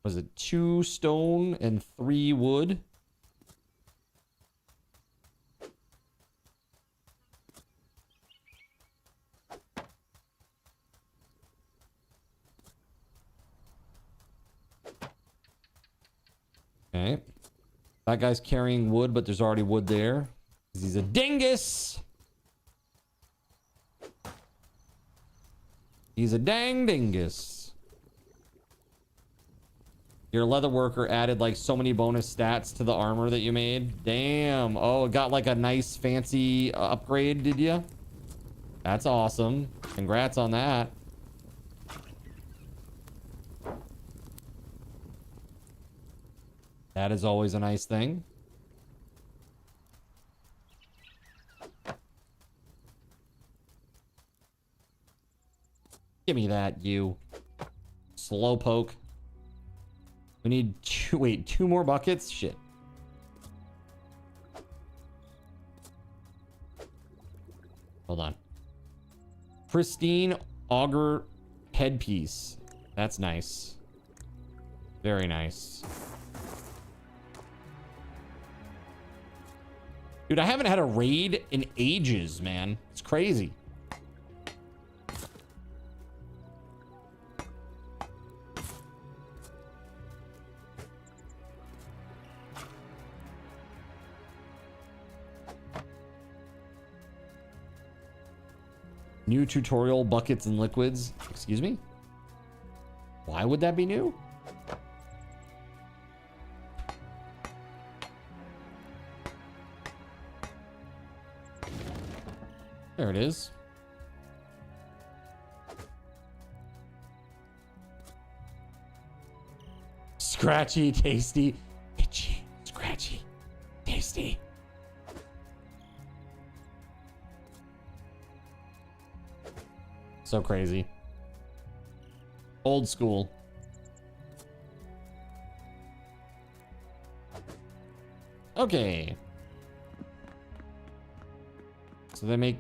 Was it 2 stone and 3 wood? Okay. That guy's carrying wood, but there's already wood there. He's a dingus. He's a dang dingus. Your leather worker added like so many bonus stats to the armor that you made. Damn. Oh, it got like a nice fancy upgrade, did you? That's awesome. Congrats on that. That is always a nice thing. Give me that, you. Slowpoke. We need 2 more buckets? Shit. Hold on. Pristine auger headpiece. That's nice. Very nice. Dude, I haven't had a raid in ages, man. It's crazy. New tutorial, buckets and liquids. Excuse me? Why would that be new? There it is. Scratchy, tasty, itchy, scratchy, tasty. So crazy. Old school. Okay. So they make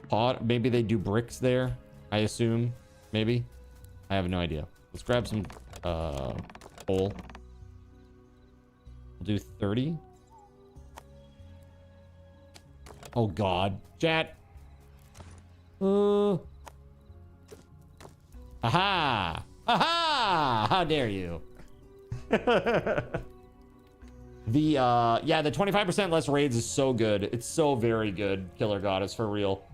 pot. Maybe they do bricks there. I assume. Maybe. I have no idea. Let's grab some coal. We'll do 30. Oh God. Chat. Aha! Aha! How dare you? The 25% less raids is so good. It's so very good, Killer Goddess, for real.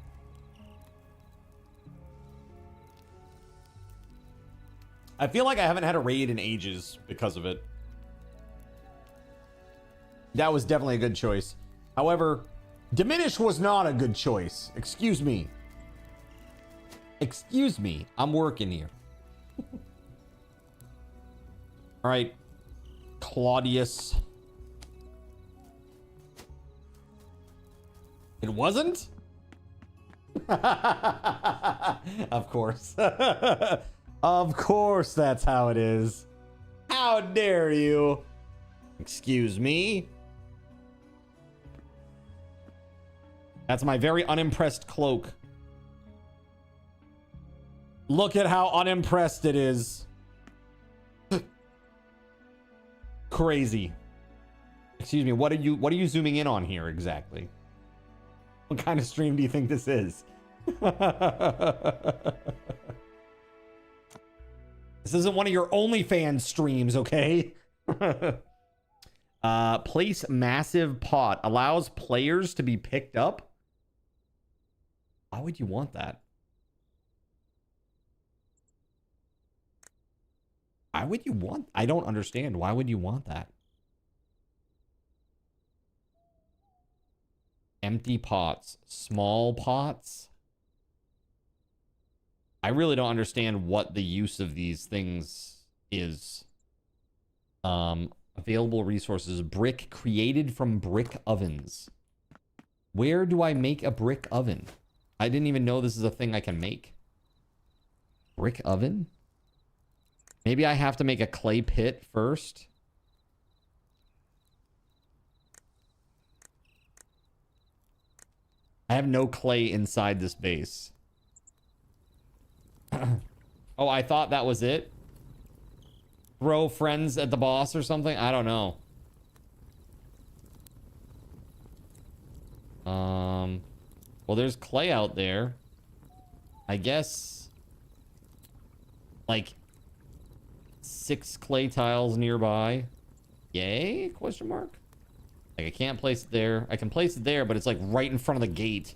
I feel like I haven't had a raid in ages because of it. That was definitely a good choice. However, Diminish was not a good choice. Excuse me. Excuse me. I'm working here. All right. Claudius. It wasn't? Of course. Of course that's how it is. How dare you? Excuse me? That's my very unimpressed cloak. Look at how unimpressed it is. Crazy. Excuse me, what are you zooming in on here exactly? What kind of stream do you think this is? This isn't one of your OnlyFans streams, okay? Place massive pot. Allows players to be picked up. Why would you want that? Why would you want? I don't understand. Why would you want that? Empty pots. Small pots. I really don't understand what the use of these things is. Available resources. Brick created from brick ovens. Where do I make a brick oven? I didn't even know this is a thing I can make. Brick oven? Maybe I have to make a clay pit first. I have no clay inside this base. Oh, I thought that was it. Throw friends at the boss or something? I don't know. Well, there's clay out there. I guess like 6 clay tiles nearby. Yay? Question mark. Like I can't place it there. I can place it there, but it's like right in front of the gate.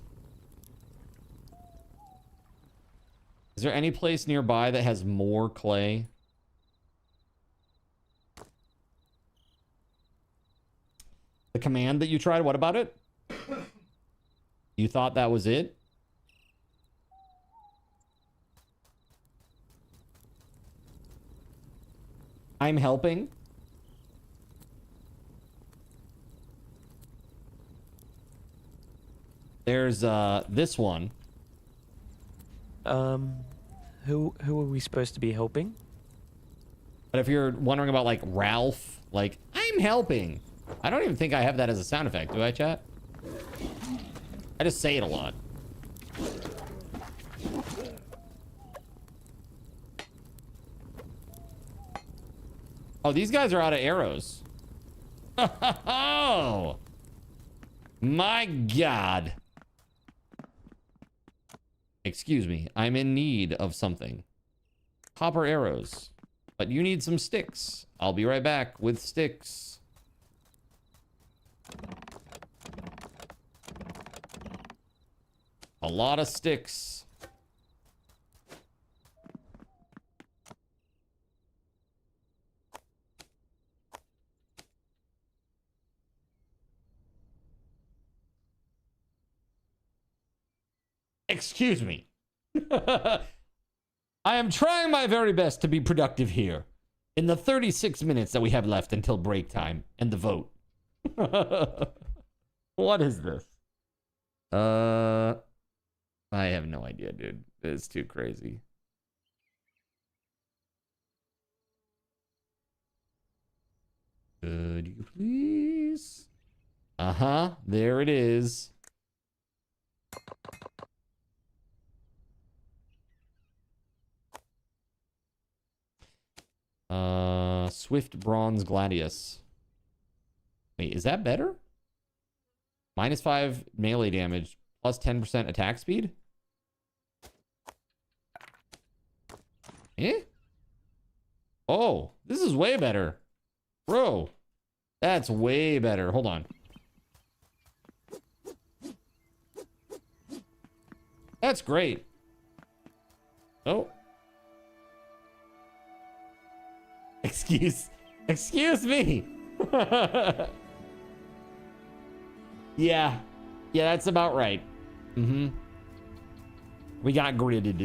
Is there any place nearby that has more clay? The command that you tried, what about it? You thought that was it? I'm helping. There's this one. Who are we supposed to be helping? But if you're wondering about like Ralph, like I'm helping. I don't even think I have that as a sound effect, do I, chat? I just say it a lot. Oh, these guys are out of arrows. Oh, my God. Excuse me, I'm in need of something. Copper arrows. But you need some sticks. I'll be right back with sticks. A lot of sticks. Excuse me. I am trying my very best to be productive here in the 36 minutes that we have left until break time and the vote. What is this? I have no idea, dude. It's too crazy. Could you please? Uh-huh. There it is. Swift Bronze Gladius. Wait, is that better? -5 melee damage, plus 10% attack speed? Eh? Oh, this is way better. Bro, that's way better. Hold on. That's great. Oh. Excuse me. Yeah, that's about right. Mm-hmm. We got gridded.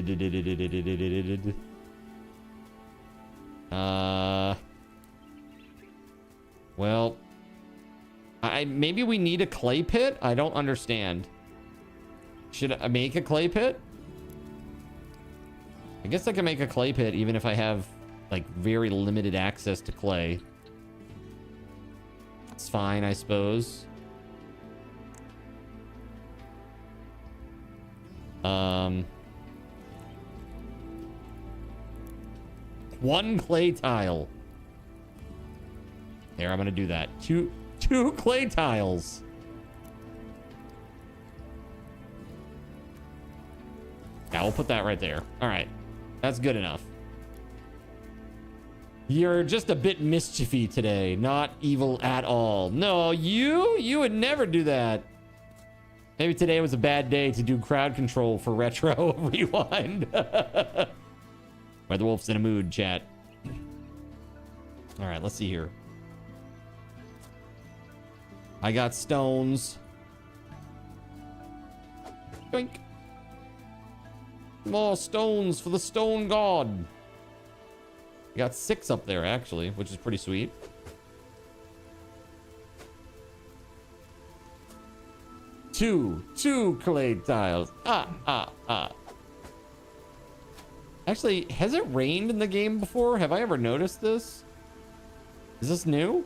Well, maybe we need a clay pit. I don't understand. Should I make a clay pit? I guess I can make a clay pit even if I have like very limited access to clay. It's fine, I suppose. One clay tile. There, I'm gonna do that. Two clay tiles. Yeah, we'll put that right there. All right, that's good enough. You're just a bit mischiefy today, not evil at all. No, you would never do that. Maybe today was a bad day to do crowd control for Retro Rewind. WeatherWolf's in a mood, chat. All right, let's see here. I got stones. Yoink. More stones for the stone god. I got 6 up there, actually, which is pretty sweet. Two clay tiles. Actually, has it rained in the game before? Have I ever noticed this? Is this new?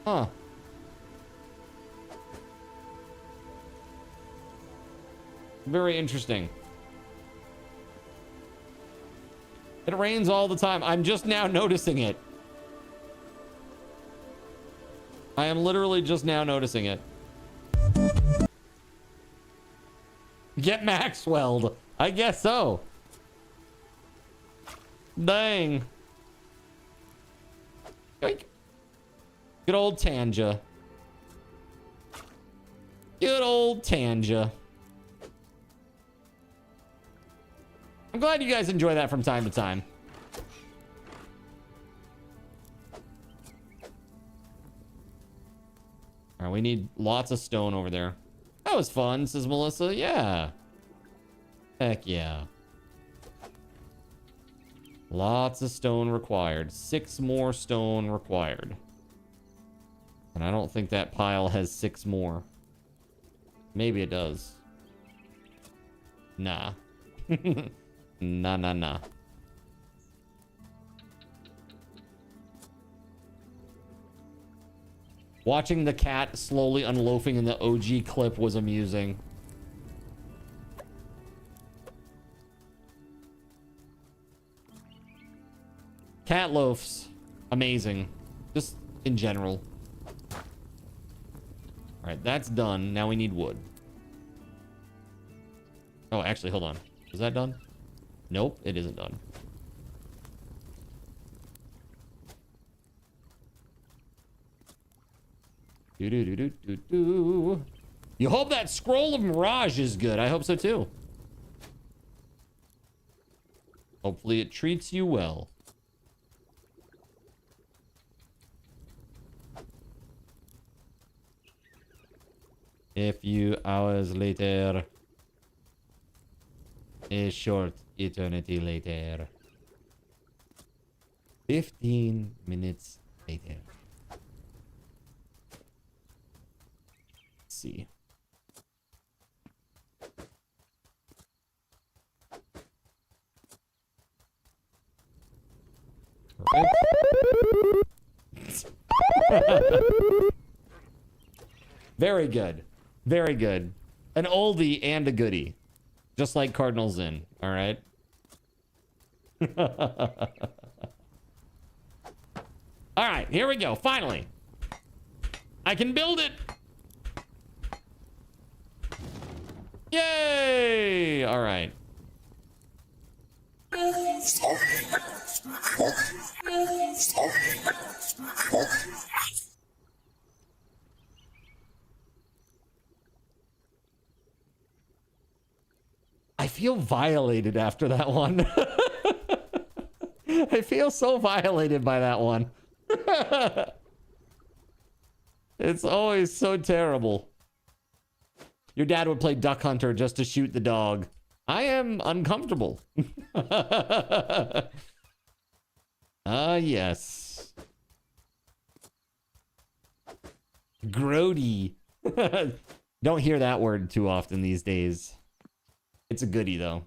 Huh. Very interesting. It rains all the time. I'm just now noticing it. I am literally just now noticing it. Get Maxwelled. I guess so. Dang. Yoink. Good old Tanja. Good old Tanja. I'm glad you guys enjoy that from time to time. All right, we need lots of stone over there. That was fun, says Melissa. Yeah. Heck yeah. Lots of stone required. 6 more stone required. And I don't think that pile has 6 more. Maybe it does. Nah. Nah. Watching the cat slowly unloafing in the OG clip was amusing. Cat loafs, amazing. Just in general. All right, that's done. Now we need wood. Oh, actually, hold on. Is that done? Nope, it isn't done. Do. You hope that Scroll of Mirage is good. I hope so too. Hopefully it treats you well. A few hours later. A short eternity later. 15 minutes later. Let's see. Right. Very good. Very good. An oldie and a goodie. Just like Cardinals in. All right. All right, here we go. Finally. I can build it. Yay! All right. I feel violated after that one. I feel so violated by that one. It's always so terrible. Your dad would play Duck Hunter just to shoot the dog. I am uncomfortable. Yes. Grody. Don't hear that word too often these days. It's a goodie, though.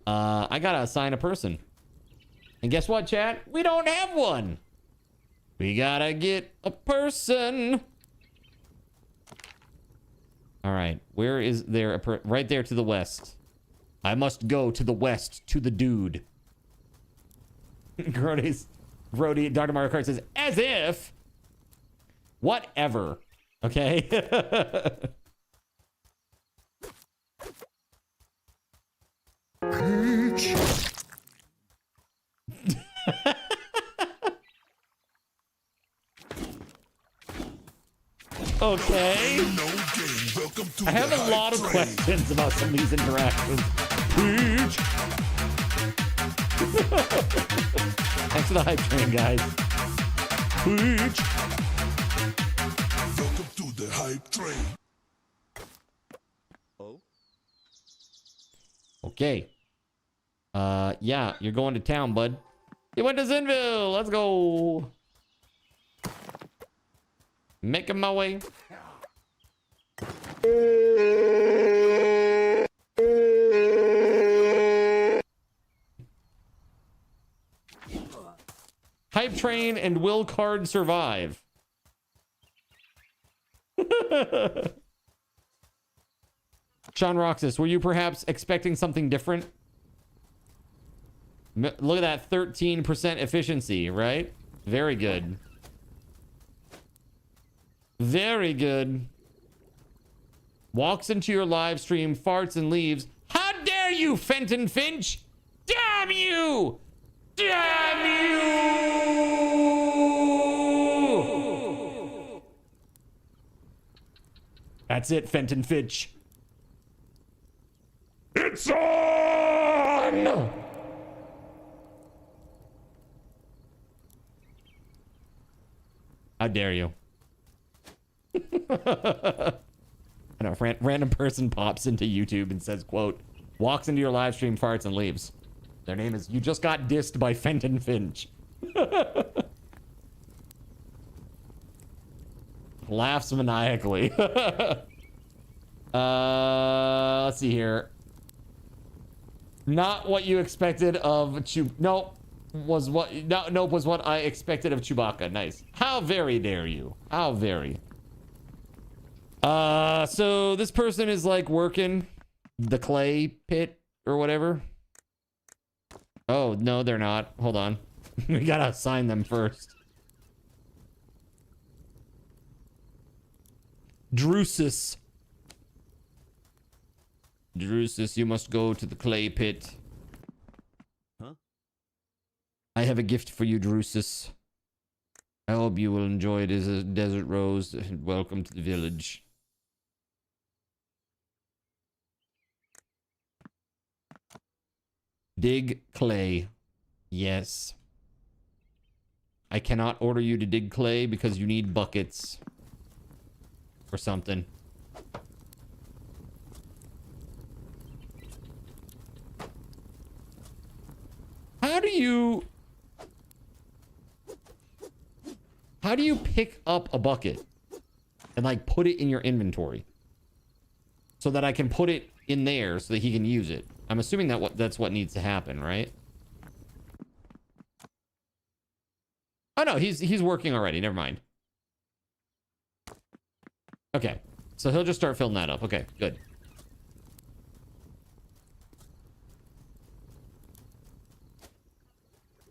I gotta assign a person. And guess what, chat? We don't have one. We gotta get a person. All right. Where is there a right there to the west? I must go to the west to the dude. Grody, Dr. Mario Kart says, as if. Whatever. Okay. Okay. I have a lot of questions about some of these interactions. Peach. Thanks for the hype train, guys. Peach. Welcome to the hype train. Oh. Okay. Yeah, you're going to town, bud. You went to Zinville. Let's go. Making my way. Hype train and will card survive? Sean Roxas, were you perhaps expecting something different? Look at that 13% efficiency, right? Very good. Very good. Walks into your live stream, farts and leaves. How dare you, Fenton Finch? Damn you! Damn you! That's it, Fenton Finch. It's on! How dare you? I know, random person pops into YouTube and says, quote, walks into your live stream, farts, and leaves. Their name is, you just got dissed by Fenton Finch. Laughs maniacally. Let's see here. Not what you expected of Nope. Was what I expected of Chewbacca. Nice. How very dare you? How very. So this person is like working the clay pit or whatever. Oh, no, they're not. Hold on. We gotta assign them first. Drusus. Drusus, you must go to the clay pit. Huh? I have a gift for you, Drusus. I hope you will enjoy it as a desert rose. Welcome to the village. Dig clay. Yes. I cannot order you to dig clay because you need buckets. Or something. How do you pick up a bucket and like put it in your inventory so that I can put it in there so that he can use it? I'm assuming that's what needs to happen, right? Oh no, he's working already. Never mind. Okay, so he'll just start filling that up. Okay, good.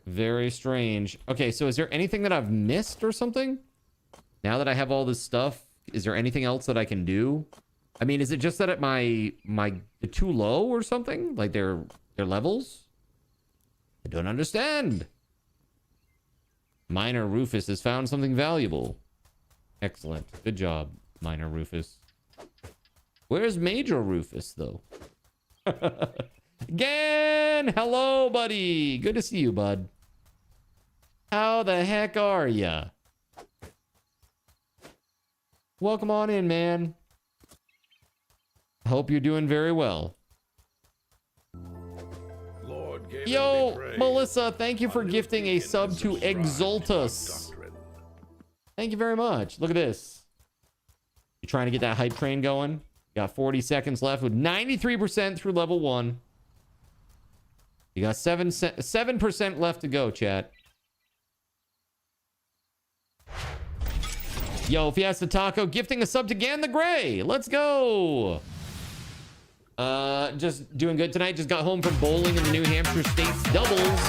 Very strange. Okay, so is there anything that I've missed or something? Now that I have all this stuff, is there anything else that I can do? I mean, is it just that at they're too low or something? Like their levels? I don't understand. Minor Rufus has found something valuable. Excellent. Good job, Minor Rufus. Where's Major Rufus, though? Again! Hello, buddy! Good to see you, bud. How the heck are ya? Welcome on in, man. Hope you're doing very well. Yo, Melissa, thank you for gifting a sub to Exultus. Thank you very much. Look at this. You trying to get that hype train going? Got 40 seconds left with 93% through level 1. You got 7% left to go, chat. Yo, Fiesta Taco gifting a sub to Gan the Gray. Let's go. Just doing good tonight. Just got home from bowling in the New Hampshire States Doubles.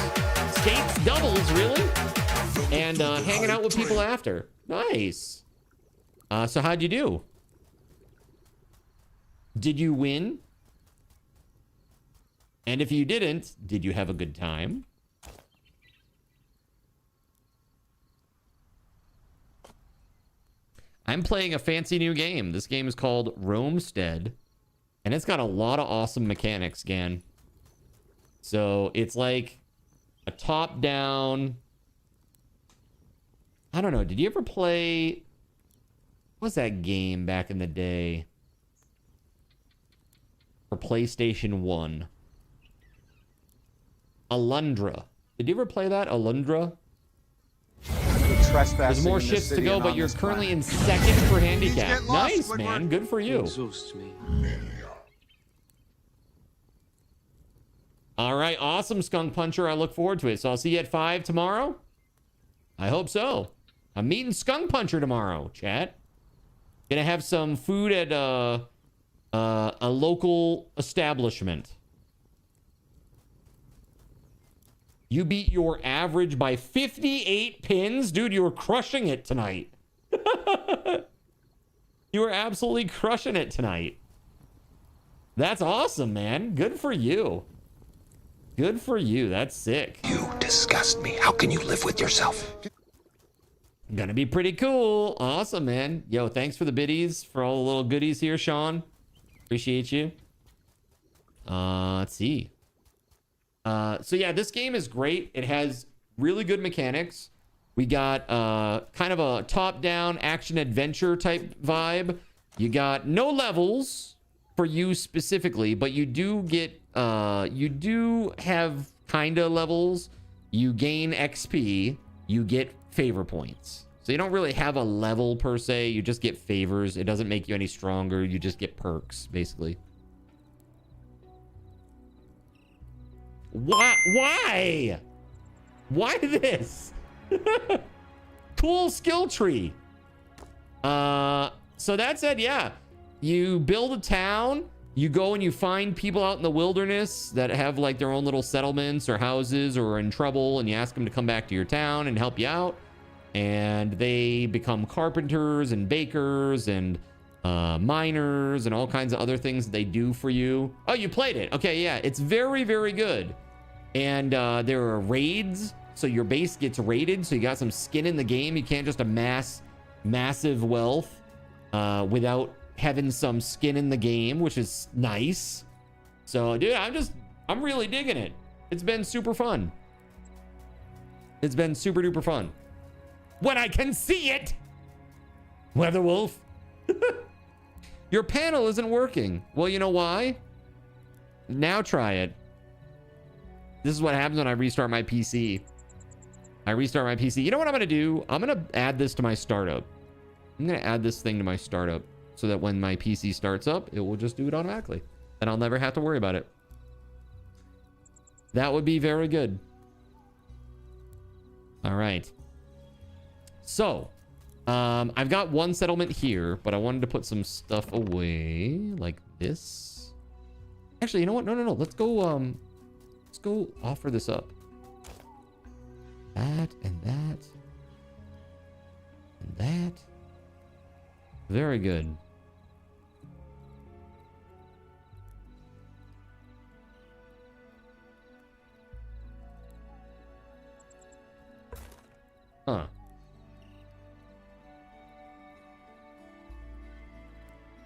States Doubles, really? And hanging out with people after. Nice. So how'd you do? Did you win? And if you didn't, did you have a good time? I'm playing a fancy new game. This game is called Romestead. And it's got a lot of awesome mechanics, Gan. So it's like a top-down... I don't know. Did you ever play... What's that game back in the day? For PlayStation 1. Alundra. Did you ever play that? Alundra? There's more shifts to go, but you're currently in second for handicap. Nice, man. Good for you. All right. Awesome, Skunk Puncher. I look forward to it. So I'll see you at 5 tomorrow. I hope so. I'm meeting Skunk Puncher tomorrow, chat. Gonna have some food at a local establishment. You beat your average by 58 pins. Dude, you were crushing it tonight. You were absolutely crushing it tonight. That's awesome, man. Good for you. Good for you. That's sick. You disgust me. How can you live with yourself? Gonna be pretty cool. Awesome, man. Yo, thanks for the biddies, for all the little goodies here, Sean. Appreciate you. Let's see. So yeah, this game is great. It has really good mechanics. We got kind of a top-down action-adventure type vibe. You got no levels for you specifically, but you do get you do have kind of levels. You gain XP. You get favor points. So you don't really have a level per se. You just get favors. It doesn't make you any stronger. You just get perks, basically. Why? Why this? Cool skill tree. So that said, yeah. You build a town. You go and you find people out in the wilderness that have like their own little settlements or houses or are in trouble, and you ask them to come back to your town and help you out. And they become carpenters and bakers and miners and all kinds of other things that they do for you. Oh, you played it. Okay, yeah. It's very, very good. And there are raids. So your base gets raided. So you got some skin in the game. You can't just amass massive wealth without having some skin in the game, which is nice. So, dude, I'm really digging it. It's been super fun. It's been super duper fun. When I can see it! WeatherWolf. Your panel isn't working. Well, you know why? Now try it. This is what happens when I restart my PC. I restart my PC. You know what I'm going to do? I'm going to add this to my startup. I'm going to add this thing to my startup so that when my PC starts up, it will just do it automatically. And I'll never have to worry about it. That would be very good. All right. So, I've got one settlement here, but I wanted to put some stuff away like this. Actually, you know what? No. Let's go offer this up. That and that. And that. Very good. Huh.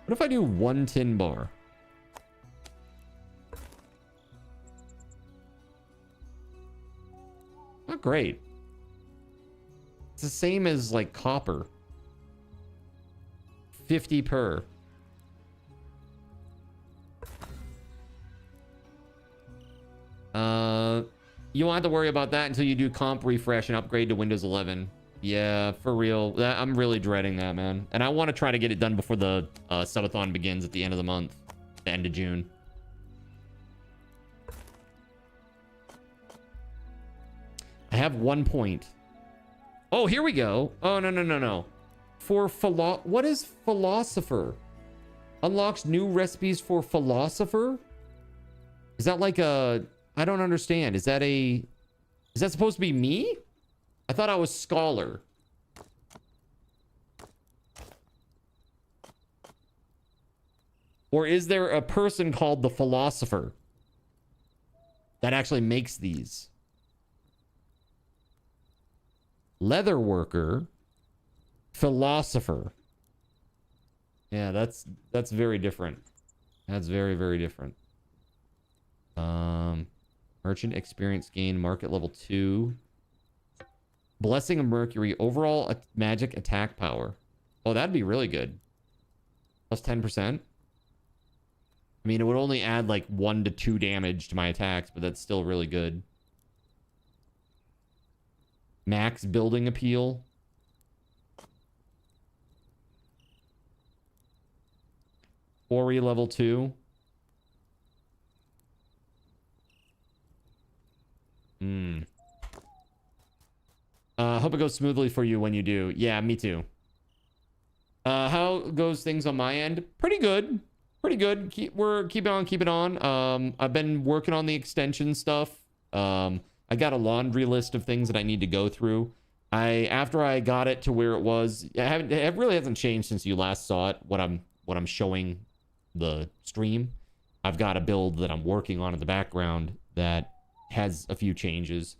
What if I do 1 tin bar? Not great. It's the same as like copper. 50 per. You won't have to worry about that until you do comp refresh and upgrade to Windows 11. Yeah, for real. I'm really dreading that, man. And I want to try to get it done before the subathon begins at the end of the month, the end of June. I have 1 point. Oh, here we go. Oh, no. What is philosopher? Unlocks new recipes for philosopher? Is that like a... I don't understand. Is that supposed to be me? I thought I was scholar. Or is there a person called the philosopher that actually makes these? Leather worker, philosopher. Yeah, that's very different. That's very, very different. Merchant experience gain, market level 2. Blessing of Mercury, overall magic attack power. Oh, that'd be really good. Plus 10%. I mean, it would only add like 1 to 2 damage to my attacks, but that's still really good. Max building appeal. Ori level 2. Hope it goes smoothly for you when you do. Yeah, me too. How goes things on my end? Pretty good. Pretty good. We're keep it on. I've been working on the extension stuff. I got a laundry list of things that I need to go through. After I got it to where it was, it really hasn't changed since you last saw it. What I'm showing the stream, I've got a build that I'm working on in the background that has a few changes.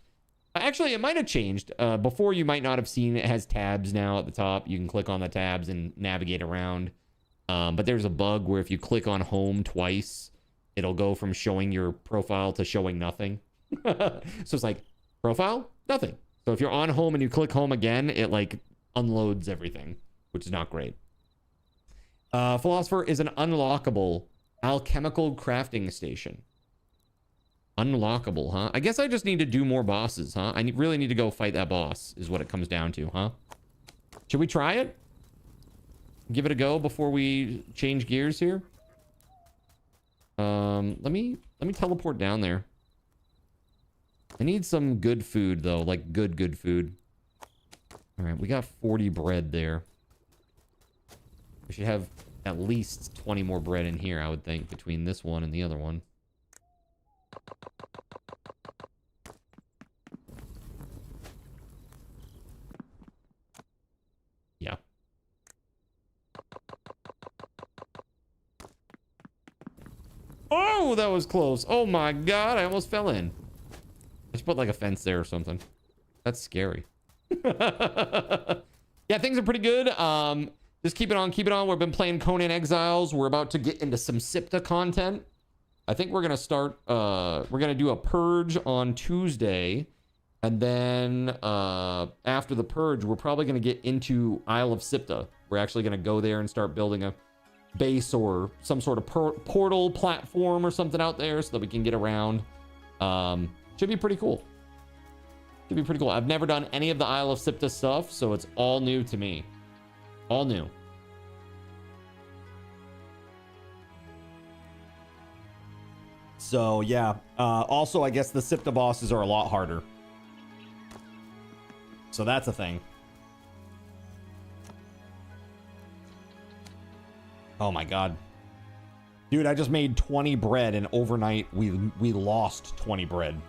Actually, it might have changed. Before, you might not have seen it has tabs now at the top. You can click on the tabs and navigate around. But there's a bug where if you click on home twice, it'll go from showing your profile to showing nothing. So it's like, profile? Nothing. So if you're on home and you click home again, it like unloads everything, which is not great. Philosopher is an unlockable alchemical crafting station. Unlockable, huh? I guess I just need to do more bosses, huh? I really need to go fight that boss, is what it comes down to, huh? Should we try it? Give it a go before we change gears here? Let me teleport down there. I need some good food, though. Like, good food. Alright, we got 40 bread there. We should have at least 20 more bread in here, I would think, between this one and the other one. Yeah. Oh, that was close. Oh my god, I almost fell in. I should put like a fence there or something. That's scary. Yeah, things are pretty good. Just keep it on. We've been playing Conan Exiles. We're about to get into some SIPTA content. I think we're gonna start. We're gonna do a purge on Tuesday, and then after the purge, we're probably gonna get into Isle of SIPTA. We're actually gonna go there and start building a base or some sort of portal platform or something out there, so that we can get around. Should be pretty cool. Should be pretty cool. I've never done any of the Isle of SIPTA stuff, so it's all new to me. All new. So, yeah. Also, I guess the SIPTA bosses are a lot harder. So that's a thing. Oh my god. Dude, I just made 20 bread, and overnight we lost 20 bread.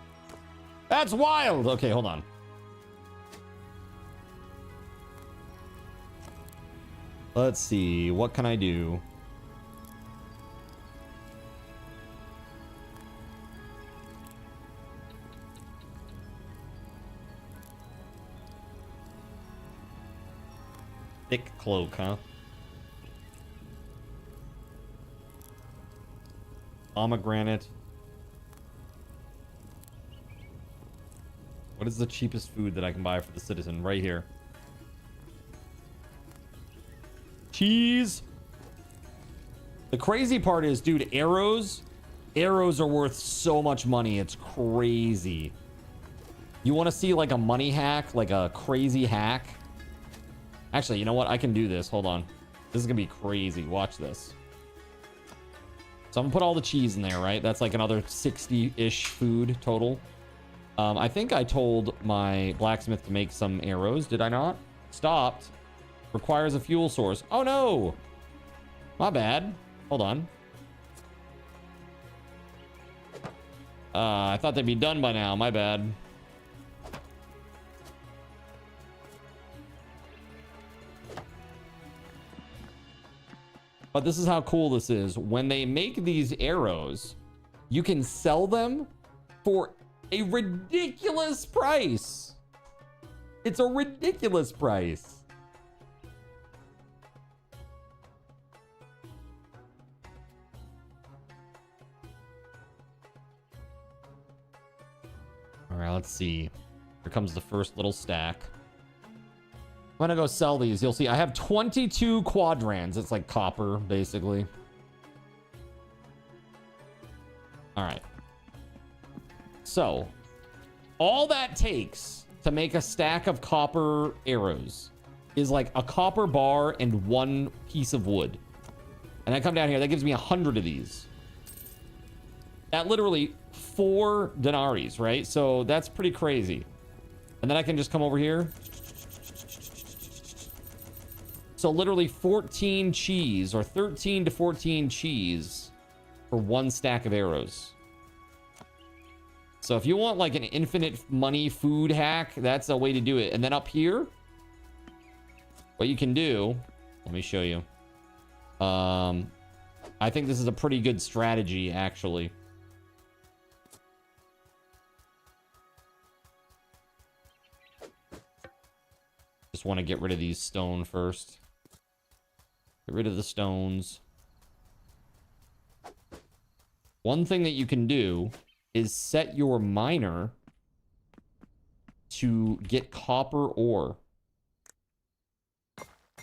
That's wild! Okay, hold on. Let's see. What can I do? Thick cloak, huh? Pomegranate. What is the cheapest food that I can buy for the citizen? Right here. Cheese. The crazy part is, dude, arrows Arrows are worth so much money. It's crazy. You want to see like a money hack, like a crazy hack? Actually, you know what? I can do this. Hold on. This is going to be crazy. Watch this. So I'm going to put all the cheese in there, right? That's like another 60-ish food total. I think I told my blacksmith to make some arrows. Did I not? Stopped. Requires a fuel source. Oh, no. My bad. Hold on. I thought they'd be done by now. My bad. But this is how cool this is. When they make these arrows, you can sell them for a ridiculous price. It's a ridiculous price. All right, let's see. Here comes the first little stack. I'm gonna go sell these. You'll see I have 22 quadrands. It's like copper, basically. All right. So, all that takes to make a stack of copper arrows is like a copper bar and one piece of wood. And I come down here, that gives me 100 of these. That literally 4 denaries, right? So that's pretty crazy. And then I can just come over here. So literally 14 cheese, or 13 to 14 cheese for 1 stack of arrows. So if you want like an infinite money food hack, that's a way to do it. And then up here, what you can do, let me show you. I think this is a pretty good strategy, actually. Just want to get rid of these stone first. Get rid of the stones. One thing that you can do is set your miner to get copper ore.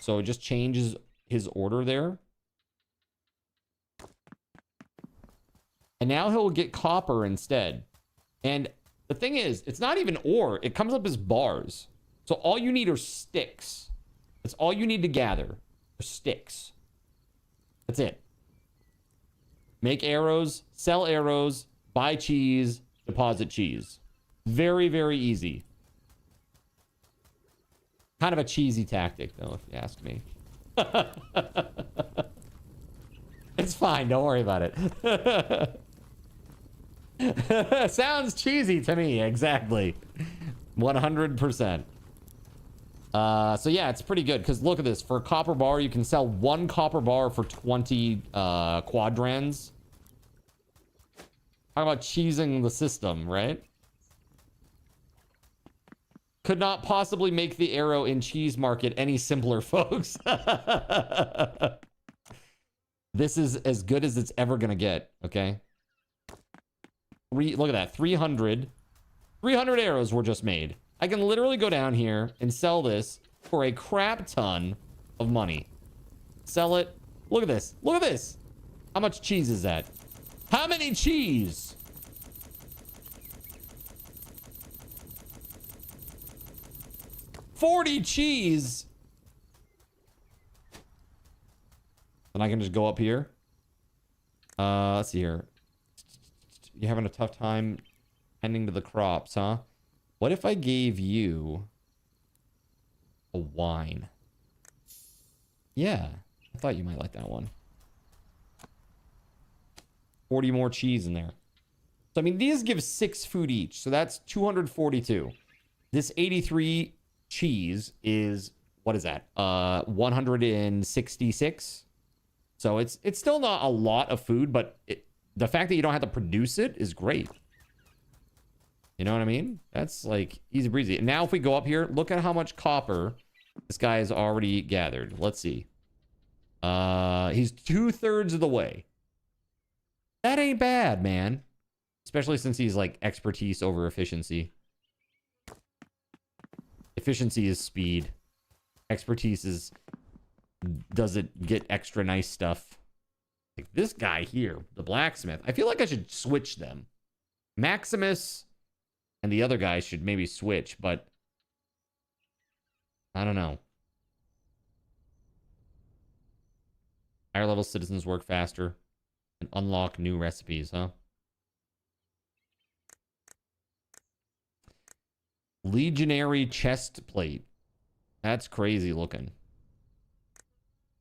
So it just changes his order there. And now he'll get copper instead. And the thing is, it's not even ore. It comes up as bars. So all you need are sticks. That's all you need to gather. Are sticks. That's it. Make arrows, sell arrows, buy cheese, deposit cheese. Very, very easy. Kind of a cheesy tactic, though, if you ask me. It's fine. Don't worry about it. Sounds cheesy to me. Exactly. 100%. So yeah, it's pretty good because look at this. For a copper bar, you can sell 1 copper bar for 20 quadrands. Talk about cheesing the system, right? Could not possibly make the arrow in cheese market any simpler, folks. This is as good as it's ever gonna get, okay? Look at that, 300 arrows were just made. I can literally go down here and sell this for a crap ton of money. Sell it. Look at this. Look at this. How much cheese is that? How many cheese? $40 cheese. Then I can just go up here. Let's see here. You're having a tough time tending to the crops, huh? What if I gave you a wine? Yeah, I thought you might like that one. 40 more cheese in there. So, I mean, these give 6 food each. So that's 242. This 83 cheese is, what is that? 166. So it's still not a lot of food, but the fact that you don't have to produce it is great. You know what I mean? That's like easy breezy. And now if we go up here, look at how much copper this guy has already gathered. Let's see. He's 2/3 of the way. That ain't bad, man. Especially since he's like expertise over efficiency. Efficiency is speed. Expertise is, does it get extra nice stuff? Like this guy here, the blacksmith. I feel like I should switch them. Maximus and the other guy should maybe switch, but I don't know. Higher level citizens work faster and unlock new recipes, huh? Legionary chest plate. That's crazy looking.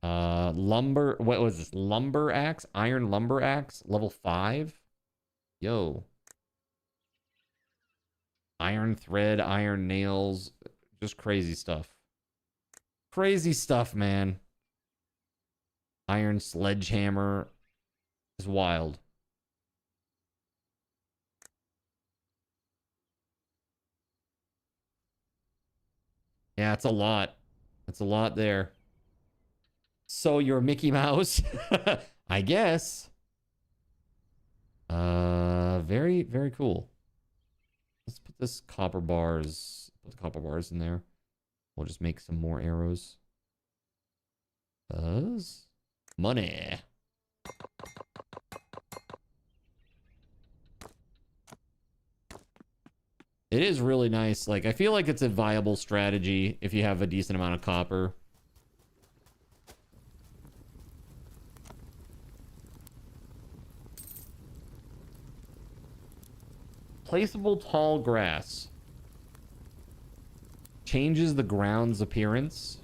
Lumber. What was this? Lumber axe? Iron lumber axe? Level 5? Yo. Iron thread, iron nails. Just crazy stuff. Crazy stuff, man. Iron sledgehammer is wild. Yeah, it's a lot. It's a lot there. So you're Mickey Mouse? I guess. Very, very cool. Let's put this copper bars. Put the copper bars in there. We'll just make some more arrows. Buzz. Money. It is really nice. Like, I feel like it's a viable strategy if you have a decent amount of copper. Placeable tall grass. Changes the ground's appearance.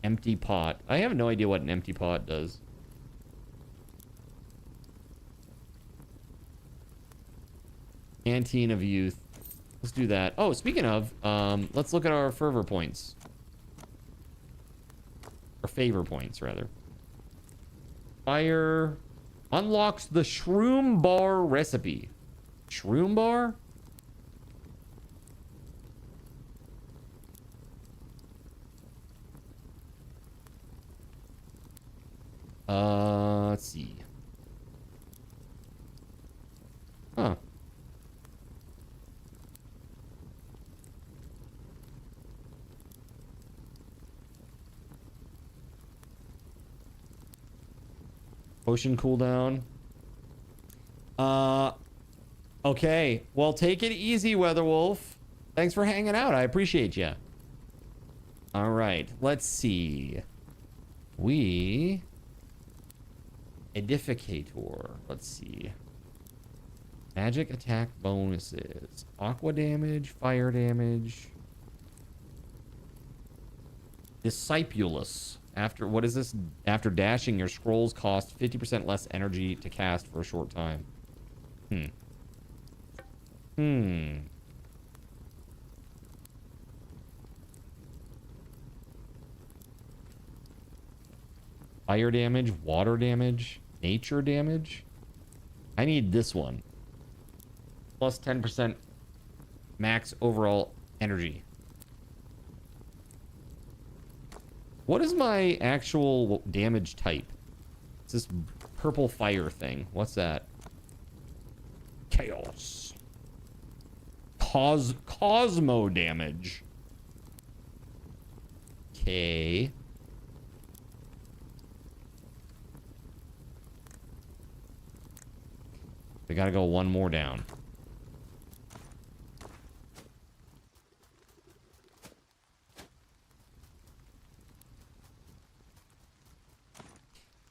Empty pot. I have no idea what an empty pot does. Canteen of Youth. Let's do that. Oh, speaking of, let's look at our fervor points. Or favor points, rather. Fire unlocks the shroom bar recipe. Shroom bar? Let's see. Huh. Potion cooldown. Okay. Well, take it easy, WeatherWolf. Thanks for hanging out. I appreciate you. All right. Let's see. Edificator. Let's see. Magic attack bonuses. Aqua damage, fire damage. Discipulus. After, what is this? After dashing, your scrolls cost 50% less energy to cast for a short time. Fire damage, water damage, nature damage. I need this one. Plus 10% max overall energy. What is my actual damage type? It's this purple fire thing. What's that? Chaos. Cosmo damage. Okay. We gotta go one more down.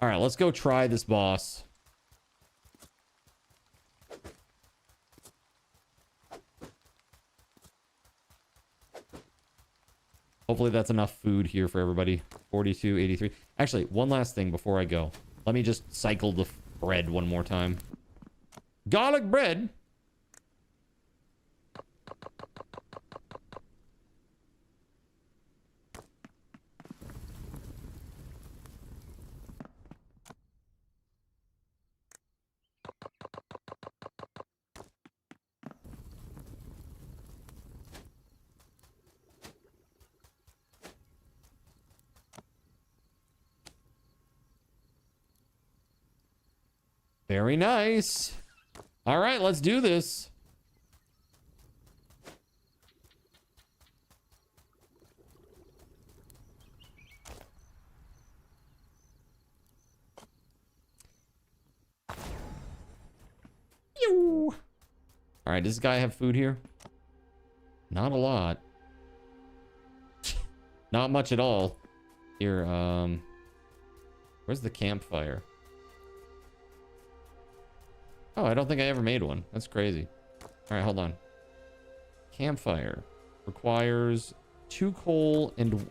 All right, let's go try this boss. Hopefully that's enough food here for everybody. 42, 83. Actually, one last thing before I go. Let me just cycle the bread one more time. Garlic bread. Very nice. All right, let's do this. All right, does this guy have food here? Not a lot. Not much at all. Here, where's the campfire? Oh, I don't think I ever made one. That's crazy. All right, hold on. Campfire requires 2 coal and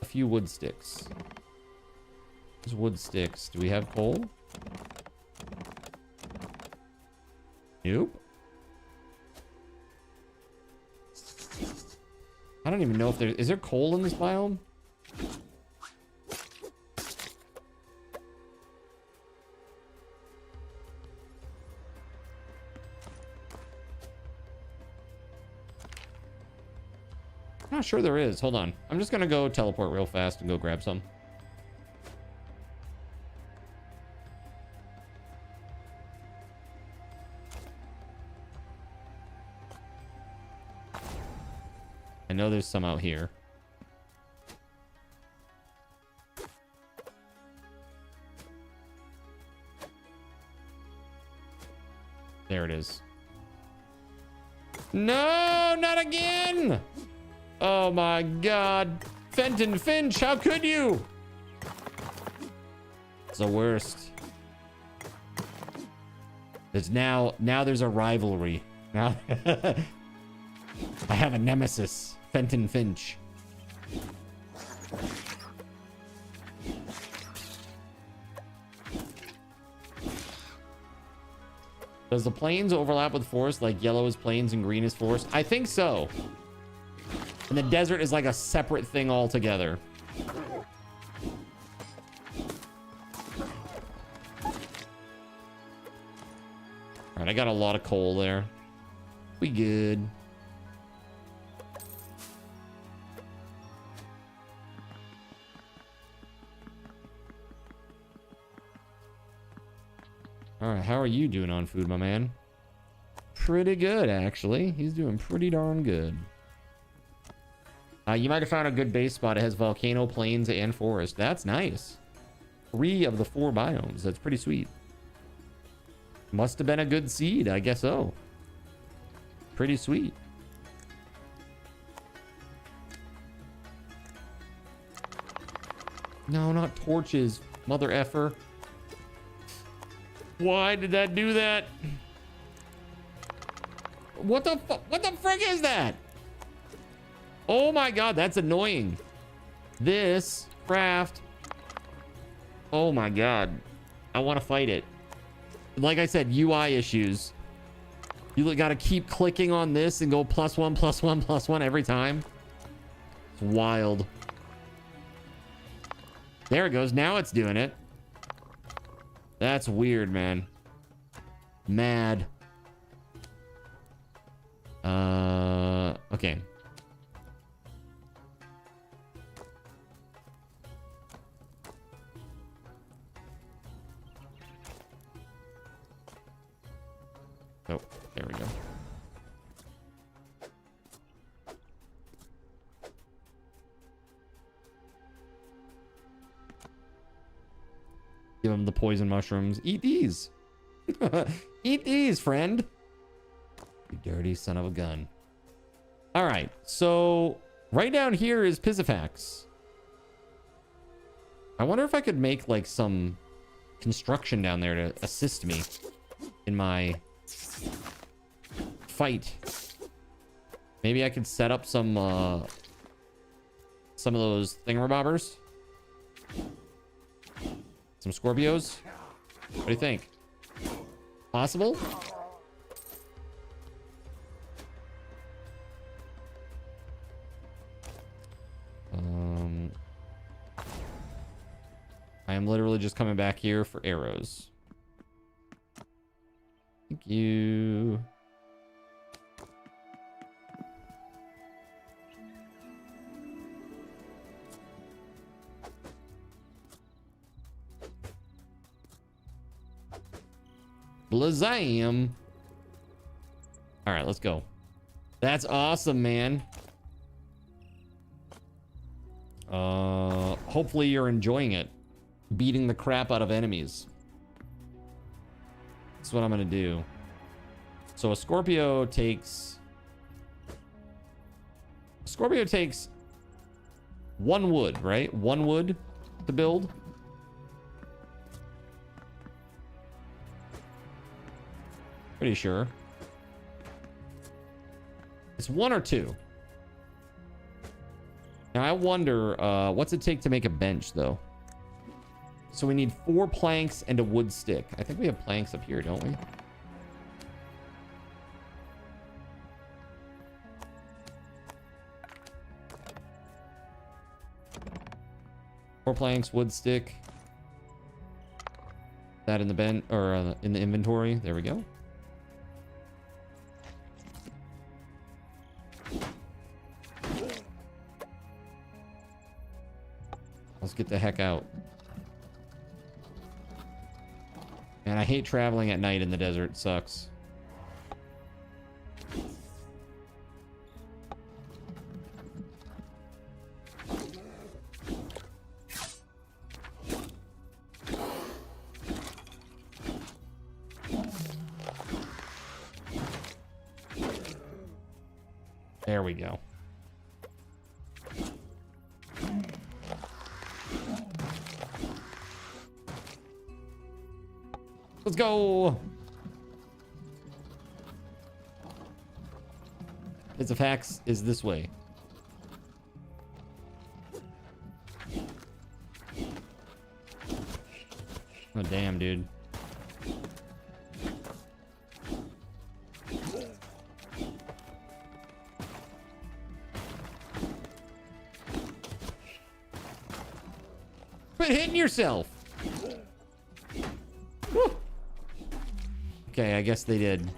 a few wood sticks. There's wood sticks. Do we have coal? Nope. I don't even know if there is there coal in this biome? I'm not sure there is. Hold on. I'm just gonna go teleport real fast and go grab some. I know there's some out here. There it is. No, not again! Oh my god. Fenton Finch, how could you? It's the worst. There's now there's a rivalry. Now I have a nemesis, Fenton Finch. Does the plains overlap with forest like yellow is plains and green is forest? I think so. And the desert is like a separate thing altogether. All right, I got a lot of coal there. We good. All right, how are you doing on food, my man? Pretty good, actually. He's doing pretty darn good. You might have found a good base spot. It has volcano, plains, and forest. That's nice. 3 of the 4 biomes. That's pretty sweet. Must have been a good seed. I guess so. Pretty sweet. No, not torches. Mother effer. Why did that do that? What the frick is that? Oh my god, that's annoying. This craft. Oh my god. I want to fight it. Like I said, UI issues. You gotta keep clicking on this and go +1, +1, +1 every time. It's wild. There it goes. Now it's doing it. That's weird, man. Mad. Okay. Oh, there we go. Give him the poison mushrooms. Eat these. Eat these, friend. You dirty son of a gun. All right, so right down here is Pisifax. I wonder if I could make like some construction down there to assist me in my fight. Maybe I could set up some of those thingamabobbers. Some Scorpios. What do you think? Possible? I am literally just coming back here for arrows. Thank you. Blazam. All right, let's go. That's awesome, man. Hopefully you're enjoying it. Beating the crap out of enemies. That's what I'm gonna do. So a Scorpio takes 1 wood, right? 1 wood to build. Pretty sure. It's 1 or 2. Now I wonder, what's it take to make a bench though? So we need 4 planks and a wood stick. I think we have planks up here, don't we? Four planks, wood stick. That in the bench or in the inventory. There we go. Let's get the heck out. Man, I hate traveling at night in the desert. It sucks. There we go. Let's go. SFX is this way. Oh, damn, dude. Quit hitting yourself. Woo. Okay, I guess they did.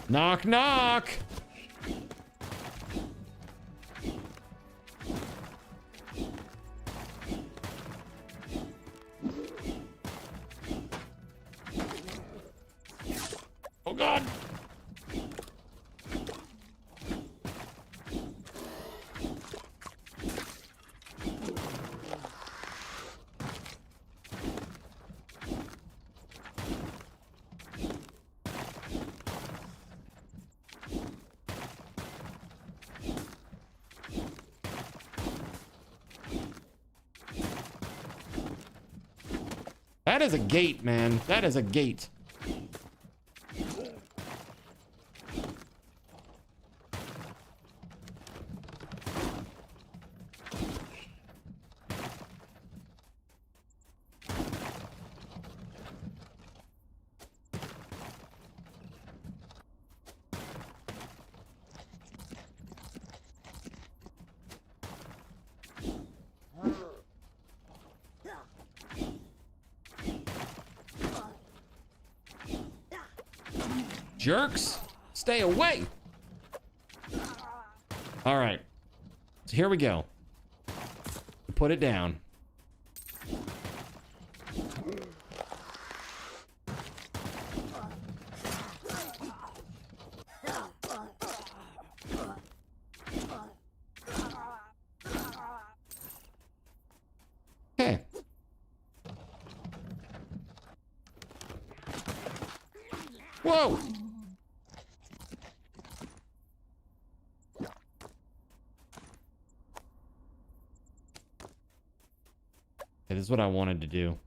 Knock, knock. Oh, God. That is a gate, man. That is a gate. Jerks, stay away. All right, so here we go. Put it down. Okay. Whoa. This is what I wanted to do.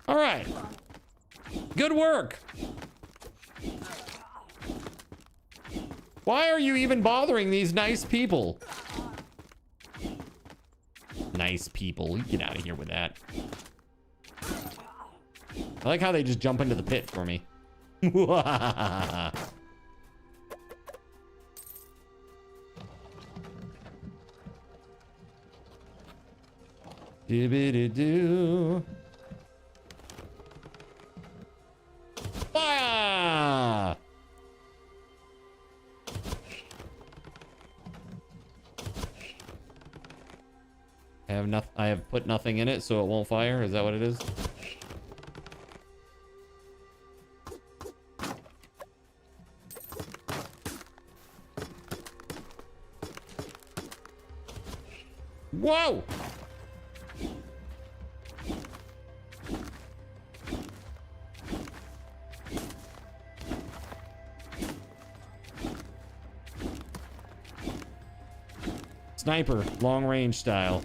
All right. Good work. Why are you even bothering these nice people? Nice people. Get out of here with that. I like how they just jump into the pit for me. Do-be-do-do. Fire! I have put nothing in it, so it won't fire. Is that what it is? Whoa! Sniper, long range style.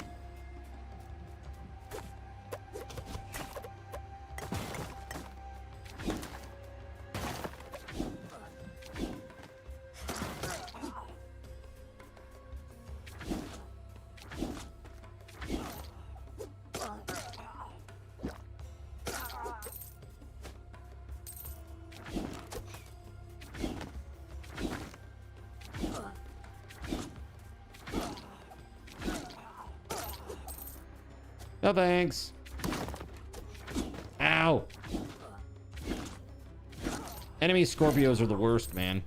No thanks. Ow. Enemy Scorpios are the worst, man.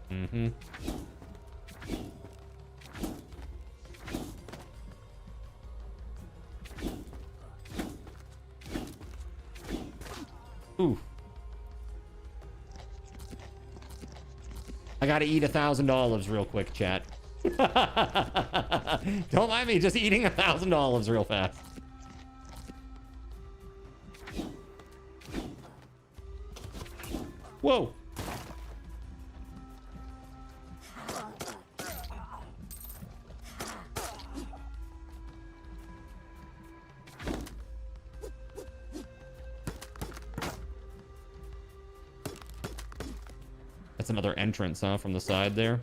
Mm-hmm. Ooh. I gotta eat $1,000 real quick, chat. Don't mind me just eating $1,000 real fast. Whoa. That's another entrance, huh, from the side there.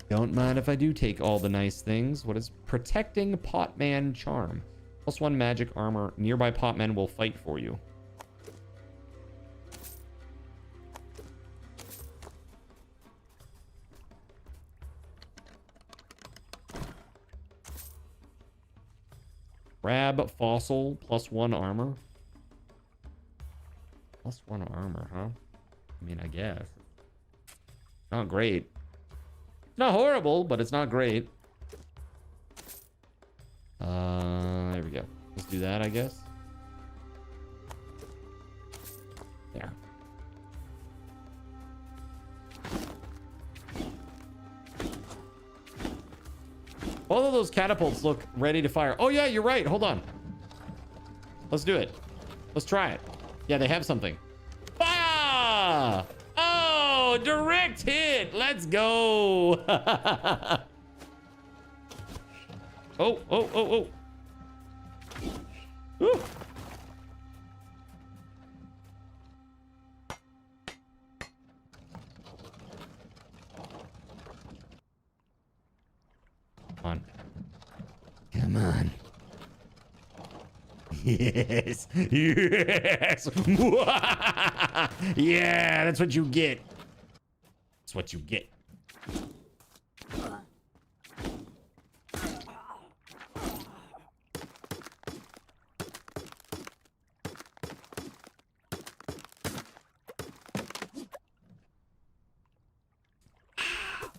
Don't mind if I do take all the nice things. What is protecting Potman charm? +1 magic armor. Nearby Potmen will fight for you. Crab fossil +1 armor. +1 armor, huh? I mean, I guess. Not great. Not horrible, but it's not great. There we go. Let's do that, I guess. There. Both of those catapults look ready to fire. Oh, yeah, you're right. Hold on. Let's do it. Let's try it. Yeah, they have something. Fire! Oh, direct hit. Let's go. Oh, oh, oh, oh. Woo. Come on. Come on. Yes. Yes. Yeah, that's what you get. That's what you get.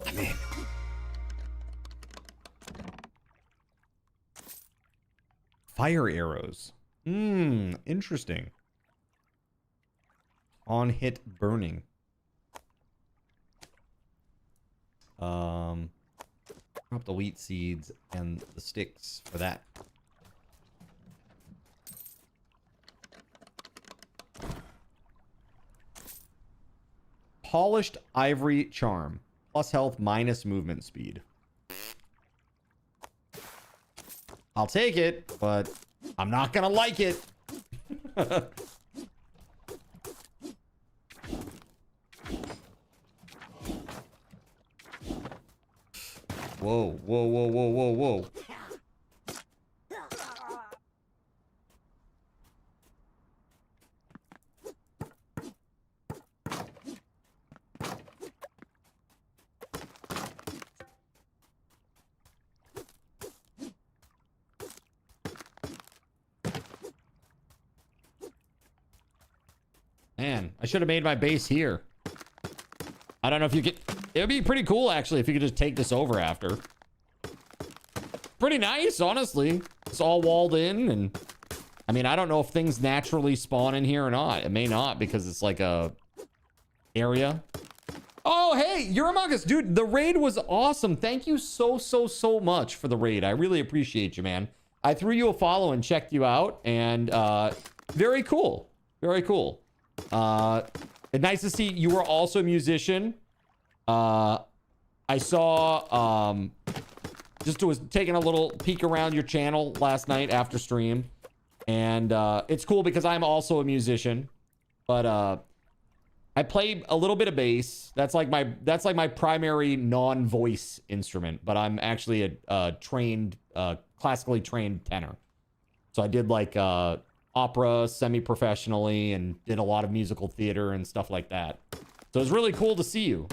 I'm in. Fire arrows. Interesting. On hit burning. Drop the wheat seeds and the sticks for that. Polished ivory charm. Plus health, minus movement speed. I'll take it, but I'm not gonna like it. Whoa, whoa, whoa, whoa, whoa, whoa. Man, I should have made my base here. I don't know if you could... It would be pretty cool, actually, if you could just take this over after. Pretty nice, honestly. It's all walled in, and... I mean, I don't know if things naturally spawn in here or not. It may not, because it's like a... area. Oh, hey! You're among us! Dude, the raid was awesome. Thank you so much for the raid. I really appreciate you, man. I threw you a follow and checked you out, and, very cool. Very cool. Nice to see you were also a musician. I saw, just was taking a little peek around your channel last night after stream. And, it's cool because I'm also a musician. But, I play a little bit of bass. That's like my primary non-voice instrument. But I'm actually a trained, classically trained tenor. So I did like, opera semi-professionally and did a lot of musical theater and stuff like that. So it was really cool to see you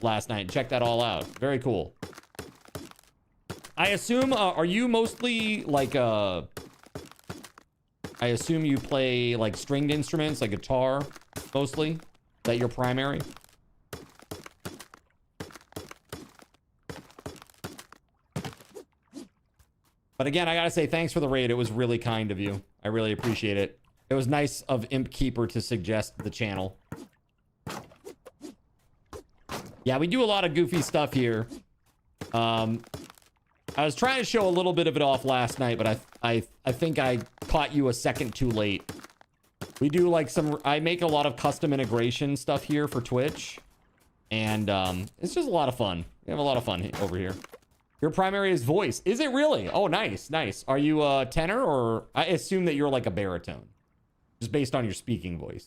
last night. Check that all out. Very cool. I assume, are you mostly like I assume you play like stringed instruments, like guitar mostly? Is that your primary? But again, I gotta say thanks for the raid. It was really kind of you. I really appreciate it. It was nice of Imp Keeper to suggest the channel. Yeah, we do a lot of goofy stuff here. I was trying to show a little bit of it off last night, but I think I caught you a second too late. We do like I make a lot of custom integration stuff here for Twitch. And it's just a lot of fun. We have a lot of fun over here. Your primary is voice. Is it really? Oh, nice, nice. Are you a tenor, or I assume that you're like a baritone, just based on your speaking voice?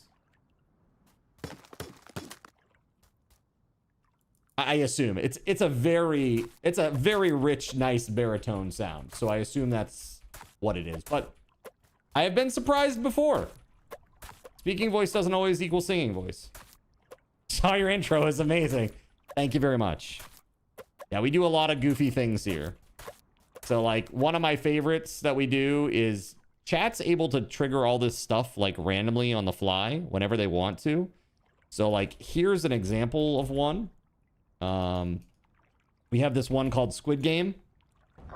I assume it's a very rich, nice baritone sound. So I assume that's what it is. But I have been surprised before. Speaking voice doesn't always equal singing voice. Saw your intro is amazing. Thank you very much. Yeah, we do a lot of goofy things here. So, like, one of my favorites that we do is chat's able to trigger all this stuff, like, randomly on the fly whenever they want to. So, like, here's an example of one. We have this one called Squid Game.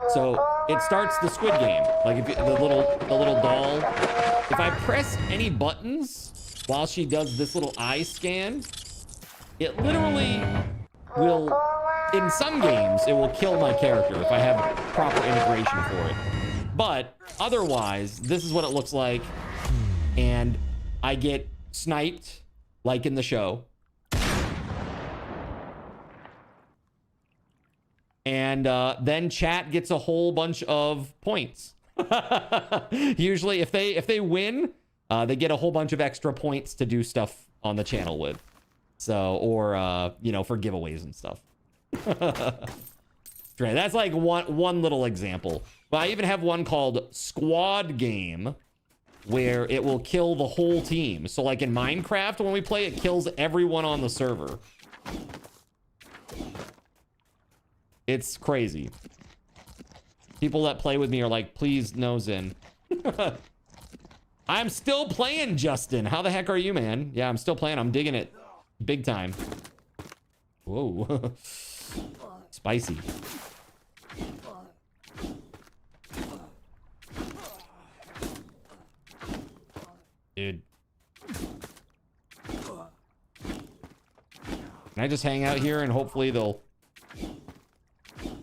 So, it starts the Squid Game. Like, if the little doll. If I press any buttons while she does this little eye scan, it literally will... In some games, it will kill my character if I have proper integration for it. But otherwise, this is what it looks like. And I get sniped, like in the show. And then chat gets a whole bunch of points. Usually, if they win, they get a whole bunch of extra points to do stuff on the channel with. So, or, you know, for giveaways and stuff. That's like one little example. But I even have one called Squad Game, where it will kill the whole team. So like in Minecraft, when we play, it kills everyone on the server. It's crazy. People that play with me are like, please, no Zen. I'm still playing, Justin. How the heck are you, man? Yeah, I'm still playing. I'm digging it big time. Whoa. Spicy. Dude. Can I just hang out here and hopefully they'll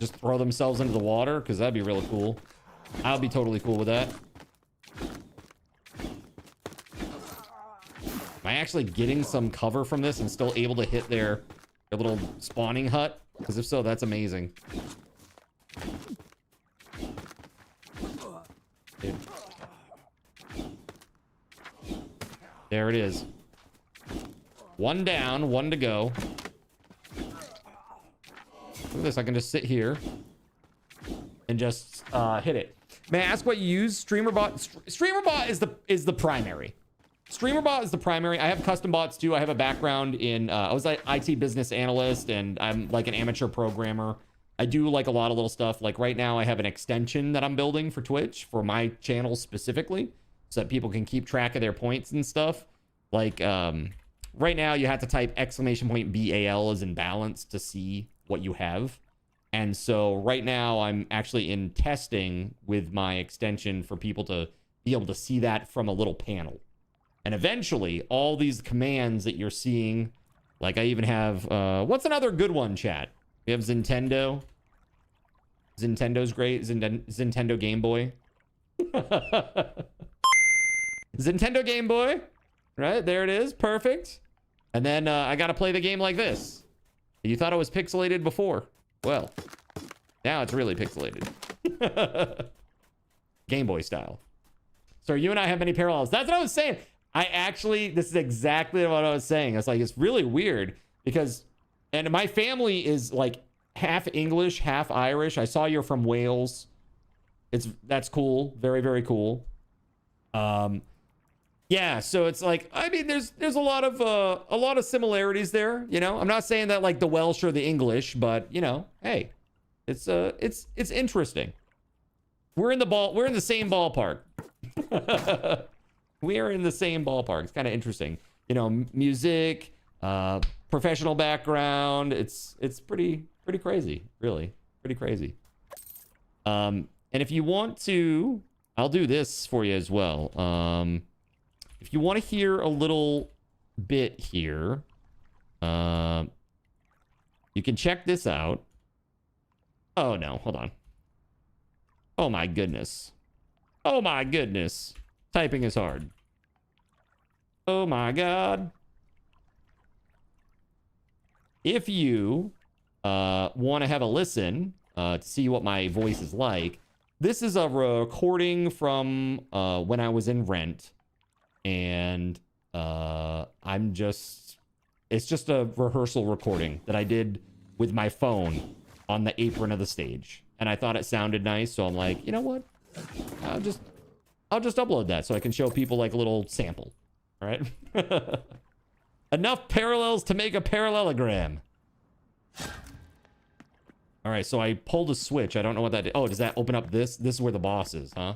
just throw themselves into the water, because that'd be really cool. I'll be totally cool with that. Am I actually getting some cover from this and still able to hit their little spawning hut? Because if so, that's amazing. Dude. There it is. One down, one to go. Look at this. I can just sit here and just hit it. May I ask what you use? StreamerBot. StreamerBot is the primary. StreamerBot is the primary. I have custom bots too. I have a background in, I was an IT business analyst, and I'm like an amateur programmer. I do like a lot of little stuff. Like right now I have an extension that I'm building for Twitch for my channel specifically, so that people can keep track of their points and stuff. Like right now you have to type !BAL as in balance to see what you have. And so right now I'm actually in testing with my extension for people to be able to see that from a little panel. And eventually, all these commands that you're seeing, like I even have, what's another good one, chat? We have Zintendo. Zintendo's great. Zintendo Game Boy. Zintendo Game Boy. Right, there it is. Perfect. And then I got to play the game like this. You thought it was pixelated before. Well, now it's really pixelated. Game Boy style. So you and I have many parallels. That's what I was saying. This is exactly what I was saying. It's like, it's really weird because, and my family is like half English, half Irish. I saw you're from Wales. That's cool. Very, very cool. Yeah. So it's like, I mean, there's a lot of similarities there. You know, I'm not saying that like the Welsh or the English, but you know, hey, it's interesting. We're in the same ballpark. We're in the same ballpark. It's kind of interesting. You know, music, professional background. It's pretty crazy, really. Pretty crazy. And if you want to, I'll do this for you as well. If you want to hear a little bit here, you can check this out. Oh, no. Hold on. Oh, my goodness. Oh, my goodness. Typing is hard. Oh my God. If you want to have a listen to see what my voice is like, this is a recording from when I was in Rent. And it's just a rehearsal recording that I did with my phone on the apron of the stage. And I thought it sounded nice. So I'm like, you know what? I'll just upload that so I can show people like a little sample. All right. Enough parallels to make a parallelogram. All right. So I pulled a switch. I don't know what that is. Oh, does that open up this? This is where the boss is, huh?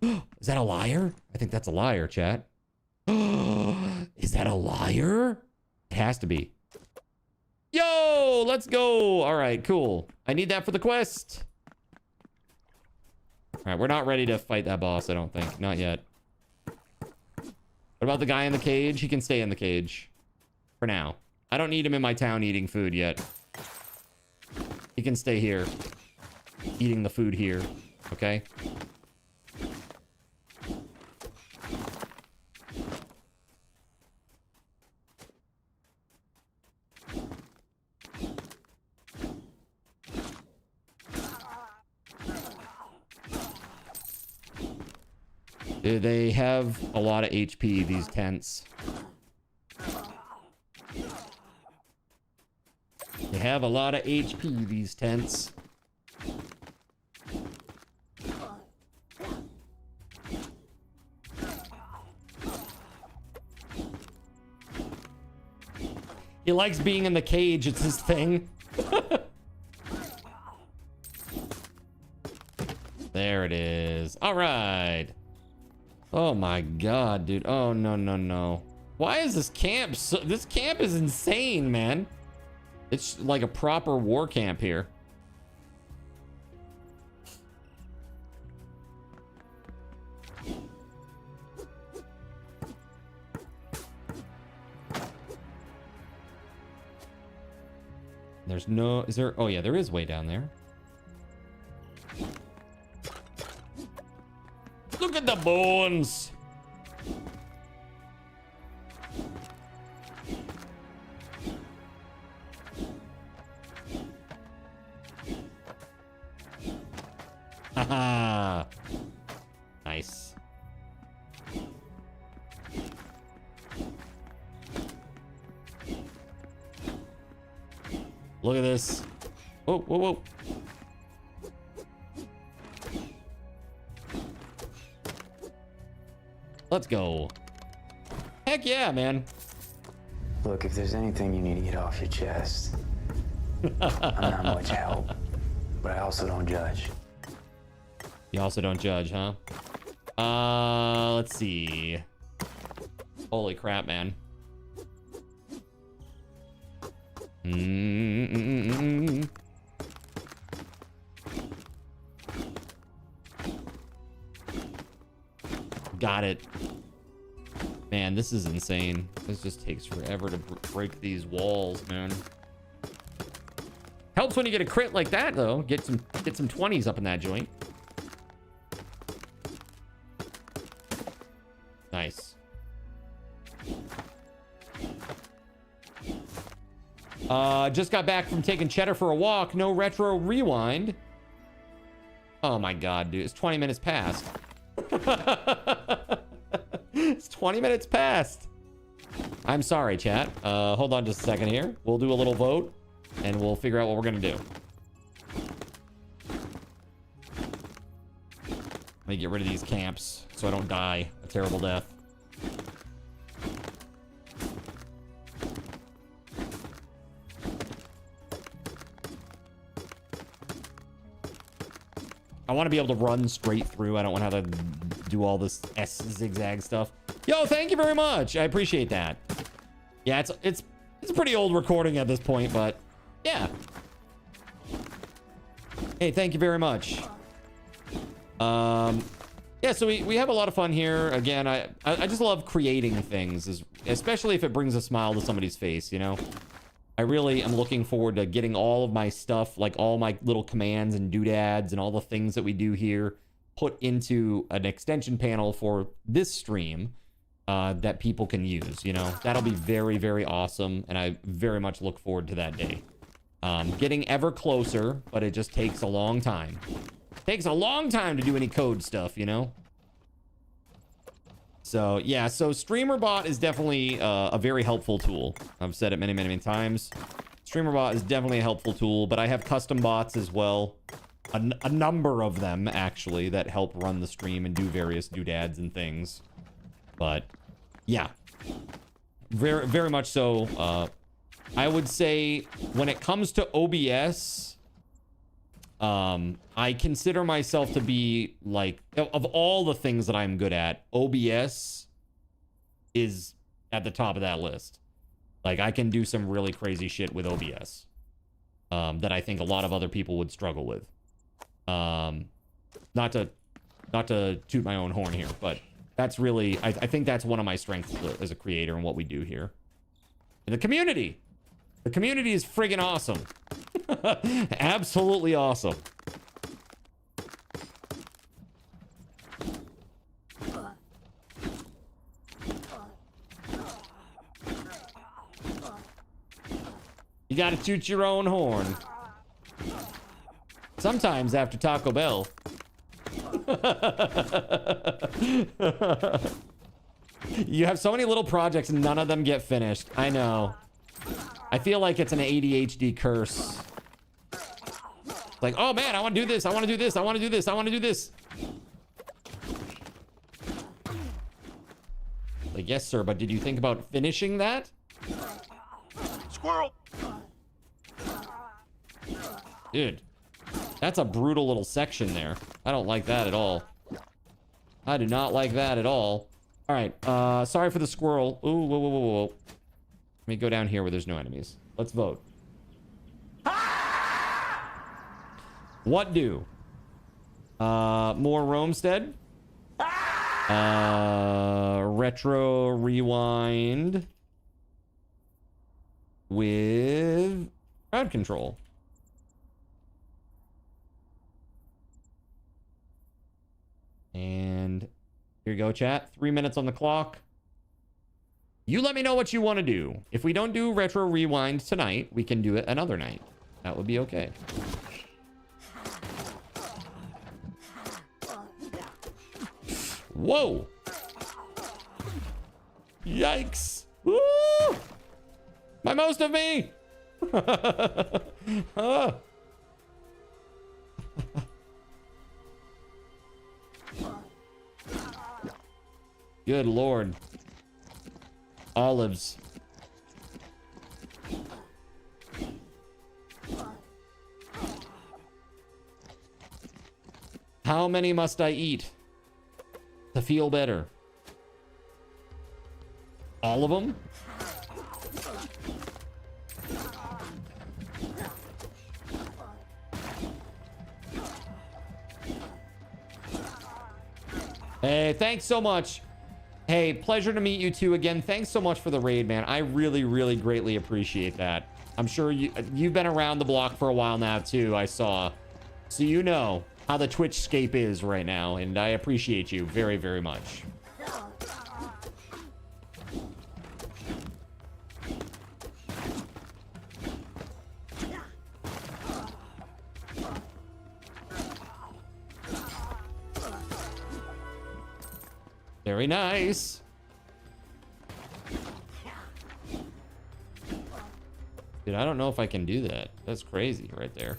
Is that a liar? I think that's a liar, chat. Is that a liar? It has to be. Yo, let's go. All right, cool. I need that for the quest. All right, we're not ready to fight that boss, I don't think. Not yet. What about the guy in the cage? He can stay in the cage. For now. I don't need him in my town eating food yet. He can stay here. Eating the food here. Okay? They have a lot of HP, these tents. They have a lot of HP, these tents. He likes being in the cage, it's his thing. There it is. All right. Oh my God, dude. Oh, no, no, no. Why is this camp so... This camp is insane, man. It's like a proper war camp here. There's no... Is there... Oh, yeah, there is way down there. Look at the bones! Haha! Nice. Look at this. Whoa, whoa, whoa. Let's go. Heck yeah, man. Look, if there's anything you need to get off your chest, I'm not much help, but I also don't judge. You also don't judge, huh? Let's see. Holy crap, man. Got it. Man, this is insane. This just takes forever to break these walls, man. Helps when you get a crit like that, though. Get some 20s up in that joint. Nice. Just got back from taking Cheddar for a walk. No retro rewind. Oh my god, dude. It's 20 minutes past. It's 20 minutes past. I'm sorry, chat. Hold on just a second here. We'll do a little vote, and we'll figure out what we're gonna do. Let me get rid of these camps so I don't die a terrible death. I want to be able to run straight through. I don't want to have to do all this S zigzag stuff. Yo, thank you very much. I appreciate that. Yeah, it's a pretty old recording at this point, but yeah. Hey, thank you very much. Yeah, so we have a lot of fun here. Again, I just love creating things, especially if it brings a smile to somebody's face, you know? I really am looking forward to getting all of my stuff, like all my little commands and doodads and all the things that we do here, put into an extension panel for this stream that people can use, you know? That'll be very, very awesome, and I very much look forward to that day. Getting ever closer, but it just takes a long time. Takes a long time to do any code stuff, you know? So, yeah, so StreamerBot is definitely a very helpful tool. I've said it many, many, many times. StreamerBot is definitely a helpful tool, but I have custom bots as well. A number of them, actually, that help run the stream and do various doodads and things. But, yeah. Very, very much so. I would say, when it comes to OBS... I consider myself to be, like, of all the things that I'm good at, OBS is at the top of that list. Like, I can do some really crazy shit with OBS that I think a lot of other people would struggle with. Not to toot my own horn here, but that's really, I think that's one of my strengths as a creator and what we do here. And the community is friggin' awesome. Absolutely awesome. You gotta toot your own horn. Sometimes after Taco Bell. You have so many little projects and none of them get finished. I know. I feel like it's an ADHD curse. Like, oh man, I want to do this. I want to do this. I want to do this. I want to do this. Like, yes, sir, but did you think about finishing that? Squirrel! Dude, that's a brutal little section there. I don't like that at all. I do not like that at all. All right, sorry for the squirrel. Ooh, whoa, whoa, whoa, whoa. Let me go down here where there's no enemies. Let's vote. What do? More Romestead? Retro rewind with Crowd control. And here you go, chat. 3 minutes on the clock. You let me know what you want to do. If we don't do Retro Rewind tonight, we can do it another night. That would be okay. Whoa! Yikes! Woo! My most of me! Ah. Good Lord. Olives. How many must I eat to feel better? All of them? Hey, thanks so much. Hey, pleasure to meet you two again. Thanks so much for the raid, man. I really, really greatly appreciate that. I'm sure you've been around the block for a while now, too, I saw. So you know how the Twitchscape is right now, and I appreciate you very, very much. Very nice. Dude, I don't know if I can do that. That's crazy right there.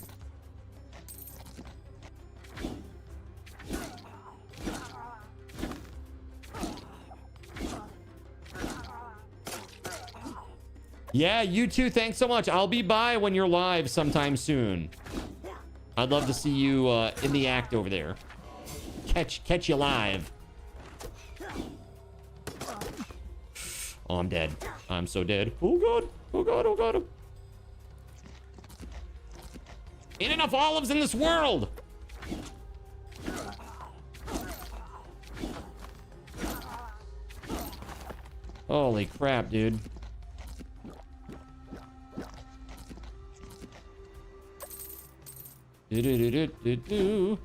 Yeah, you too. Thanks so much. I'll be by when you're live sometime soon. I'd love to see you in the act over there. Catch you live. Oh, I'm dead. I'm so dead. Oh, God. Oh, God. Oh, God. Ain't enough olives in this world. Holy crap, dude. Do-do-do-do-do-do.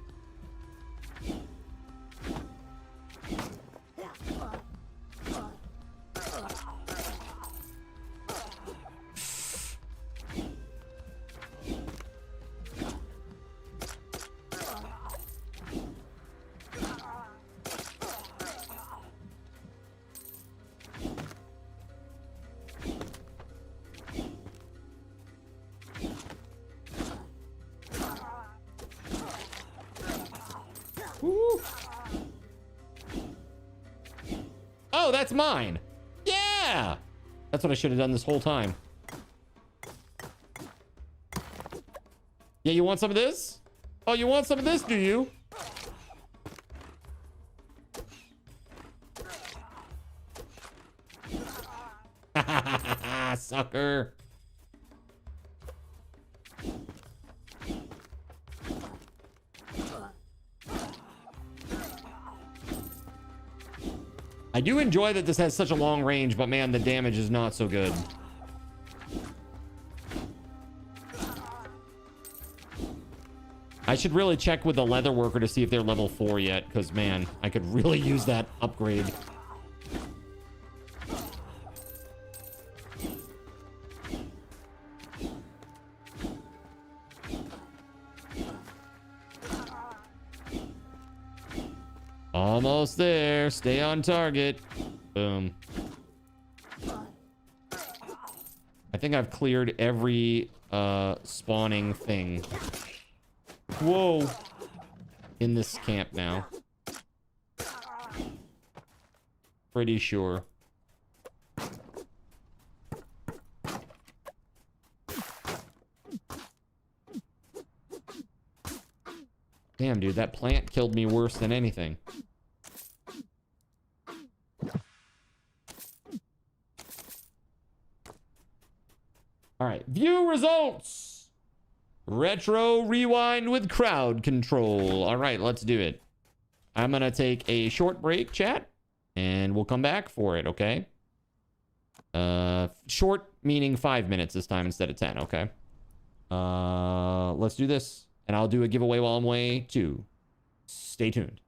Oh, that's mine. Yeah. That's what I should have done this whole time. Yeah, you want some of this? Oh, you want some of this, do you? Sucker. I do enjoy that this has such a long range, but man, the damage is not so good. I should really check with the leather worker to see if they're level 4 yet, because man, I could really use that upgrade. Almost there. Stay on target. Boom. I think I've cleared every spawning thing. Whoa. In this camp now. Pretty sure. Damn, dude, that plant killed me worse than anything. All right, view results. Retro rewind with crowd control. All right, let's do it. I'm gonna take a short break, chat, and we'll come back for it, okay? Short meaning 5 minutes this time instead of 10, okay? Let's do this. And I'll do a giveaway while I'm away too. Stay tuned.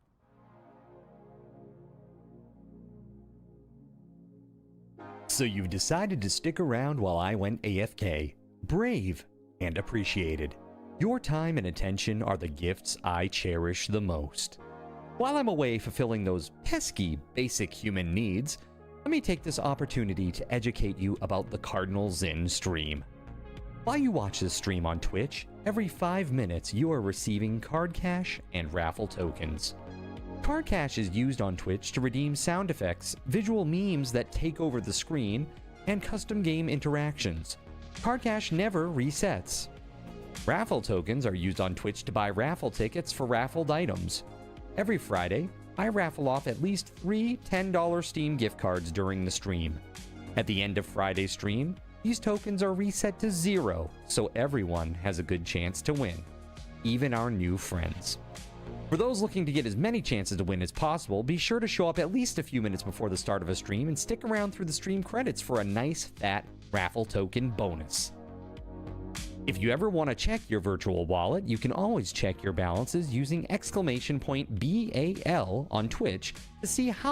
So you've decided to stick around while I went AFK. Brave and appreciated. Your time and attention are the gifts I cherish the most. While I'm away fulfilling those pesky basic human needs, let me take this opportunity to educate you about the Cardinal Zin stream. While you watch this stream on Twitch, every 5 minutes you are receiving card cash and raffle tokens. Card cash is used on Twitch to redeem sound effects, visual memes that take over the screen, and custom game interactions. Card cash never resets. Raffle tokens are used on Twitch to buy raffle tickets for raffled items. Every Friday, I raffle off at least 3 $10 Steam gift cards during the stream. At the end of Friday's stream, these tokens are reset to 0, so everyone has a good chance to win, even our new friends. For those looking to get as many chances to win as possible, be sure to show up at least a few minutes before the start of a stream and stick around through the stream credits for a nice fat raffle token bonus. If you ever want to check your virtual wallet, you can always check your balances using !BAL on Twitch to see how